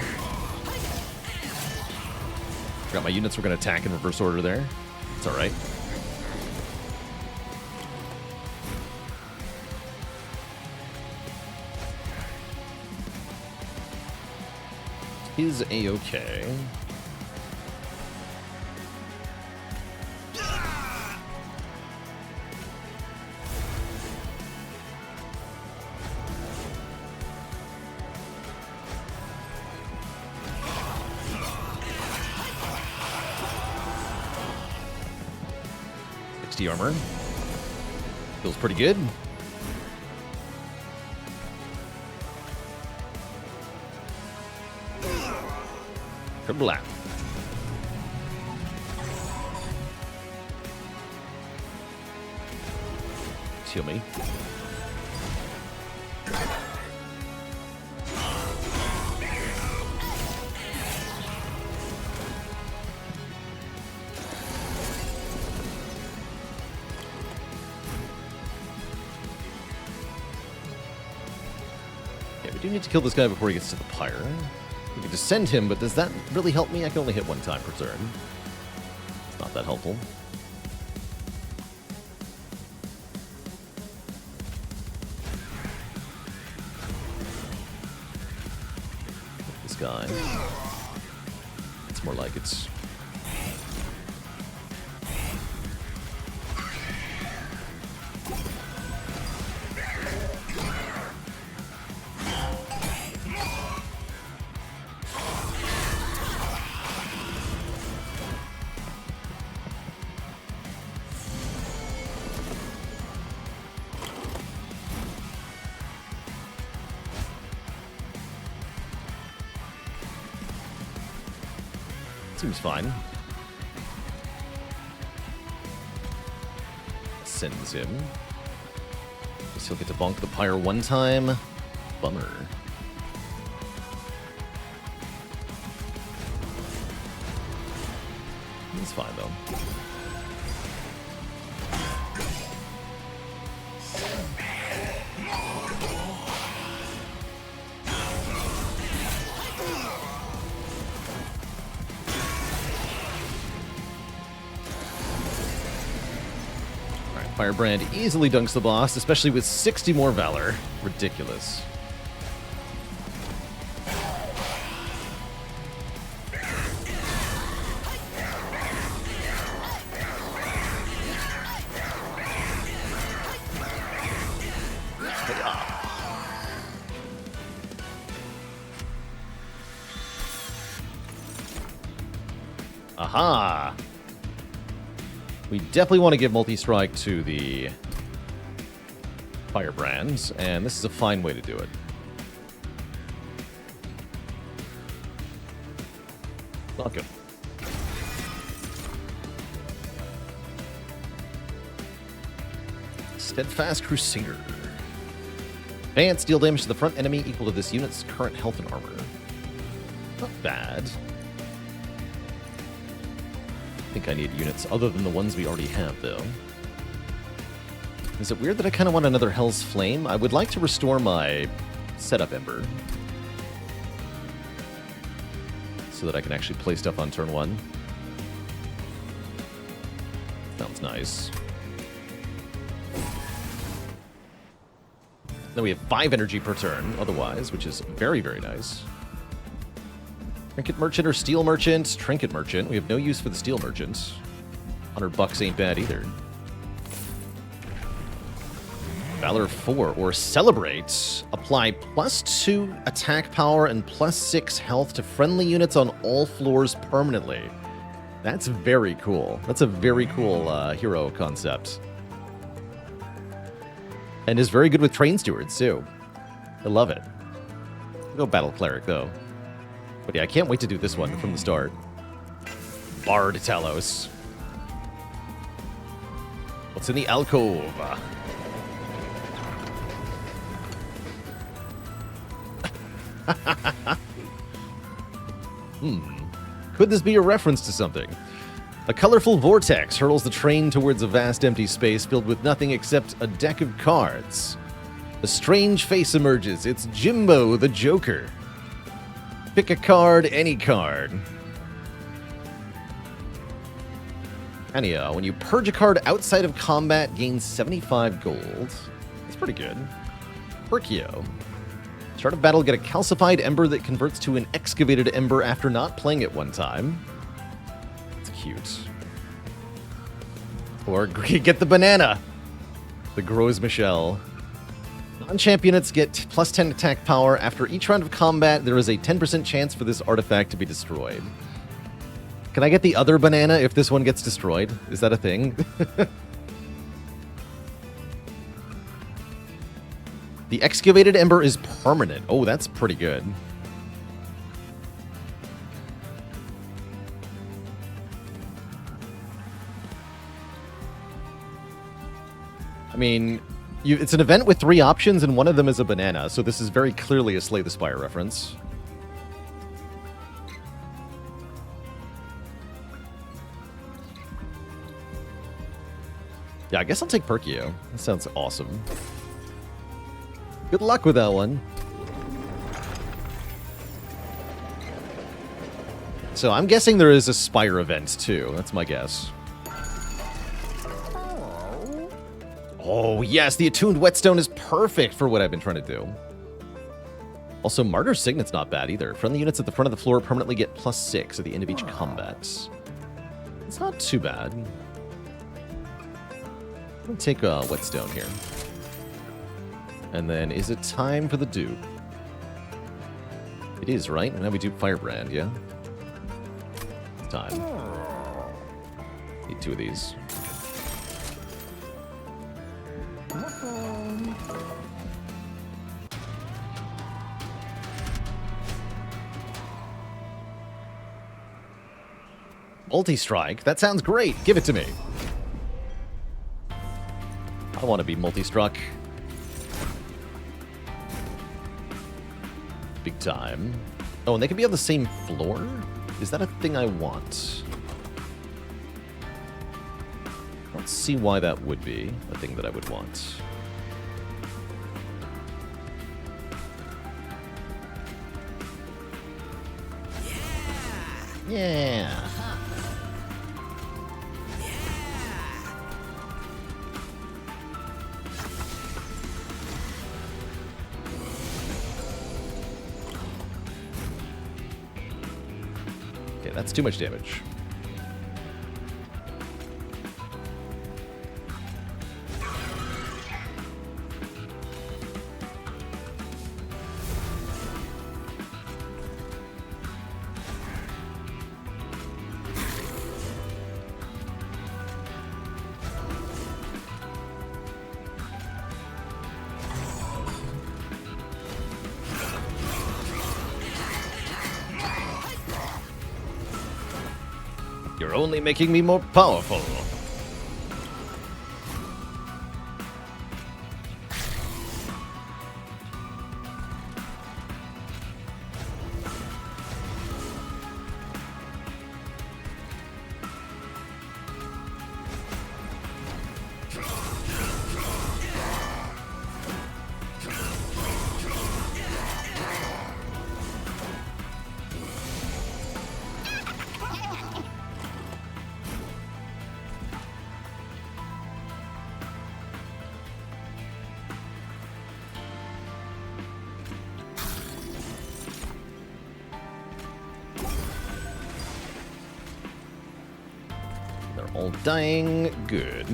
Forgot my units were going to attack in reverse order there. It's alright. Is A-okay. Armor. Feels pretty good. Black. Heal me. We do need to kill this guy before he gets to the pyre. We can just send him, but does that really help me? I can only hit 1 time per turn. It's not that helpful. This guy. It's more like it's... Seems fine. Sends him. Guess he'll get to bonk the pyre one time. Bummer. It's fine, though. Alright, Firebrand easily dunks the boss, especially with 60 more Valor. Ridiculous. Aha! We definitely want to give multi-strike to the Firebrands, and this is a fine way to do it. Not good. Steadfast Crusader. Advanced deal damage to the front enemy equal to this unit's current health and armor. Not bad. I think I need units other than the ones we already have, though. Is it weird that I kind of want another Hell's Flame? I would like to restore my setup Ember, so that I can actually play stuff on turn 1. Sounds nice. Then we have 5 energy per turn, otherwise, which is very, very nice. Trinket Merchant or Steel Merchant? Trinket Merchant. We have no use for the Steel Merchant. $100 ain't bad either. Valor 4 or Celebrate. Apply +2 attack power and +6 health to friendly units on all floors permanently. That's very cool. That's a very cool hero concept. And is very good with Train Stewards, too. I love it. I'll go Battle Cleric, though. But yeah, I can't wait to do this one from the start. Bard Talos. What's in the alcove? Could this be a reference to something? A colorful vortex hurls the train towards a vast empty space filled with nothing except a deck of cards. A strange face emerges. It's Jimbo the Joker. Pick a card, any card. Anyhow, when you purge a card outside of combat, gain 75 gold. That's pretty good. Perkio. Start of battle, get a calcified ember that converts to an excavated ember after not playing it one time. That's cute. Or get the banana. The Gros Michel. Non-champ units get +10 attack power. After each round of combat, there is a 10% chance for this artifact to be destroyed. Can I get the other banana if this one gets destroyed? Is that a thing? The excavated ember is permanent. Oh, that's pretty good. I mean, it's an event with 3 options, and one of them is a banana, so this is very clearly a Slay the Spire reference. Yeah, I guess I'll take Perkio. That sounds awesome. Good luck with that one. So I'm guessing there is a Spire event, too. That's my guess. Oh, yes, the Attuned Whetstone is perfect for what I've been trying to do. Also, Martyr's Signet's not bad either. Friendly units at the front of the floor permanently get +6 at the end of each combat. It's not too bad. I'm going to take a Whetstone here. And then, is it time for the dupe? It is, right? Now we dupe Firebrand, yeah? It's time. Need 2 of these. Multi-strike? That sounds great. Give it to me. I want to be multi-struck. Big time. Oh, and they can be on the same floor? Is that a thing I want? I don't see why that would be a thing that I would want. Yeah. Okay, that's too much damage. You're only making me more powerful. All dying. Good.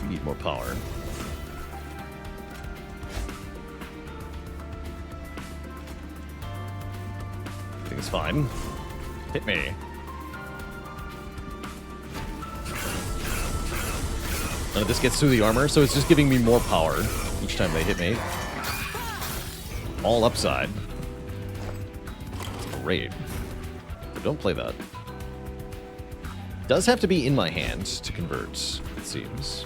We need more power. Everything's fine. Hit me. None of this gets through the armor, so it's just giving me more power each time they hit me. All upside. That's great. But don't play that. Does have to be in my hand to convert, it seems.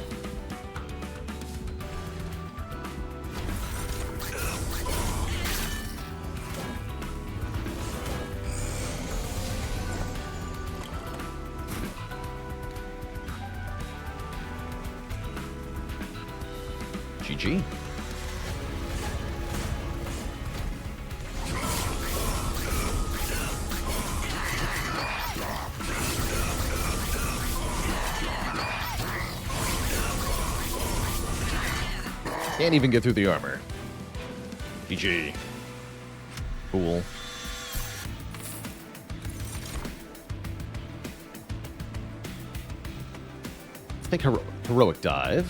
GG. Can't even get through the armor. GG. Cool. Let's make heroic dive.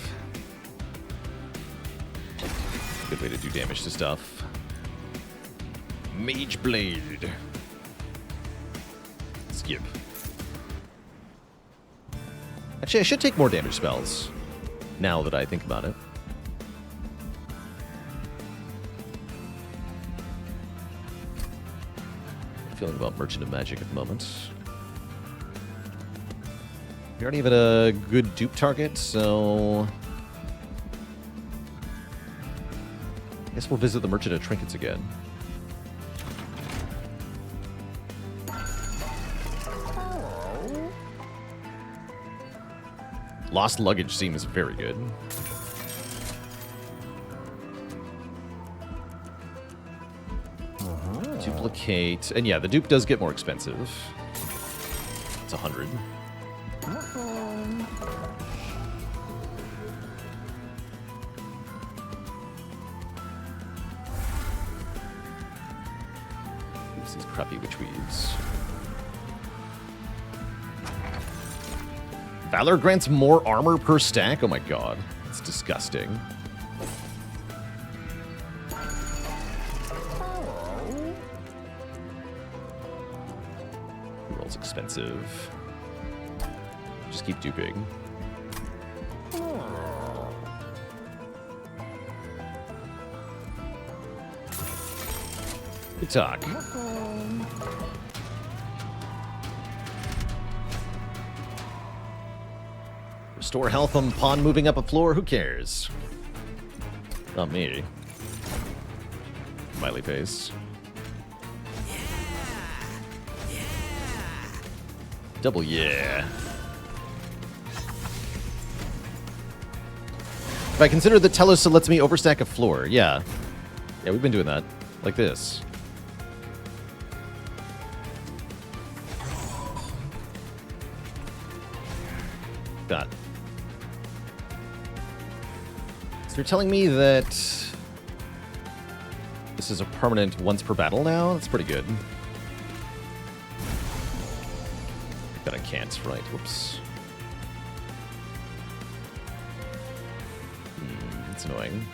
Good way to do damage to stuff. Mage Blade. Skip. Actually, I should take more damage spells, now that I think about it. Feeling about Merchant of Magic at the moment. We already have a good dupe target, so I guess we'll visit the Merchant of Trinkets again. Lost Luggage seems very good. Duplicate. And yeah, the dupe does get more expensive. It's 100. Use these crappy witch weaves. Valor grants more armor per stack? Oh my god. That's disgusting. expensive. Just keep duping. Good talk. Restore health on pawn moving up a floor. Who cares? Not me. Smiley face. Double yeah. If I consider that Telos lets me overstack a floor, yeah. Yeah, we've been doing that. Like this. That. So you're telling me that this is a permanent once per battle now? That's pretty good. That I can't, right? Whoops. That's annoying.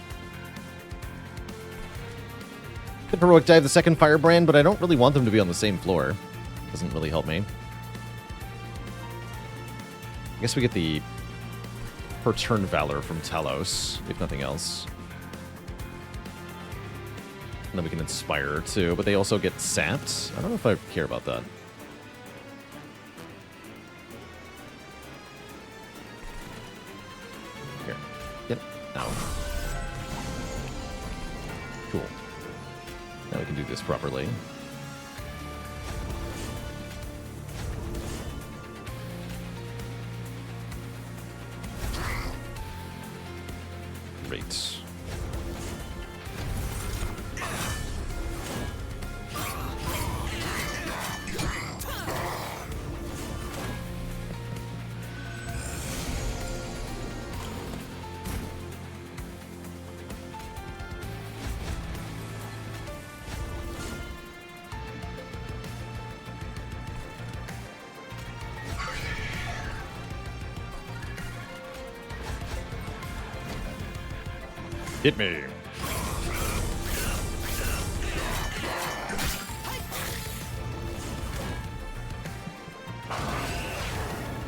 Could heroic dive the second firebrand, but I don't really want them to be on the same floor. Doesn't really help me. I guess we get the per turn valor from Talos, if nothing else. And then we can inspire too, but they also get sapped. I don't know if I care about that. Here. Get out. Cool. Now we can do this properly. Great. Hit me.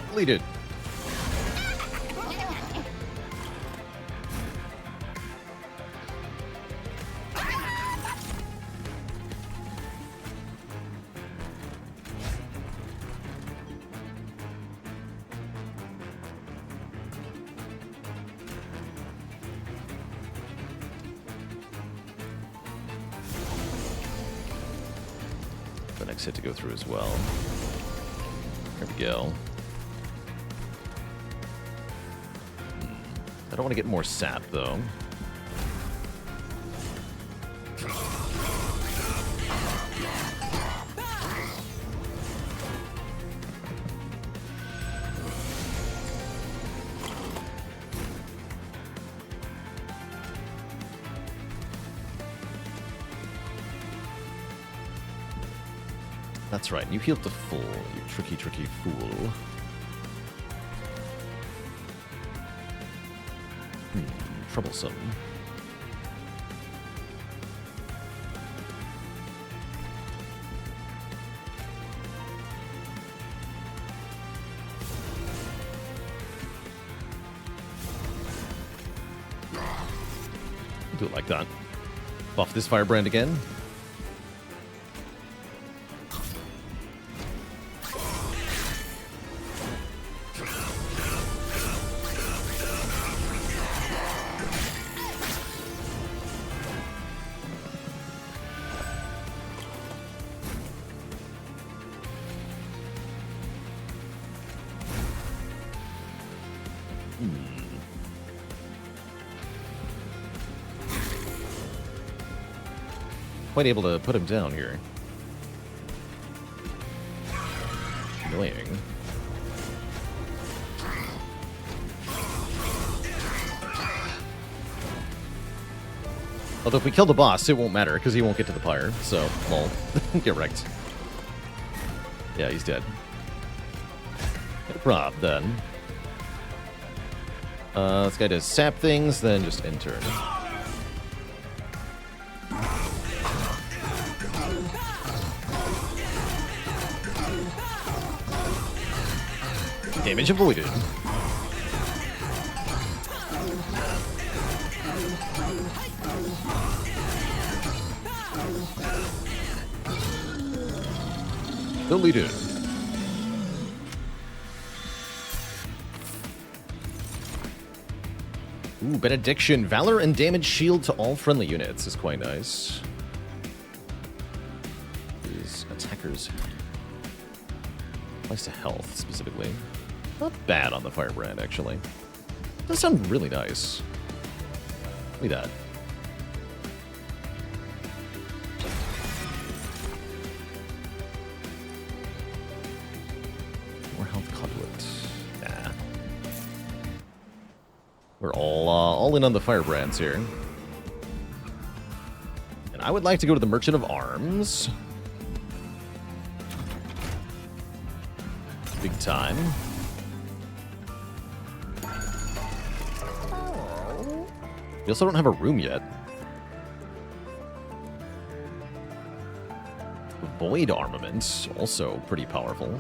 Deleted. Hit to go through as well. There we go. I don't want to get more sap though. That's right, you healed to full, you tricky, tricky fool. Troublesome. Do it like that. Buff this firebrand again. Quite able to put him down here. Annoying. Although if we kill the boss, it won't matter, because he won't get to the pyre, so, lol. Get wrecked. Yeah, he's dead. No prob, then. This guy does sap things, then just end turn. Damage avoided. Deleted. Ooh, Benediction. Valor and damage shield to all friendly units is quite nice. These attackers. Applies to health, specifically. Not bad on the Firebrand, actually. Does sound really nice. Look at that. More health conduit. Nah. We're all in on the Firebrands here. And I would like to go to the Merchant of Arms. Big time. We also don't have a room yet. Void armament, also pretty powerful.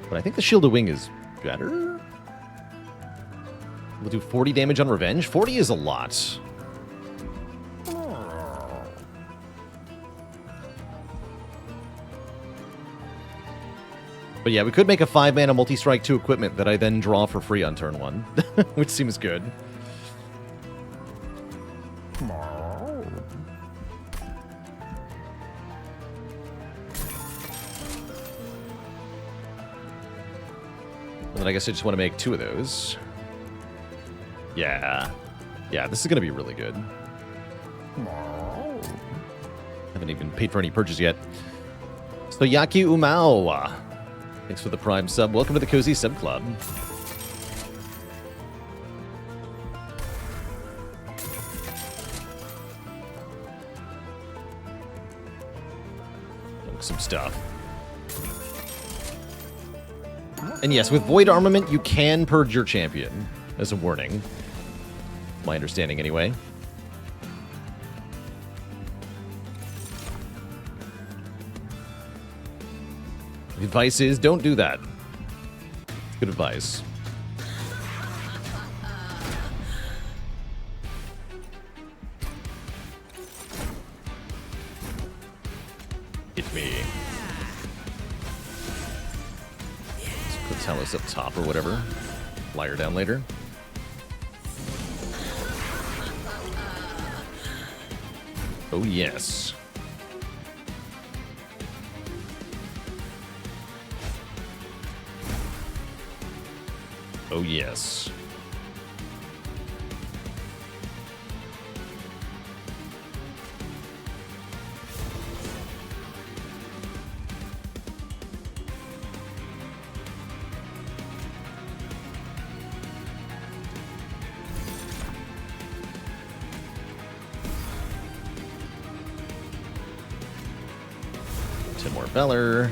But I think the Shield of Wing is better. We'll do 40 damage on Revenge. 40 is a lot. But yeah, we could make a 5-mana multi-strike 2 equipment that I then draw for free on turn 1, which seems good. And then I guess I just want to make 2 of those. Yeah. Yeah, this is going to be really good. Haven't even paid for any purchase yet. So Yaki Umao. Thanks for the Prime sub. Welcome to the Cozy Sub Club. Some stuff. And yes, with Void Armament, you can purge your champion, as a warning. My understanding, anyway. The advice is, don't do that. It's good advice. Hit me. Let's put Talos up top or whatever. Fly her down later. Oh, yes. Oh, yes. More Valor.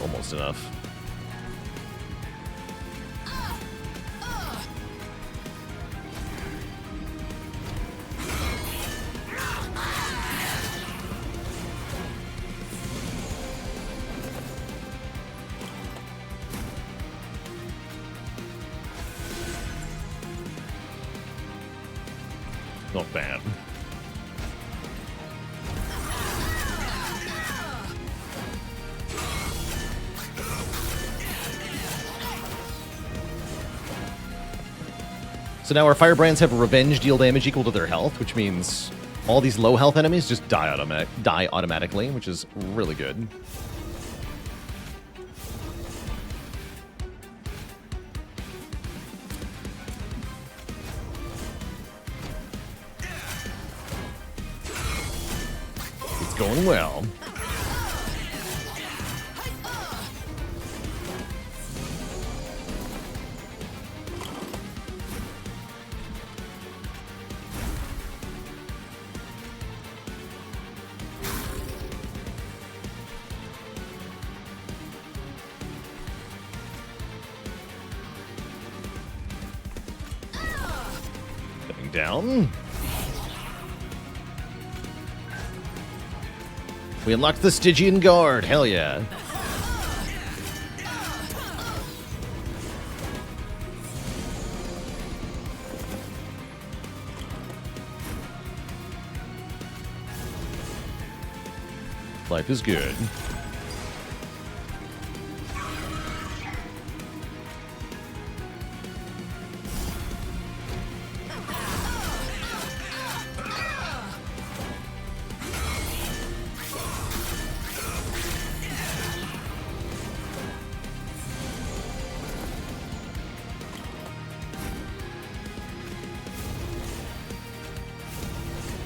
Almost enough. Not bad. So now our Firebrands have revenge deal damage equal to their health, which means all these low health enemies just die automatically, which is really good. It's going well. Down. We unlocked the Stygian Guard. Hell yeah. Life is good.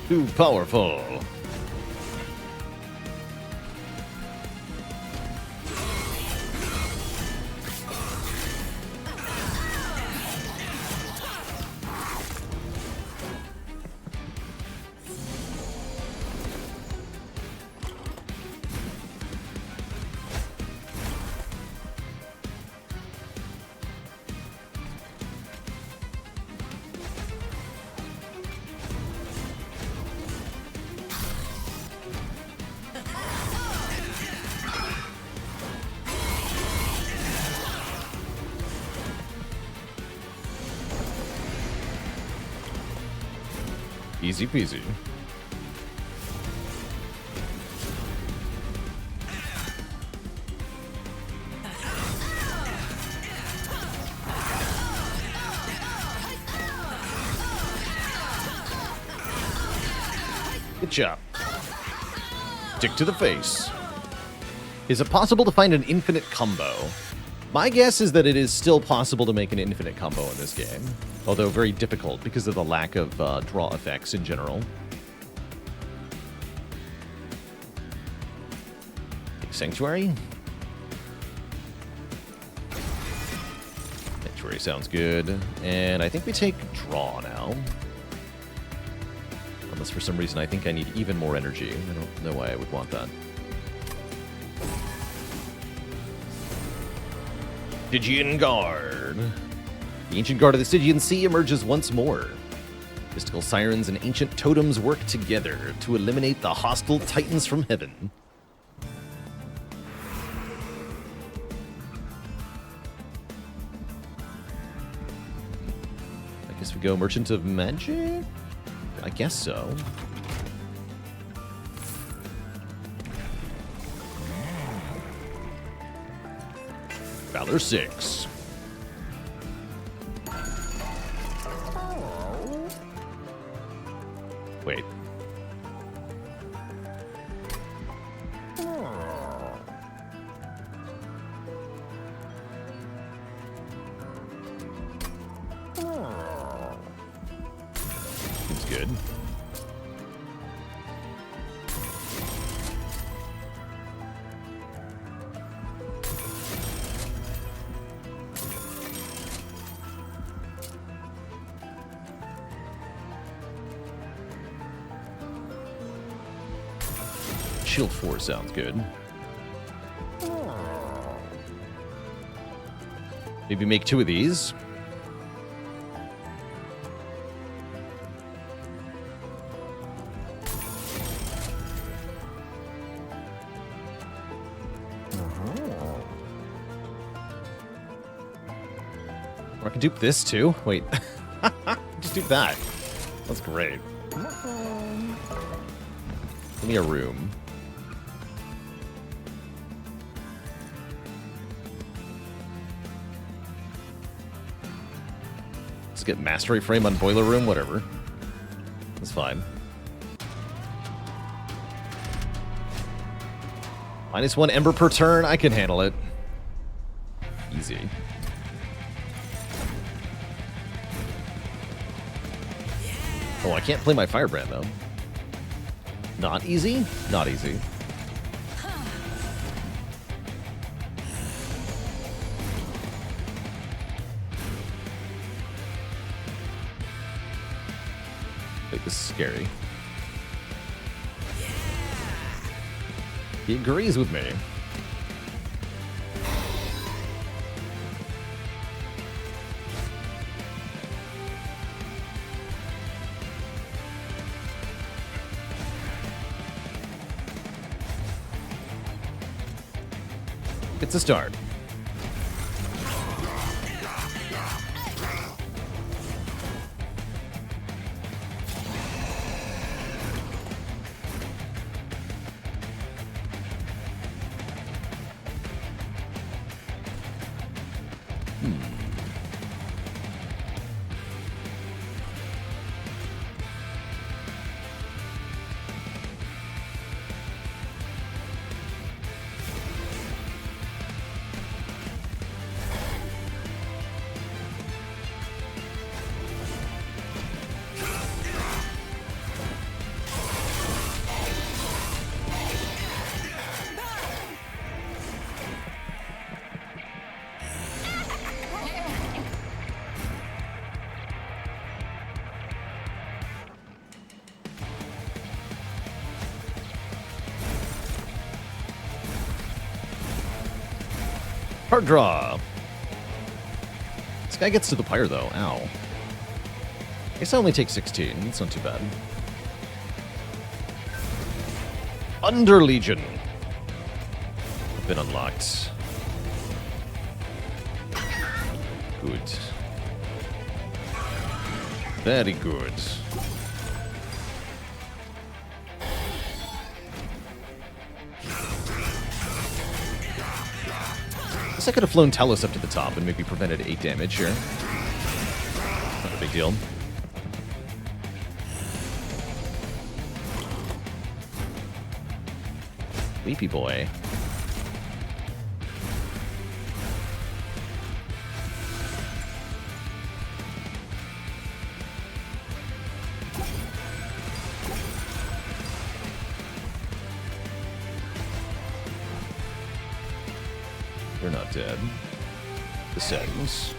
Too powerful. Easy peasy. Good job. Stick to the face. Is it possible to find an infinite combo? My guess is that it is still possible to make an infinite combo in this game, although very difficult because of the lack of draw effects in general. Sanctuary? Sanctuary sounds good. And I think we take draw now. Unless for some reason I think I need even more energy. I don't know why I would want that. Stygian Guard. The ancient guard of the Stygian Sea emerges once more. Mystical sirens and ancient totems work together to eliminate the hostile titans from heaven. I guess we go Merchant of Magic? I guess so. Valor 6. Wait. Seems good. Shield 4 sounds good. Maybe make 2 of these. Or I can dupe this too. Wait. Just dupe that. That's great. Give me a room. Let's get mastery frame on boiler room, whatever. That's fine. -1 ember per turn, I can handle it. Easy. Oh, I can't play my Firebrand though. Not easy? Not easy. Wait, this is scary. He agrees with me. It's a start. Card draw. This guy gets to the pyre, though. Ow. I guess I only take 16. It's not too bad. Under Legion. Been unlocked. Good. Very good. I could have flown Telos up to the top and maybe prevented 8 damage here. Not a big deal. Leapy boy. You're not dead. Descends.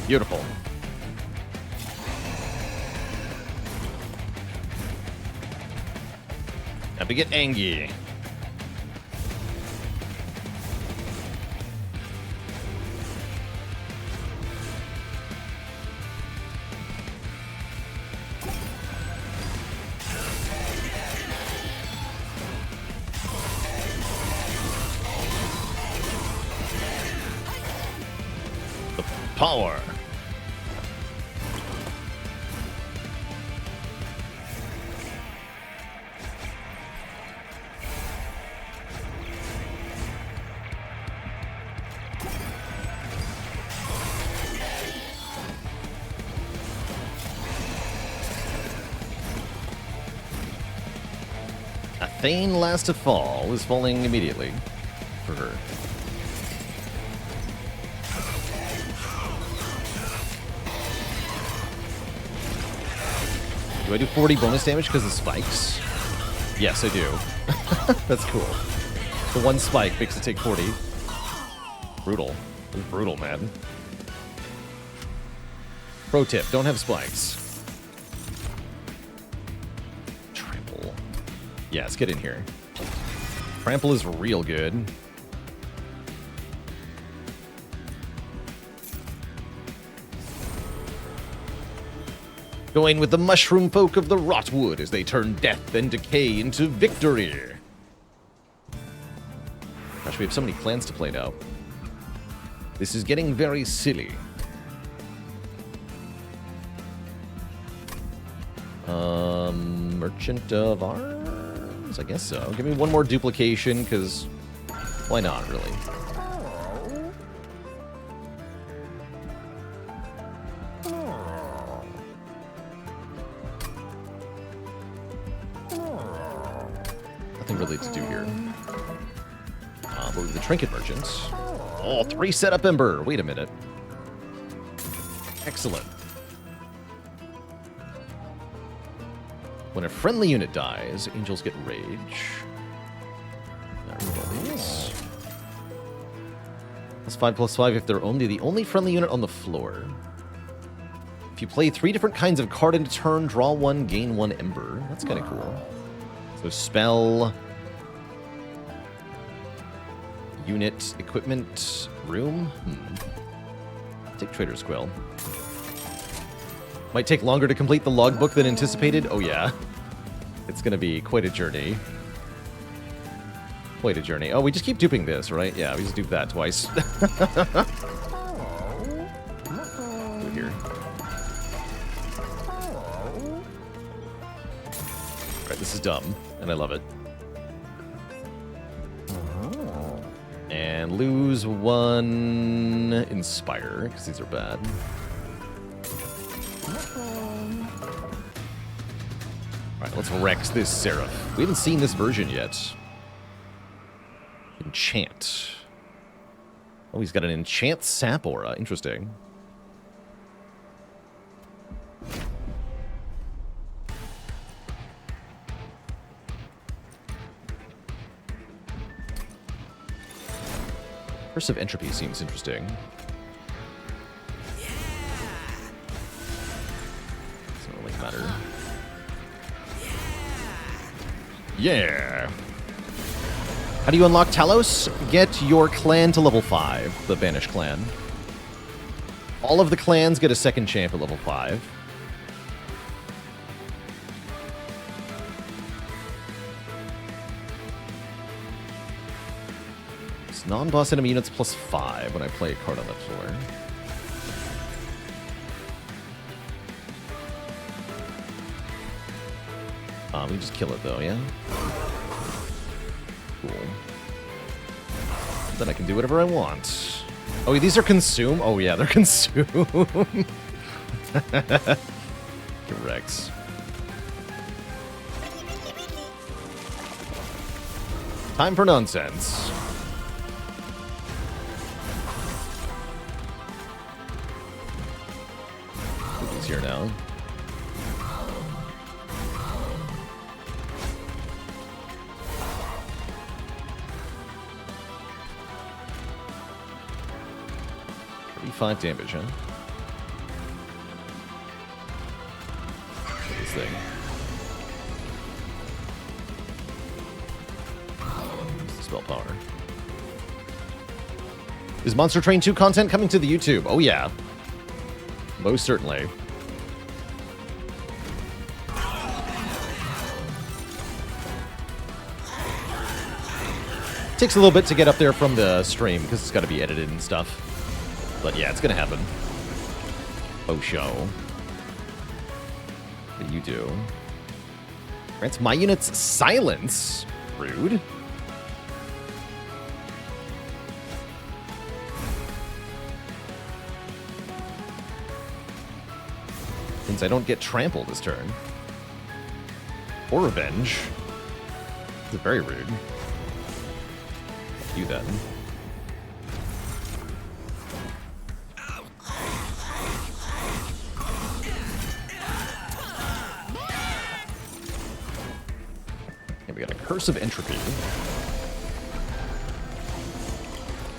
Beautiful. Have to get Angie. Power. A Thane last to fall is falling immediately for her. Do I do 40 bonus damage because of spikes? Yes, I do. That's cool. The one spike makes it take 40. Brutal. It was brutal, man. Pro tip, don't have spikes. Trample. Yeah, let's get in here. Trample is real good. Going with the mushroom folk of the Rotwood as they turn death and decay into victory. Gosh, we have so many clans to play now. This is getting very silly. Merchant of Arms? I guess so. Give me one more duplication, because why not, really? Nothing really to do here. But with the Trinket Merchants. Oh, 3 setup Ember. Wait a minute. Excellent. When a friendly unit dies, angels get rage. +5/+5 if they're only the only friendly unit on the floor. If you play 3 different kinds of card in a turn, draw 1, gain 1 Ember. That's kind of cool. So spell. Unit equipment room. Take Trader's Quill. Might take longer to complete the logbook than anticipated. Oh yeah. It's gonna be quite a journey. Quite a journey. Oh, we just keep duping this, right? Yeah, we just dupe that twice. Go here. Alright, this is dumb, and I love it. And lose 1 Inspire, because these are bad. Alright, let's Rex this Seraph. We haven't seen this version yet. Enchant. Oh, he's got an Enchant Sap Aura. Interesting. Curse of Entropy seems interesting. Doesn't really matter. Yeah! How do you unlock Talos? Get your clan to level 5, the Banished clan. All of the clans get a second champ at level 5. Non-boss enemy units plus 5 when I play a card on that floor. We just kill it though, yeah? Cool. Then I can do whatever I want. Oh, these are consume? Oh yeah, they're consume. Rex. Time for nonsense. Here now. $35 damage, huh? This thing. Use the spell power. Is Monster Train 2 content coming to the YouTube? Oh yeah. Most certainly. Takes a little bit to get up there from the stream because it's got to be edited and stuff. But yeah, it's going to happen. Oh, show. What do you do? Grants my units silence. Rude. Means I don't get trampled this turn. Or revenge. It's very rude. You then. And we got a Curse of Entropy.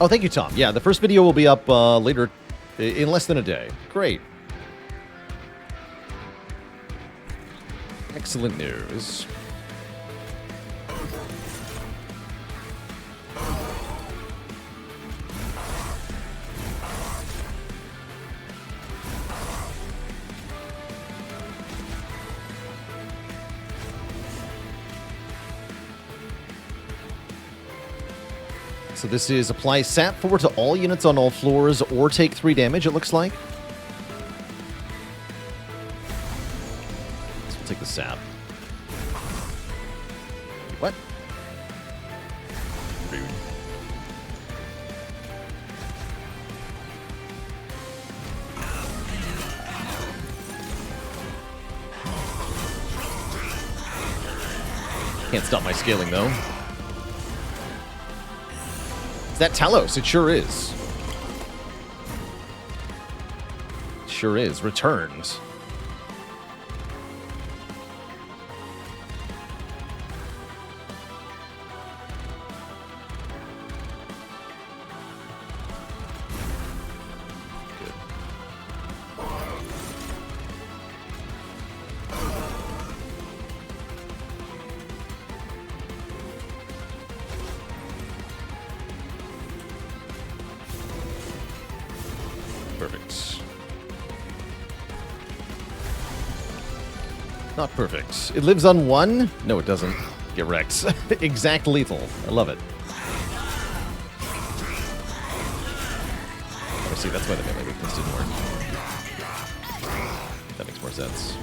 Oh, thank you, Tom. Yeah, the first video will be up later, in less than a day. Great. Excellent news. So this is apply Sap 4 to all units on all floors or take 3 damage, it looks like. So we'll take the Sap. What? Rude. Can't stop my scaling, though. Is that Talos? It sure is. Sure is. Returns. Perfect. Not perfect. It lives on 1? No, it doesn't. Get Rex. Exact lethal. I love it. I see, that's why the melee weakness didn't work. That makes more sense.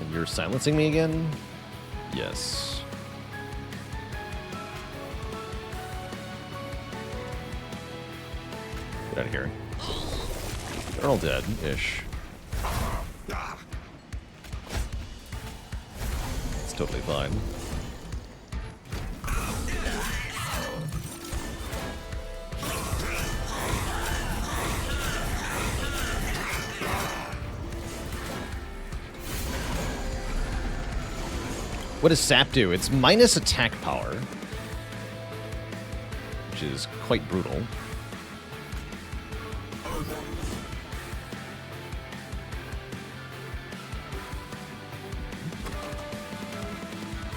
And you're silencing me again? Yes. Get out of here. They're all dead-ish. It's totally fine. What does sap do? It's minus attack power, which is quite brutal.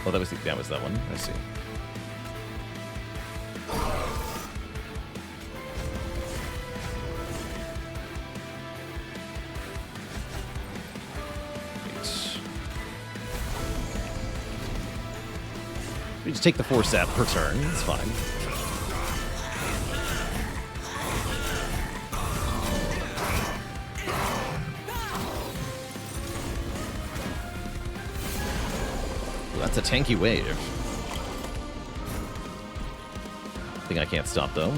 Oh, that was that one. I see. We just take the 4 sap per turn. It's fine. That's a tanky wave. Thing I can't stop, though.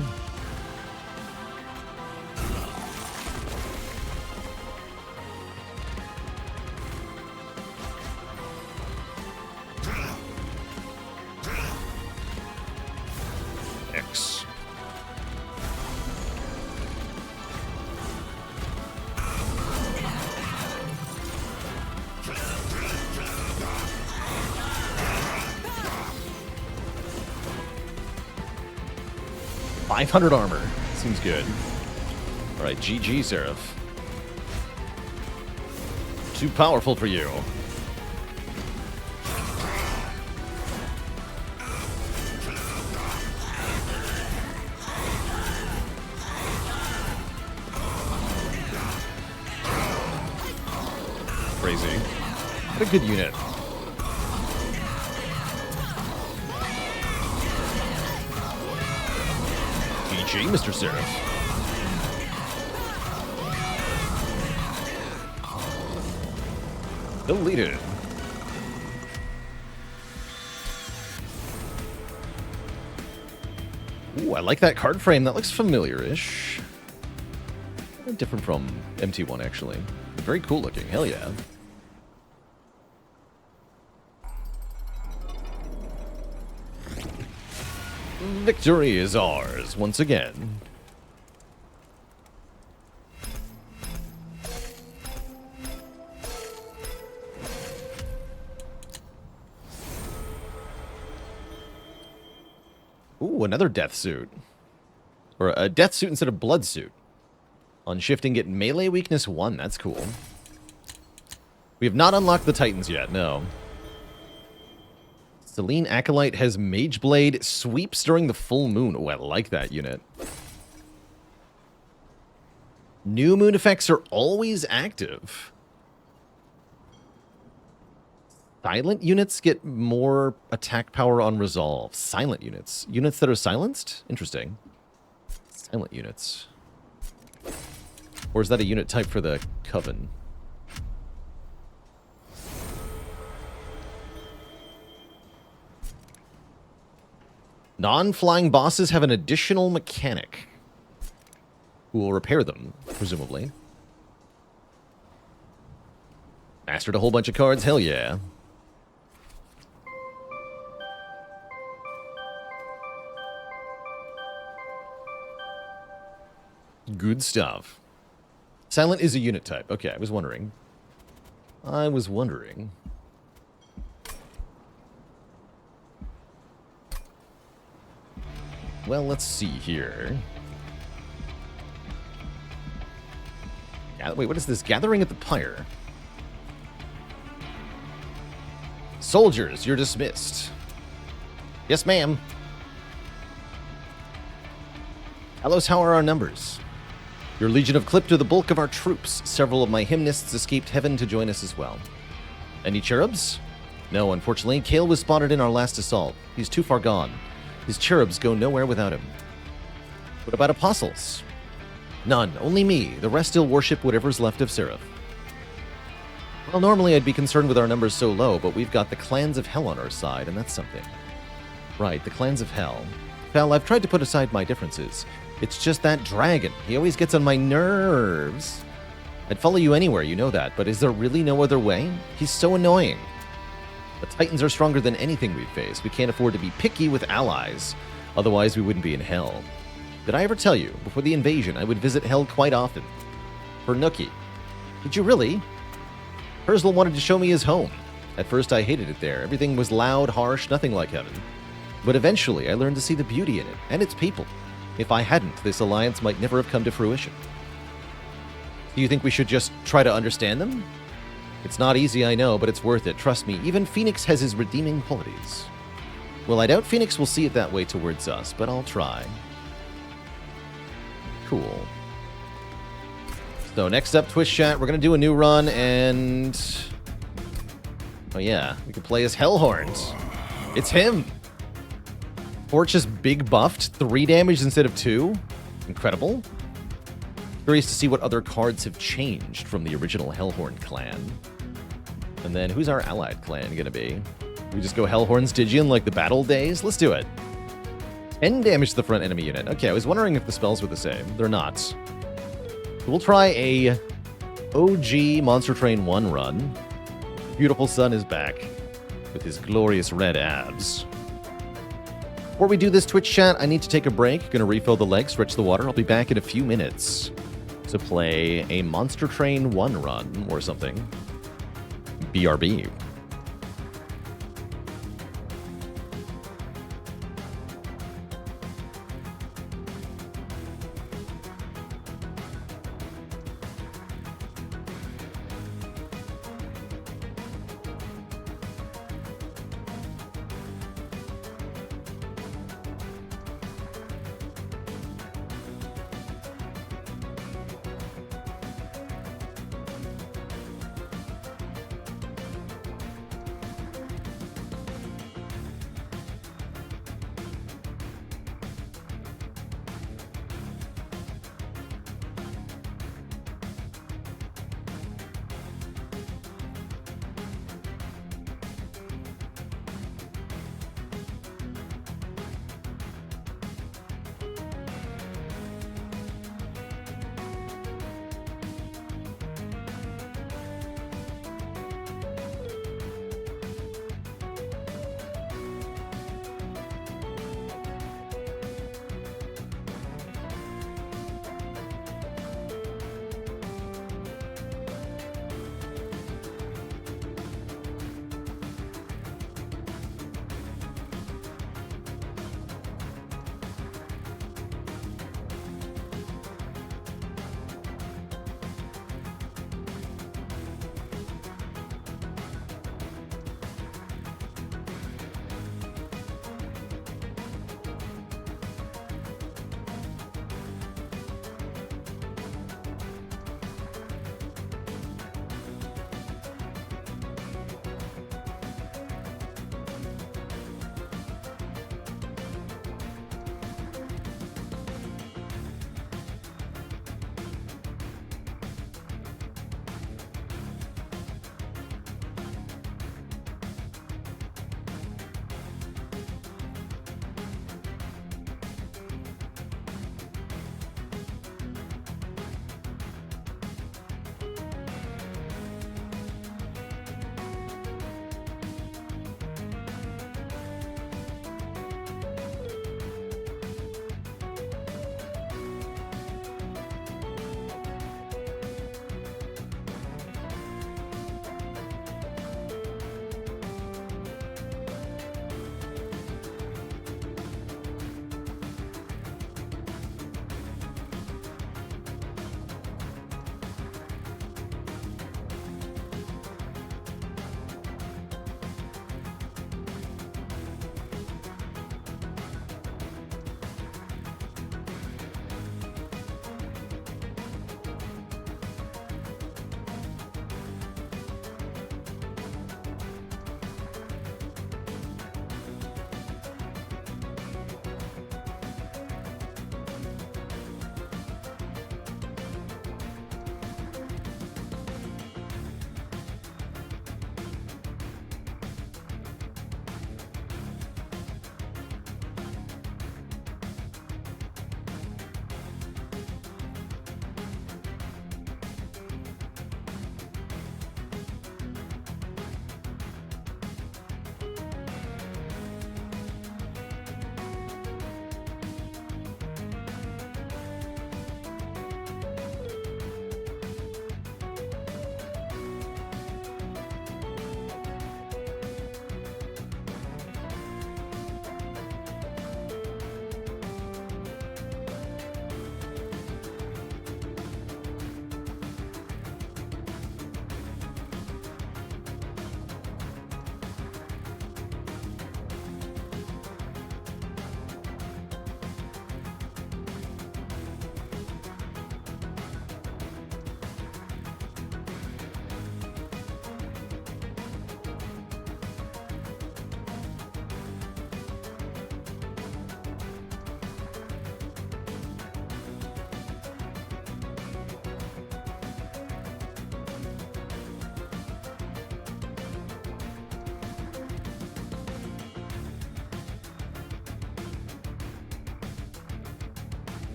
X. $500 armor. Seems good. Alright, GG, Seraph. Too powerful for you. Crazy. What a good unit. GG, Mr. Seraph. Deleted. Ooh, I like that card frame. That looks familiar-ish. Different from MT1, actually. Very cool looking. Hell yeah. Victory is ours once again. Ooh, another death suit. Or a death suit instead of blood suit. On shifting, get melee weakness 1. That's cool. We have not unlocked the Titans yet, no. Selene Acolyte has Mage Blade, sweeps during the full moon. Oh, I like that unit. New moon effects are always active. Silent units get more attack power on resolve. Silent units. Units that are silenced? Interesting. Silent units. Or is that a unit type for the Coven? Non-flying bosses have an additional mechanic who will repair them, presumably. Mastered a whole bunch of cards? Hell yeah. Good stuff. Silent is a unit type. Okay, I was wondering. Well, let's see here. Wait, what is this? Gathering at the Pyre. Soldiers, you're dismissed. Yes, ma'am. Alos, how are our numbers? Your Legion of clipped to the bulk of our troops. Several of my hymnists escaped heaven to join us as well. Any cherubs? No, unfortunately. Kale was spotted in our last assault. He's too far gone. His cherubs go nowhere without him. What about apostles? None. Only me. The rest still worship whatever's left of Seraph. Well, normally I'd be concerned with our numbers so low, but we've got the clans of hell on our side, and that's something. Right, the clans of hell. Fel, I've tried to put aside my differences. It's just that dragon. He always gets on my nerves. I'd follow you anywhere, you know that, but is there really no other way? He's so annoying. The Titans are stronger than anything we've faced. We can't afford to be picky with allies. Otherwise, we wouldn't be in hell. Did I ever tell you, before the invasion, I would visit hell quite often? For Nookie. Did you really? Herzl wanted to show me his home. At first, I hated it there. Everything was loud, harsh, nothing like heaven. But eventually, I learned to see the beauty in it, and its people. If I hadn't, this alliance might never have come to fruition. Do you think we should just try to understand them? It's not easy, I know, but it's worth it. Trust me, even Phoenix has his redeeming qualities. Well, I doubt Phoenix will see it that way towards us, but I'll try. Cool. So next up, Twitch chat, we're going to do a new run, and... oh yeah, we can play as Hellhorns. It's him! Forge is big buffed, 3 damage instead of 2. Incredible. Curious to see what other cards have changed from the original Hellhorn clan. And then, who's our allied clan going to be? We just go Hellhorn Stygian like the battle days? Let's do it. 10 damage to the front enemy unit. Okay, I was wondering if the spells were the same. They're not. So we'll try a OG Monster Train 1 run. Beautiful Sun is back with his glorious red abs. Before we do this Twitch chat, I need to take a break. Gonna refill the leg, stretch the water. I'll be back in a few minutes to play a Monster Train 1 run or something. BRB.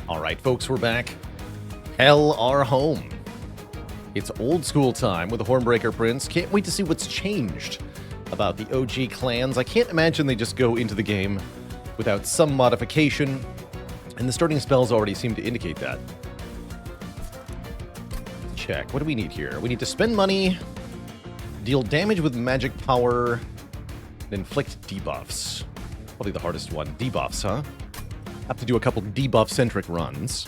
All right, folks, we're back. Hell, our home. It's old school time with the Hornbreaker Prince. Can't wait to see what's changed about the OG clans. I can't imagine they just go into the game without some modification, and the starting spells already seem to indicate that. Check. What do we need here? We need to spend money, deal damage with magic power, and inflict debuffs. Probably the hardest one. Debuffs, huh? Have to do a couple debuff-centric runs.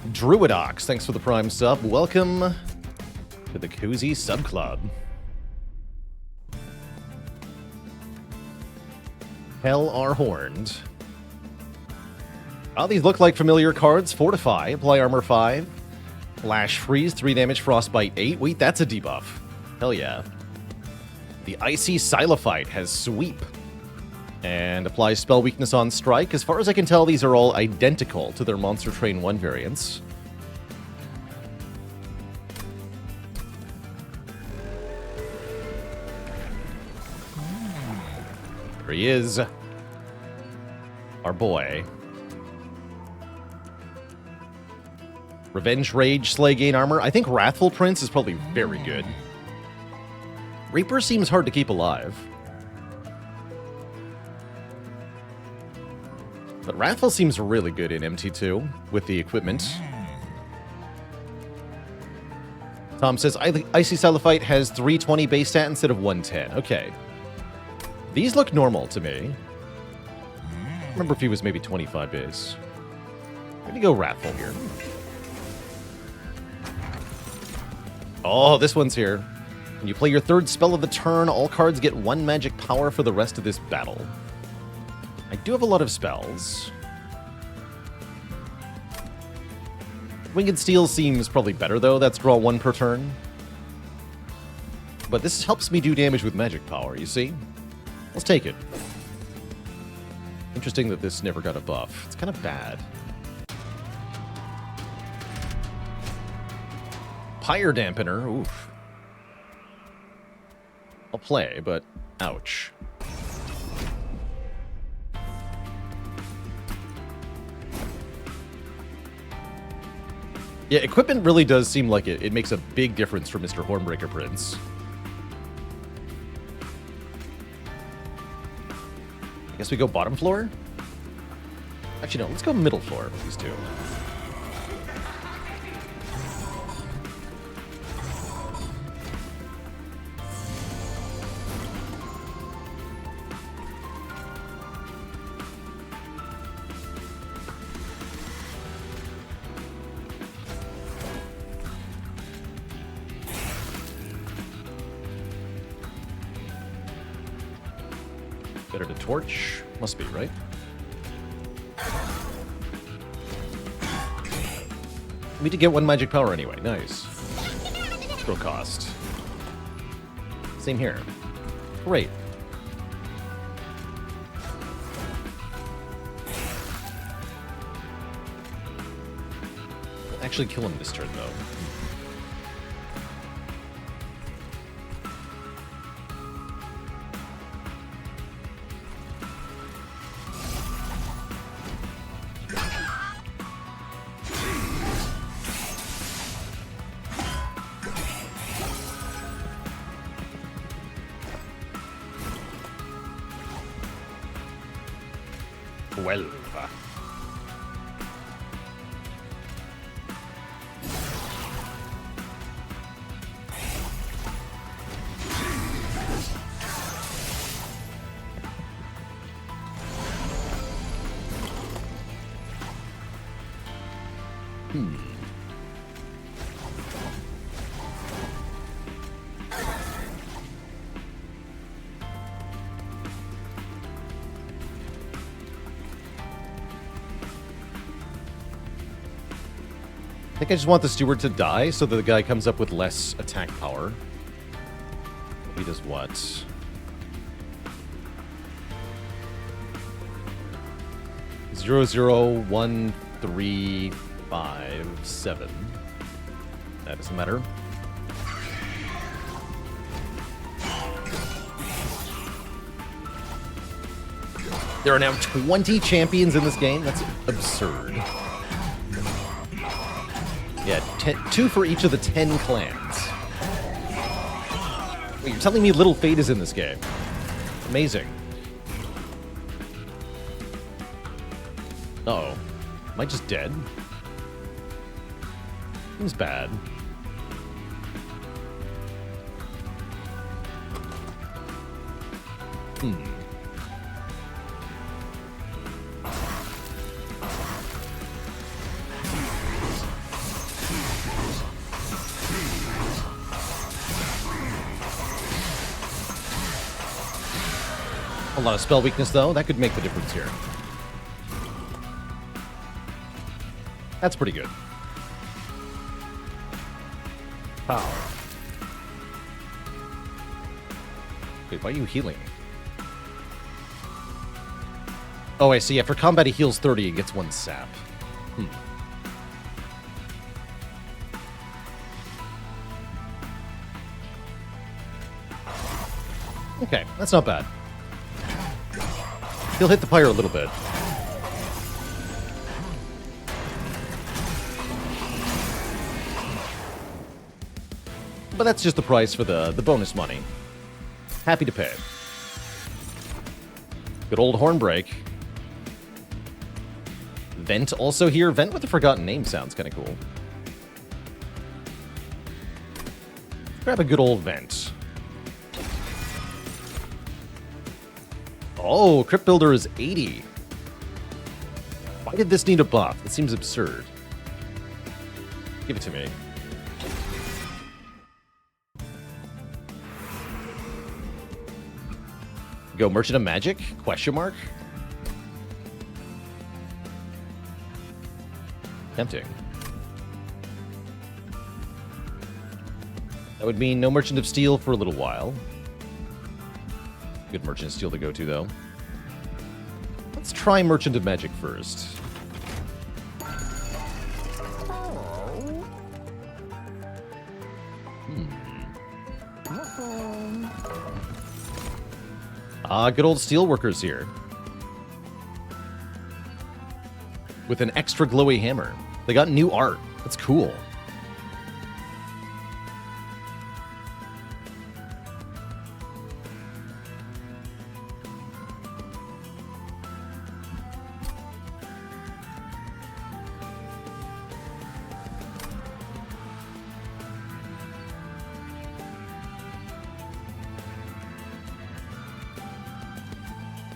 Druidox, thanks for the Prime sub. Welcome to the Cozy Sub Club. Hell are horned. Oh, these look like familiar cards. Fortify, apply armor 5. Flash freeze, 3 damage, frostbite 8. Wait, that's a debuff. Hell yeah. The Icy Silophyte has sweep and applies spell weakness on strike. As far as I can tell, these are all identical to their Monster Train 1 variants. There he is. Our boy. Revenge Rage, Slay, gain armor. I think Wrathful Prince is probably very good. Reaper seems hard to keep alive. But Wrathful seems really good in MT2 with the equipment. Tom says, Icy Silophyte has 320 base stat instead of 110. Okay. These look normal to me. I remember if he was maybe 25 base. I'm going to go Wrathful here. Oh, this one's here. When you play your third spell of the turn, all cards get 1 magic power for the rest of this battle. I do have a lot of spells. Winged Steel seems probably better, though. That's draw 1 per turn. But this helps me do damage with magic power, you see? Let's take it. Interesting that this never got a buff. It's kind of bad. Pyre Dampener, oof. I'll play, but ouch. Yeah, equipment really does seem like it makes a big difference for Mr. Hornbreaker Prince. I guess we go bottom floor? Actually, no, let's go middle floor with these two. Better to torch. Must be, right? We need to get 1 magic power anyway. Nice. Throw cost. Same here. Great. We'll actually kill him this turn, though. I think I just want the steward to die so that the guy comes up with less attack power. He does what? Zero, 1, 3, 5, 7. That doesn't matter. There are now 20 champions in this game? That's absurd. Yeah, 2 for each of the 10 clans. Wait, you're telling me Little Fate is in this game? Amazing. Uh-oh. Am I just dead? Seems bad. A lot of spell weakness, though. That could make the difference here. That's pretty good. Power. Wait, why are you healing? Oh, I see. After combat, he heals 30 and gets 1 sap. Okay, that's not bad. He'll hit the pyre a little bit. But that's just the price for the bonus money. Happy to pay. Good old Hornbreak. Vent also here. Vent with a forgotten name sounds kind of cool. Grab a good old Vent. Oh, Crypt Builder is 80. Why did this need a buff? It seems absurd. Give it to me. Go Merchant of Magic? Question mark? Tempting. That would mean no Merchant of Steel for a little while. Good Merchant of Steel to go to, though. Let's try Merchant of Magic first. Good old Steelworkers here. With an extra glowy hammer. They got new art. That's cool.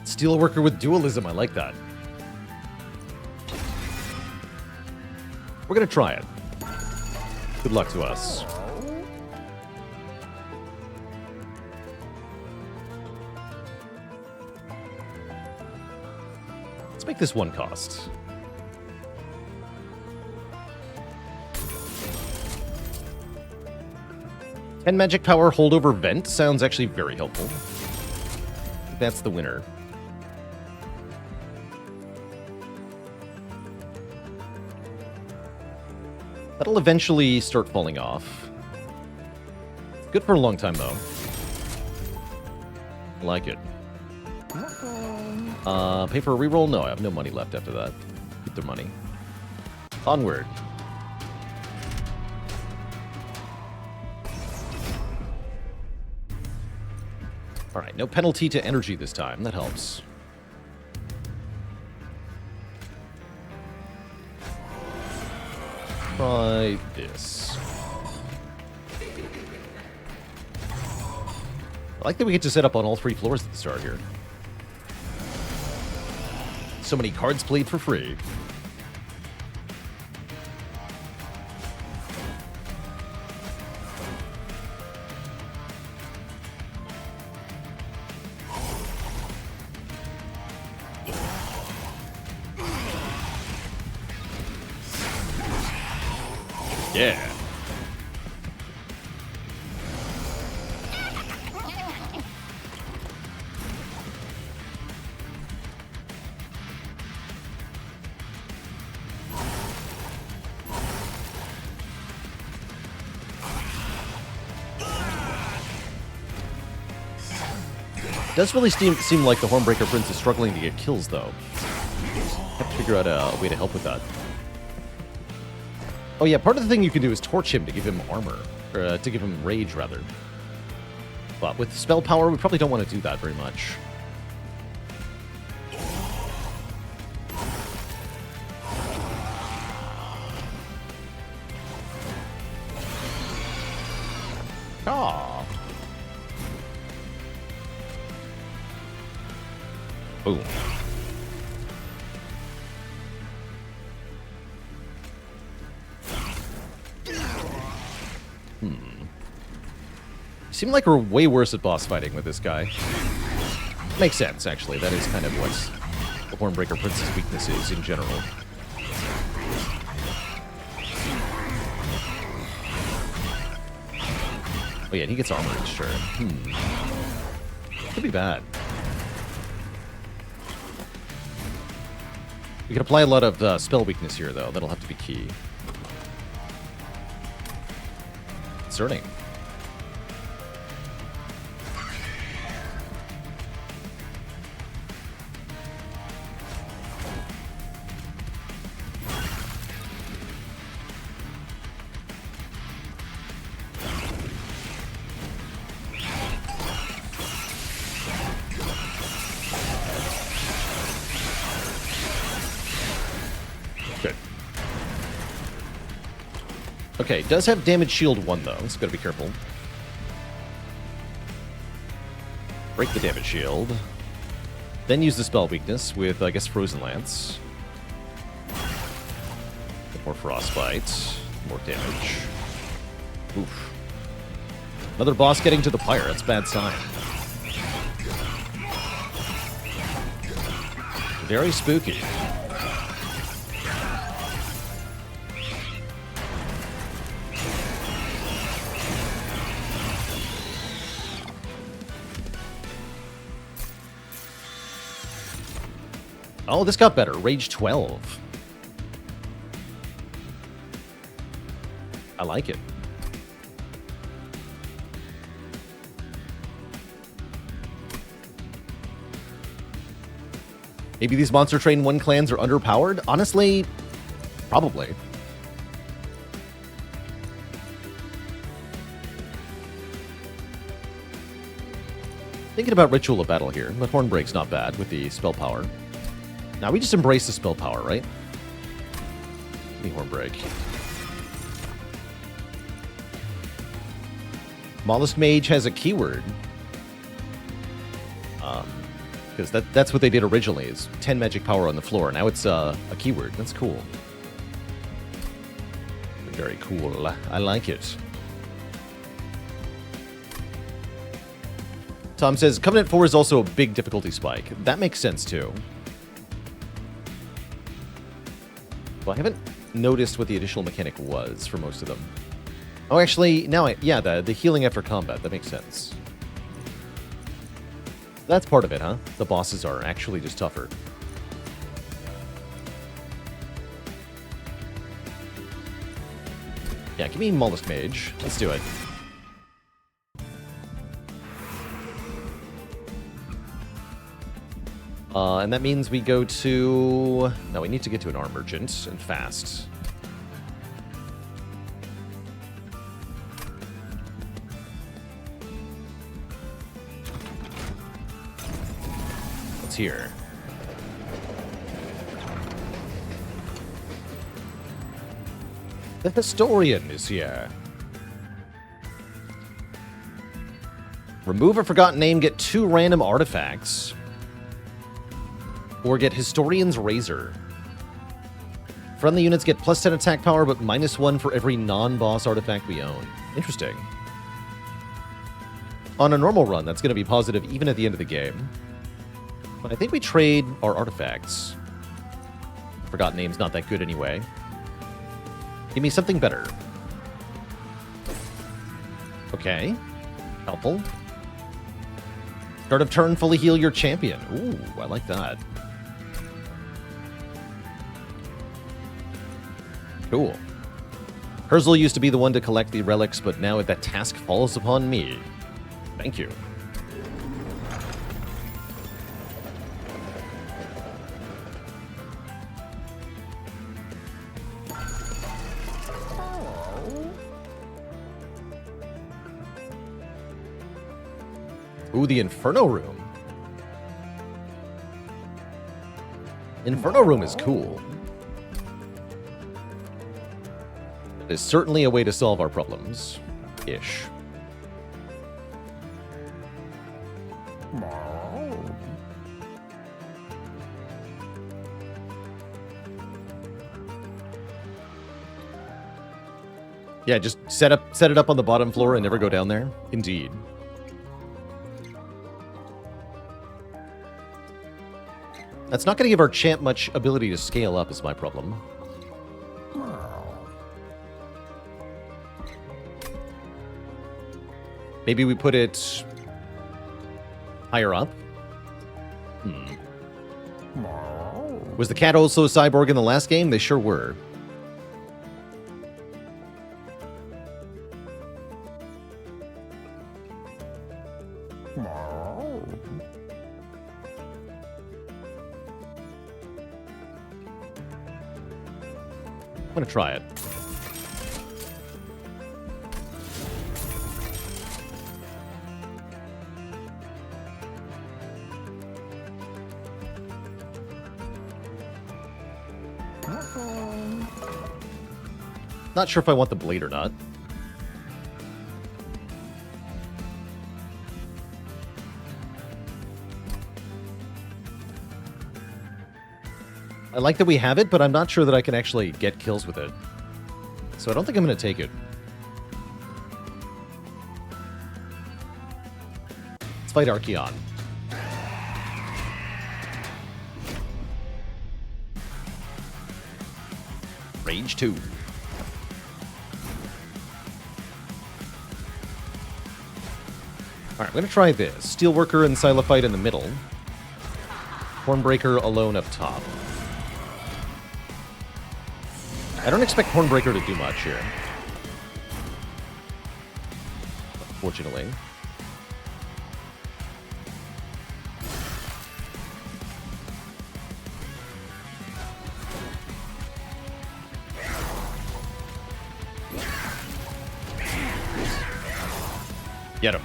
Steelworker with dualism, I like that. We're gonna try it. Good luck to us. Let's make this 1 cost. And magic power holdover vent sounds actually very helpful. That's the winner. That'll eventually start falling off. Good for a long time, though. I like it. Pay for a reroll? No, I have no money left after that. Keep their money. Onward. Alright, no penalty to energy this time. That helps. Try this. I like that we get to set up on all 3 floors at the start here. So many cards played for free. Yeah. Does really seem like the Hornbreaker Prince is struggling to get kills, though. Have to figure out a way to help with that. Oh yeah, part of the thing you can do is torch him to give him armor. Or to give him rage, rather. But with spell power, we probably don't want to do that very much. Ah. Boom. Seem like we're way worse at boss fighting with this guy. Makes sense, actually. That is kind of what the Hornbreaker Prince's weakness is in general. Oh yeah, he gets armored, sure. Could be bad. We can apply a lot of spell weakness here, though. That'll have to be key. Concerning. Okay, does have damage shield 1, though, so gotta be careful. Break the damage shield. Then use the spell weakness with, I guess, Frozen Lance. More Frostbite. More damage. Oof. Another boss getting to the pyre. That's a bad sign. Very spooky. Oh, this got better. Rage 12. I like it. Maybe these Monster Train 1 clans are underpowered? Honestly, probably. Thinking about Ritual of Battle here, but Hornbreak's not bad with the spell power. Now we just embrace the spell power, right? Give me Hornbreak. Mollusk Mage has a keyword. Because that's what they did originally, is 10 magic power on the floor. Now it's a keyword. That's cool. Very cool. I like it. Tom says, Covenant 4 is also a big difficulty spike. That makes sense, too. Well, I haven't noticed what the additional mechanic was for most of them. Oh, actually, now yeah, the healing after combat. That makes sense. That's part of it, huh? The bosses are actually just tougher. Yeah, give me Mollusk Mage. Let's do it. And that means we go to... No, we need to get to an Arm Merchant, and fast. What's here? The Historian is here. Remove a forgotten name, get 2 random artifacts. Or get Historian's Razor. Friendly units get plus 10 attack power, but -1 for every non-boss artifact we own. Interesting. On a normal run, that's going to be positive even at the end of the game. But I think we trade our artifacts. Forgotten name's not that good anyway. Give me something better. Okay. Helpful. Start of turn, fully heal your champion. Ooh, I like that. Cool. Herzl used to be the one to collect the relics, but now that task falls upon me. Thank you. Ooh, the Inferno Room. Inferno Room is cool. It is certainly a way to solve our problems. Ish. Yeah, just set it up on the bottom floor and never go down there. Indeed. That's not going to give our champ much ability to scale up is my problem. Maybe we put it higher up? Was the cat also a cyborg in the last game? They sure were. I'm gonna try it. Not sure if I want the blade or not. I like that we have it, but I'm not sure that I can actually get kills with it. So I don't think I'm going to take it. Let's fight Archeon. Rage 2. Alright, I'm going to try this. Steelworker and Silophyte in the middle. Hornbreaker alone up top. I don't expect Hornbreaker to do much here. Unfortunately. Get him.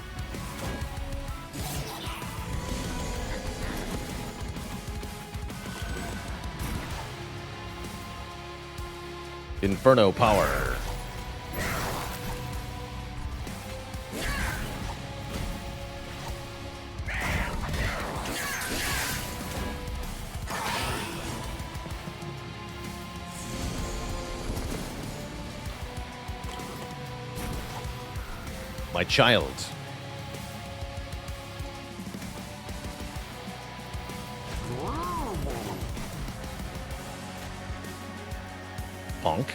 Inferno power. My child. Bonk.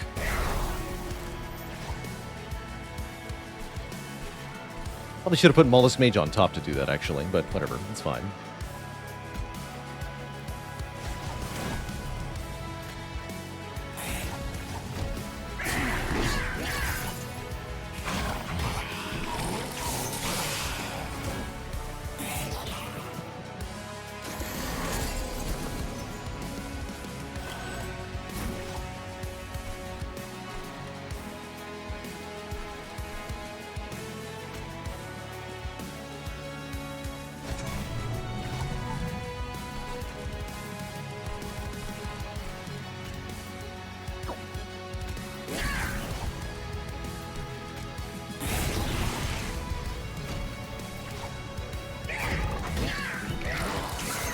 Probably should have put Mollusk Mage on top to do that, actually, but whatever, it's fine.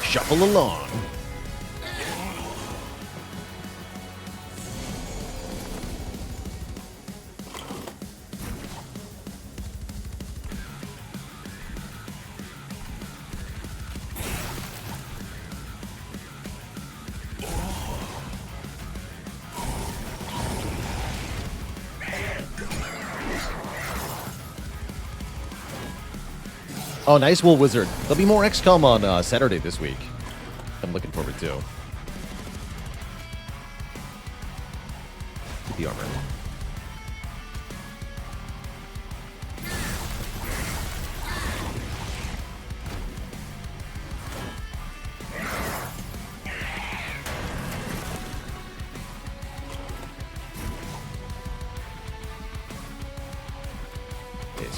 Shuffle along. Oh, nice, Wool Wizard. There'll be more XCOM on Saturday this week. I'm looking forward to. Get the armor.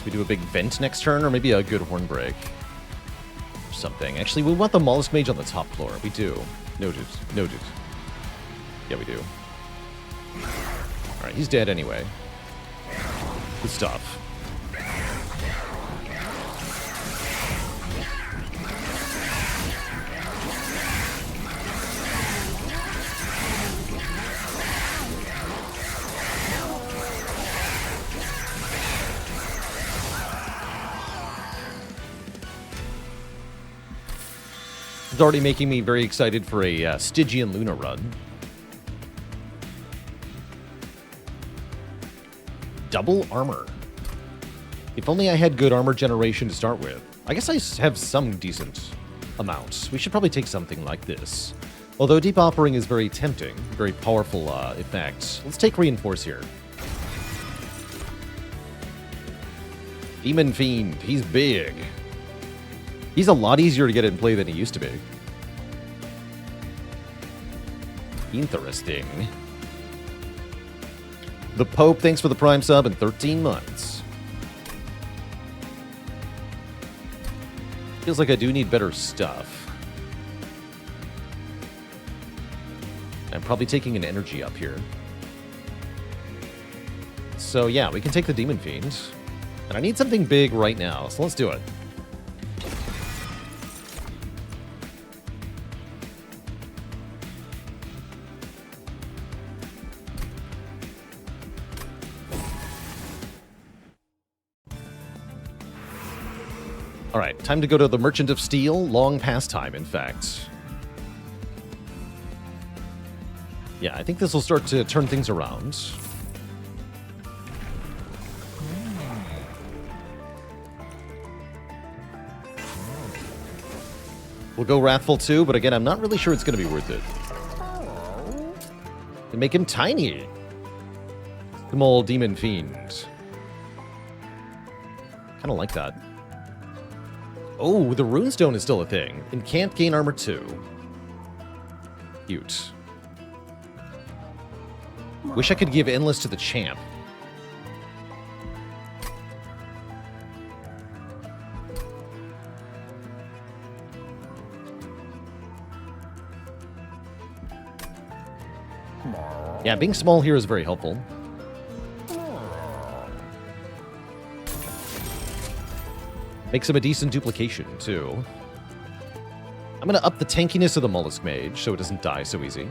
We do a big vent next turn, or maybe a good horn break. Or something. Actually, we want the Mollusk Mage on the top floor. We do. Noted. Noted. Yeah, we do. Alright, he's dead anyway. Good stuff. It's already making me very excited for a Stygian Luna run. Double armor. If only I had good armor generation to start with. I guess I have some decent amounts. We should probably take something like this. Although Deep Offering is very tempting, very powerful effect. Let's take Reinforce here. Demon Fiend, he's big. He's a lot easier to get in play than he used to be. Interesting. The Pope, thanks for the Prime sub in 13 months. Feels like I do need better stuff. I'm probably taking an energy up here. So yeah, we can take the Demon Fiend. And I need something big right now, so let's do it. Alright, time to go to the Merchant of Steel. Long past time, in fact. Yeah, I think this will start to turn things around. We'll go Wrathful too, but again, I'm not really sure it's going to be worth it. They make him tiny. Small Demon Fiend. Kind of like that. Oh, the Runestone is still a thing. And can't gain armor 2. Cute. Wish I could give Endless to the champ. Yeah, being small here is very helpful. Makes him a decent duplication, too. I'm going to up the tankiness of the Mollusk Mage so it doesn't die so easy.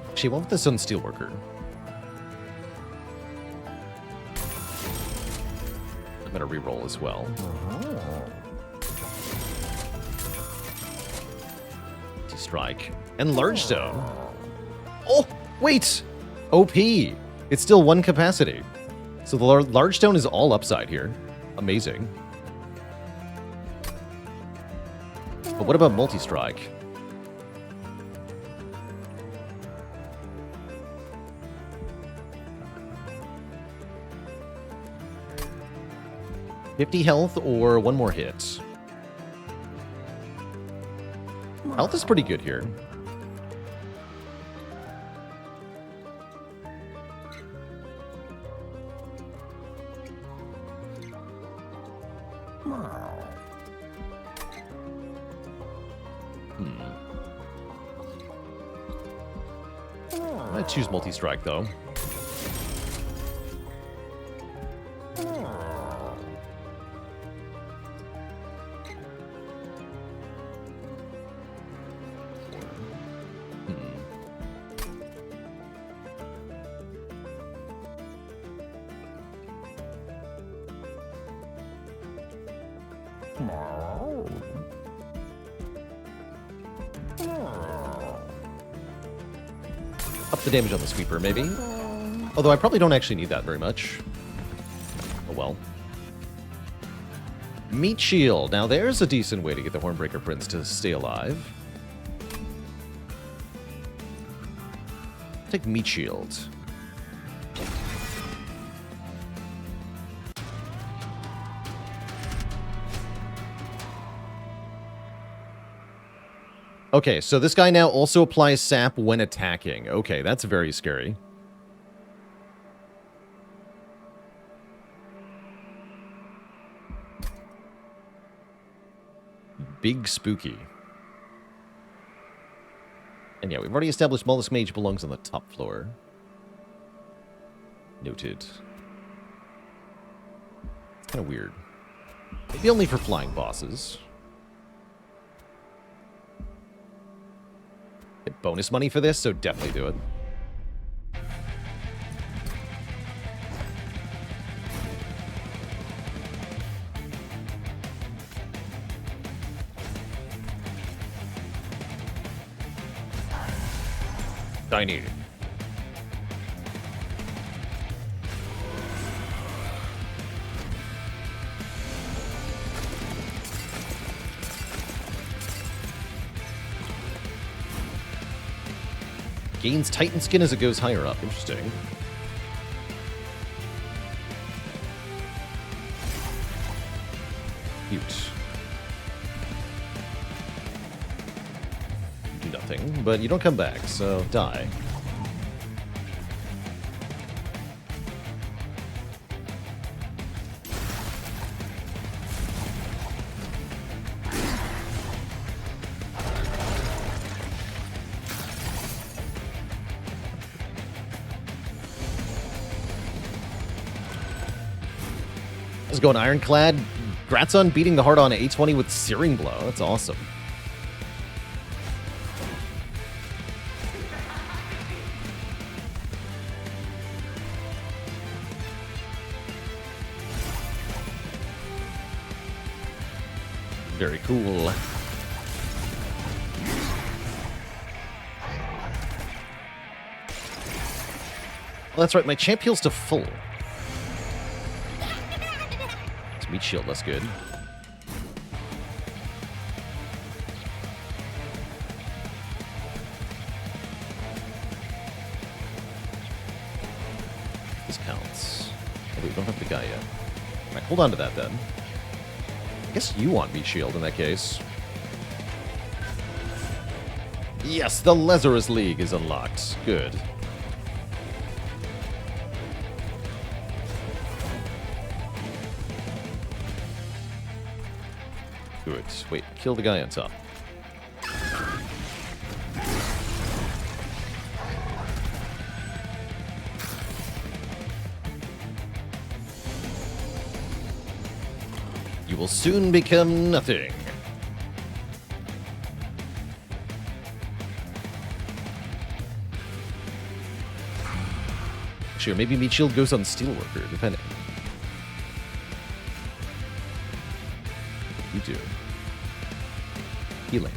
Actually, what with the Sun Steelworker? I'm going to reroll as well. Strike. And Large Stone. Oh, wait! OP! It's still 1 capacity. So the Large Stone is all upside here. Amazing. But what about Multi-Strike? $50 health or 1 more hit? Health is pretty good here. I might choose Multi-Strike, though. Up the damage on the sweeper, maybe? Although I probably don't actually need that very much. Oh well. Meat Shield. Now there's a decent way to get the Hornbreaker Prince to stay alive. Take Meat Shield. Okay, so this guy now also applies sap when attacking. Okay, that's very scary. Big spooky. And yeah, we've already established Mollusk Mage belongs on the top floor. Noted. It's kind of weird. Maybe only for flying bosses. Get bonus money for this, so definitely do it. Tiny. Gains Titan skin as it goes higher up. Interesting. Cute. Do nothing, but you don't come back, so die. Let's go an Ironclad. Grats on beating the hard-on A20 with Searing Blow. That's awesome. Very cool. Well, that's right. My champ heals to full. Meat shield, that's good. This counts. Oh, we don't have the guy yet. Alright, hold on to that then. I guess you want meat shield in that case. Yes, the Lazarus League is unlocked. Good. Good. Wait, kill the guy on top. You will soon become nothing. Sure, maybe meat shield goes on Steelworker, depending. You do. Healing.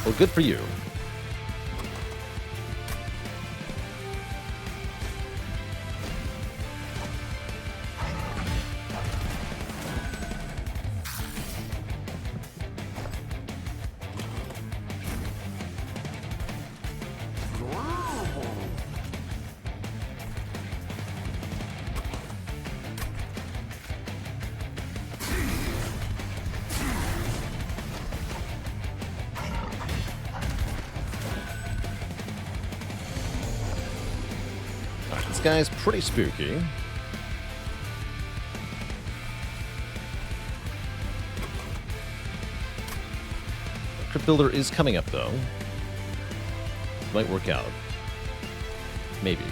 Well, good for you. This guy's pretty spooky. Crypt Builder is coming up, though. Might work out. Maybe.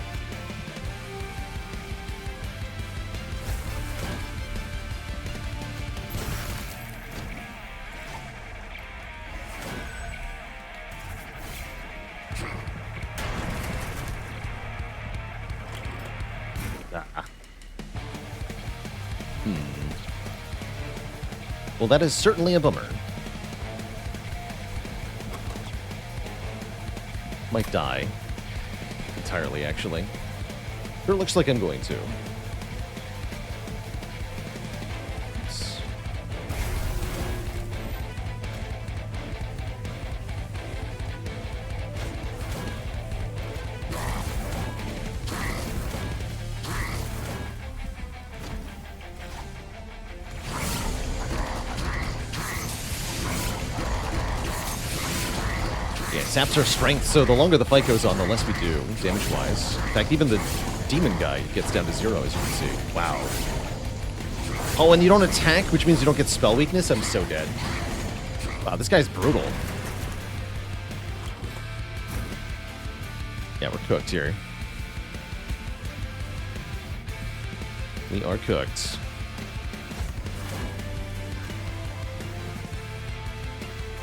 Well, that is certainly a bummer. Might die. Entirely, actually. Sure looks like I'm going to. Oops. Saps our strength, so the longer the fight goes on, the less we do, damage-wise. In fact, even the demon guy gets down to 0, as you can see. Wow. Oh, and you don't attack, which means you don't get spell weakness? I'm so dead. Wow, this guy's brutal. Yeah, we're cooked here. We are cooked.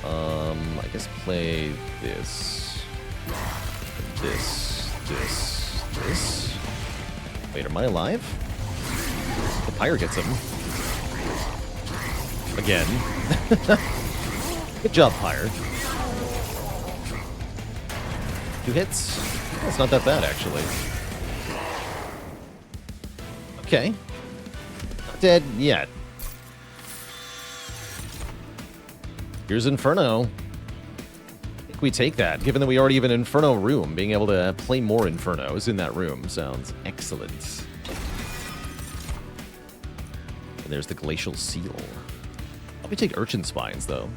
I guess play this. This. Wait, am I alive? The pyre gets him. Again. Good job, pyre. 2 hits? That's not that bad, actually. Okay. Not dead yet. Here's Inferno. I think we take that. Given that we already have an Inferno room, being able to play more Infernos in that room sounds excellent. And there's the Glacial Seal. Let me take Urchin Spines, though.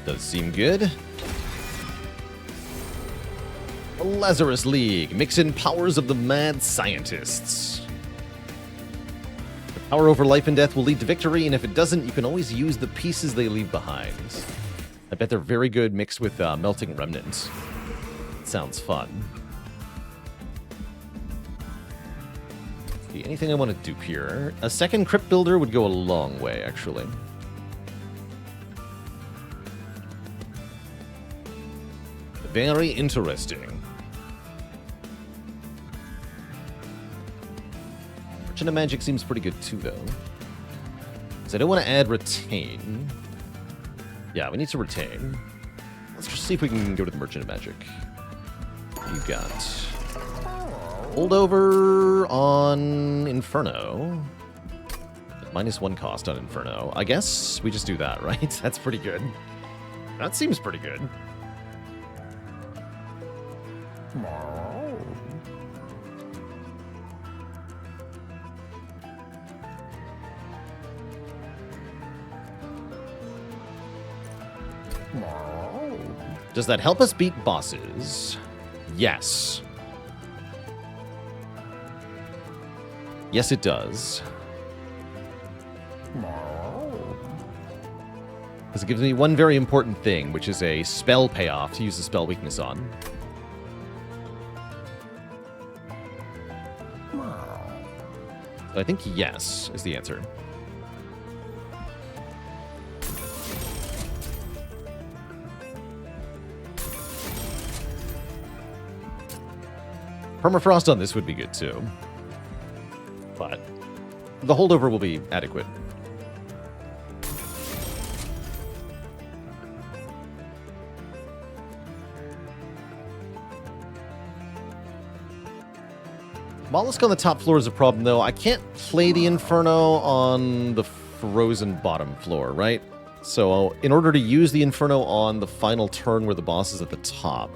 Does seem good. The Lazarus League. Mix in powers of the mad scientists. The power over life and death will lead to victory, and if it doesn't, you can always use the pieces they leave behind. I bet they're very good mixed with Melting Remnant. Sounds fun. See, anything I want to dupe here? A second Crypt Builder would go a long way, actually. Very interesting. Merchant of Magic seems pretty good too, though. Because I don't want to add Retain. Yeah, we need to Retain. Let's just see if we can go to the Merchant of Magic. You've got Holdover on Inferno. -1 cost on Inferno. I guess we just do that, right? That's pretty good. That seems pretty good. Does that help us beat bosses? Yes. Yes, it does. Because it gives me one very important thing, which is a spell payoff to use the spell weakness on. So I think yes is the answer. Permafrost on this would be good too. But the holdover will be adequate. Mollusk on the top floor is a problem, though. I can't play the Inferno on the frozen bottom floor, right? So in order to use the Inferno on the final turn where the boss is at the top,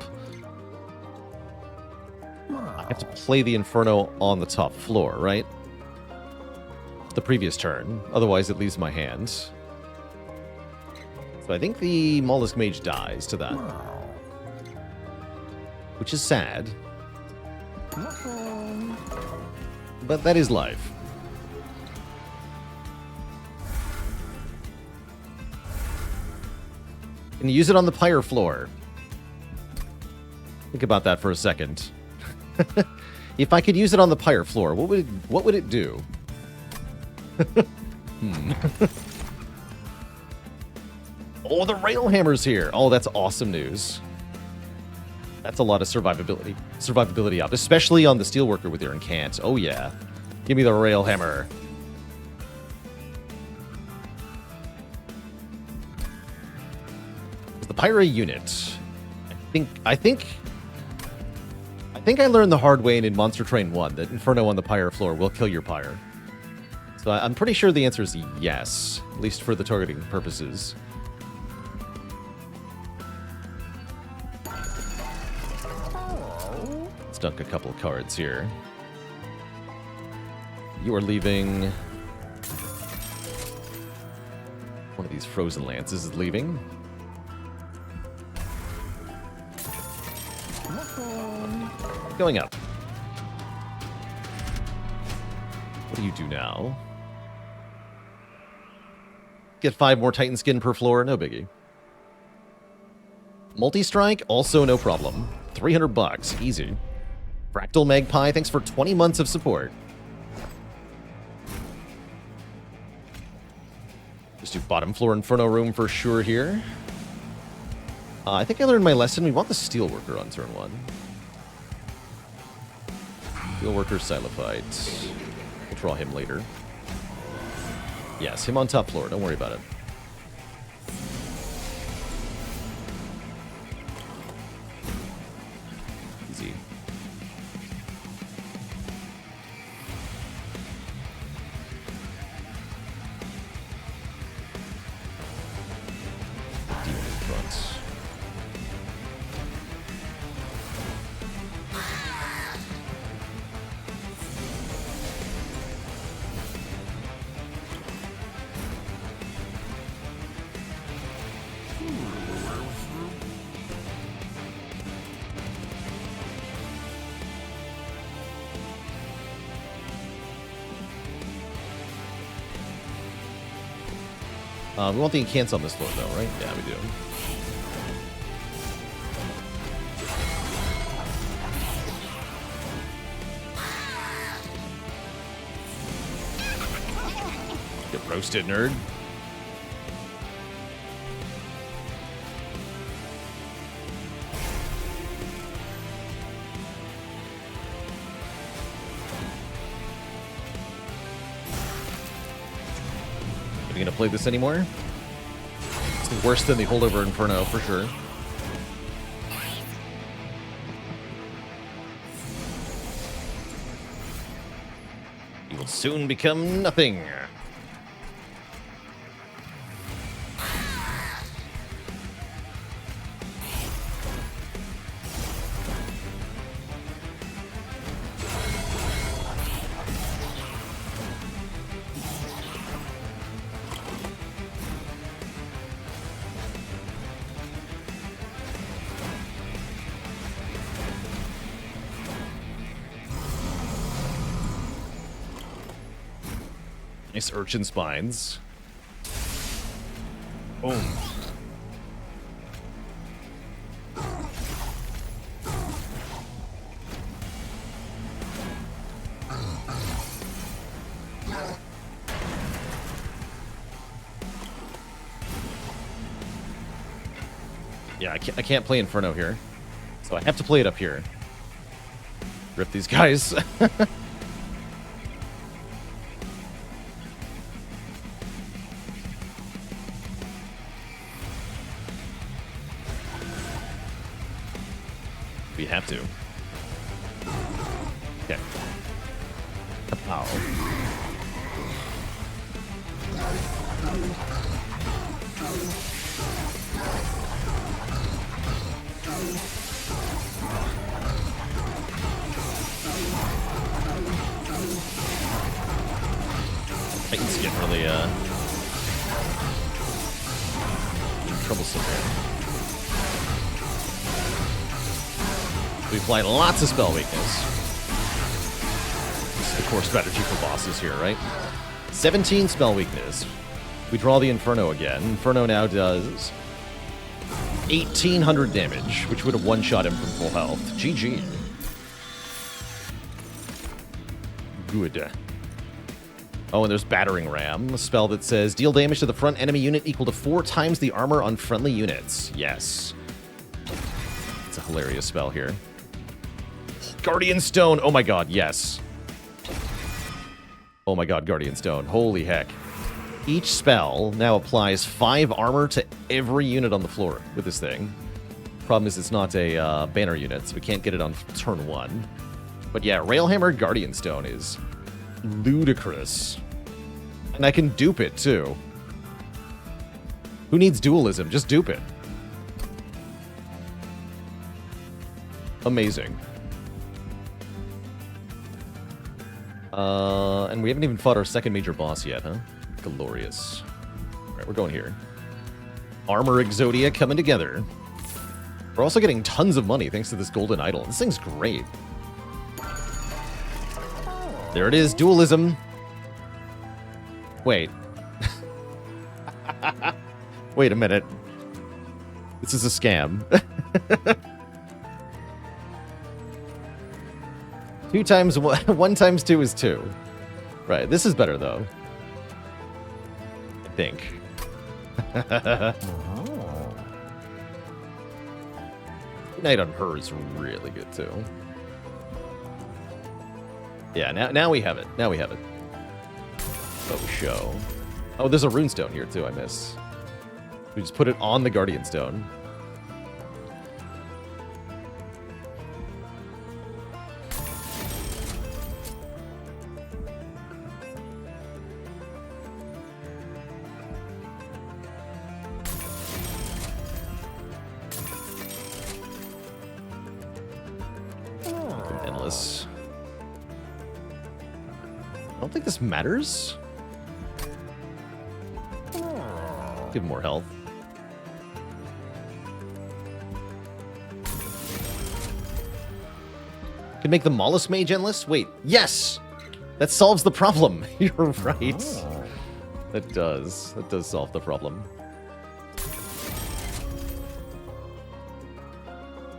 I have to play the Inferno on the top floor, right? The previous turn. Otherwise, it leaves my hand. So I think the Mollusk Mage dies to that. Which is sad. But that is life. Can you use it on the pyre floor? Think about that for a second. If I could use it on the pyre floor, what would it do? Oh, the Railhammer's here. Oh, that's awesome news. That's a lot of survivability up, especially on the Steelworker with your Incant. Oh yeah. Give me the Railhammer. The Pyre unit. I think I learned the hard way in Monster Train 1 that Inferno on the pyre floor will kill your pyre. So I'm pretty sure the answer is yes, at least for the targeting purposes. Let's dunk a couple of cards here. You are leaving... One of these Frozen Lances is leaving. Going up. What do you do now? Get 5 more Titan skin per floor, no biggie. Multi-strike, also no problem. 300 bucks, easy. Fractal Magpie, thanks for 20 months of support. Just do bottom floor Inferno room for sure here. I think I learned my lesson. We want the Steelworker on turn 1. Steelworker Silophyte. We'll draw him later. Yes, him on top floor. Don't worry about it. Easy. Demon in front. We want the incants on this floor, though, right? Yeah, we do. Get roasted, nerd. Are you gonna play this anymore? It's worse than the holdover Inferno, for sure. You will soon become nothing. Nice urchin spines. Boom. Yeah, I can't play Inferno here. So I have to play it up here. Rip these guys. We have to. Okay. Ow. Titan's getting really troublesome here. We apply lots of spell weakness. This is the core strategy for bosses here, right? 17 spell weakness. We draw the Inferno again. Inferno now does 1,800 damage, which would have one-shot him from full health. GG. Good. Oh, and there's Battering Ram, a spell that says deal damage to the front enemy unit equal to 4 times the armor on friendly units. Yes. It's a hilarious spell here. Guardian Stone. Oh my god, yes. Oh my god, Guardian Stone. Holy heck. Each spell now applies 5 armor to every unit on the floor with this thing. Problem is it's not a banner unit, so we can't get it on turn 1. But yeah, Railhammer Guardian Stone is ludicrous. And I can dupe it, too. Who needs dualism? Just dupe it. Amazing. And we haven't even fought our second major boss yet, huh? Glorious. Alright, we're going here. Armor Exodia coming together. We're also getting tons of money thanks to this golden idol. This thing's great. There it is, dualism. Wait. Wait a minute. This is a scam. 2 times 1, 1 times 2 is 2. Right, this is better though. I think. Night on her is really good too. Yeah, now we have it. Now we have it. Oh, show. Oh, there's a runestone here too, I miss. We just put it on the Guardian Stone. Endless. I don't think this matters. Give him more health. Can make the Mollusk Mage endless? Wait, yes! That solves the problem. You're right. Oh. That does solve the problem.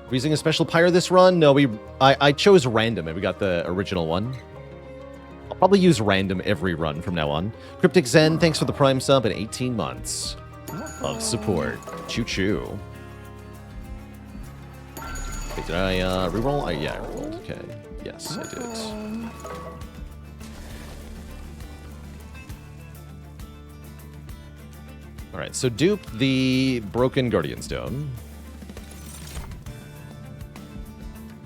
We're using a special pyre this run? No, I chose random and we got the original one. I'll probably use random every run from now on. Cryptic Zen, thanks for the Prime sub and 18 months of support. Choo-choo. Wait, did I reroll? Yeah, I rerolled. Okay. Yes, I did. Alright, so dupe the broken Guardian Stone.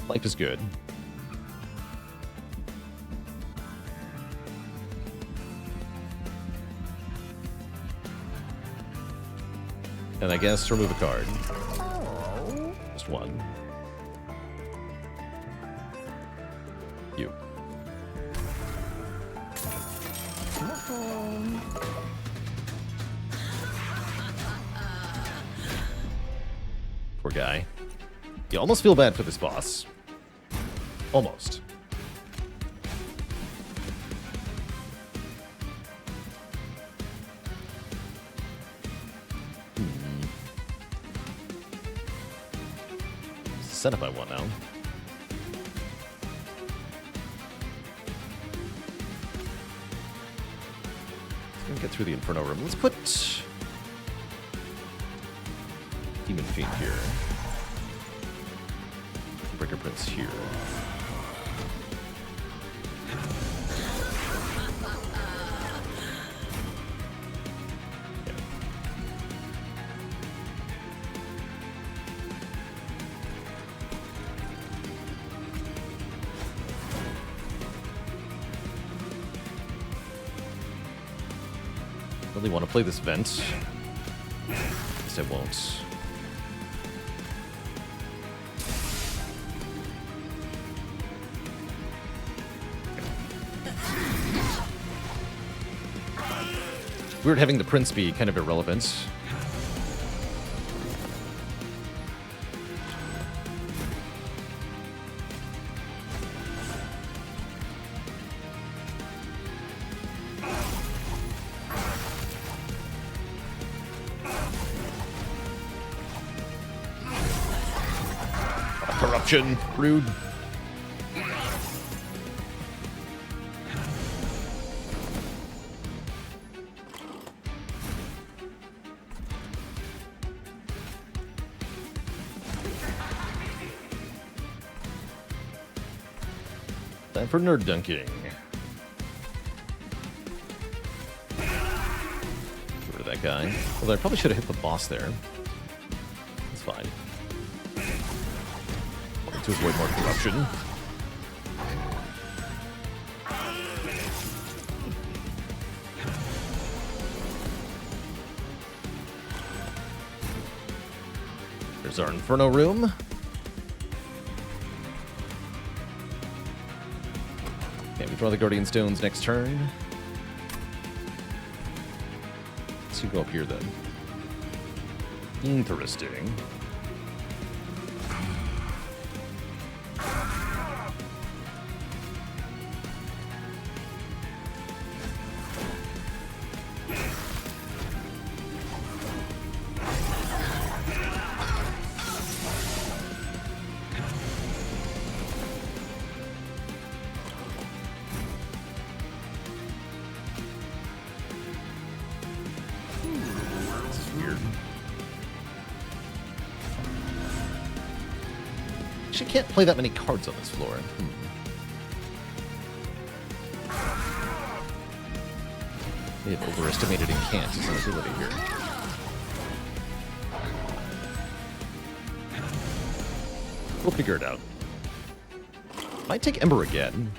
Life is good. And I guess remove a card. Just one. You. Poor guy. You almost feel bad for this boss. Almost. Setup I want now. Let's go get through the Inferno room. Let's put Demon Fiend here. Breaker Prince here. Really want to play this vent. Guess I won't. Weird having the Prince be kind of irrelevant. Corruption, rude. Time for nerd dunking. Get rid of that guy. Although I probably should have hit the boss there. It's fine. To avoid more corruption. There's our Inferno room. Okay, we draw the Guardian Stones next turn. Let's go up here then. Interesting. weird. Actually, can't play that many cards on this floor. They have overestimated Incant's ability here. We'll figure it out. Might take Ember again.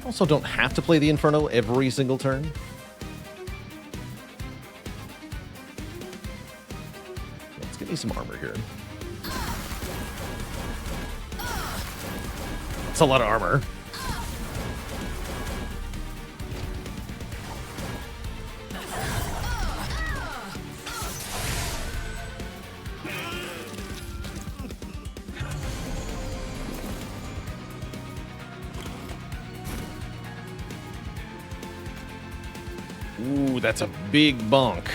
Also don't have to play the Inferno every single turn. Let's get me some armor here. That's a lot of armor. Ooh, that's a big bonk.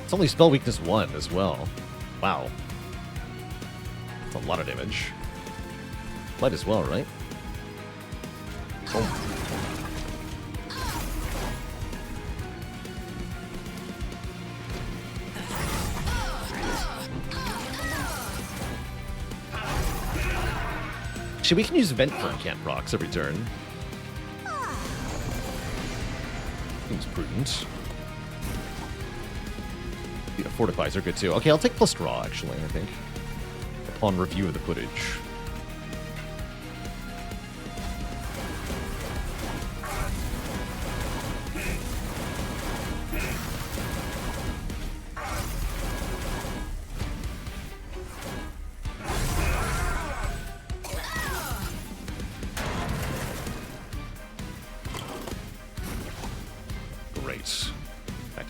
It's only spell weakness 1 as well. Wow. That's a lot of damage. Might as well, right? Oh. Actually, we can use Vent for Incant procs every turn. Seems prudent. Yeah, Fortifies are good too. Okay, I'll take plus draw, actually, I think. Upon review of the footage.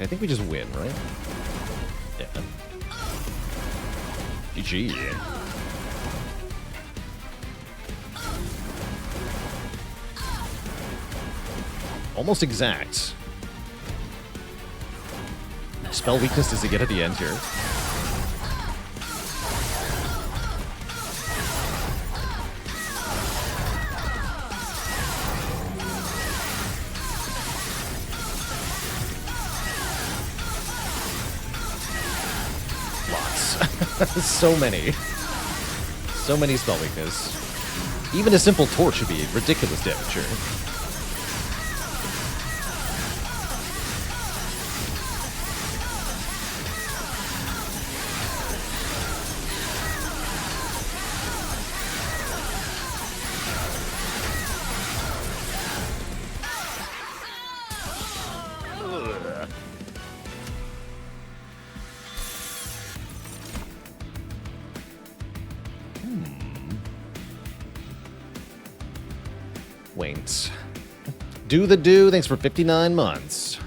I think we just win, right? Yeah. GG. Almost exact. Spell weakness does he get at the end here? So many. So many spell weakness. Even a simple torch should be ridiculous damage here. Wait. Do the do. Thanks for 59 months.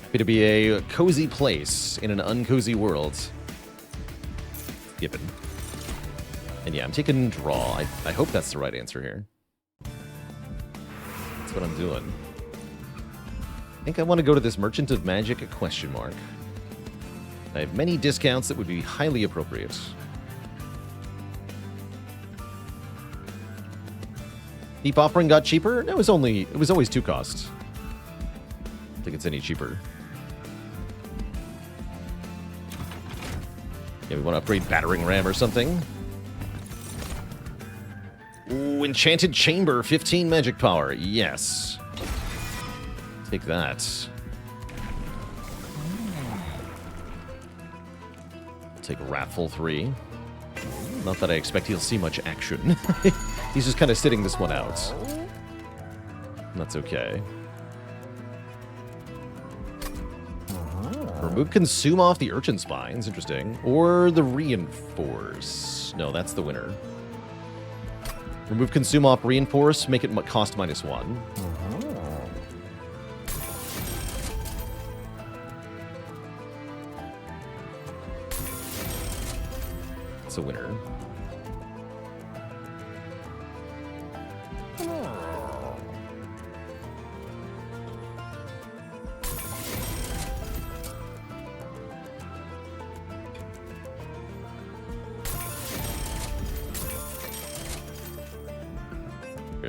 Happy to be a cozy place in an uncozy world. Given. And yeah, I'm taking draw. I hope that's the right answer here. That's what I'm doing. I think I want to go to this Merchant of Magic ? I have many discounts that would be highly appropriate. Deep Offering got cheaper? No, it was always 2 costs. I don't think it's any cheaper. Yeah, we want to upgrade Battering Ram or something. Ooh, Enchanted Chamber, 15 magic power. Yes. Take that. Take Wrathful 3. Not that I expect he'll see much action. He's just kind of sitting this one out. That's okay. Remove Consume off the Urchin Spines. Interesting. Or the Reinforce. No, that's the winner. Remove Consume off Reinforce. Make it cost -1. It's a winner.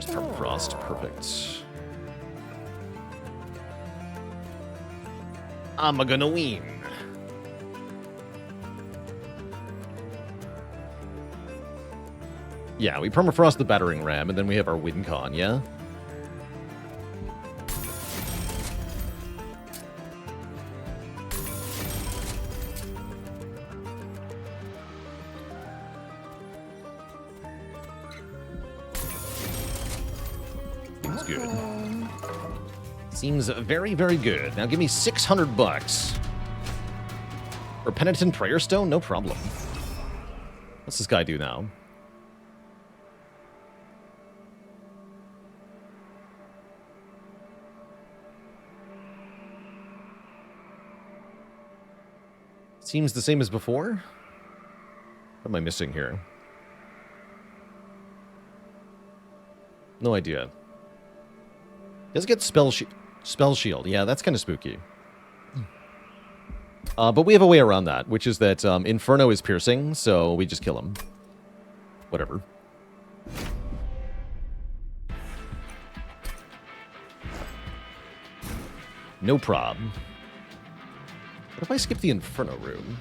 There's permafrost. Perfect. I'm gonna win. Yeah, we permafrost the battering ram, and then we have our win con, yeah? Seems good. Seems very, very good. Now give me 600 bucks. Or Penitent Prayer Stone? No problem. What's this guy do now? Seems the same as before? What am I missing here? No idea. Does get spell shield. Yeah, that's kind of spooky. But we have a way around that, which is that Inferno is piercing, so we just kill him. Whatever. No prob. What if I skip the Inferno room?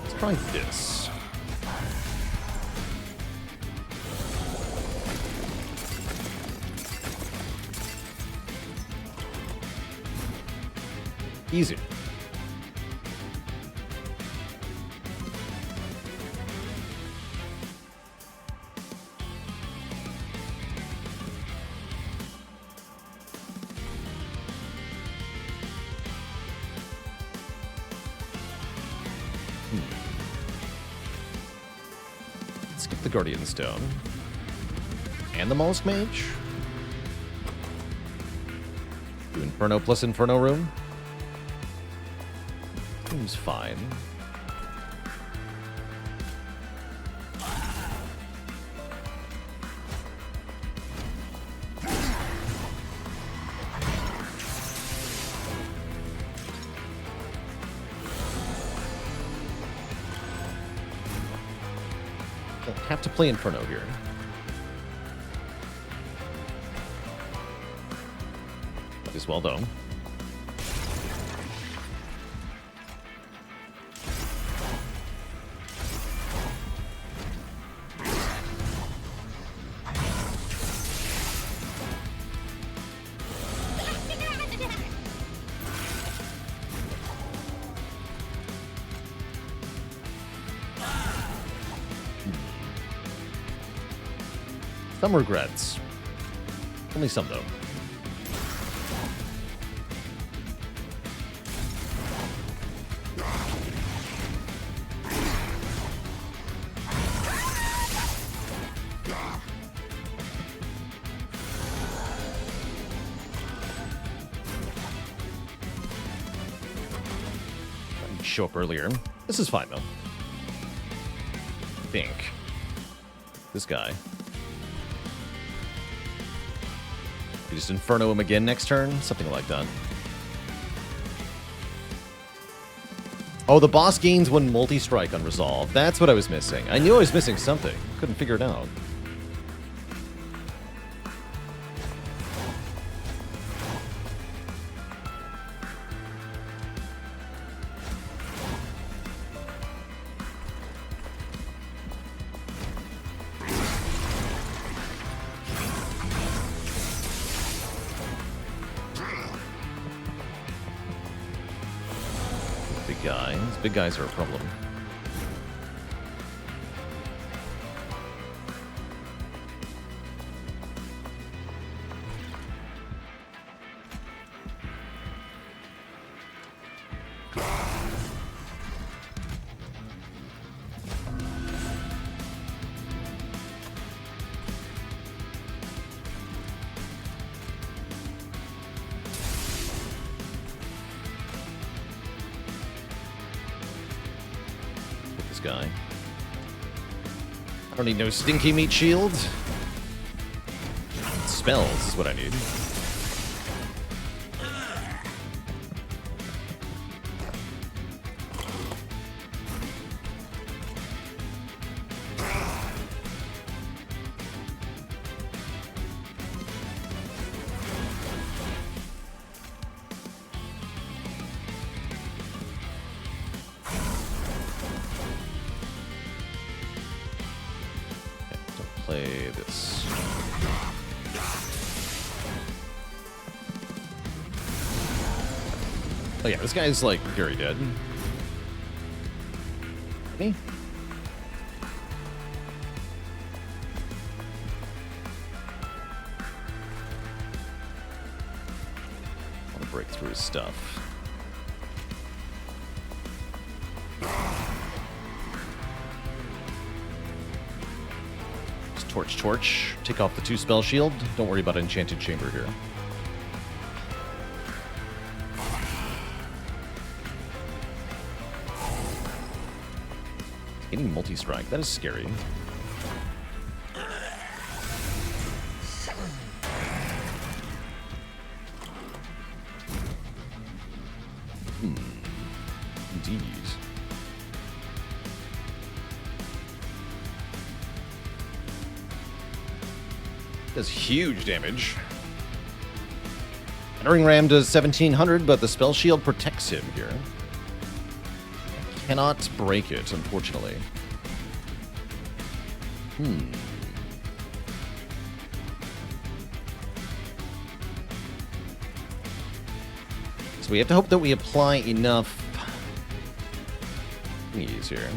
Let's try this. Easy. Skip the Guardian Stone. And the Mollusk Mage. Do Inferno plus Inferno room. Seems fine. I'll have to play Inferno here. Might as well, though. Some regrets. Only some, though. I didn't show up earlier. This is fine, though. I think. This guy. We just Inferno him again next turn? Something like that. Oh, the boss gains one multi-strike on Resolve. That's what I was missing. I knew I was missing something. Couldn't figure it out. Big guys are a problem. Guy. Don't need no stinky meat shield. Spells is what I need. Play this. Oh yeah, this guy's like very dead. Me? I want to break through his stuff. Torch. Take off the 2 spell shield. Don't worry about Enchanted Chamber here. Getting multi-strike. That is scary. Indeed. Does huge damage. Entering Ram does 1700, but the spell shield protects him here. I cannot break it, unfortunately. So we have to hope that we apply enough thingies here.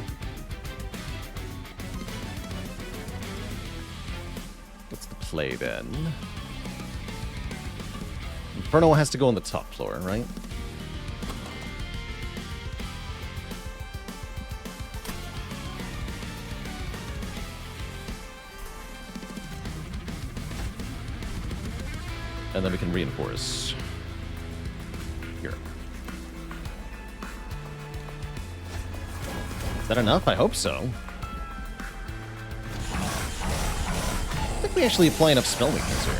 Play then. Inferno has to go on the top floor, right? And then we can reinforce here. Is that enough? I hope so. I think we actually apply enough spell weakness here.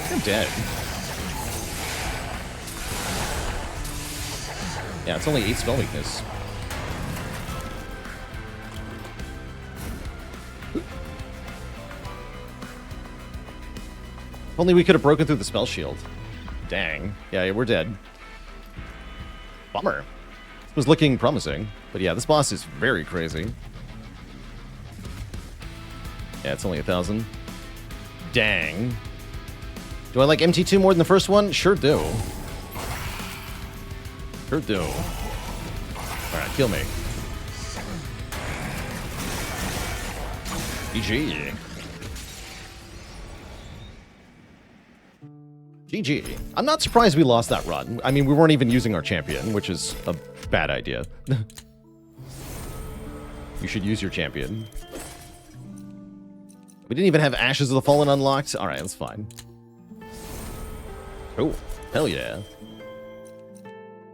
You're dead. Yeah, it's only 8 spell weakness. If only we could have broken through the spell shield. Dang. Yeah, we're dead. Bummer. It was looking promising. But yeah, this boss is very crazy. Yeah, it's only 1,000. Dang. Do I like MT2 more than the first one? Sure do. Sure do. Alright, kill me. GG. GG. I'm not surprised we lost that run. I mean, we weren't even using our champion, which is a bad idea. You should use your champion. We didn't even have Ashes of the Fallen unlocked. Alright, that's fine. Oh, hell yeah.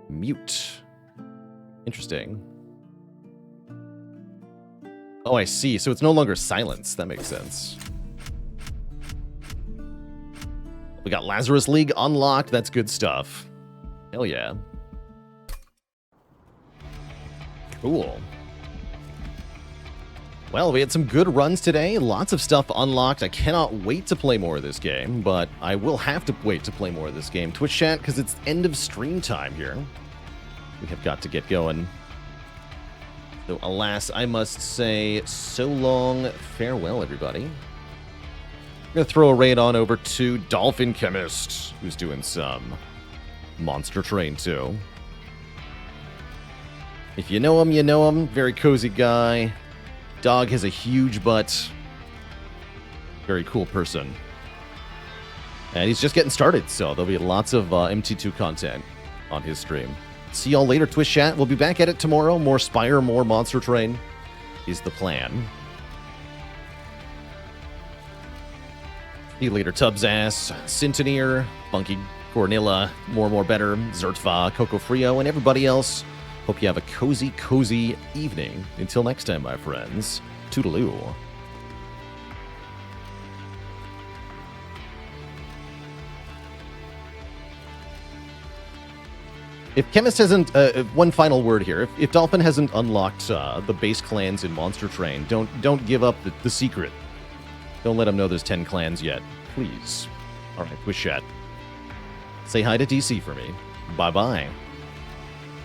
Mute. Interesting. Oh, I see. So it's no longer silence. That makes sense. We got Lazarus League unlocked. That's good stuff. Hell yeah. Cool. Well, we had some good runs today. Lots of stuff unlocked. I cannot wait to play more of this game, but I will have to wait to play more of this game. Twitch chat, because it's end of stream time here. We have got to get going. So, alas, I must say so long, farewell, everybody. I'm going to throw a raid on over to Dolphin Chemist, who's doing some Monster Train 2. If you know him, you know him. Very cozy guy. Dog has a huge butt. Very cool person. And he's just getting started, so there'll be lots of MT2 content on his stream. See y'all later, Twitch chat. We'll be back at it tomorrow. More Spire, more Monster Train is the plan. See you later, Tubbs Ass, Centeneer, Funky Cornilla, More Better, Zertva, Coco Frio, and everybody else Hope you have a cozy, cozy evening. Until next time, my friends. Toodaloo. If Chemist hasn't, one final word here. If Dolphin hasn't unlocked the base clans in Monster Train, don't give up the secret. Don't let him know there's 10 clans yet, please. All right, Twitch chat. Say hi to DC for me. Bye-bye.